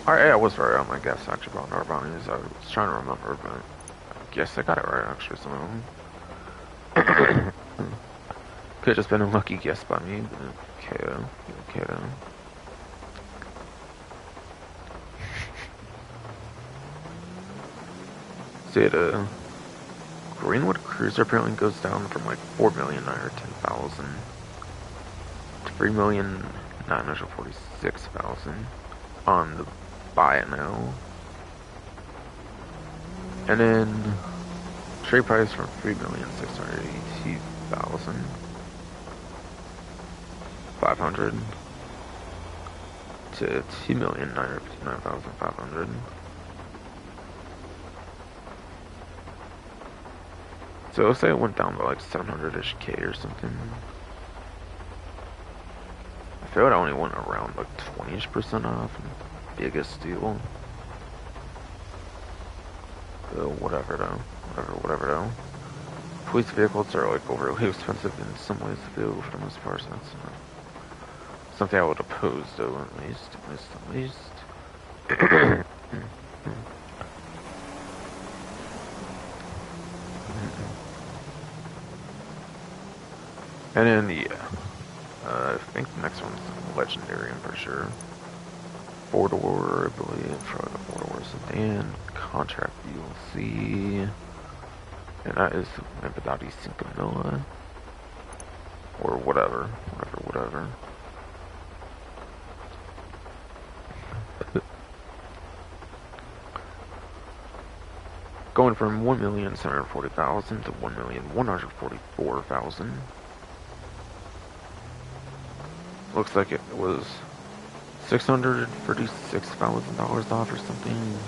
Alright, yeah, I was right on my guess, actually, Bombardar bounties. I was trying to remember, but I guess I got it right, actually, some of them. Could have just been a lucky guess by me, but okay though. See, the Greenwood Cruiser apparently goes down from like 4,910,000 to 3,946,000 on the buy it now. And then trade price from 3,682,500 to 2,959,500. So let's say it went down by like 700-ish K or something. I feel it only went around like 20-ish% off. Biggest deal. Whatever though. Police vehicles are like overly expensive in some ways to do for the most part, so that's something I would oppose though, at least. And then, yeah. I think the next one's Legendary, I'm pretty sure. 4-door, I believe, probably the 4-door sedan, contract DLC, and that is Lampadati Cinquemilla, or whatever. Going from 1,740,000 to 1,144,000. Looks like it was $636,000 off or something.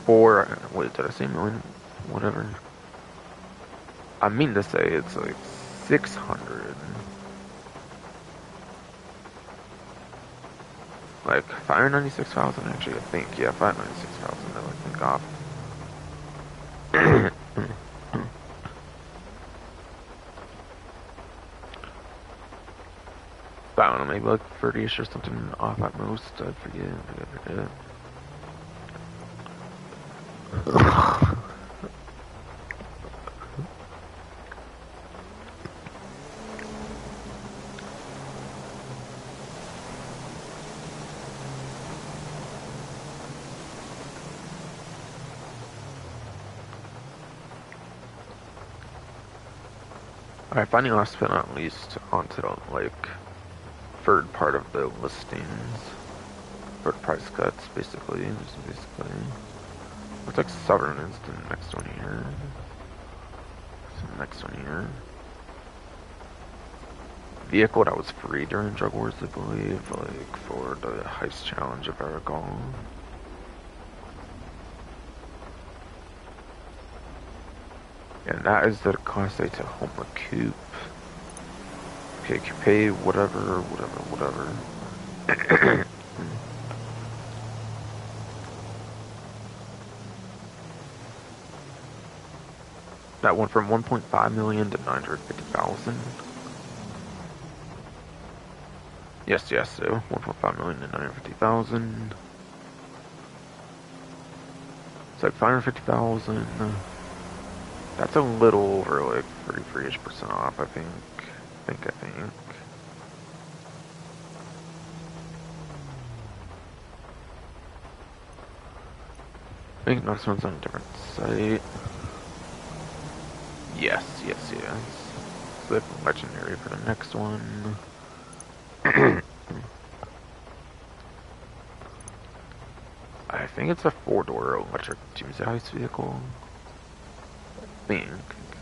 Or, wait, did I say million? Whatever. I mean to say it's like 600. Like 596,000 actually, I think. Yeah, 596,000 I think off. I don't know, maybe like 30ish or something off at most. I forget. Alright, finally last but not least, onto the, like, third part of the listings. Third price cuts, basically. Looks like Southern is the next one here. Vehicle that was free during Drug Wars, I believe, like, for the Heist Challenge of Aragon. And that is the Class A Tahoma Coupe. Okay, Coupe, whatever. That went from 1.5 million to 950,000. Yes, so 1.5 million to 950,000. It's like 550,000. That's a little over like 33-ish% off, I think. think next one's on a different site. Yes. Click legendary for the next one. I think it's a 4-door electric two-size vehicle. I think.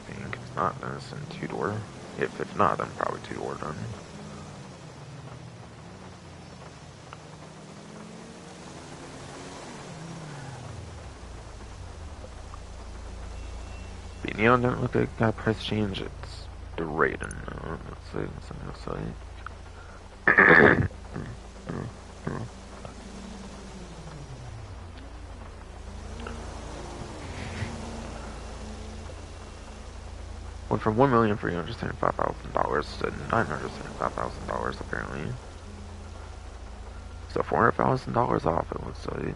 If it's not, then it's a 2-door. If it's not, then probably 2-door then. The neon doesn't look like it got price change. It's the rate and let's see what's on the site. Went from $1,375,000 to $975,000 apparently. So $400,000 off it looks like.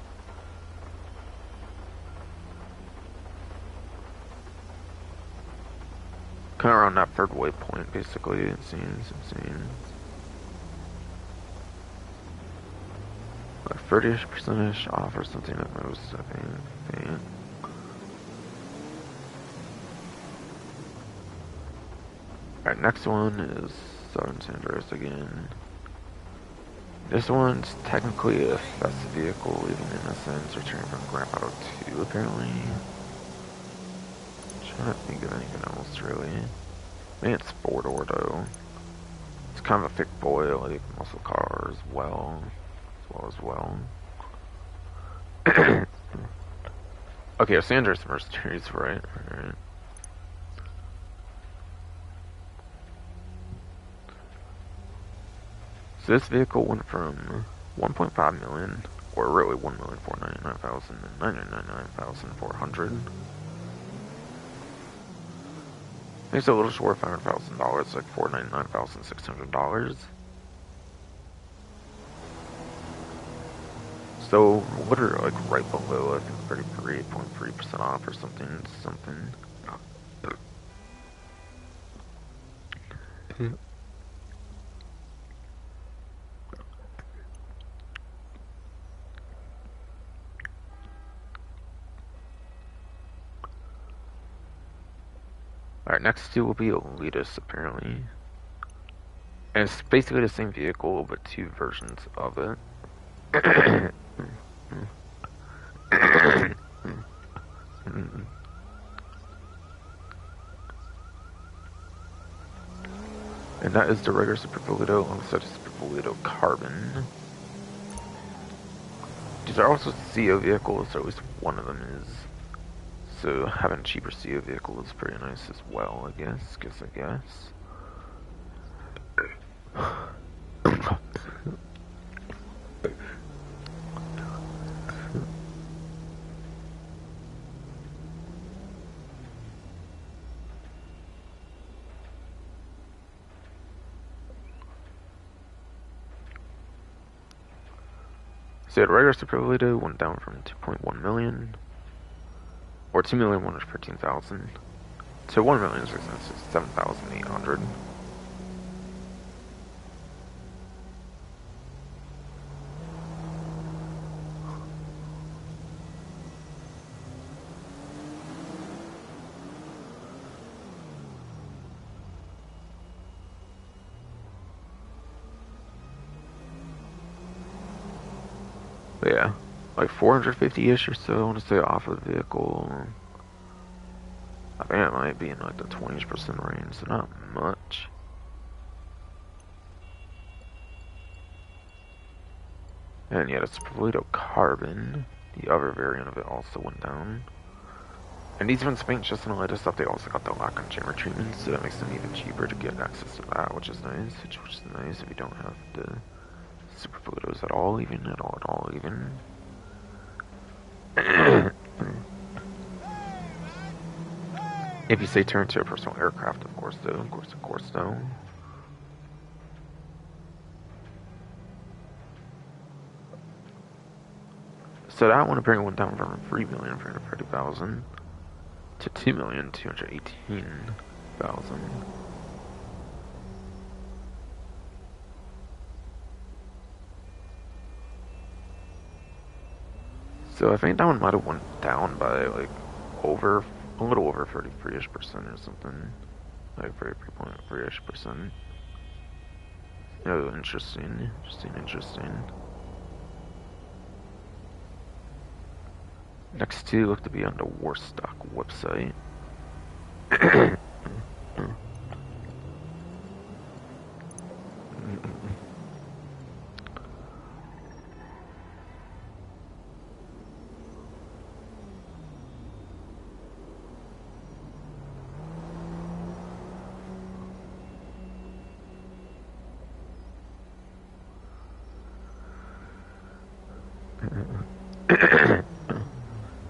Kind of around that third waypoint basically, it seems. Like 30% off or something at most, I think. Alright, next one is Southern San Andreas again. This one's technically a festive vehicle, even in a sense, returning from Grand Theft Auto 2, apparently. I'm trying to think of anything else, really. I think it's 4-door, though. It's kind of a thick boy, like muscle car as well. Okay, San Andreas Mercenaries, right? Alright. So this vehicle went from 1.5 million, or really 1,499,000 to 999,400. It's a little short of $500,000, like $499,600. So literally like right below, I think 33.3% off or something. Alright, next two will be Elitist, apparently. And it's basically the same vehicle, but two versions of it. And that is the regular Super Polito alongside the Super Polito Carbon. These are also CO vehicles, or at least one of them is. So having a cheaper CO vehicle is pretty nice as well, I guess. So the regular Super Polito went down from 2.1 million, or 2,113,000, to 1,667,800. But yeah, like 450-ish or so, I want to say, off of the vehicle. I think it might be in like the 20% range, so not much. And yeah, it's Polito Carbon. The other variant of it also went down. And these ones paint just in the latest stuff. They also got the lock on chamber treatment, so that makes them even cheaper to get access to that, which is nice. Which is nice if you don't have the Super Politos at all, even. If you say turn to a personal aircraft, of course, though. So that one apparently went down from 3,330,000 to 2,218,000. So I think that one might have went down by like over a little over 33-ish% or something. Like 33.3-ish%. Oh, interesting. Next two look to be on the Warstock website.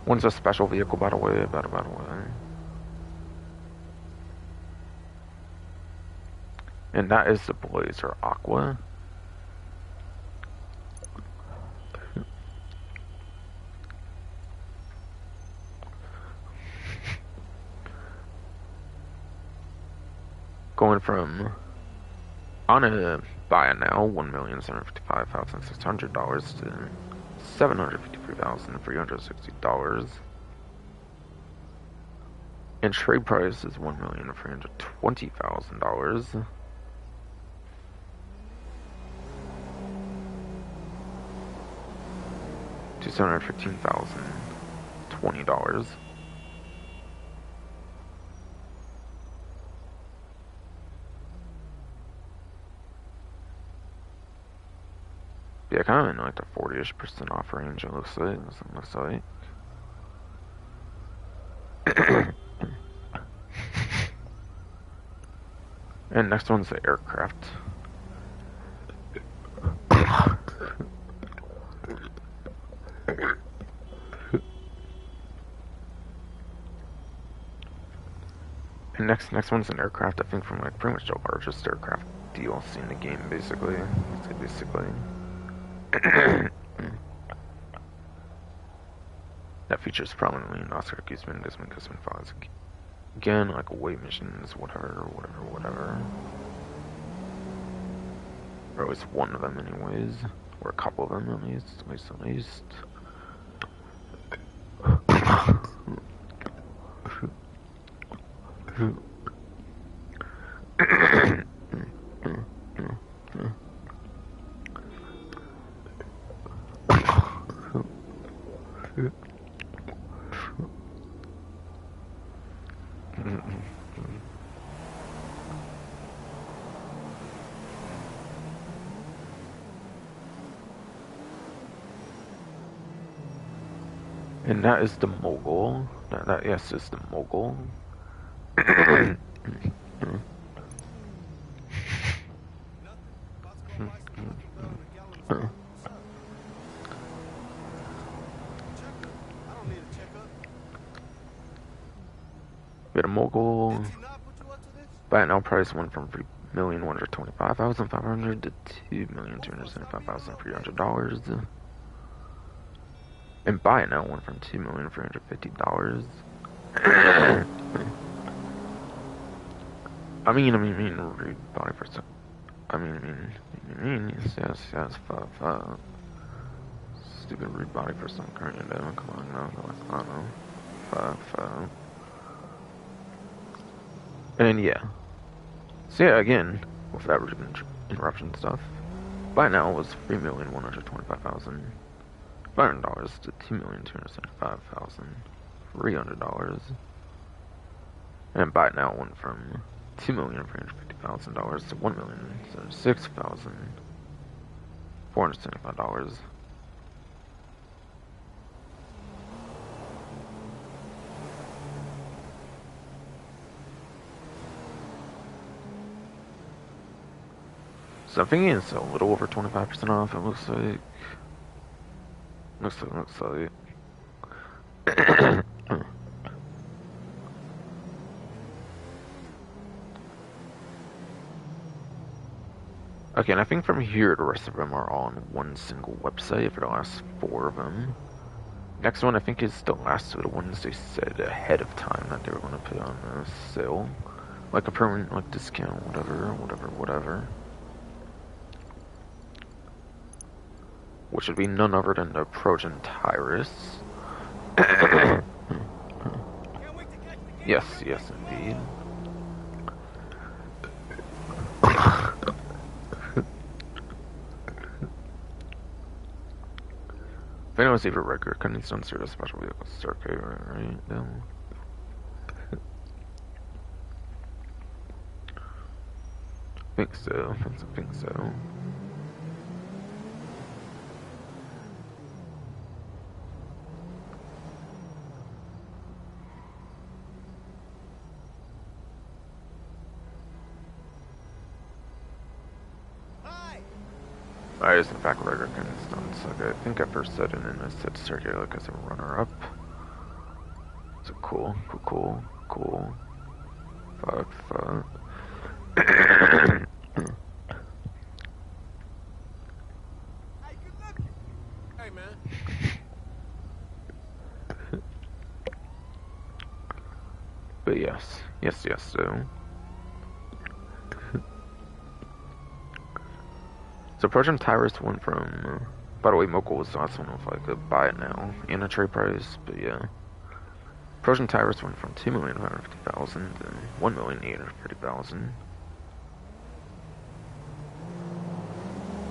One's a special vehicle, by the way. And that is the Blazer Aqua. Going from on a buy it now, $1,755,600 to $753,360. And trade price is $1,320,000. To $715,020. Yeah, kind of in like the 40-ish% off range, it looks like. And next one's the aircraft. And next one's an aircraft, I think, from like pretty much the largest aircraft DLC in the game, basically. That features prominently in Oscar Guzman, Desmond files. Again, like away missions, whatever. Or at least one of them, anyways. Or a couple of them, at least. And that is the Mogul. That yes, is the Mogul. We had a Mogul. Buy now price went from $3,125,500 to $2,275,300. And buy it now went from $2,350,000. I mean, read body for some. Yes, fuck. Stupid read body for some current endeavor. Come on, no, I don't know. Fuck. And yeah. So yeah, again, with that interruption stuff, buy now was $3,125,500 to $2,275,300. And buy it now went from $2,350,000 to $1,076,475. So I'm thinking it's a little over 25% off, it looks like. Looks like. Okay, and I think from here the rest of them are all on one single website for the last 4 of them. Next one I think is the last of the ones they said ahead of time that they were going to put on sale. Like a permanent like discount, whatever. which would be none other than the Trojan Tyrus. Can't wait to catch the game. Yes, yes, indeed. If anyone's favorite record, couldn't stand serious special vehicles. Okay, right? No. Think so. I think so. Hi. I is in fact record kind of stunts. Like I think I first said it and I said circular like as a runner up. So cool. Fuck. Hey, good looking. Hey, man. But yes, so. So Persian Tyrus went from, by the way, Mocha was the last one if I could buy it now, in a trade price, but yeah. Persian Tyrus went from 2,550,000 to 1,850,000.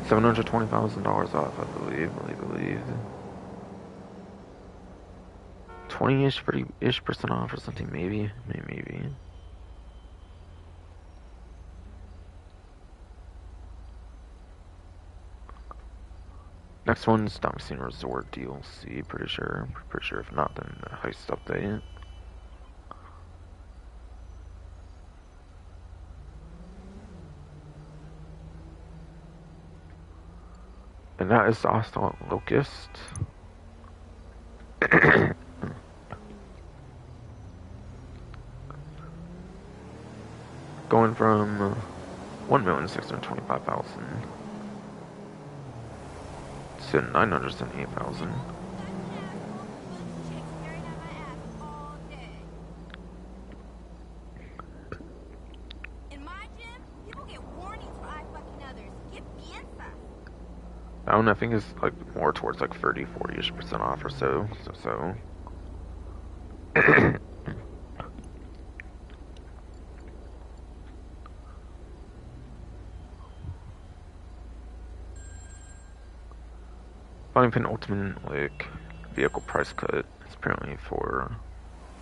$720,000 off, I believe. 20-ish, 30-ish percent off or something, maybe. Next one's Damascene Resort DLC, pretty sure. If not, then the heist update. And that is the Hostile Locust. Going from 1,625,000 to 978,000. In my gym, people get warnings for eye fucking others. Get piensa. I don't know, I think it's like more towards like 30-40-ish percent off or so. Finding penultimate like vehicle price cut is apparently for,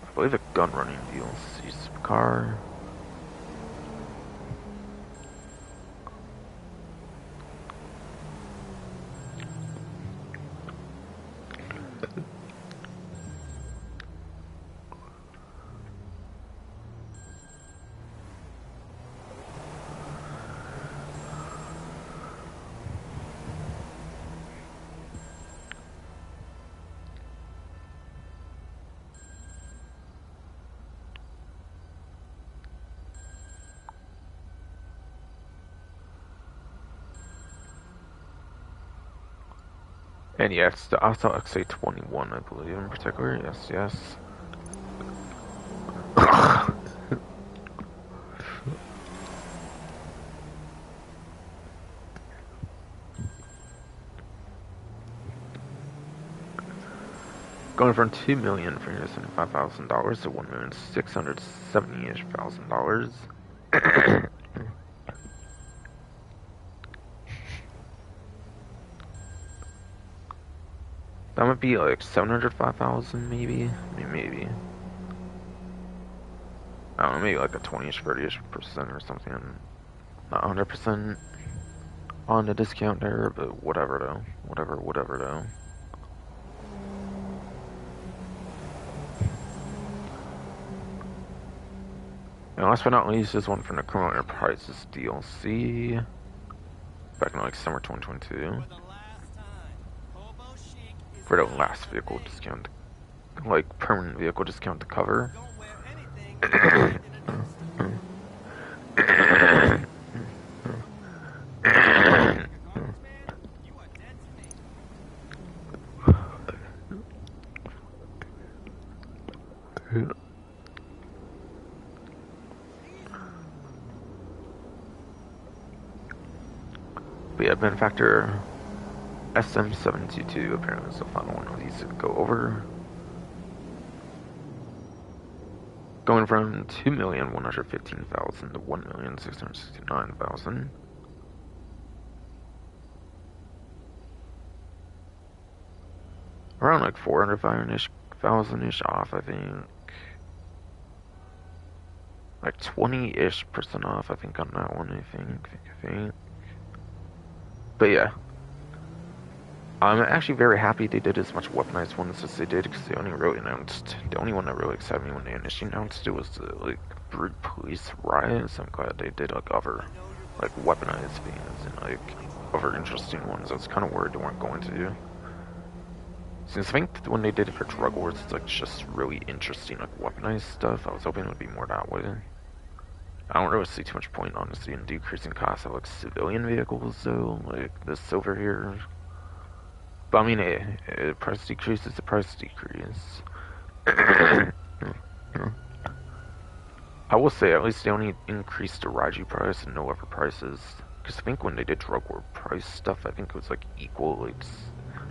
I believe, a gun running DLC car. And yeah, it's the Assault XA-21, I believe, in particular. Yes. Going from $2,375,000 to $1,670,000. That might be like 705,000, maybe. Maybe. I don't know, maybe like a 20-ish, 30-ish percent or something. Not 100% on the discount there, but whatever though. Whatever though. And last but not least, this one from the Criminal Enterprises DLC. Back in like summer 2022. For the last vehicle discount, like permanent vehicle discount to cover. But yeah, Benefactor SM722 apparently is the final one of these to go over. Going from 2,115,000 to 1,669,000. Around like 405,000-ish off, I think. Like 20-ish% off, I think, on that one, I think. But yeah. I'm actually very happy they did as much weaponized ones as they did, because the only one that really excited me when they initially announced it was the, like, Brute Police Riot, so I'm glad they did, like, other, like, weaponized things and, like, other interesting ones. I was kind of worried they weren't going to. Since I think when they did it for Drug Wars, it's, like, just really interesting, like, weaponized stuff. I was hoping it would be more that way. I don't really see too much point, honestly, in decreasing costs of, like, civilian vehicles, though, like this over here. But I mean, price decrease is the price decrease. I will say, at least they only increased the Raiju price and no other prices. Because I think when they did Drug War price stuff, I think it was like equal. Like,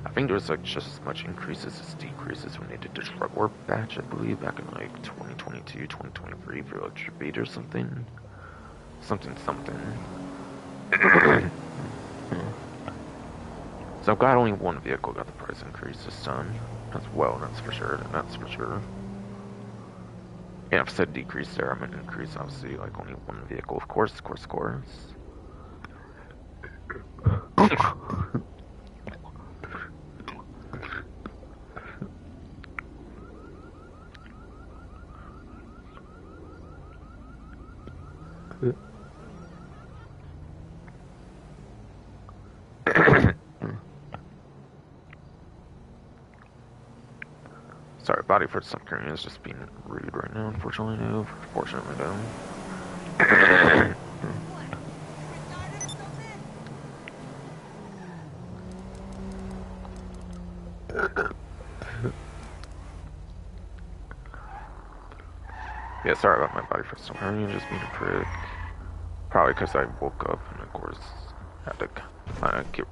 I think there was like just as much increases as decreases when they did the Drug War batch, I believe, back in like 2022, 2023 for like Tribute or something. Something. So I'm glad only one vehicle got the price increase this time. That's for sure. Yeah, if I said decrease there, I meant increase, obviously, like only one vehicle. Of course. Sorry, body for some carrying is just being rude right now, unfortunately, no. Fortunately, though. Yeah, sorry about my body for some carrying, just being a prick. Probably because I woke up and, of course, had to kind of get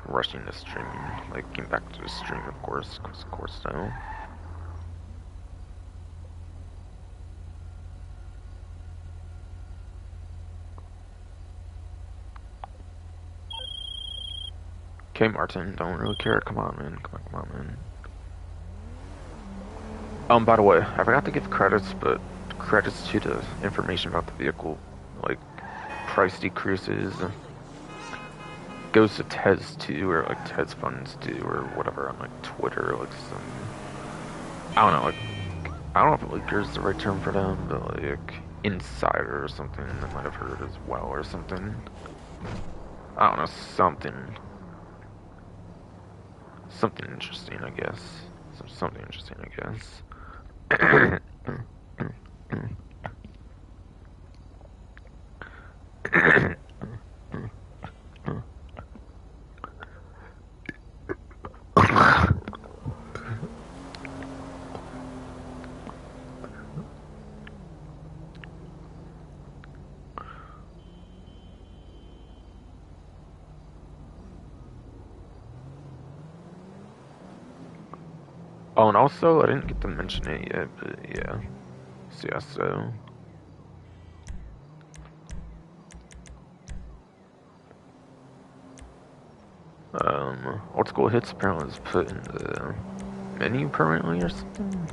rushing the stream, like, getting back to the stream, of course, now. Okay, Martin, don't really care. Come on, man. By the way, I forgot to give credits, but credits to the information about the vehicle, like, price decreases, goes to Tez too, or like Tez Funds too, or whatever on like Twitter, like some, I don't know, like, I don't know if leaker is the right term for them, but like, insider or something, I might have heard as well, or something. I don't know, something interesting, I guess. Something interesting, I guess. Oh, and also, I didn't get to mention it yet, but yeah. So. Old school hits apparently is put in the menu permanently or something.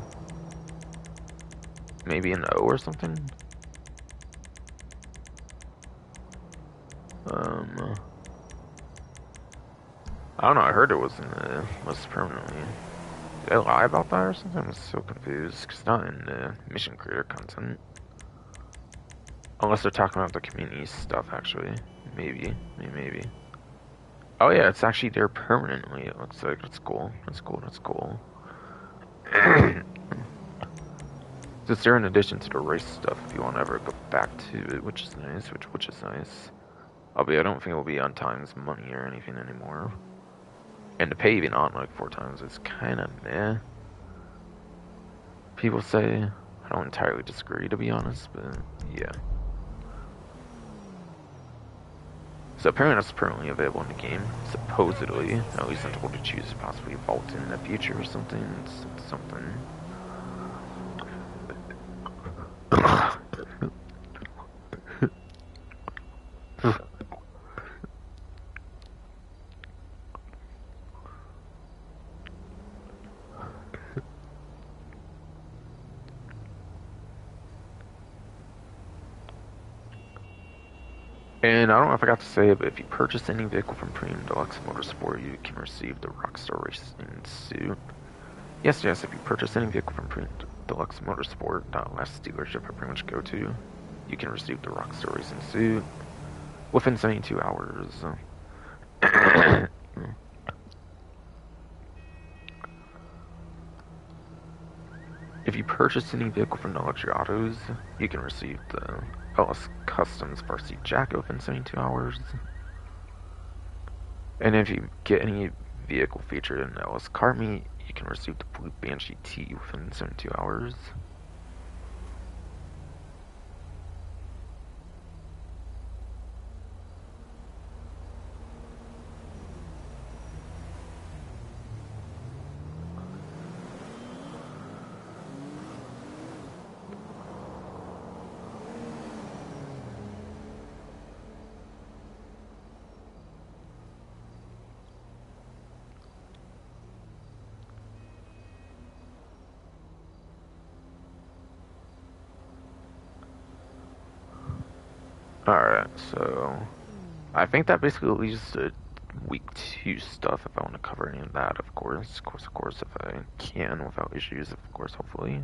Maybe an O or something. I don't know, I heard it was in the list permanently. Did I lie about that or something? I'm so confused, because it's not in the mission creator content. Unless they're talking about the community stuff, actually. Maybe. Oh yeah, it's actually there permanently, it looks like. That's cool. It's there in addition to the race stuff, if you want to ever go back to it, which is nice, which is nice. Albeit I don't think it'll be on times money or anything anymore. And to pay even on like 4 times is kinda meh. People say. I don't entirely disagree, to be honest, but yeah. So apparently that's currently available in the game, supposedly. At least I'm told to choose possibly Vault in the future or something. Something. And I don't know if I got to say it, but if you purchase any vehicle from Premium Deluxe Motorsport, you can receive the Rockstar Racing suit. Yes, if you purchase any vehicle from Premium Deluxe Motorsport, that last dealership I pretty much go to, you can receive the Rockstar Racing suit within 72 hours. If you purchase any vehicle from the Luxury Autos, you can receive the LS Customs car seat jacket within 72 hours. And if you get any vehicle featured in the LS Car Meet, you can receive the Blue Banshee T within 72 hours. Alright, so I think that basically leaves the week 2 stuff if I want to cover any of that, of course, if I can without issues, of course, hopefully.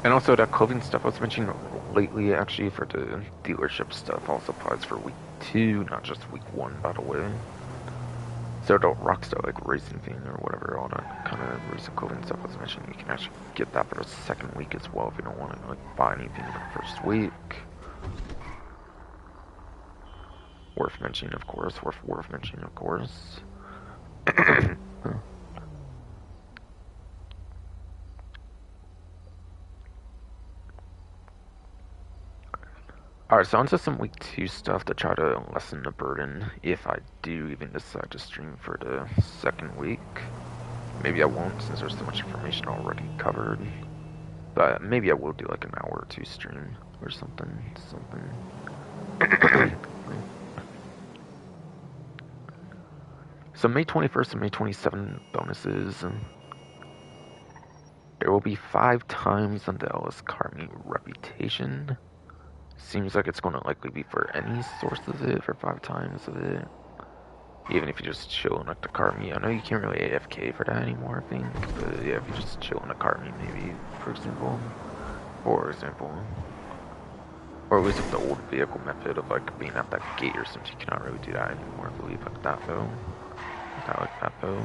And also that clothing stuff I was mentioning lately, actually, for the dealership stuff also applies for week 2, not just week 1, by the way. So the Rockstar, like, racing thing or whatever, all that kind of racing clothing stuff I was mentioning, you can actually get that for the second week as well if you don't want to, like, buy anything in the first week. Worth mentioning, of course. Alright, so onto some week 2 stuff to try to lessen the burden if I do even decide to stream for the second week. Maybe I won't since there's so much information already covered. But maybe I will do like an hour or 2 stream or something. So May 21st and May 27th bonuses. There will be 5 times on the LS Car Meet Reputation. Seems like it's going to likely be for any source of it, for 5 times of it. Even if you just chill in like the car meet. I know you can't really AFK for that anymore, I think. But yeah, if you just chill in the car meet, maybe, for example. Or at least with the old vehicle method of like being at that gate or something, you cannot really do that anymore, I believe, like that though. Not like that though.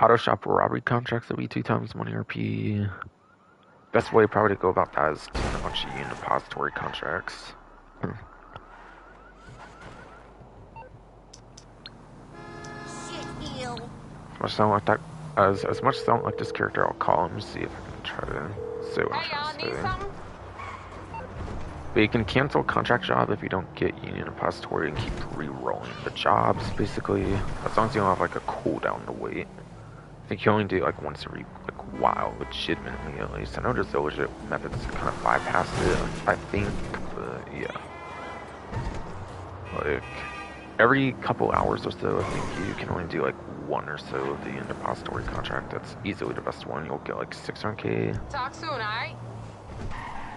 Auto shop robbery contracts will be 2 times money RP. Best way probably to go about that is doing a bunch of union depository contracts. As much as I don't like this character, I'll call him and see if I can try to say what I'm trying to say. But you can cancel a contract job if you don't get union depository and keep re-rolling the jobs, basically. As long as you don't have like a cooldown to wait. I think you only do like once every like while, legitimately at least. I know there's illegit methods to kind of bypass it, I think, but yeah. Like every couple hours or so, I think you can only do like 1 or so of the depository contract. That's easily the best one. You'll get like 600k. Talk soon, alright?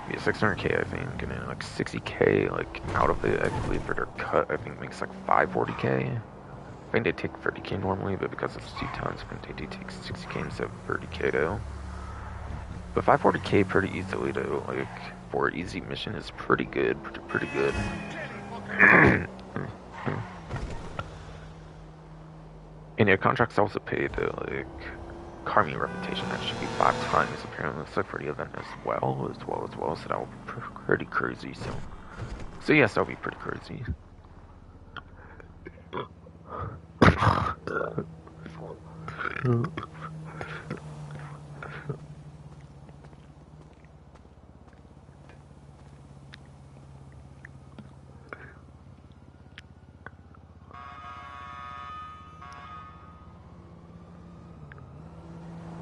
Yeah, 600k I think, and then like 60k like out of it, I believe for their cut, I think makes like 540k. I think they take 30k normally, but because it's 2 times, I think they do take 60k instead of 30k though. But 540k pretty easily though, like for an easy mission is pretty good, pretty good. And your contracts also pay the like car meet reputation. That should be 5 times apparently. Looks like for the event as well. So that will be pretty crazy. So yes, that'll be pretty crazy.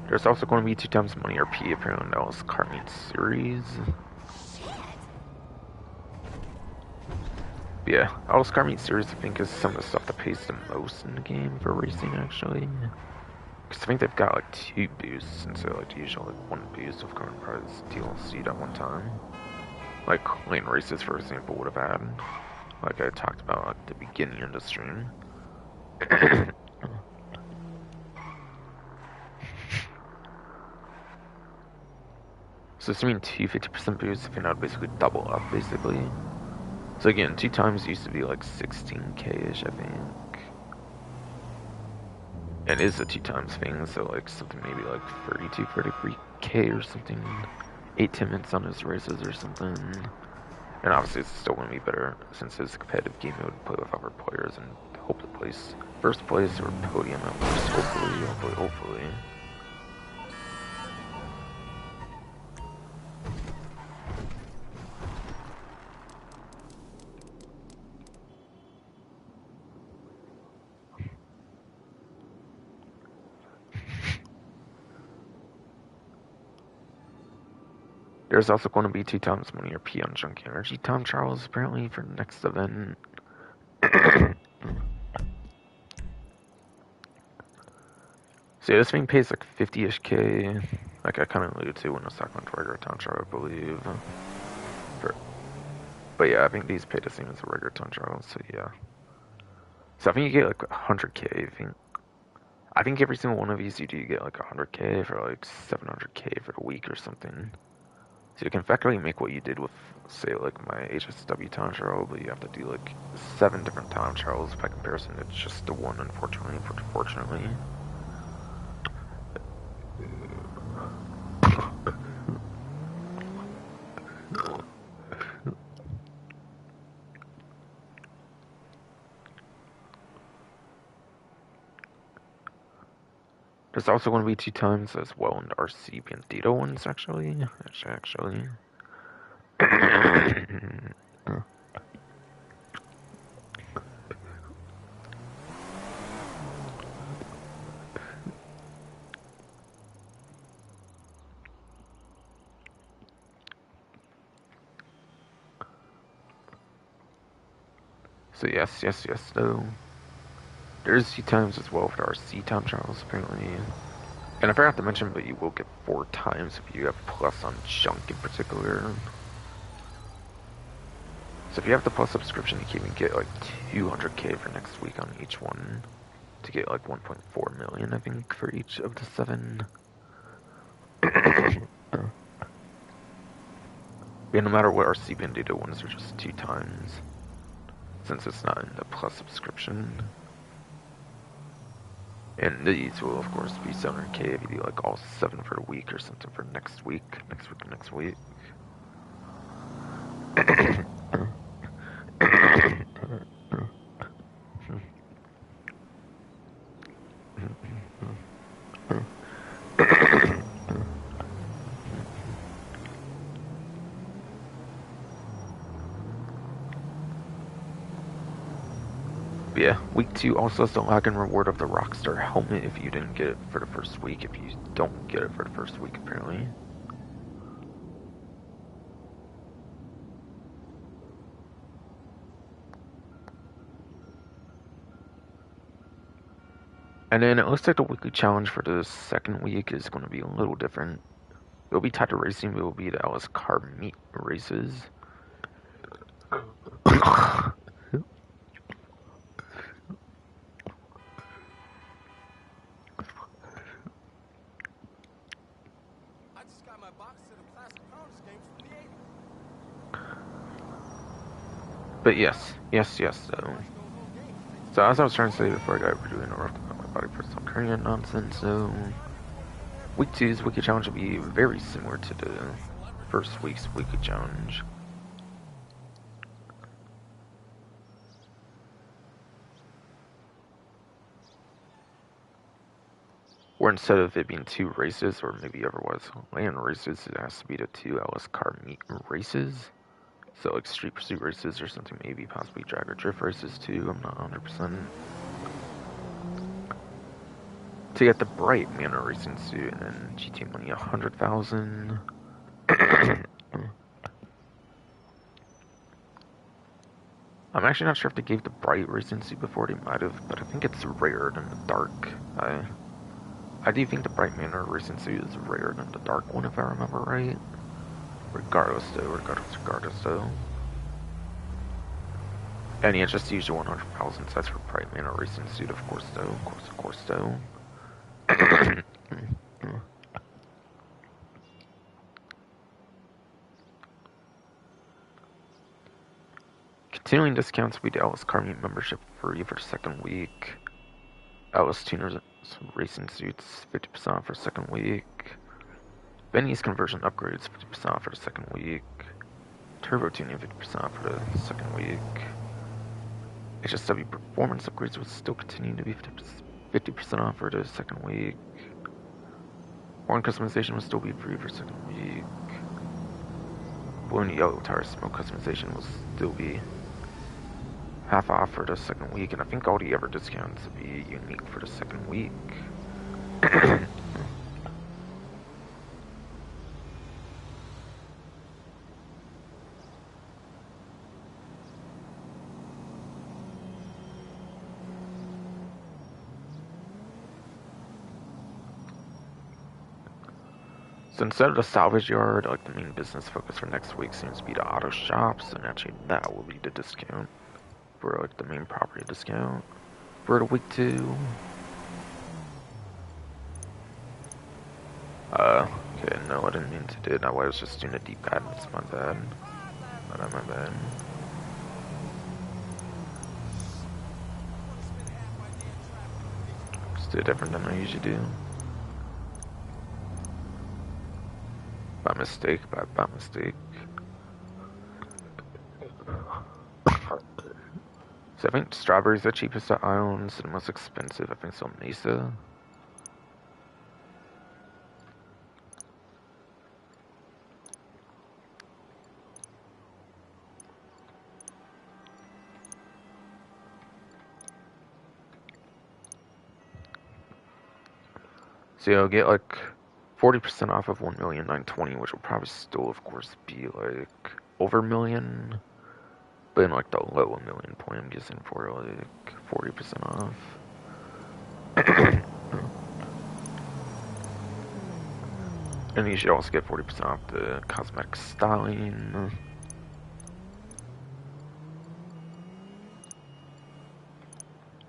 There's also going to be 2 times money RP apparently in Dallas car meet series. But yeah, Dallas car meet series I think is some of the stuff that pays the most in the game for racing actually. Because I think they've got like 2 boosts instead of like usually like 1 boost of current prize DLC at one time. Like lane races for example would have had. Like I talked about at the beginning of the stream. So assuming 2 50% boosts, I think that would basically double up basically. So again, 2 times used to be like 16k-ish I think. And it is a 2 times thing, so like something maybe like 32, 33k or something. 8-10 minutes on his races or something. And obviously it's still going to be better since it's a competitive game mode to play with other players and hope to place first place or podium at least, hopefully. There's also going to be 2 times money RP on Junk Energy time trials apparently for the next event. So yeah, this thing pays like 50-ish K, like I kind of alluded to when I was talking about regular time trial, I believe. But yeah, I think these pay the same as a regular time trial, so yeah. So I think you get like 100k, I think every single one of these you do get like 100k for like 700k for the week or something. So you can effectively make what you did with, say, like my HSW time trial, but you have to do like 7 different time trials by comparison to just the one, unfortunately. There's also going to be 2 times as well in the RC Bandito ones, actually. So yes, though. There's 2 times as well for the RC time trials, apparently. And I forgot to mention, but you will get 4 times if you have Plus on Junk in particular. So if you have the Plus subscription, you can even get like 200k for next week on each one. To get like 1.4 million, I think, for each of the 7. Yeah, no matter what, our C Bandito ones are just 2 times. Since it's not in the Plus subscription. And these will, of course, be 700k if you do like all 7 for the week or something for next week. Next week. But yeah, week 2 also has the login reward of the Rockstar helmet if you didn't get it for the first week. If you don't get it for the first week, apparently. And then it looks like the weekly challenge for the second week is going to be a little different. It'll be tied to racing, but it will be the Alice car meet races. I just got my box set of classic Congress games from the 80s. But yes. So as I was trying to say before I got rudely interrupted by my body personal Korean nonsense, so week 2's weekly challenge will be very similar to the first week's weekly challenge. Or instead of it being 2 races, or maybe otherwise land races, it has to be the 2 LS car meet races. So like street pursuit races or something, maybe possibly drag or drift races too, I'm not 100%. To get the bright Manor racing suit and then GT money 100,000. I'm actually not sure if they gave the bright racing suit before, they might have, but I think it's rarer than the dark. I do think the bright Manor racing suit is rarer than the dark one if I remember right. Regardless though. And yeah, just use your 100,000 sets for bright Manor racing suit, of course though. Continuing discounts will be the Alice Car Meet membership free for the second week. Alice Tuners racing suits 50% off for the second week. Benny's conversion upgrades 50% off for the second week. Turbo tuning 50% off for the second week. HSW performance upgrades will still continue to be 50% off for the second week. Horn customization will still be free for the second week. Blue and yellow tire smoke customization will still be half off for the second week, and I think all the other discounts will be unique for the second week. So instead of the salvage yard, like the main business focus for next week seems to be the auto shops, and actually that will be the discount for like the main property discount for the week 2. Okay, no, I didn't mean to do that. I was just doing a deep pad. It's my bad. My bad. Just do it different than I usually do. By mistake. So I think strawberries are cheapest at Islands, and the most expensive I think is on Mesa. So you'll get like 40% off of 1,920,000, which will probably still, of course, be like over a million, but in like the low $1 million point, I'm guessing for like 40% off. And you should also get 40% off the cosmetic styling.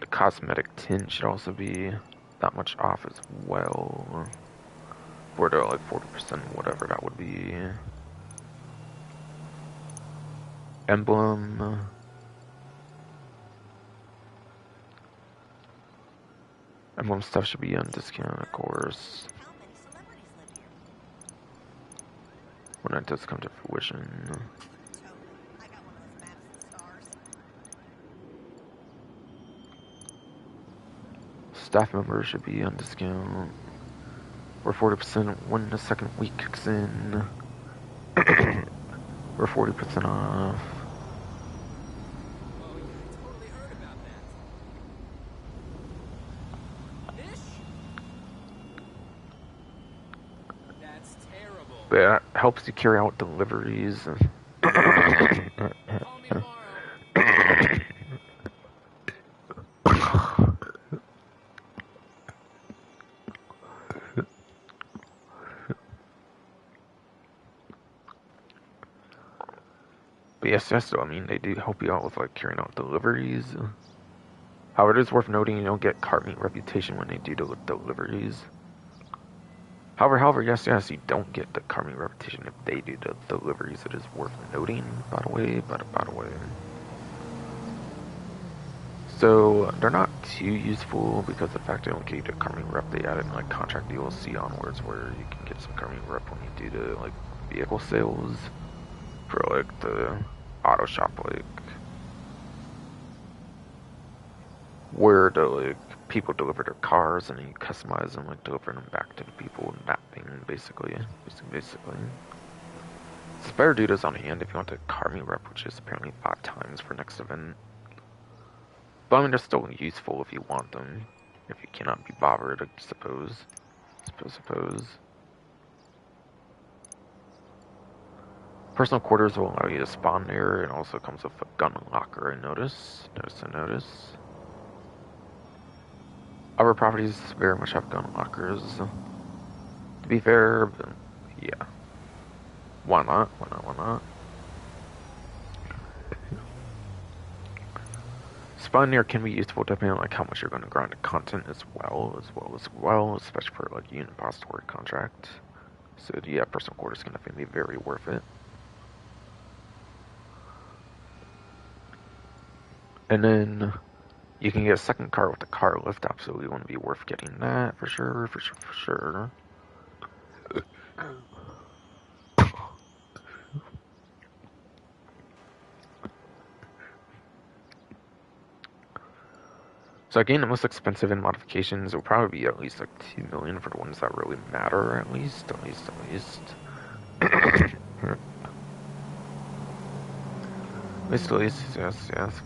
The cosmetic tint should also be that much off as well. For the like 40%, whatever that would be. Emblem. Emblem stuff should be on discount, of course. When it does come to fruition. Staff members should be on discount. Or 40% when the second week kicks in. Or 40% off. Oh, yeah, I totally heard about that. Ish? That's terrible. But that helps you carry out deliveries. Call me tomorrow. But yes, though, I mean, they do help you out with, like, carrying out deliveries. However, it is worth noting you don't get cart meet reputation when they do the deliveries. However, yes, you don't get the cart meet reputation if they do the deliveries. It is worth noting, by the way. So they're not too useful because of the fact they don't get you to Carmine Rep. They added like contract DLC onwards where you can get some Carmine Rep when you do the like vehicle sales for like the auto shop, like where the like people deliver their cars and then you customize them, like delivering them back to the people, and that thing basically. Spare Dudas on hand if you want to Carmi Rep, which is apparently 5 times for next event. But I mean, they're still useful if you want them. If you cannot be bothered, I suppose. Personal quarters will allow you to spawn there, and also comes with a gun locker, I notice. Notice. Other properties very much have gun lockers. To be fair, but yeah. Why not? Spawning can be useful depending on like how much you're going to grind the content as well, especially for like unit repository contract. So yeah, personal quarters can definitely be very worth it. And then you can get a second car with the car lift. Absolutely want to be worth getting that for sure. So again, the most expensive in modifications will probably be at least like 2 million for the ones that really matter. At least. Yes.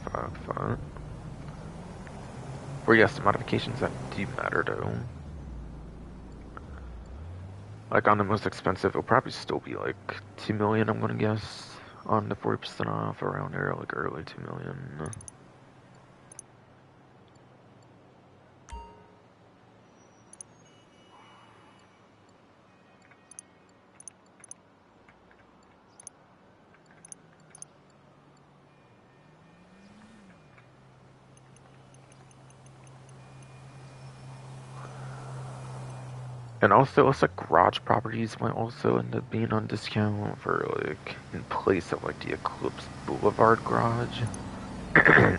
Fuck. Or yes, the modifications that do matter though. Like on the most expensive, it'll probably still be like 2 million, I'm gonna guess. On the 40% off around there, like early 2 million. And also, it looks like garage properties might also end up being on discount for like in place of like the Eclipse Boulevard garage. I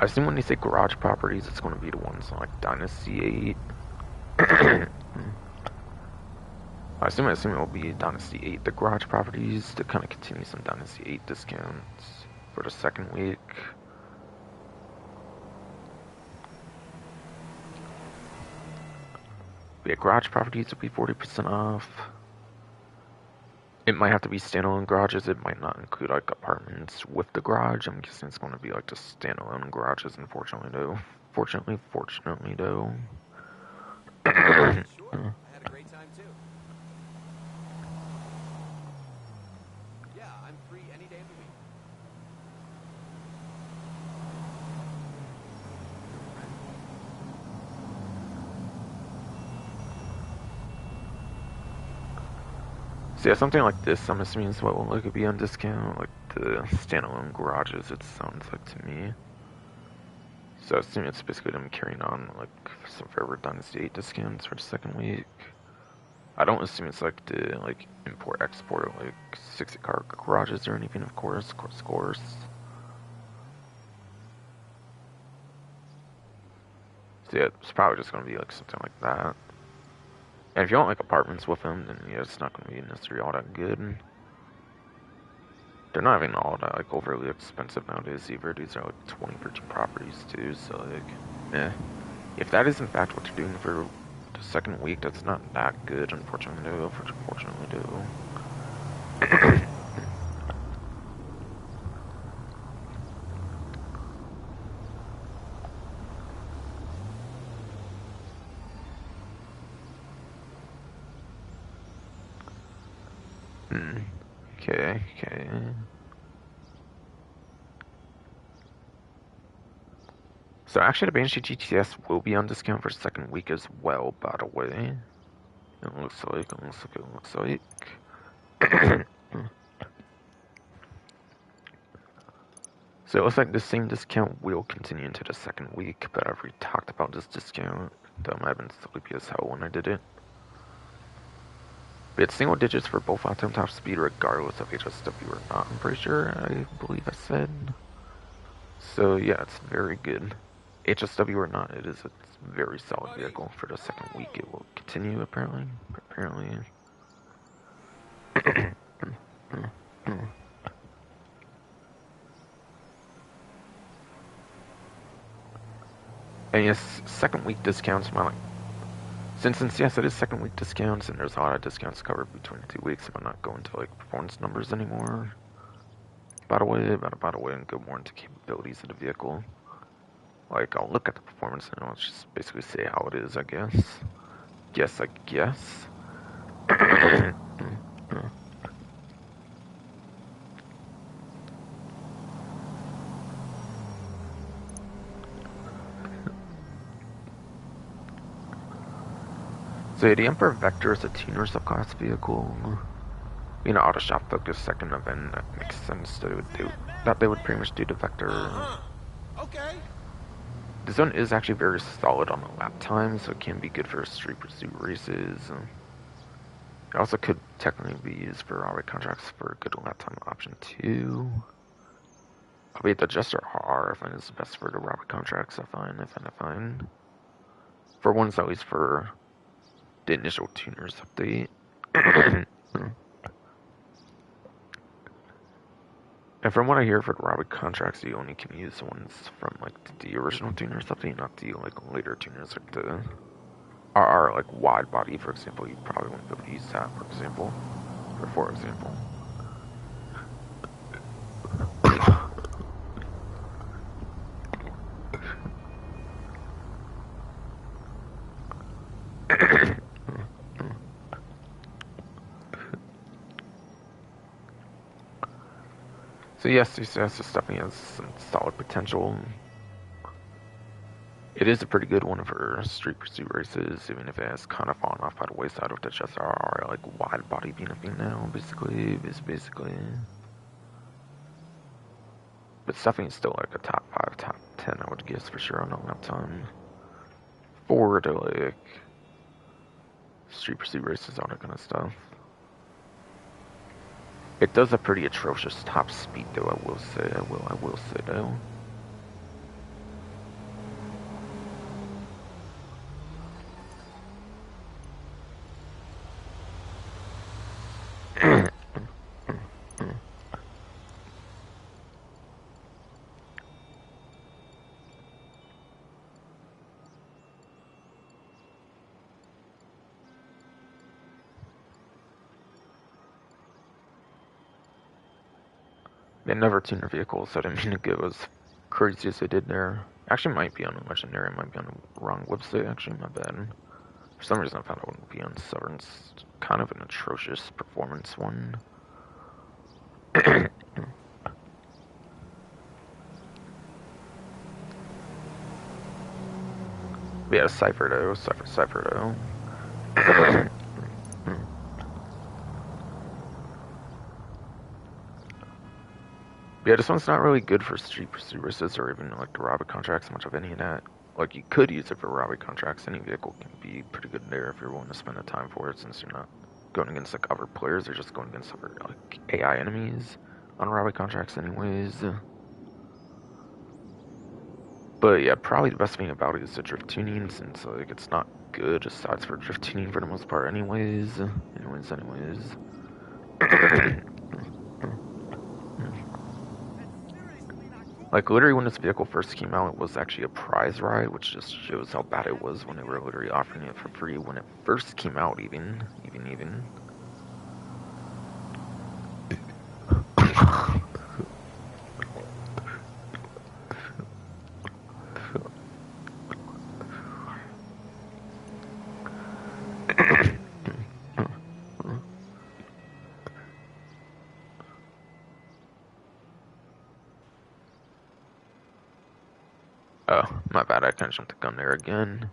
assume when you say garage properties, it's going to be the ones on like Dynasty 8. I assume it will be Dynasty 8, the garage properties, to kind of continue some Dynasty 8 discounts for the second week. Yeah, garage properties will be 40% off. It might have to be standalone garages. It might not include like apartments with the garage. I'm guessing it's going to be like the standalone garages. Unfortunately, though. Fortunately, though. Sure, I had a great time too. Yeah, I'm free any day of the week. So yeah, something like this, I'm assuming is what will like be on discount, like the standalone garages. It sounds like to me. So I assume it's basically them carrying on like some Forever Dynasty 8 discounts for the second week. I don't assume it's like the like import export like 60 car garages or anything. Of course. So yeah, it's probably just gonna be like something like that. And if you want like apartments with them, then yeah, it's not gonna be necessarily all that good. They're not even all that like overly expensive nowadays either. These are like 20 for 2 properties too, so like, eh. If that is in fact what you're doing for the second week, that's not that good, unfortunately though. Okay. So actually the Banshee GTS will be on discount for second week as well, by the way. It looks like. So it looks like the same discount will continue into the second week, but I've already talked about this discount. Though I might have been sleepy as hell when I did it. It's single digits for both lifetime top speed regardless of HSW or not, I'm pretty sure. I believe I said. So yeah, it's very good. HSW or not, it is a very solid vehicle. For the second week it will continue apparently. And yes, second week discounts, since yes, it is second week discounts, and there's a lot of discounts covered between the 2 weeks, I'm not going to like performance numbers anymore. By the way, and go more into capabilities of the vehicle. Like, I'll look at the performance and I'll just basically say how it is, I guess. I guess. So the Emperor Vector is a tuner subclass vehicle. Being an auto shop focused second event, that makes sense that they would pretty much do the Vector. Okay. The zone is actually very solid on the lap time, so it can be good for street pursuit races. It also could technically be used for robbery contracts for a good lap time option too. Albeit the Jester R I find is the best for the robbery contracts, I find. For ones at least for the initial tuners update. And from what I hear for the robbery contracts, you only can use ones from like the original tuners update, not the like later tuners, like the RR like wide body, for example. You probably won't be able to use that, for example. So yes, this definitely has some solid potential. It is a pretty good one for street pursuit races, even if it has kind of fallen off by the wayside with the just RR, like wide body being a thing now, basically. But it's definitely still like a top 5, top 10, I would guess for sure on the lap time. For the like street pursuit races, all that kind of stuff. It does a pretty atrocious top speed though, I will say though. They never tuned their vehicles, so I didn't mean to go as crazy as they did there. Actually, might be on the Legendary, might be on the wrong website, actually, my bad. For some reason I found it wouldn't be on Severance. Kind of an atrocious performance one. We had a Cypher though. Yeah, this one's not really good for street pursuit races or even like the robbery contracts, much of any of that. Like, you could use it for robbery contracts. Any vehicle can be pretty good there if you're willing to spend the time for it, since you're not going against like other players, you're just going against other like AI enemies on robbery contracts anyways. But yeah, probably the best thing about it is the drift tuning, since like it's not good aside for drift tuning for the most part anyways. Like, literally, when this vehicle first came out, it was actually a prize ride, which just shows how bad it was when they were literally offering it for free when it first came out, even. Oh, my bad, I kinda jumped the gun there again.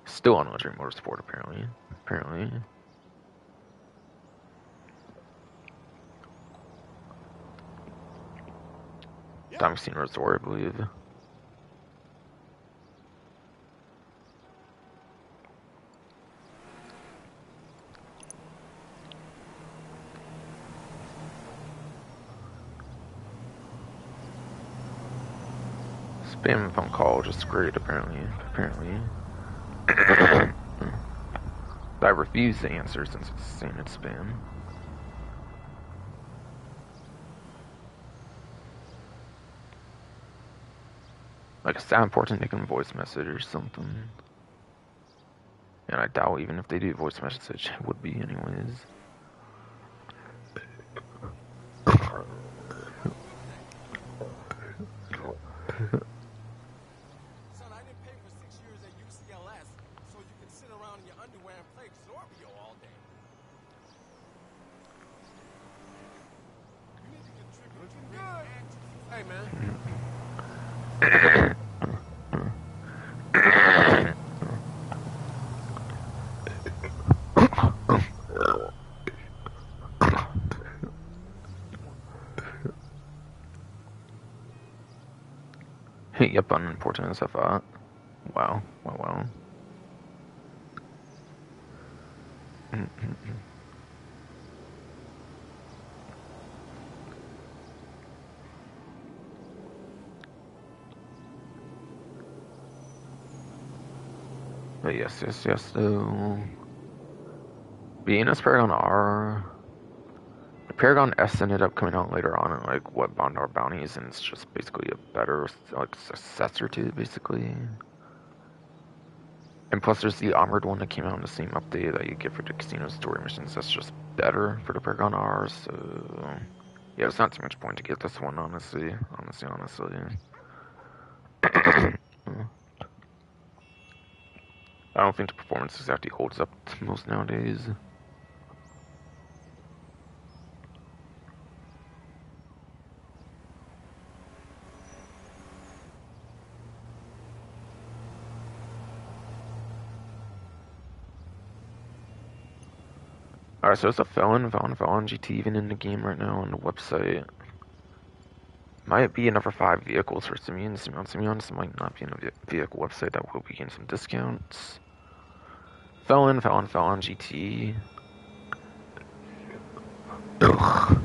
Still on Legendary Motorsport, apparently. Diamond Resort, I believe. Spam phone call, just great, apparently. I refuse to answer since it's saying it's spam. Like, it's that important they can voice message or something. And I doubt even if they do voice message, it would be anyways. Son, I didn't pay for 6 years at UCLS so you can sit around in your underwear and play Xorbio all day. You need to contribute to good. Hey, man. Yep, unimportant as I thought. Wow. But yes, though. Being a Paragon R. The Paragon S ended up coming out later on in, like, what Bond Our Bounties, and it's just basically a better, like, successor to it, basically. And plus, there's the Armored one that came out in the same update that you get for the Casino Story missions. That's just better for the Paragon R, so... Yeah, it's not too much point to get this one, honestly. I don't think the performance exactly holds up to most nowadays. Alright, so there's a Felon GT even in the game right now on the website. Might be another 5 vehicles for Simeon's. Simeon's might not be in a vehicle website that will be getting some discounts. Felon GT. Ugh.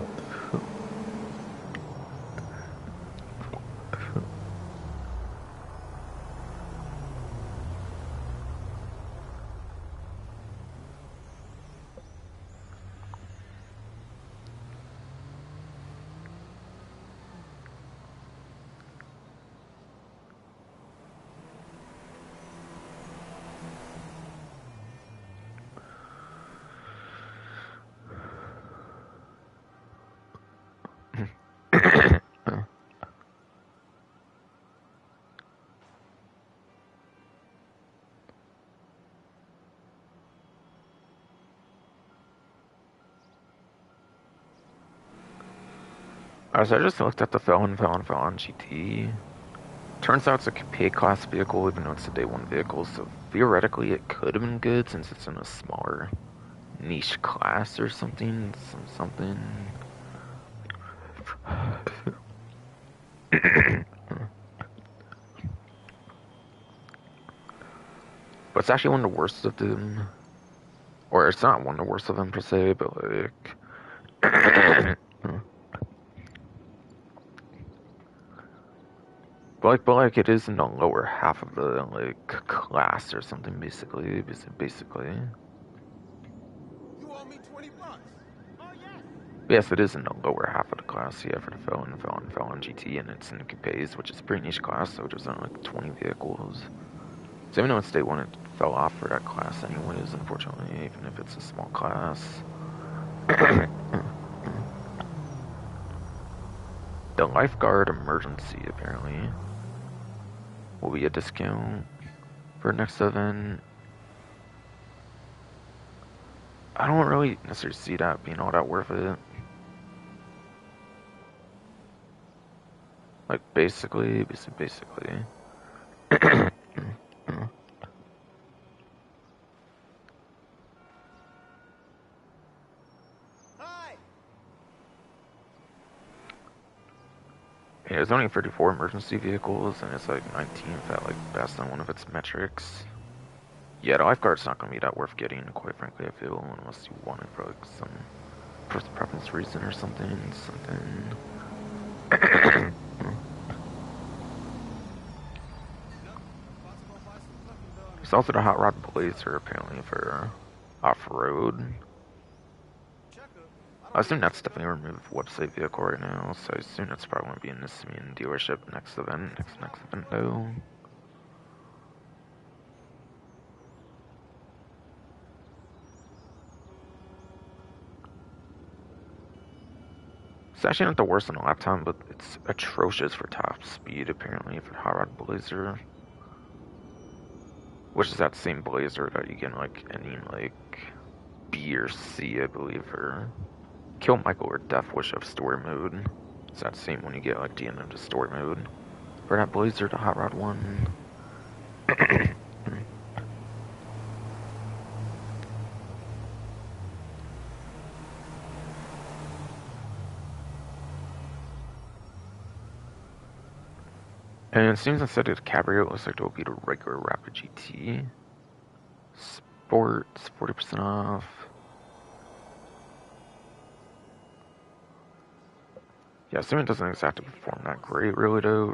Alright, so I just looked at the Felon GT. Turns out it's a K class vehicle, even though it's a day 1 vehicle, so theoretically it could have been good since it's in a smaller niche class or something. But it's actually one of the worst of them. Or it's not one of the worst of them per se, but like... But like it is in the lower half of the like class or something basically. You owe me $20. Oh, yes. Yes, it is in the lower half of the class, yeah, for the Felon GT, and it's in the coupes, which is a pretty niche class, so there's only like 20 vehicles. So even though it's day 1, it fell off for that class anyways, unfortunately, even if it's a small class. The Lifeguard Emergency, apparently, will be a discount for next event. I don't really necessarily see that being all that worth it. Like, basically. Hi. Yeah, there's only 34 emergency vehicles, and it's like 19th at like best on one of its metrics. Yeah, the Lifeguard's not gonna be that worth getting, quite frankly, I feel, unless you want it for like some first preference reason or something. There's also the Hot Rod Blazer apparently for off-road. I assume that's definitely a removed website vehicle right now, so I assume that's probably going to be in this main dealership next event though. It's actually not the worst on the lap time, but it's atrocious for top speed apparently for the Hot Rod Blazer. Which is that same Blazer that you get in like any like B or C, I believe, for Kill Michael or Death Wish of story mode. It's that same one you get like the end of the story mode. For that Blazer, the Hot Rod one. And it seems instead of the Cabrio, it looks like it will be the regular Rapid GT. Sports, 40% off. Yeah, assuming it doesn't exactly perform that great, really though.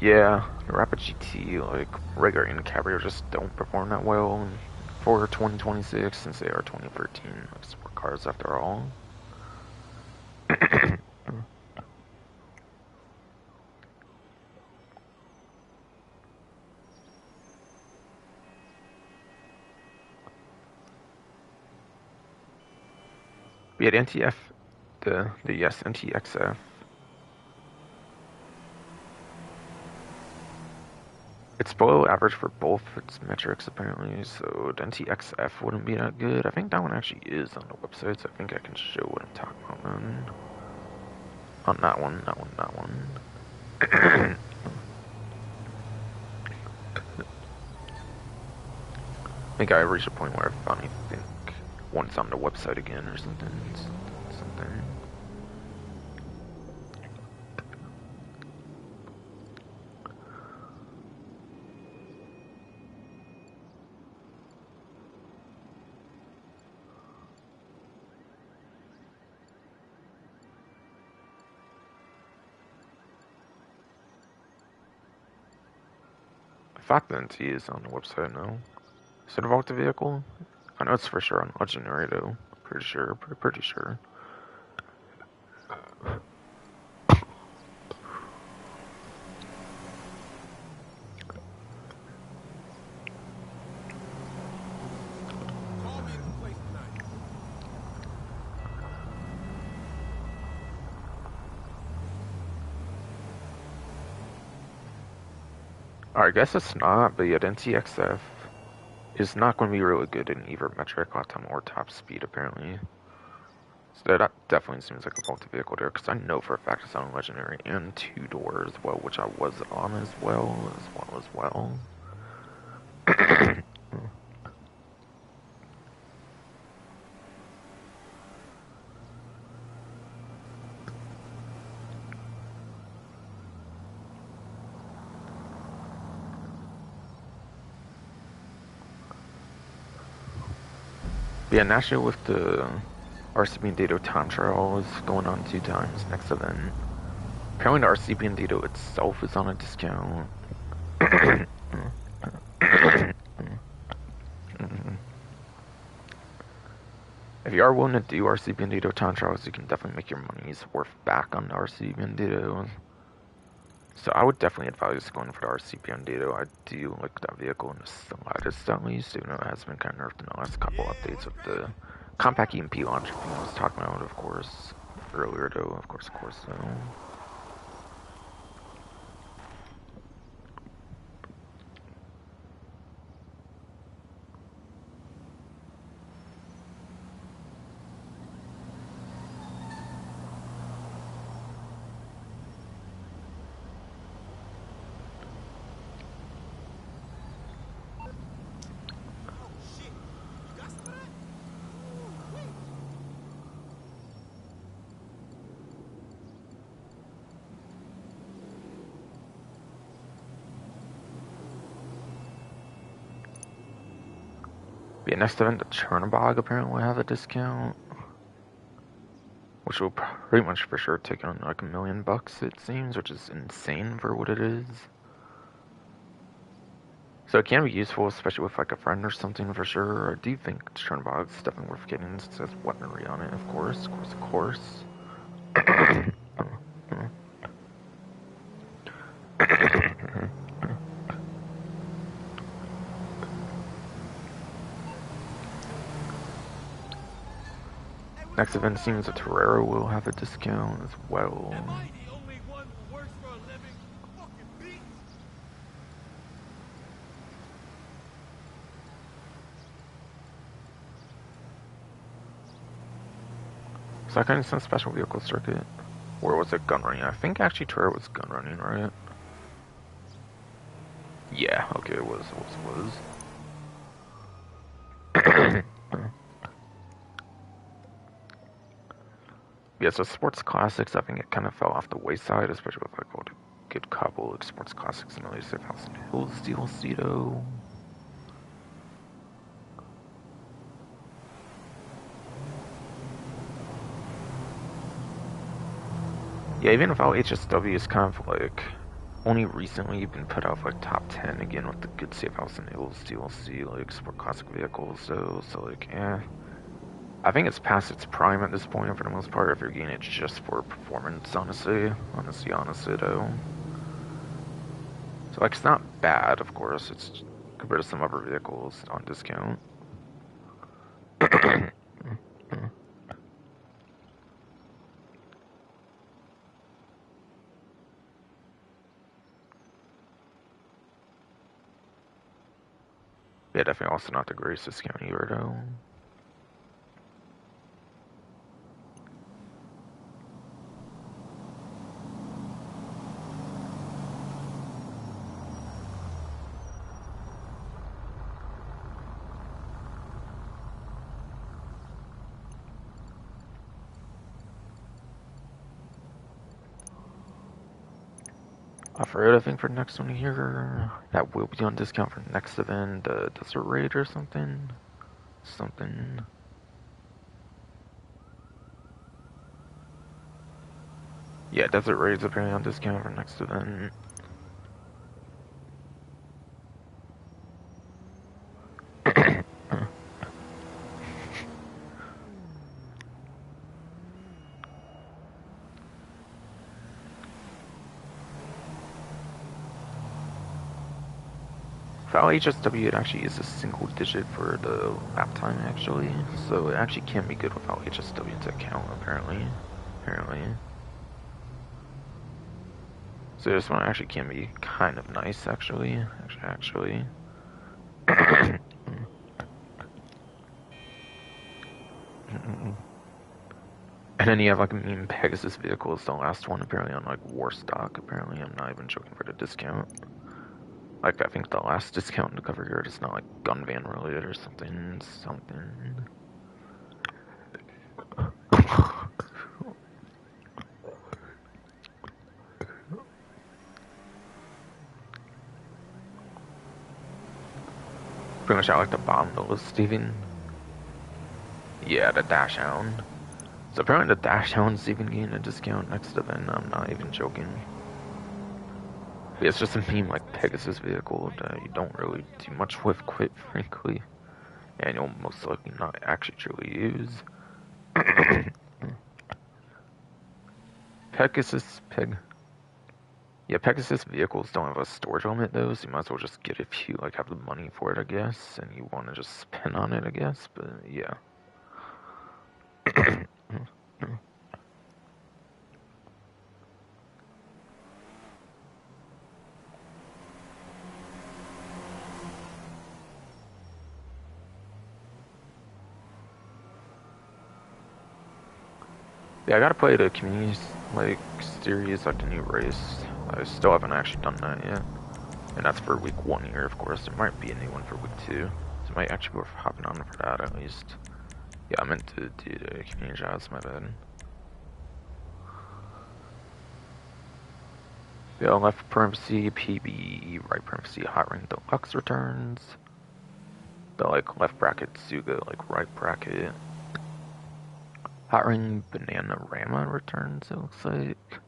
Yeah, the Rapid GT, like regular and Cabrio, just don't perform that well for 2026 since they are 2013 like sport cars after all. We had NTF, the yes NTXF. It's below average for both its metrics apparently, so the NTXF wouldn't be that good. I think that one actually is on the website, so I think I can show what I'm talking about then. On that one. I think I reached a point where I finally think one's on the website again or something. I thought the NT is on the website now. Is it a Volta vehicle? I know it's for sure on Legendary though. Pretty sure. Call me at the place tonight. I guess it's not, but yet NTXF is not going to be really good in either metric, lap time, or top speed apparently. So that definitely seems like a faulty vehicle there, because I know for a fact it's on Legendary and 2-door as well, which I was on as well. Yeah, naturally with the RCB and Dado time trial is going on 2 times next event. Apparently the RCB and Dado itself is on a discount. If you are willing to do RCB and Dado time trials, you can definitely make your money's worth back on the RCB and Dado. So I would definitely advise going for the RCB and Dado. I do like that vehicle in the slightest at least, even though it has been kind of nerfed in the last couple updates with the compact EMP launcher thing I was talking about, of course, earlier though, of course though. Yeah, next event, the Chernobog apparently will have a discount, which will pretty much for sure take on like $1 million, it seems, which is insane for what it is. So it can be useful, especially with like a friend or something for sure. I do think Chernobog's definitely worth getting since it has weaponry on it, of course. Next event seems that Torero will have a discount as well. Am I the only one who works for a living? Fucking beat! So I kind of sent special vehicle circuit. Or was it gun running? I think actually Torero was gun running, right? Yeah, okay, it was. Yeah, so sports classics, I think it kind of fell off the wayside, especially with like all the good couple like sports classics and all these Safehouse and Hills DLC though. Yeah, even if HSW is kind of like only recently been put out like top 10 again with the good Safehouse and Hills DLC, like sport classic vehicles, so like, I think it's past its prime at this point for the most part if you're getting it just for performance, honestly though. So like it's not bad, of course, it's compared to some other vehicles on discount. Yeah, definitely also not the greatest discount either though. Offer it, I think, for the next one here. That will be on discount for the next event, Desert Raid or something. Yeah, Desert Raid's apparently on discount for next event. Without HSW, it actually is a single digit for the lap time, actually. So it actually can be good without HSW to account, apparently. So this one actually can be kind of nice, actually. And then you have like a meme Pegasus vehicle. It's the last one apparently on like war stock. Apparently, I'm not even joking for the discount. Like I think the last discount in the cover here is not like gun van related or something. Pretty much I like the bottom of the list, Steven. Yeah, the Dash Hound. So apparently the Dash Hound's even getting a discount next event. I'm not even joking. It's just a meme like Pegasus vehicle that you don't really do much with, quite frankly. And you'll most likely not actually truly use. Pegasus vehicles don't have a storage limit though, so you might as well just get it if you like have the money for it, I guess, and you want to just spend on it, I guess. But yeah. Yeah, I gotta play the community like series, like the new race. I still haven't actually done that yet, and that's for week 1 here, of course. There might be a new one for week 2, so it might actually be worth hopping on for that at least. Yeah, I meant to do the community jobs, my bad. Yeah, left parenthesis PB, right parenthesis Hot Ring Deluxe returns. The like left bracket Suga, like right bracket. Hot Ring Bananarama returns, it looks like.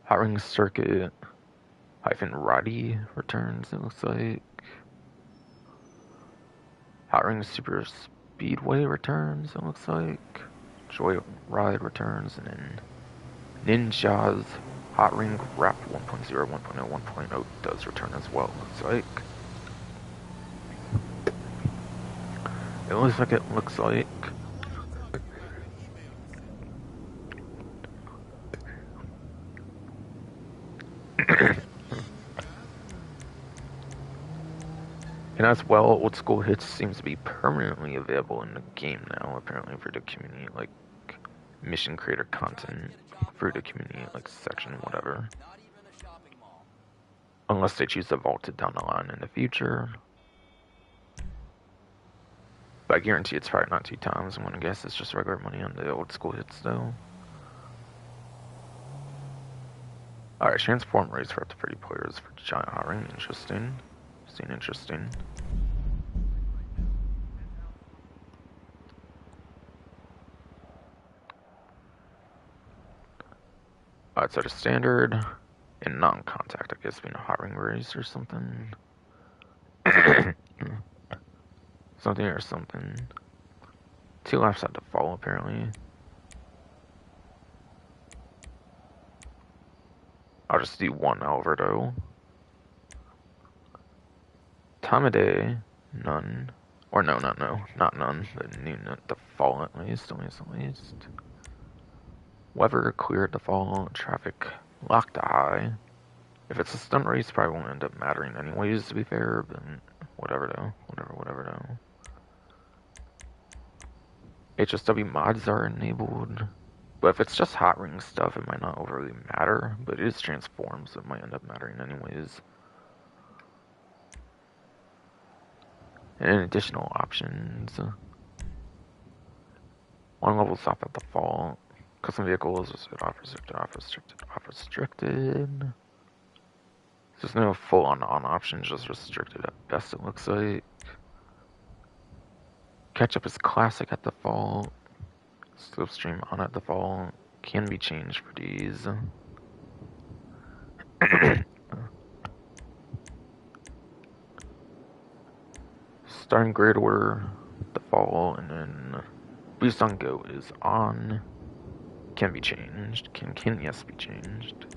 Hot Ring Circuit hyphen Roddy returns, it looks like. Hot Ring Super Speedway returns, it looks like. Joy Ride returns, and then Ninja's Hot Ring Rap 1.0, 1.0, 1.0 does return as well, looks like. It looks like. And as well, Old School Hits seems to be permanently available in the game now, apparently for the community, like mission creator content for the community, like section, whatever. Unless they choose to vault it down the line in the future. But I guarantee it's probably not 2 times. I'm gonna guess it's just regular money on the Old School Hits though. Alright, transform race for up to 30 players for Giant Hot Ring. Interesting. Interesting. Alright, so the standard and non-contact, I guess, being a Hot Ring race or something. something. 2 laps at the fall, apparently. I'll just do 1 Alberto. Time of day, none. Or no, not none. The noon at the fall at least. Weather clear at the fall. Traffic locked to high. If it's a stunt race, probably won't end up mattering anyways, to be fair, but whatever though. HSW mods are enabled. But if it's just Hot Ring stuff, it might not overly matter, but it is transformed, so it might end up mattering anyways. And additional options. 1 level stop at the fall. Custom vehicles, off restricted. There's no full on options, just restricted at best, it looks like. Catch up is classic at default. Slipstream on at default. Can be changed for these. Starting grid order, default, and then boost on go is on. Can be changed. Can yes be changed.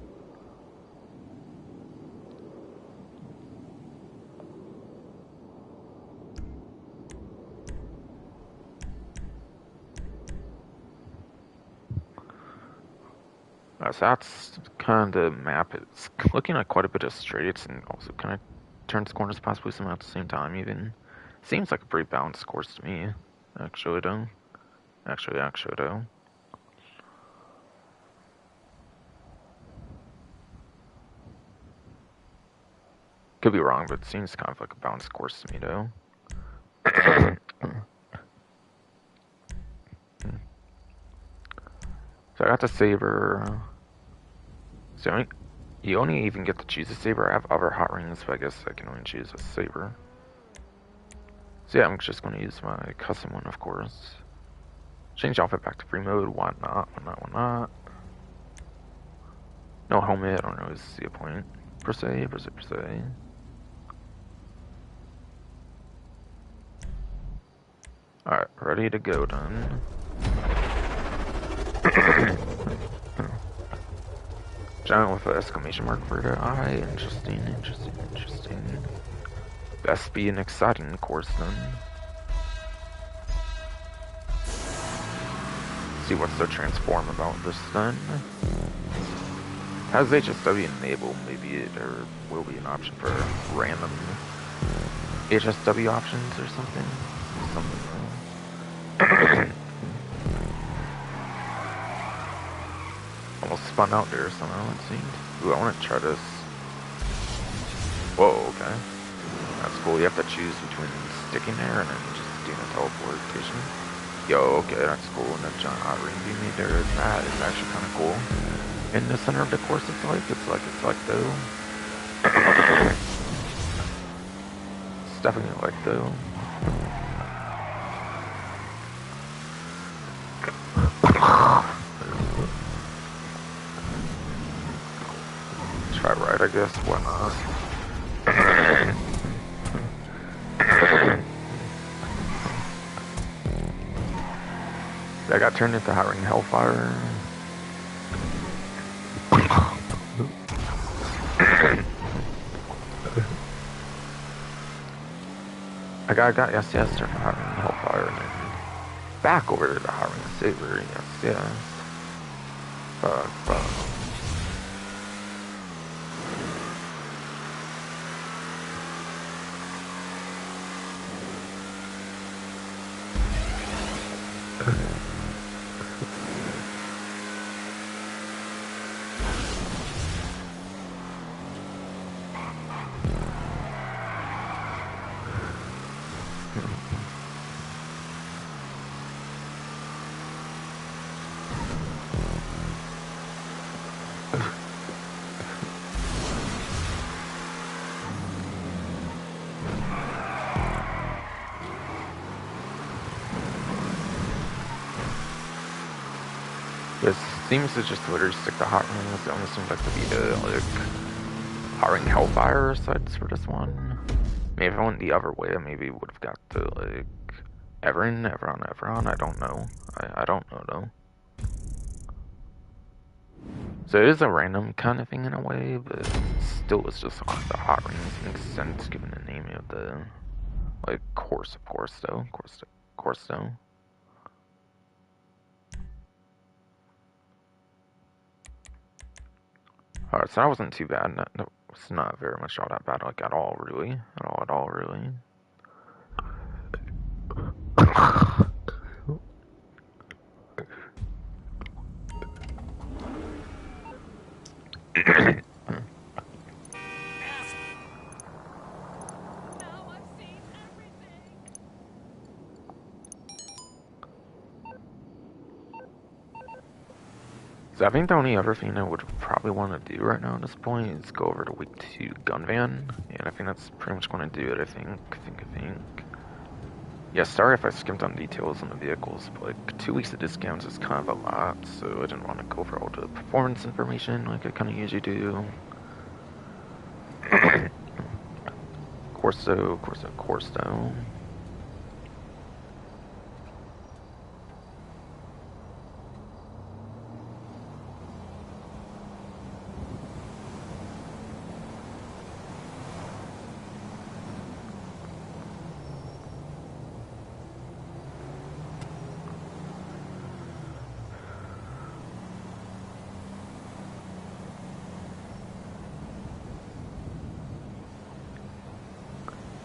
So that's kind of the map. It's looking at quite a bit of straights and also kind of turns corners possibly somehow at the same time even. Seems like a pretty balanced course to me, actually though. Could be wrong, but it seems kind of like a balanced course to me though. So I got the Saber. So you only even get to choose a Saber. I have other Hot Rings, but I guess I can only choose a Saber. So yeah, I'm just going to use my custom one, of course. Change outfit back to free mode. Why not? No helmet. I don't really see a point. Per se. Alright, ready to go then. Giant with an exclamation mark for the eye. Interesting. Best be an exciting course then. See what's so transform about this then. Has HSW enabled? Maybe there will be an option for random HSW options or something. Almost spun out there somehow, it seemed. Ooh, I want to try this. Whoa, okay. That's cool. You have to choose between sticking there and then just doing a teleportation. Yo, okay, that's cool. And the giant hot ring beam me there. That is actually kind of cool. In the center of the course, it's like though. definitely like though. Try right, I guess. Why not? I got turned into hiring Hellfire. I got yes, turned to hiring Hellfire and then back over to hiring Saber. Yes. Fuck. This seems to just literally stick to hot rings. It almost seems like to be the like hiring Hellfire sides for this one. Maybe if I went the other way, I maybe would have got to like Everon. I don't know. I don't know though. So it is a random kind of thing in a way, but still it's just on the hot rings. Makes sense given the name of the like course though. Alright, so that wasn't too bad. That was not very much all that bad, like at all really. At all really. Now I've seen everything. So I think the only other thing I would probably want to do right now at this point is go over to week 2 gun van, and I think that's pretty much going to do it. I think. Yeah, sorry if I skipped on details on the vehicles, but like 2 weeks of discounts is kind of a lot, so I didn't want to go over all the performance information like I kind of usually do. Corso.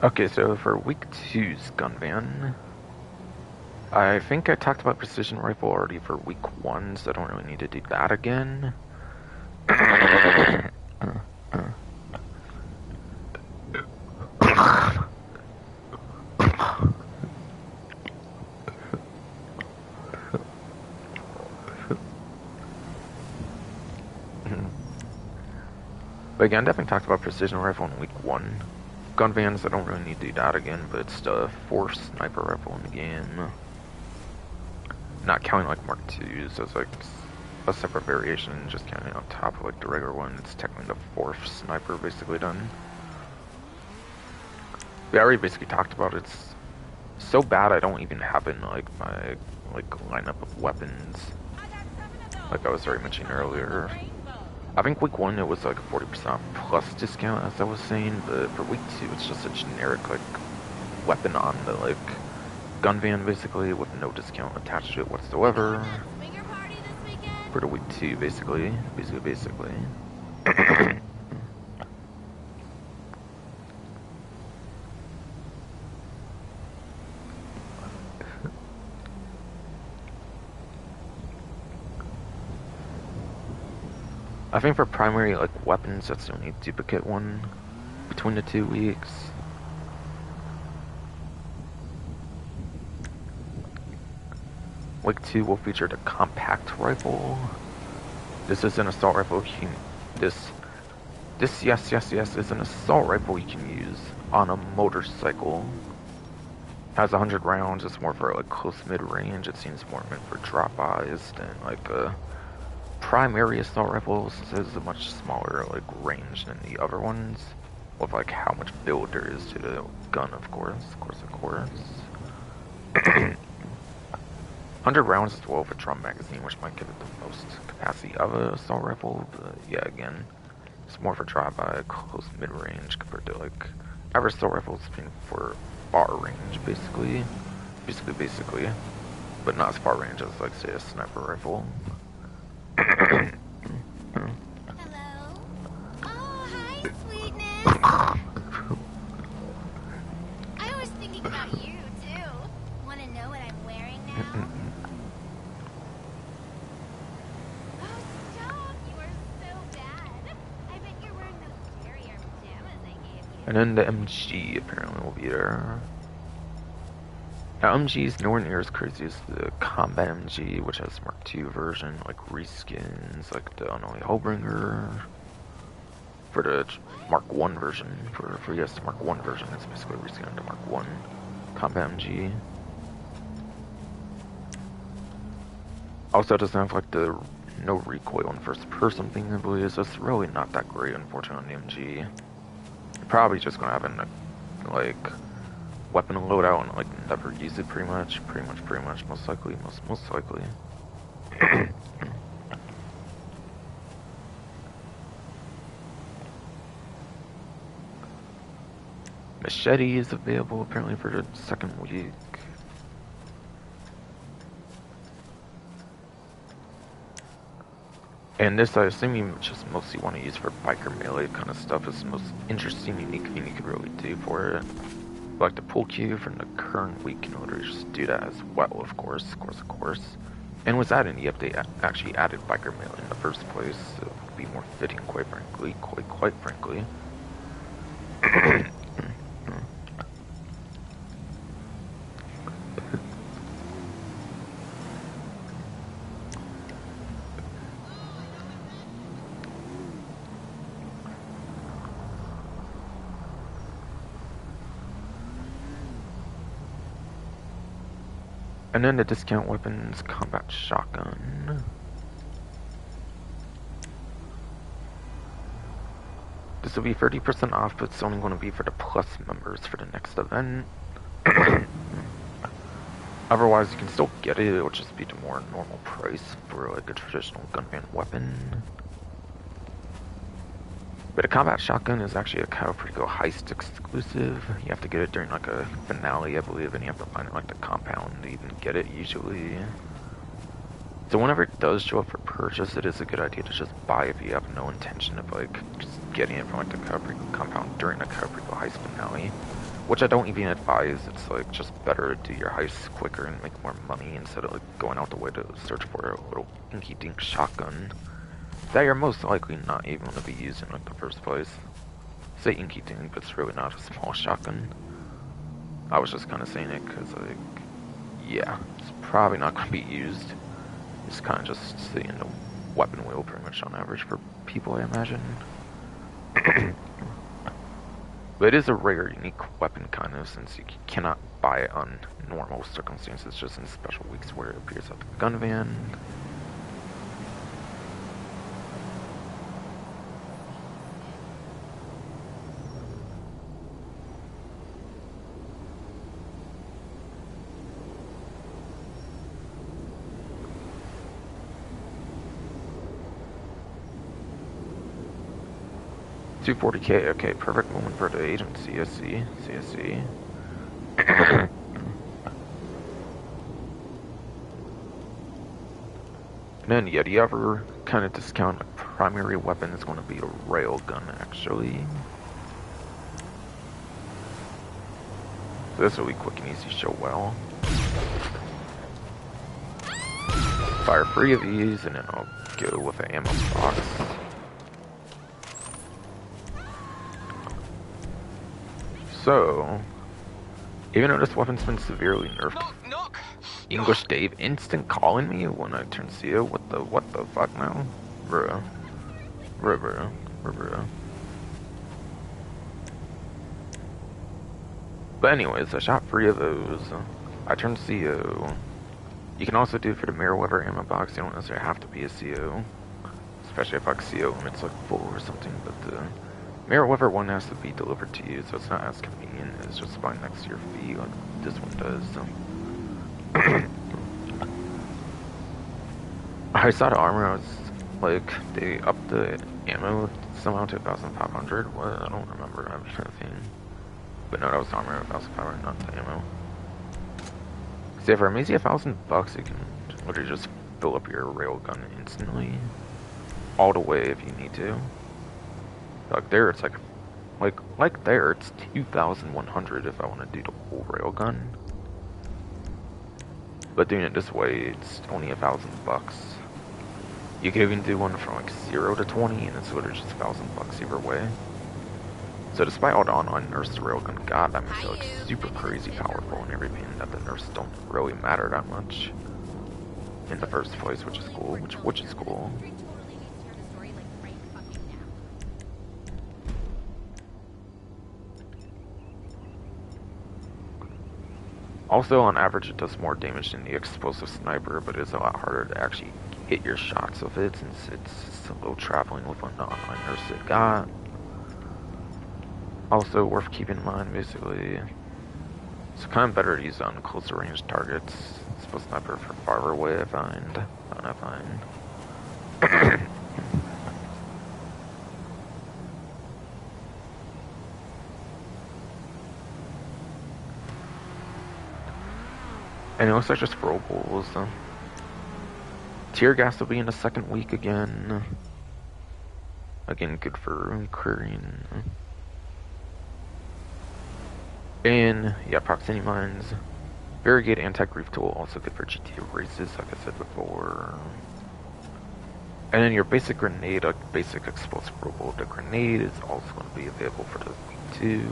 Okay, so for week 2's gun van, I think I talked about precision rifle already for week 1, so I don't really need to do that again. But again, I definitely talked about precision rifle in week 1. Gun vans, I don't really need to do that again, but it's the 4th sniper rifle in the game. Not counting like Mark II, so it's like a separate variation, just counting on top of like the regular one. It's technically the 4th sniper basically done. We already basically talked about it. It's so bad I don't even have it in like my like lineup of weapons. Like I was already mentioning earlier. I think week 1 it was like a 40% plus discount as I was saying, but for week 2 it's just a generic like weapon on the like gun van basically with no discount attached to it whatsoever. For the week 2 basically. I think for primary like weapons, that's the only duplicate one between the 2 weeks. Week 2 will feature the compact rifle. This is an assault rifle. This yes is an assault rifle you can use on a motorcycle. Has 100 rounds. It's more for like close mid-range. It seems more meant for drop-bys than like a primary assault rifle. Since it has a much smaller like range than the other ones, with like how much build there is to the gun, of course. 100 rounds as well with a drum magazine, which might give it the most capacity of an assault rifle. But yeah, again, it's more for drive-by, close mid-range compared to like average assault rifles being for far range, basically, but not as far range as like say a sniper rifle. Hello? Oh, hi, sweetness. I was thinking about you, too. Want to know what I'm wearing now? Oh, stop! You are so bad. I bet you're wearing those carrier pajamas I gave you. And then the MG apparently will be there. Now, MG is nowhere near as crazy as the Combat MG, which has Mark II version, like reskins, like the Unholy Hullbringer. For the Mark I version, for yes, the Mark I version, it's basically reskinned to Mark I Combat MG. Also, it doesn't have like the no recoil in first person thing, I believe, so it's really not that great, unfortunately, on the MG. You're probably just gonna have a like weapon loadout and like never use it pretty much, most likely. Machete is available apparently for the second week. And this I assume you just mostly want to use for biker melee kind of stuff. It's the most interesting, unique thing you could really do for it. Like the pull queue from the current week in order to just do that as well, of course. And was that in the update actually added biker melee in the first place? So it would be more fitting, quite frankly. And then the discount weapons, combat shotgun. This will be 30% off, but it's only going to be for the Plus members for the next event. Otherwise, you can still get it, it'll just be the more normal price for like a traditional gunman weapon. But a combat shotgun is actually a Cow Perico heist exclusive. You have to get it during like a finale, I believe, and you have to find it like the compound to even get it usually. So whenever it does show up for purchase, it is a good idea to just buy if you have no intention of like just getting it from like the Cow Perico compound during the Cow Perico heist finale. Which I don't even advise. It's like just better to do your heists quicker and make more money instead of like going out the way to search for a little inky dink shotgun that you're most likely not even going to be using in like the first place. Say inky dink, but it's really not a small shotgun. I was just kind of saying it because like, yeah, it's probably not going to be used. It's kind of just sitting in the weapon wheel pretty much on average for people, I imagine. But it is a rare, unique weapon kind of, since you cannot buy it on normal circumstances, just in special weeks where it appears at the gun van. $240K, okay, perfect moment for the agent, CSC. And then, yeah, the other kind of discount primary weapon is going to be a railgun, actually. So this will be quick and easy to show well. Fire 3 of these, and then I'll go with an ammo box. So, even though this weapon's been severely nerfed, English Dave instant calling me when I turn CO? What the fuck now? Bruh. But anyways, I shot 3 of those. I turned CO. You can also do it for the Meriwether ammo box. You don't necessarily have to be a CO. Especially if like CO limit's like full or something. But the Meriwether one has to be delivered to you, so it's not as convenient. It's just buying next to your fee like this one does. I saw the armor. I was like, they upped the ammo somehow to 1,500. What? I don't remember everything. But no, that was the armor 1,500, not the ammo. So yeah, for maybe $1,000, you can literally just fill up your railgun instantly, all the way if you need to. Like there, it's like there, it's 2,100 if I want to do the whole railgun. But doing it this way, it's only $1,000. You can even do one from like 0 to 20, and it's literally just $1,000 either way. So despite all the online nerfs the railgun got, that makes it like super crazy powerful and everything, that the nerfs don't really matter that much in the first place, which is cool. Which is cool. Also, on average, it does more damage than the explosive sniper, but it's a lot harder to actually hit your shots with it since it's a little traveling with what the online nerfs it got. Also worth keeping in mind, basically, it's kind of better to use on closer range targets. It's sniper for farther away, I find. And it looks like just rollables. Tear gas will be in the second week again. Again, good for clearing. And yeah, proximity mines. Variegated anti-grief tool, also good for GTA races, like I said before. And then your basic grenade, like basic explosive rollable. The grenade is also going to be available for the week too.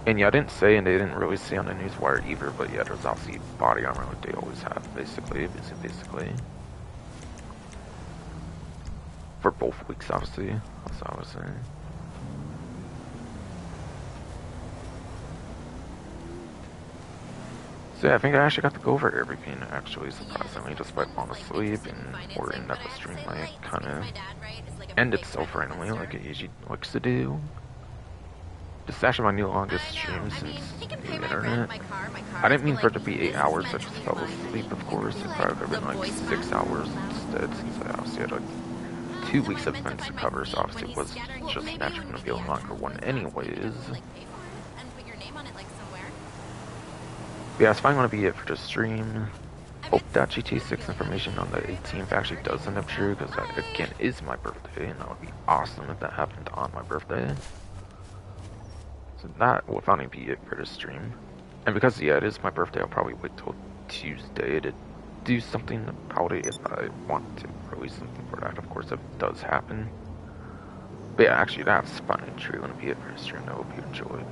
And yeah, I didn't say, and they didn't really say on the newswire either, but yeah, there's obviously body armor like they always have, basically. For both weeks, obviously, that's what I was saying. So yeah, I think I actually got to go over everything, actually, surprisingly, despite falling asleep and worrying that the stream might kind of end itself randomly, like it usually likes to do. This is actually my new longest stream since the internet. I didn't mean for it to be 8 hours, I just fell asleep, of course. It probably would have been like 6 hours instead, since I obviously had like 2 weeks of events to cover, so obviously it was just naturally going to be a longer one anyways. But yeah, it's finally going to be it for the stream. Hope that GTA 6 information on the 18th actually does end up true, because that, again, is my birthday, and that would be awesome if that happened on my birthday. So that will finally be it for the stream. And because, yeah, it is my birthday, I'll probably wait till Tuesday to do something about it if I want to release something for that, of course, if it does happen. But yeah, actually, that's finally true. Gonna be it for the stream. I hope you enjoyed.